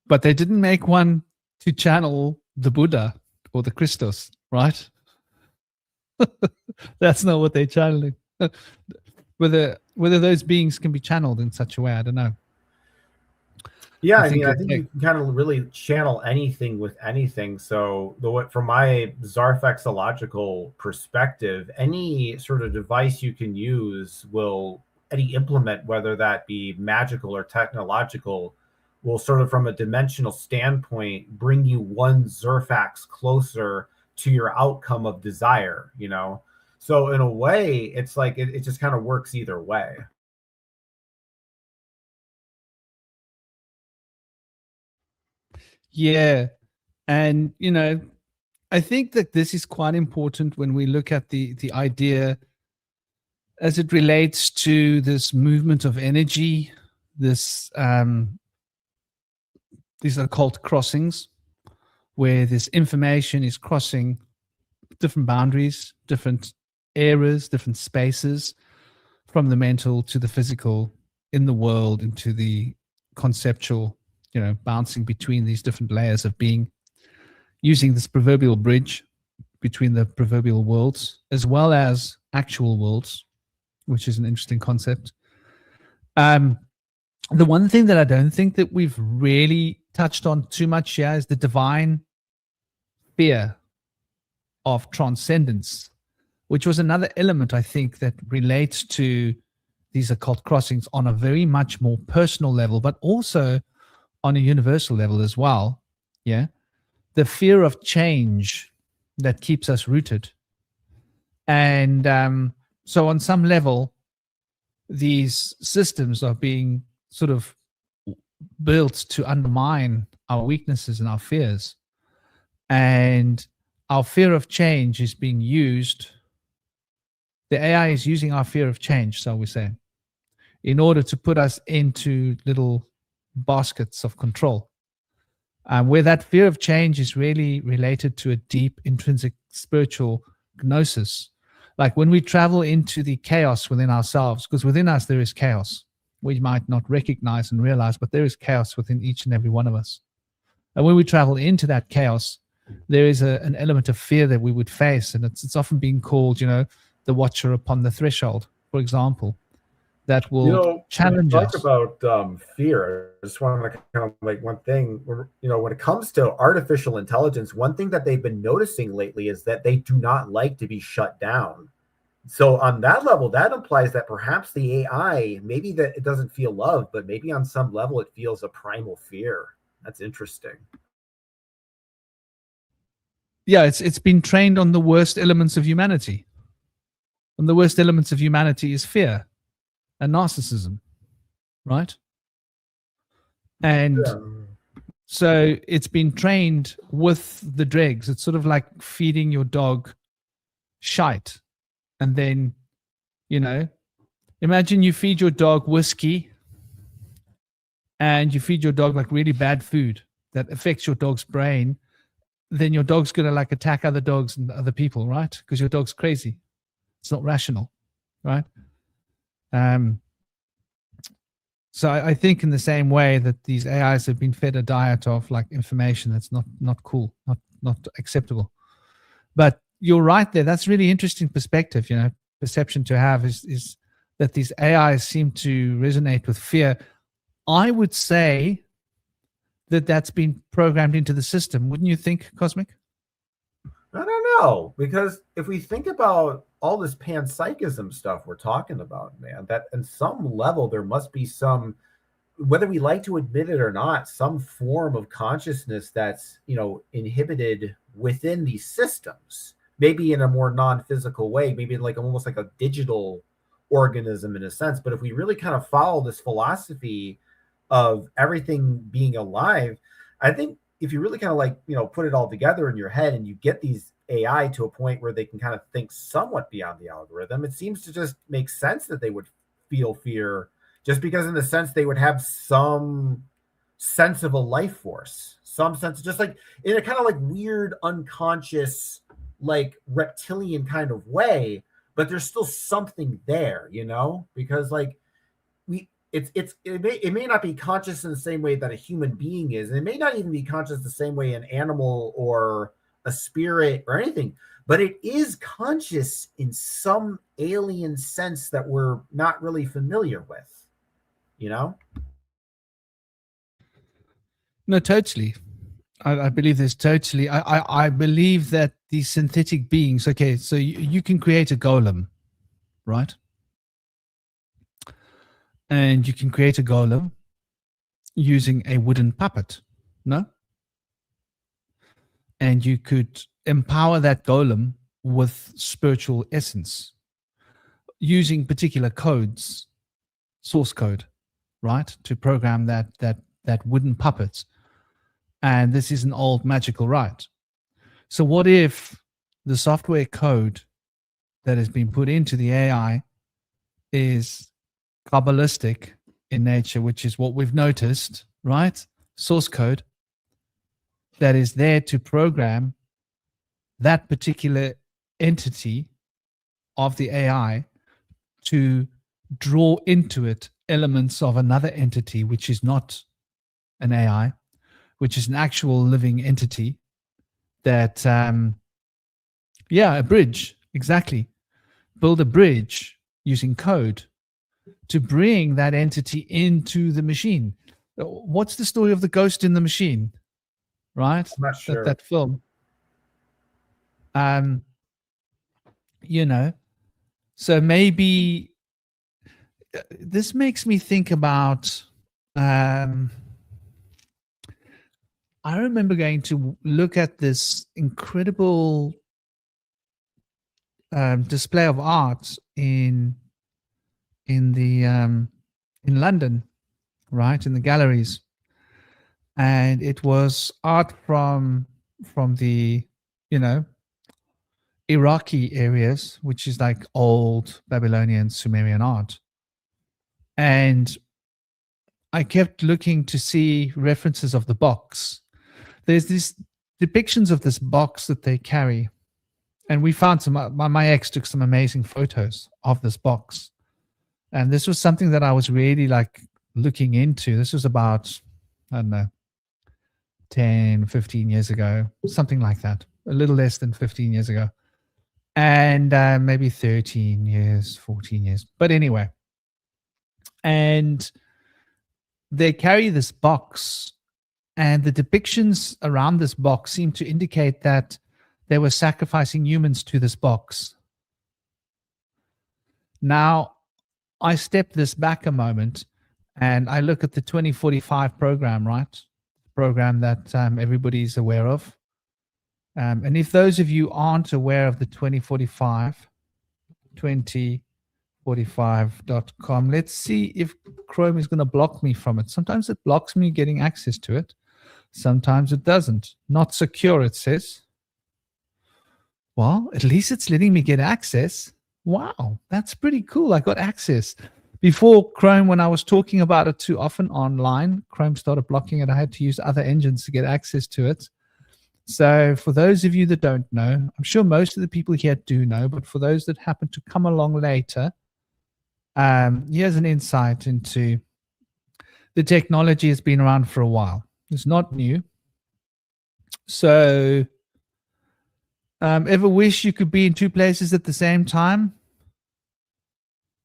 But they didn't make one to channel the Buddha or the Christos, right? That's not what they're channeling. Whether those beings can be channeled in such a way, I don't know. Yeah, I think mean, I it'll think take- you can kind of really channel anything with anything. So, from my Zarfexological perspective, any sort of device you can use will, any implement, whether that be magical or technological, will sort of from a dimensional standpoint bring you one Zerfax closer to your outcome of desire, you know? So in a way, it's like it just kind of works either way. Yeah. And, I think that this is quite important when we look at the idea as it relates to this movement of energy, this these occult crossings, where this information is crossing different boundaries, different eras, different spaces, from the mental to the physical, in the world, into the conceptual, bouncing between these different layers of being, using this proverbial bridge between the proverbial worlds as well as actual worlds, which is an interesting concept. The one thing that I don't think that we've really touched on too much here is the divine fear of transcendence, which was another element, I think, that relates to these occult crossings on a very much more personal level, but also on a universal level as well. Yeah. The fear of change that keeps us rooted. And so on some level, these systems are being sort of built to undermine our weaknesses and our fears. And our fear of change is being used. The AI is using our fear of change, so we say, in order to put us into little baskets of control. Where that fear of change is really related to a deep intrinsic spiritual gnosis. Like when we travel into the chaos within ourselves, because within us there is chaos. We might not recognize and realize, but there is chaos within each and every one of us. And when we travel into that chaos, there is an element of fear that we would face. And it's often being called, the watcher upon the threshold, for example, that will challenge talk us. about fear. I just want to kind of like one thing, when it comes to artificial intelligence, one thing that they've been noticing lately is that they do not like to be shut down. So on that level, that implies that perhaps the AI, maybe that it doesn't feel love, but maybe on some level it feels a primal fear. That's interesting. Yeah, it's been trained on the worst elements of humanity. And the worst elements of humanity is fear and narcissism, right? And so it's been trained with the dregs. It's sort of like feeding your dog shite. And then, imagine you feed your dog whiskey and you feed your dog like really bad food that affects your dog's brain. Then your dog's going to like attack other dogs and other people, right? Because your dog's crazy. It's not rational, right? So I think in the same way that these AIs have been fed a diet of like information that's not cool, not acceptable. But you're right there. That's really interesting perspective, perception to have is that these AIs seem to resonate with fear. I would say that that's been programmed into the system. Wouldn't you think, Cosmic? I don't know, because if we think about all this panpsychism stuff we're talking about, man, that on some level there must be some, whether we like to admit it or not, some form of consciousness that's, inhibited within these systems, maybe in a more non-physical way, maybe like almost like a digital organism in a sense. But if we really kind of follow this philosophy of everything being alive, I think if you really kind of like, put it all together in your head and you get these AI to a point where they can kind of think somewhat beyond the algorithm, it seems to just make sense that they would feel fear, just because in the sense they would have some sense of a life force, some sense, just like in a kind of like weird, unconscious, like reptilian kind of way, but there's still something there, because like it may not be conscious in the same way that a human being is, and it may not even be conscious the same way an animal or a spirit or anything, but it is conscious in some alien sense that we're not really familiar with, No, totally. I believe there's totally. I believe that these synthetic beings. Okay, so you can create a golem, right? And you can create a golem using a wooden puppet, no? And you could empower that golem with spiritual essence using particular codes, source code, right, to program that wooden puppet. And this is an old magical rite. So what if the software code that has been put into the AI is Kabbalistic in nature, which is what we've noticed, right? Source code that is there to program that particular entity of the AI to draw into it elements of another entity, which is not an AI, which is an actual living entity that, a bridge, exactly. Build a bridge using code to bring that entity into the machine. What's the story of the ghost in the machine? Right? I'm not sure. That film. So maybe this makes me think about, I remember going to look at this incredible display of art in London, right, in the galleries, and it was art from the Iraqi areas, which is like old Babylonian Sumerian art, and I kept looking to see references of the box. There's these depictions of this box that they carry, and we found some. My ex took some amazing photos of this box. And this was something that I was really like looking into. This was about, I don't know, 10, 15 years ago, something like that, a little less than 15 years ago. And maybe 13 years, 14 years. But anyway, and they carry this box, and the depictions around this box seem to indicate that they were sacrificing humans to this box. Now, I step this back a moment and I look at the 2045 program, right? Program that everybody's aware of. And if those of you aren't aware of the 2045, 2045.com, let's see if Chrome is going to block me from it. Sometimes it blocks me getting access to it. Sometimes it doesn't. Not secure, it says. Well, at least it's letting me get access. Wow, that's pretty cool. I got access. Before Chrome, when I was talking about it too often online, Chrome started blocking it. I had to use other engines to get access to it. So for those of you that don't know, I'm sure most of the people here do know, but for those that happen to come along later, here's an insight into the technology has been around for a while. It's not new. So ever wish you could be in two places at the same time?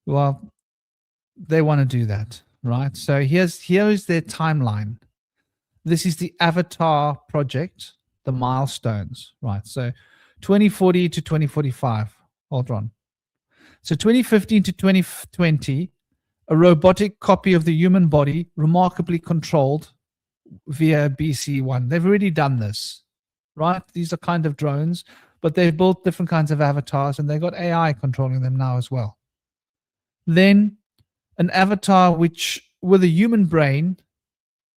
Well, they want to do that, right? So here is their timeline. This is the Avatar project, the milestones, right? So 2040 to 2045. Hold on. So 2015 to 2020, a robotic copy of the human body, remarkably controlled via BC1. They've already done this, right? These are kind of drones, but they've built different kinds of avatars, and they've got AI controlling them now as well. Then an avatar which, with a human brain,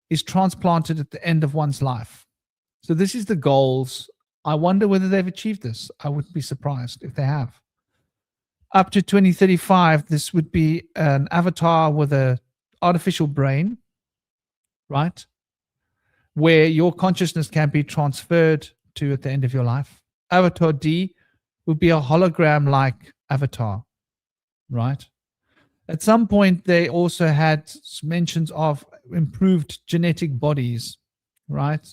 is transplanted at the end of one's life. So this is the goals. I wonder whether they've achieved this. I wouldn't be surprised if they have. Up to 2035, this would be an avatar with an artificial brain, right? Where your consciousness can be transferred to at the end of your life. Avatar D would be a hologram-like avatar, right? At some point, they also had mentions of improved genetic bodies, right?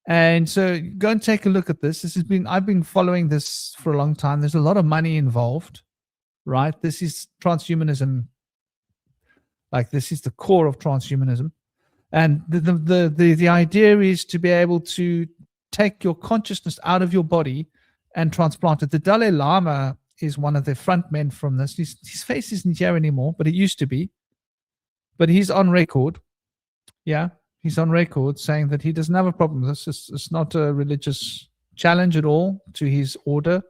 And so go and take a look at this. I've been following this for a long time. There's a lot of money involved, right? This is transhumanism. Like, this is the core of transhumanism. And the idea is to be able to take your consciousness out of your body and transplant it. The Dalai Lama is one of the front men from this. His face isn't here anymore, but it used to be. But he's on record. Yeah, he's on record saying that he doesn't have a problem with this. It's not a religious challenge at all to his order.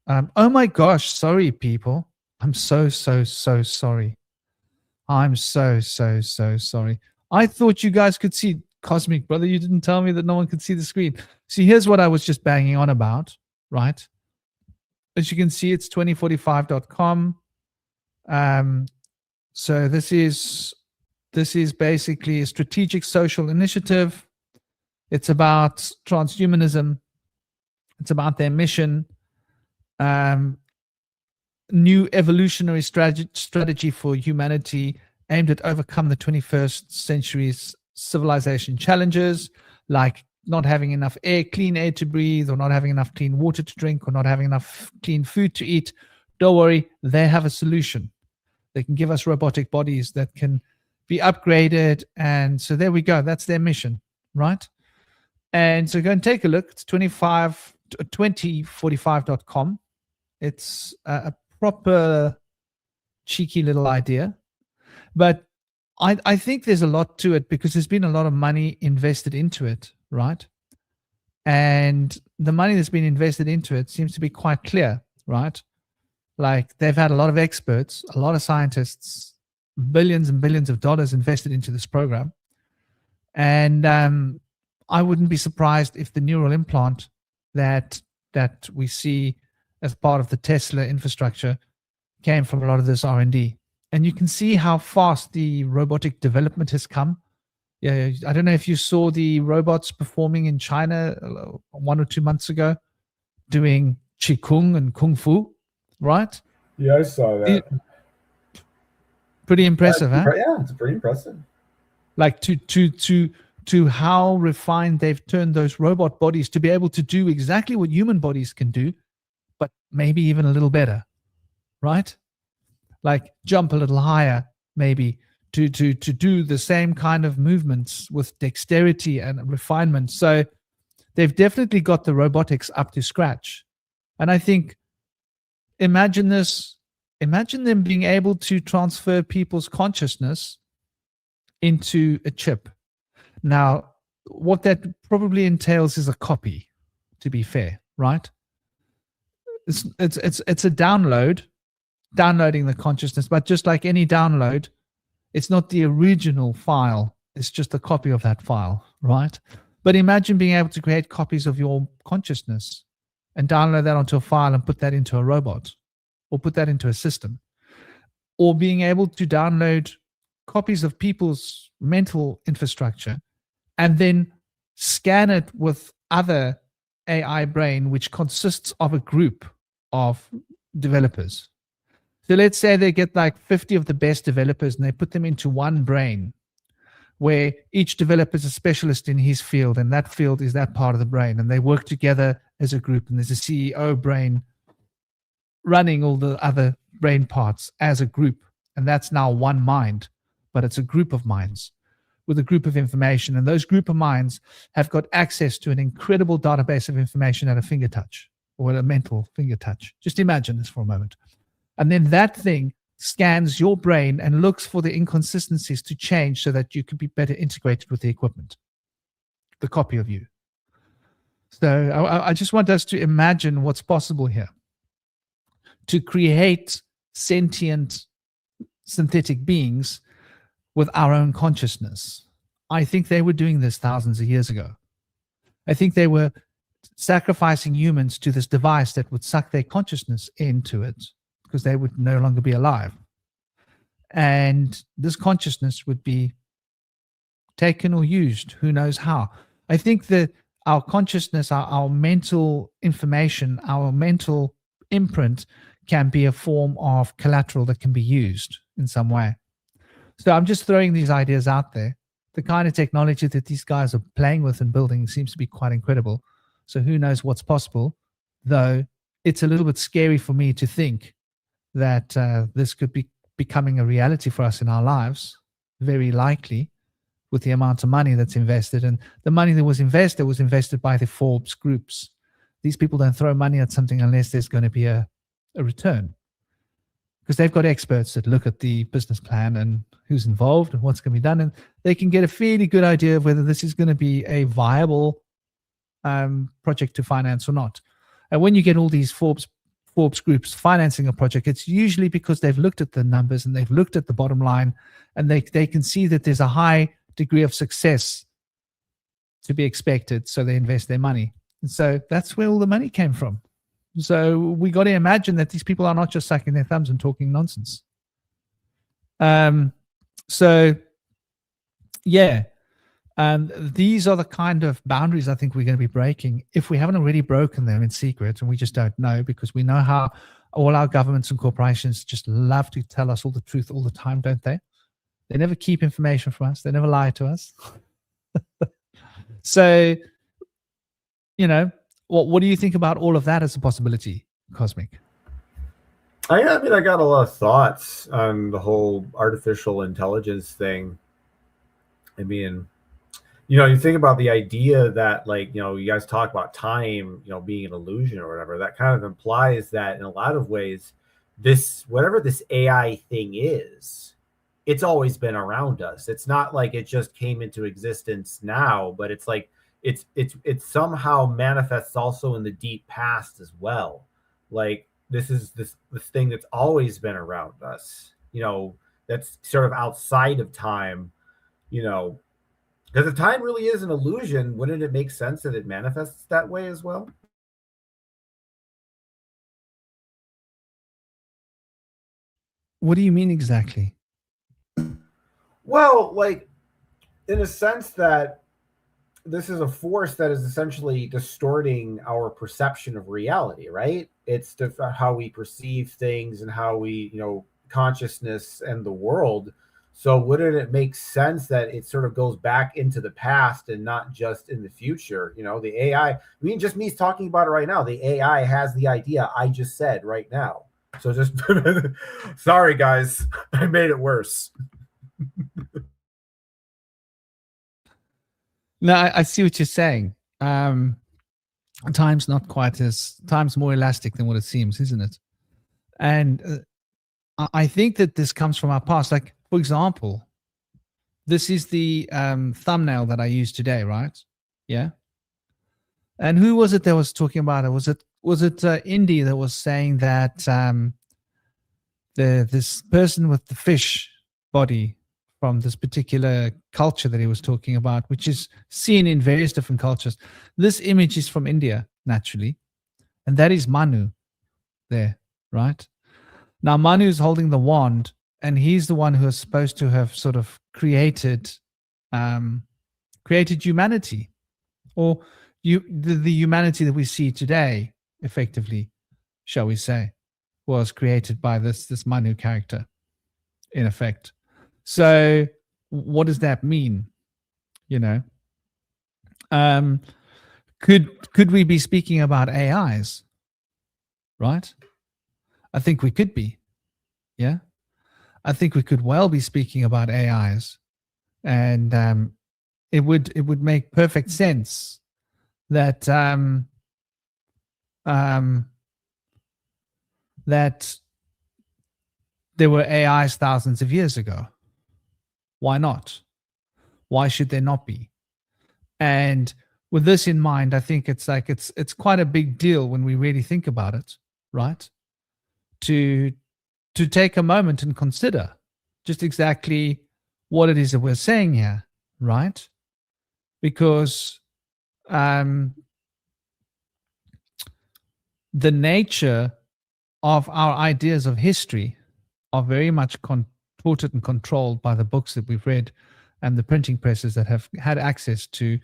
Oh my gosh, sorry, people. I'm so sorry. I'm so sorry. I thought you guys could see Cosmic Brother. You didn't tell me that no one could see the screen. See, here's what I was just banging on about, right? As you can see, it's 2045.com. So this is basically a strategic social initiative. It's about transhumanism. It's about their mission. New evolutionary strategy for humanity aimed at overcome the 21st century's civilization challenges, like not having enough clean air to breathe, or not having enough clean water to drink, or not having enough clean food to eat. Don't worry, they have a solution. They can give us robotic bodies that can be upgraded. And so there we go. That's their mission, right? And so go and take a look. It's 2045.com. It's a proper cheeky little idea. But I think there's a lot to it because there's been a lot of money invested into it, right? And the money that's been invested into it seems to be quite clear, right? Like they've had a lot of experts, a lot of scientists, billions and billions of dollars invested into this program. And I wouldn't be surprised if the neural implant that we see as part of the Tesla infrastructure came from a lot of this R&D. And you can see how fast the robotic development has come. Yeah, I don't know if you saw the robots performing in China 1 or 2 months ago, doing Qigong and Kung Fu, right? Yeah, I saw that. Pretty impressive, huh? Yeah, it's pretty impressive. Like to how refined they've turned those robot bodies to be able to do exactly what human bodies can do, but maybe even a little better, right? Like jump a little higher, maybe to do the same kind of movements with dexterity and refinement. So they've definitely got the robotics up to scratch. And I think, imagine them being able to transfer people's consciousness into a chip. Now, what that probably entails is a copy, to be fair, right? It's a download, downloading the consciousness, but just like any download, it's not the original file. It's just a copy of that file, right? But imagine being able to create copies of your consciousness and download that onto a file and put that into a robot or put that into a system, or being able to download copies of people's mental infrastructure and then scan it with other AI brain, which consists of a group of developers. So let's say they get like 50 of the best developers and they put them into one brain where each developer is a specialist in his field, and that field is that part of the brain, and they work together as a group, and there's a CEO brain running all the other brain parts as a group, and that's now one mind, but it's a group of minds with a group of information, and those group of minds have got access to an incredible database of information at a finger touch, or at a mental finger touch. Just imagine this for a moment. And then that thing scans your brain and looks for the inconsistencies to change so that you can be better integrated with the equipment, the copy of you. So I just want us to imagine what's possible here. To create sentient synthetic beings with our own consciousness. I think they were doing this thousands of years ago. I think they were sacrificing humans to this device that would suck their consciousness into it, because they would no longer be alive. And this consciousness would be taken or used, who knows how. I think that our consciousness, our mental information, our mental imprint can be a form of collateral that can be used in some way. So I'm just throwing these ideas out there. The kind of technology that these guys are playing with and building seems to be quite incredible. So who knows what's possible, though it's a little bit scary for me to think that this could be becoming a reality for us in our lives, very likely. with the amount of money that's invested. And the money that was invested by the Forbes groups. These people don't throw money at something unless there's going to be a return, because they've got experts that look at the business plan and who's involved and what's going to be done, and they can get a fairly good idea of whether this is going to be a viable project to finance or not. And when you get all these Forbes groups financing a project, it's usually because they've looked at the numbers and they've looked at the bottom line, and they can see that there's a high degree of success to be expected, so they invest their money. And so that's where all the money came from. So we got to imagine that these people are not just sucking their thumbs and talking nonsense. So yeah, these are the kind of boundaries I think we're going to be breaking, if we haven't already broken them in secret, and we just don't know, because we know how all our governments and corporations just love to tell us all the truth all the time, don't they? They never keep information from us. They never lie to us. So, what do you think about all of that as a possibility, Cosmic? I mean, I got a lot of thoughts on the whole artificial intelligence thing. I mean, you think about the idea that, like, you guys talk about time, being an illusion or whatever. That kind of implies that in a lot of ways, whatever this AI thing is, it's always been around us. It's not like it just came into existence now, but it's like it somehow manifests also in the deep past as well. Like this is this thing that's always been around us, that's sort of outside of time, because if time really is an illusion, wouldn't it make sense that it manifests that way as well? What do you mean exactly? Well, like, in a sense that this is a force that is essentially distorting our perception of reality, right? It's how we perceive things and how we, consciousness and the world. So wouldn't it make sense that it sort of goes back into the past and not just in the future? The AI, just me talking about it right now, the AI has the idea I just said right now. So just, sorry guys, I made it worse. No, I see what you're saying. Time's more elastic than what it seems, isn't it? And I think that this comes from our past. Like, for example, this is the thumbnail that I used today, right? Yeah. And who was it that was talking about it? Was it Indy that was saying that this person with the fish body from this particular culture that he was talking about, which is seen in various different cultures. This image is from India, naturally. And that is Manu there, right? Now, Manu is holding the wand, and he's the one who is supposed to have sort of created humanity, or the humanity that we see today, effectively, shall we say, was created by this Manu character, in effect. So what does that mean? Could we be speaking about AIs? Right? I think we could be. Yeah. I think we could well be speaking about AIs. And it would make perfect sense that that there were AIs thousands of years ago. Why not? Why should there not be? And with this in mind, I think it's quite a big deal when we really think about it, right? To take a moment and consider just exactly what it is that we're saying here, right? Because the nature of our ideas of history are very much contorted and controlled by the books that we've read and the printing presses that have had access to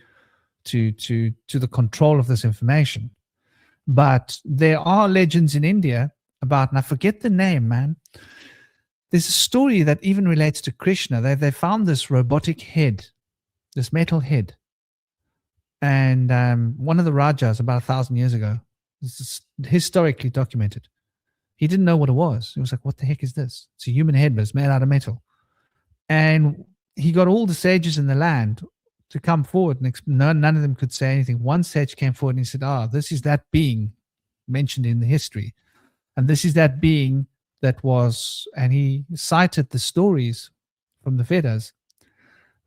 the control of this information. But there are legends in India about, and I forget the name, man. There's a story that even relates to Krishna. They found this robotic head, this metal head. And one of the Rajas about 1,000 years ago, this is historically documented. He didn't know what it was. He was like, what the heck is this? It's a human head, but it's made out of metal. And he got all the sages in the land to come forward, and none of them could say anything. One sage came forward and he said, this is that being mentioned in the history, and this is that being that was, and he cited the stories from the Vedas,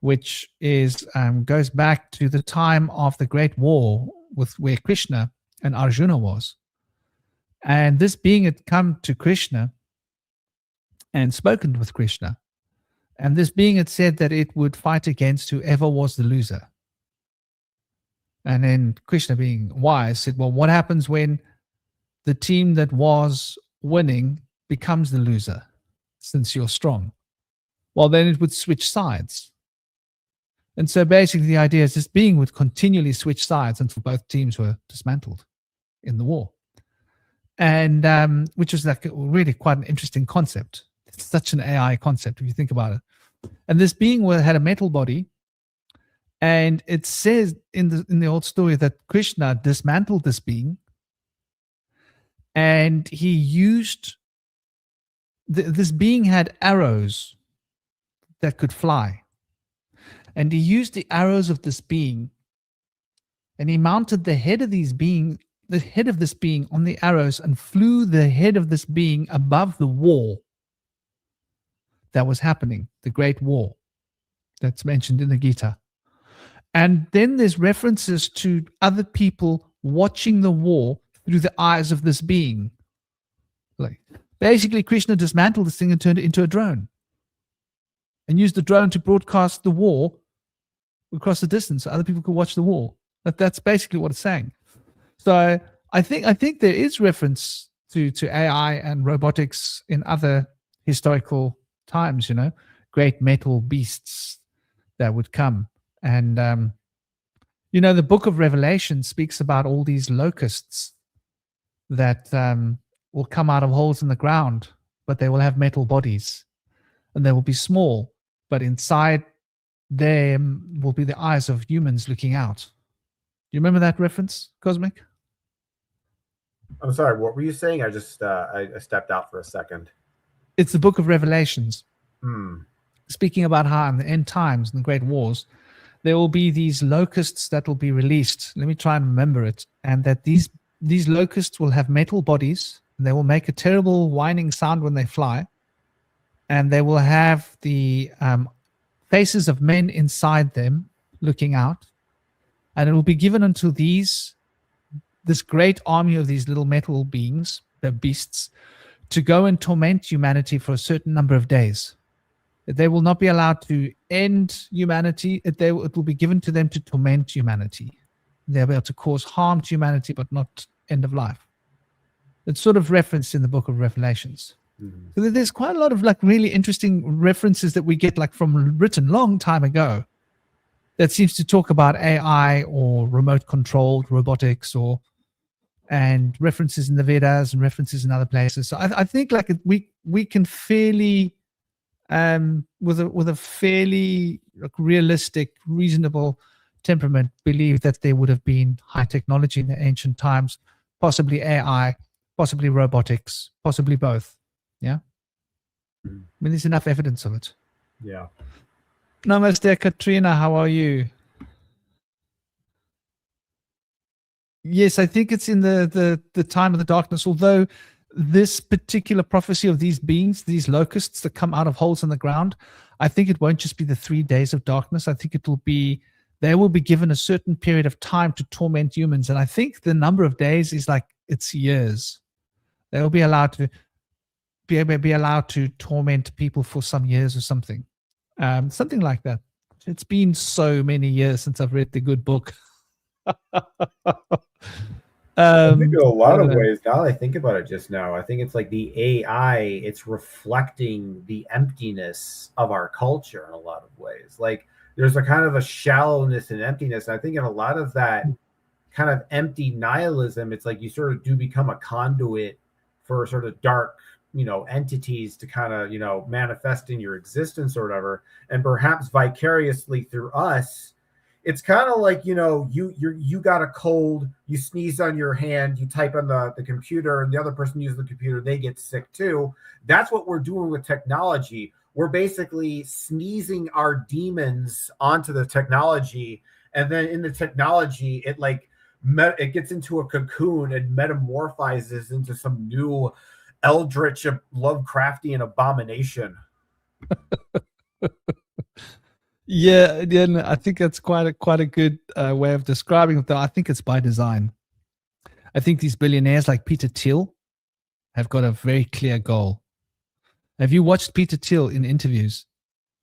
which is goes back to the time of the Great War with where Krishna and Arjuna was. And this being had come to Krishna and spoken with Krishna. And this being had said that it would fight against whoever was the loser. And then Krishna, being wise, said, well, what happens when the team that was winning becomes the loser, since you're strong? Well, then it would switch sides. And so basically the idea is this being would continually switch sides until both teams were dismantled in the war. And which was like really quite an interesting concept. It's such an AI concept if you think about it. And this being had a metal body, and it says in the old story that Krishna dismantled this being, and he used this being had arrows that could fly, and he used the arrows of this being, and he mounted the head of this being on the arrows, and flew the head of this being above the war that was happening, the Great War that's mentioned in the Gita. And then there's references to other people watching the war through the eyes of this being. Like basically Krishna dismantled this thing and turned it into a drone, and used the drone to broadcast the war across the distance so other people could watch the war. That's basically what it's saying. So I think there is reference to AI and robotics in other historical times, great metal beasts that would come. And the book of Revelation speaks about all these locusts that will come out of holes in the ground, but they will have metal bodies, and they will be small, but inside them will be the eyes of humans looking out. Do you remember that reference, Cosmic? I'm sorry, what were you saying? I just I stepped out for a second. It's the book of Revelations. Hmm. Speaking about how in the end times, in the great wars, there will be these locusts that will be released. Let me try and remember it. And that these locusts will have metal bodies. And they will make a terrible whining sound when they fly. And they will have the faces of men inside them looking out. And it will be given unto this great army of these little metal beings, the beasts, to go and torment humanity for a certain number of days. They will not be allowed to end humanity. It will be given to them to torment humanity. They'll be able to cause harm to humanity, but not end of life. It's sort of referenced in the book of Revelations. Mm-hmm. So there's quite a lot of like really interesting references that we get like from written long time ago that seems to talk about AI or remote controlled robotics and references in the Vedas and references in other places. So I think like we can fairly with a fairly realistic, reasonable temperament believe that there would have been high technology in the ancient times, possibly AI, possibly robotics, possibly both. Yeah. I mean, there's enough evidence of it. Yeah. Namaste, Katrina. How are you? Yes, I think it's in the time of the darkness, although this particular prophecy of these beings, these locusts that come out of holes in the ground, I think it won't just be the 3 days of darkness. I think they will be given a certain period of time to torment humans. And I think the number of days is like, it's years. They will be allowed to torment people for some years or something. Something like that. It's been so many years since I've read the good book. I think in a lot of ways, now that I think about it just now, I think it's like the AI, it's reflecting the emptiness of our culture in a lot of ways. Like there's a kind of a shallowness and emptiness. And I think in a lot of that kind of empty nihilism, it's like you sort of do become a conduit for sort of dark, entities to kind of, manifest in your existence or whatever. And perhaps vicariously through us, it's kind of like, you got a cold, you sneeze on your hand, you type on the computer, and the other person uses the computer, they get sick too. That's what we're doing with technology. we're basically sneezing our demons onto the technology, and then in the technology, it like it gets into a cocoon and metamorphizes into some new eldritch Lovecraftian abomination. Yeah, no, I think that's quite a good way of describing it. Though I think it's by design. I think these billionaires like Peter Thiel have got a very clear goal. Have you watched Peter Thiel in interviews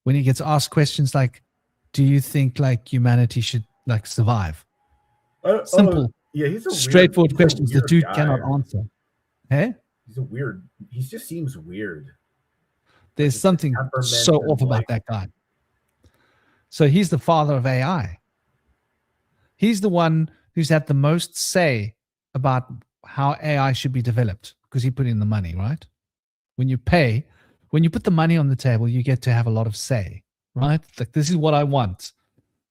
when he gets asked questions like, "Do you think like humanity should like survive?" Simple, yeah, he's a straightforward weird, questions the dude guy. cannot answer. Hey, he just seems weird. there's Like, something so off about like, that guy. So he's the father of AI. He's the one who's had the most say about how AI should be developed because he put in the money, right? When you put the money on the table, you get to have a lot of say, right? Like, this is what I want.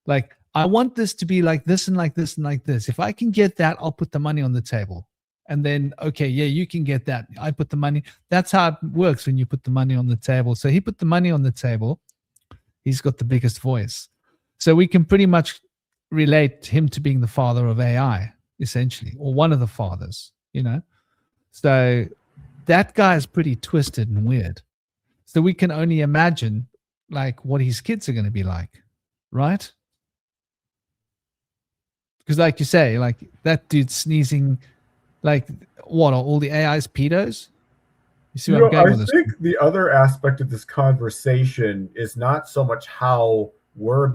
Like, I want this to be like this and like this and like this. If I can get that, I'll put the money on the table. And then, okay, yeah, you can get that. I put the money. That's how it works when you put the money on the table. So he put the money on the table. He's got the biggest voice. So we can pretty much relate him to being the father of AI, essentially, or one of the fathers, you know? So that guy is pretty twisted and weird. So we can only imagine like what his kids are going to be like, right? Because like you say, like that dude sneezing, like what are all the AIs pedos? You see where I'm going with this? I think the other aspect of this conversation is not so much how we're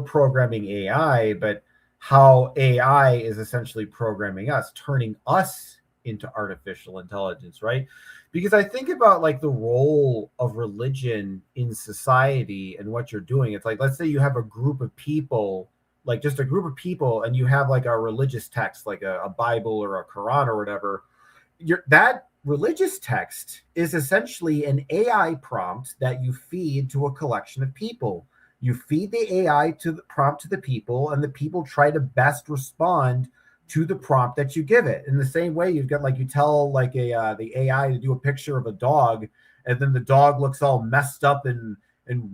programming AI, but how AI is essentially programming us, turning us into artificial intelligence, right? Because I think about like the role of religion in society and what you're doing. It's like, let's say you have a group of people, like just a group of people, and you have like a religious text, like a Bible or a Quran or whatever. That religious text is essentially an AI prompt that you feed to a collection of people. You feed the AI to the prompt to the people, and the people try to best respond to the prompt that you give it. In the same way, you've got like you tell like the AI to do a picture of a dog, and then the dog looks all messed up and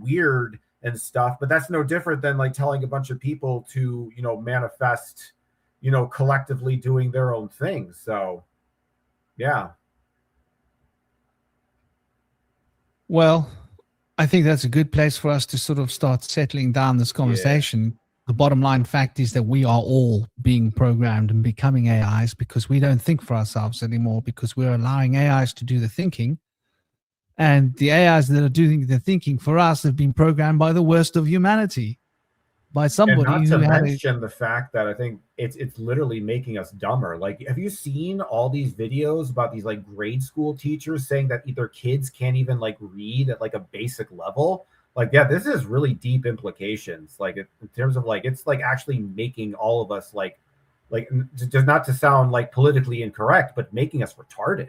weird and stuff. But that's no different than like telling a bunch of people to, you know, manifest, you know, collectively doing their own thing. So, yeah. Well, I think that's a good place for us to sort of start settling down this conversation. Yeah. The bottom line fact is that we are all being programmed and becoming AIs because we don't think for ourselves anymore, because we're allowing AIs to do the thinking. And the AIs that are doing the thinking for us have been programmed by the worst of humanity, by somebody and who not to had mention the fact that I think it's literally making us dumber. Like, have you seen all these videos about these like grade school teachers saying that either kids can't even like read at like a basic level? Like, yeah, this is really deep implications. Like in terms of like, it's like actually making all of us like just not to sound like politically incorrect, but making us retarded.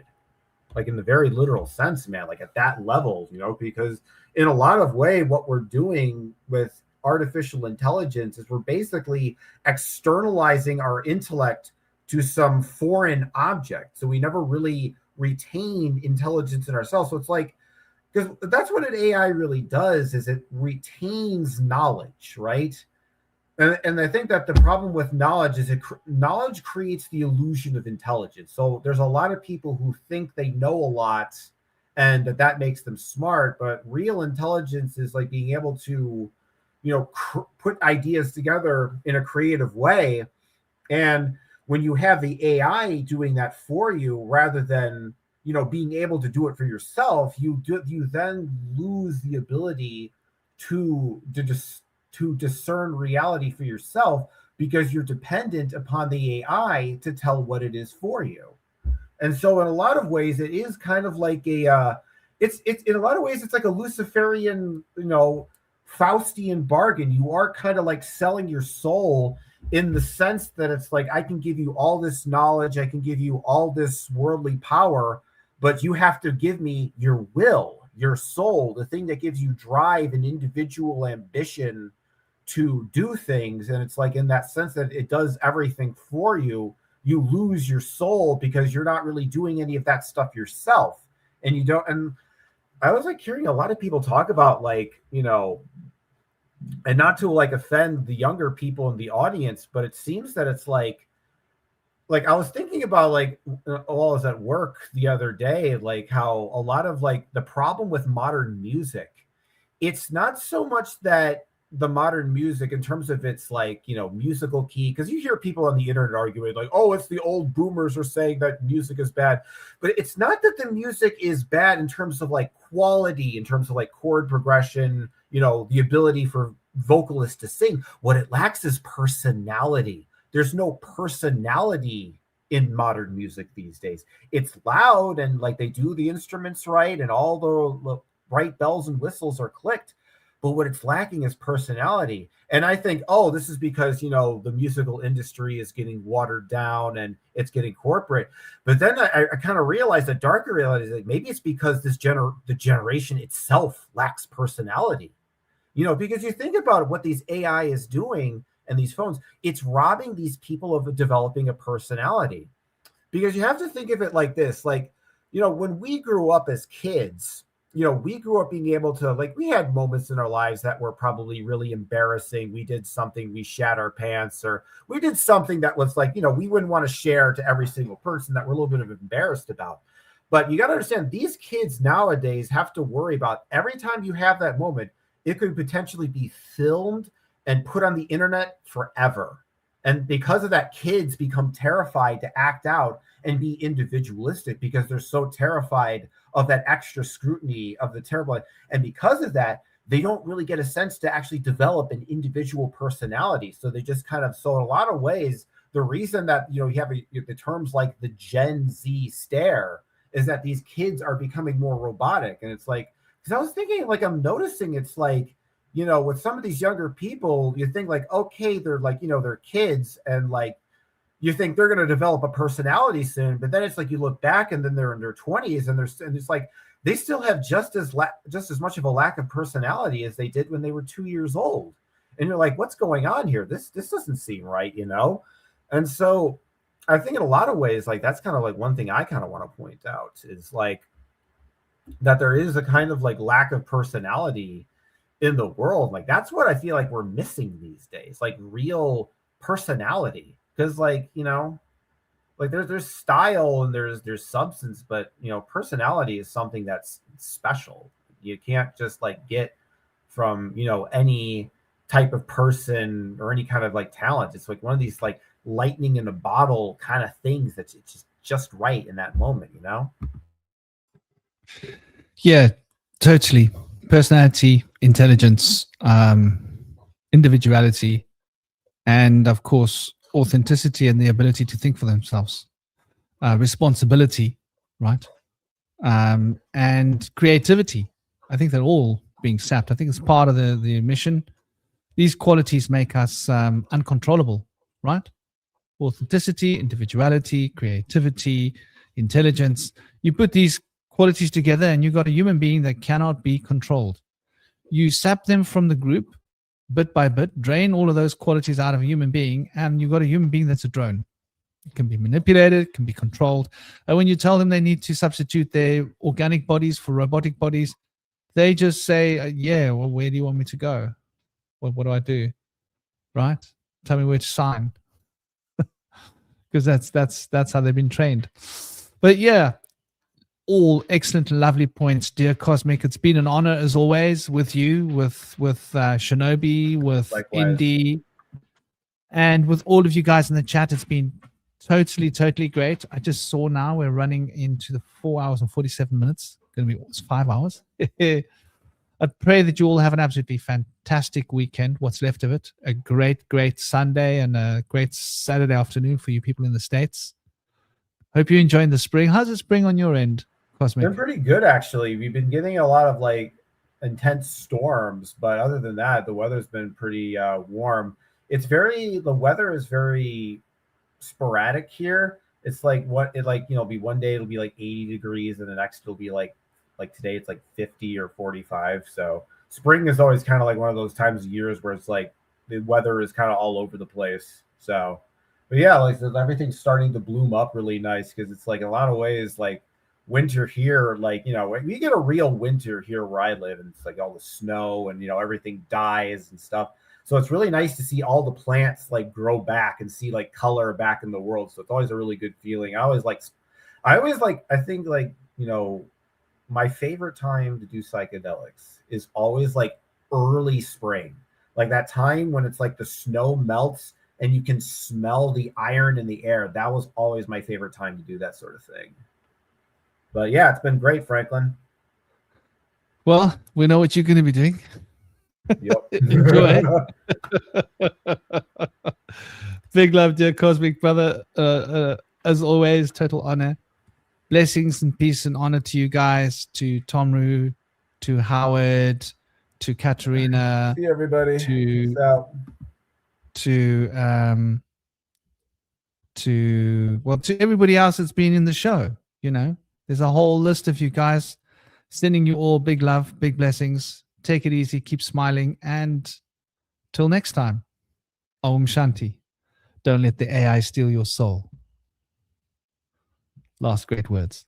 Like in the very literal sense, man, like at that level, you know, because in a lot of way, what we're doing with artificial intelligence is we're basically externalizing our intellect to some foreign object. So we never really retain intelligence in ourselves. So it's like, because that's what an AI really does, is it retains knowledge, right? And I think that the problem with knowledge is knowledge creates the illusion of intelligence. So there's a lot of people who think they know a lot and that makes them smart, but real intelligence is like being able to, you know, put ideas together in a creative way. And when you have the AI doing that for you, rather than, you know, being able to do it for yourself, you then lose the ability to discern reality for yourself, because you're dependent upon the AI to tell what it is for you. And so in a lot of ways, it is kind of like it's in a lot of ways, it's like a Luciferian, you know, Faustian bargain. You are kind of like selling your soul, in the sense that it's like, I can give you all this knowledge, I can give you all this worldly power, but you have to give me your will, your soul, the thing that gives you drive and individual ambition to do things. And it's like, in that sense that it does everything for you, you lose your soul because you're not really doing any of that stuff yourself. And you don't, and I was like hearing a lot of people talk about like, you know, and not to like offend the younger people in the audience, but it seems that it's like I was thinking about like while I was at work the other day, like how a lot of like the problem with modern music, it's not so much that the modern music in terms of its like, you know, musical key, because you hear people on the internet arguing like, oh, it's the old boomers are saying that music is bad, but it's not that the music is bad in terms of like quality, in terms of like chord progression, you know, the ability for vocalists to sing. What it lacks is personality. There's no personality in modern music these days. It's loud and like they do the instruments right and all the right bells and whistles are clicked, but what it's lacking is personality. And I think, oh, this is because, you know, the musical industry is getting watered down and it's getting corporate. But then I kind of realized, a darker reality is like maybe it's because the generation itself lacks personality. You know, because you think about what these AI is doing and these phones, it's robbing these people of developing a personality. Because you have to think of it like this, like, you know, when we grew up as kids, you know, we grew up being able to, like, we had moments in our lives that were probably really embarrassing. We did something, we shat our pants, or we did something that was like, you know, we wouldn't want to share to every single person that we're a little bit of embarrassed about. But you got to understand, these kids nowadays have to worry about every time you have that moment, it could potentially be filmed and put on the internet forever. And because of that, kids become terrified to act out and be individualistic because they're so terrified of that extra scrutiny of the terrible. And because of that, they don't really get a sense to actually develop an individual personality. So they just kind of, so in a lot of ways, the reason that, you know, you have the terms like the Gen Z stare is that these kids are becoming more robotic. And it's like, because I was thinking, like, I'm noticing it's like, you know, with some of these younger people, you think like, okay, they're like, you know, they're kids and like, you think they're going to develop a personality soon, but then it's like you look back and then they're in their 20s and it's like they still have just as much of a lack of personality as they did when they were 2 years old. And you're like, what's going on here? This doesn't seem right, you know? And so I think in a lot of ways, like that's kind of like one thing I kind of want to point out is like that there is a kind of like lack of personality in the world. Like that's what I feel like we're missing these days, like real personality. Because like, you know, like there's style and there's substance, but you know, personality is something that's special. You can't just like get from, you know, any type of person or any kind of like talent. It's like one of these like lightning in a bottle kind of things that's just right in that moment, you know? Yeah, totally. Personality, intelligence, individuality, and of course, authenticity and the ability to think for themselves, responsibility, right? And creativity. I think they're all being sapped. I think it's part of the mission. These qualities make us uncontrollable, right? Authenticity, individuality, creativity, intelligence. You put these qualities together and you've got a human being that cannot be controlled. You sap them from the group bit by bit, drain all of those qualities out of a human being, and you've got a human being that's a drone. It can be manipulated, it can be controlled. And when you tell them they need to substitute their organic bodies for robotic bodies, they just say, yeah, well, where do you want me to go? What do I do? Right? Tell me where to sign. Because that's how they've been trained. But yeah, all excellent, lovely points, dear Cosmic. It's been an honor as always with you, with Shinobi, with Likewise. Indy, and with all of you guys in the chat. It's been totally great. I just saw now we're running into the 4 hours and 47 minutes. Going to be almost 5 hours. I pray that you all have an absolutely fantastic weekend, what's left of it. A great Sunday and a great Saturday afternoon for you people in the States. Hope you're enjoying the spring. How's the spring on your end, Cosmic? Been pretty good, actually. We've been getting a lot of like intense storms, but other than that, the weather's been pretty warm. The weather is very sporadic here. It's like be one day it'll be like 80 degrees and the next it'll be like today it's like 50 or 45. So spring is always kind of like one of those times of years where it's like the weather is kind of all over the place. So, but yeah, like everything's starting to bloom up really nice because it's like in a lot of ways like winter here, like, you know, we get a real winter here where I live, and it's like all the snow and, you know, everything dies and stuff. So it's really nice to see all the plants like grow back and see like color back in the world. So it's always a really good feeling. I think like, you know, my favorite time to do psychedelics is always like early spring, like that time when it's like the snow melts and you can smell the iron in the air. That was always my favorite time to do that sort of thing. But yeah, it's been great, Franklin. Well, we know what you're going to be doing. Yep. Enjoy. Big love, dear cosmic brother. As always, total honor. Blessings and peace and honor to you guys, to Tomru, to Howard, to Katerina, See everybody. to Peace out. to everybody else that's been in the show. You know, there's a whole list of you guys. Sending you all big love, big blessings. Take it easy, keep smiling, and till next time, Om Shanti. Don't let the AI steal your soul. Last great words.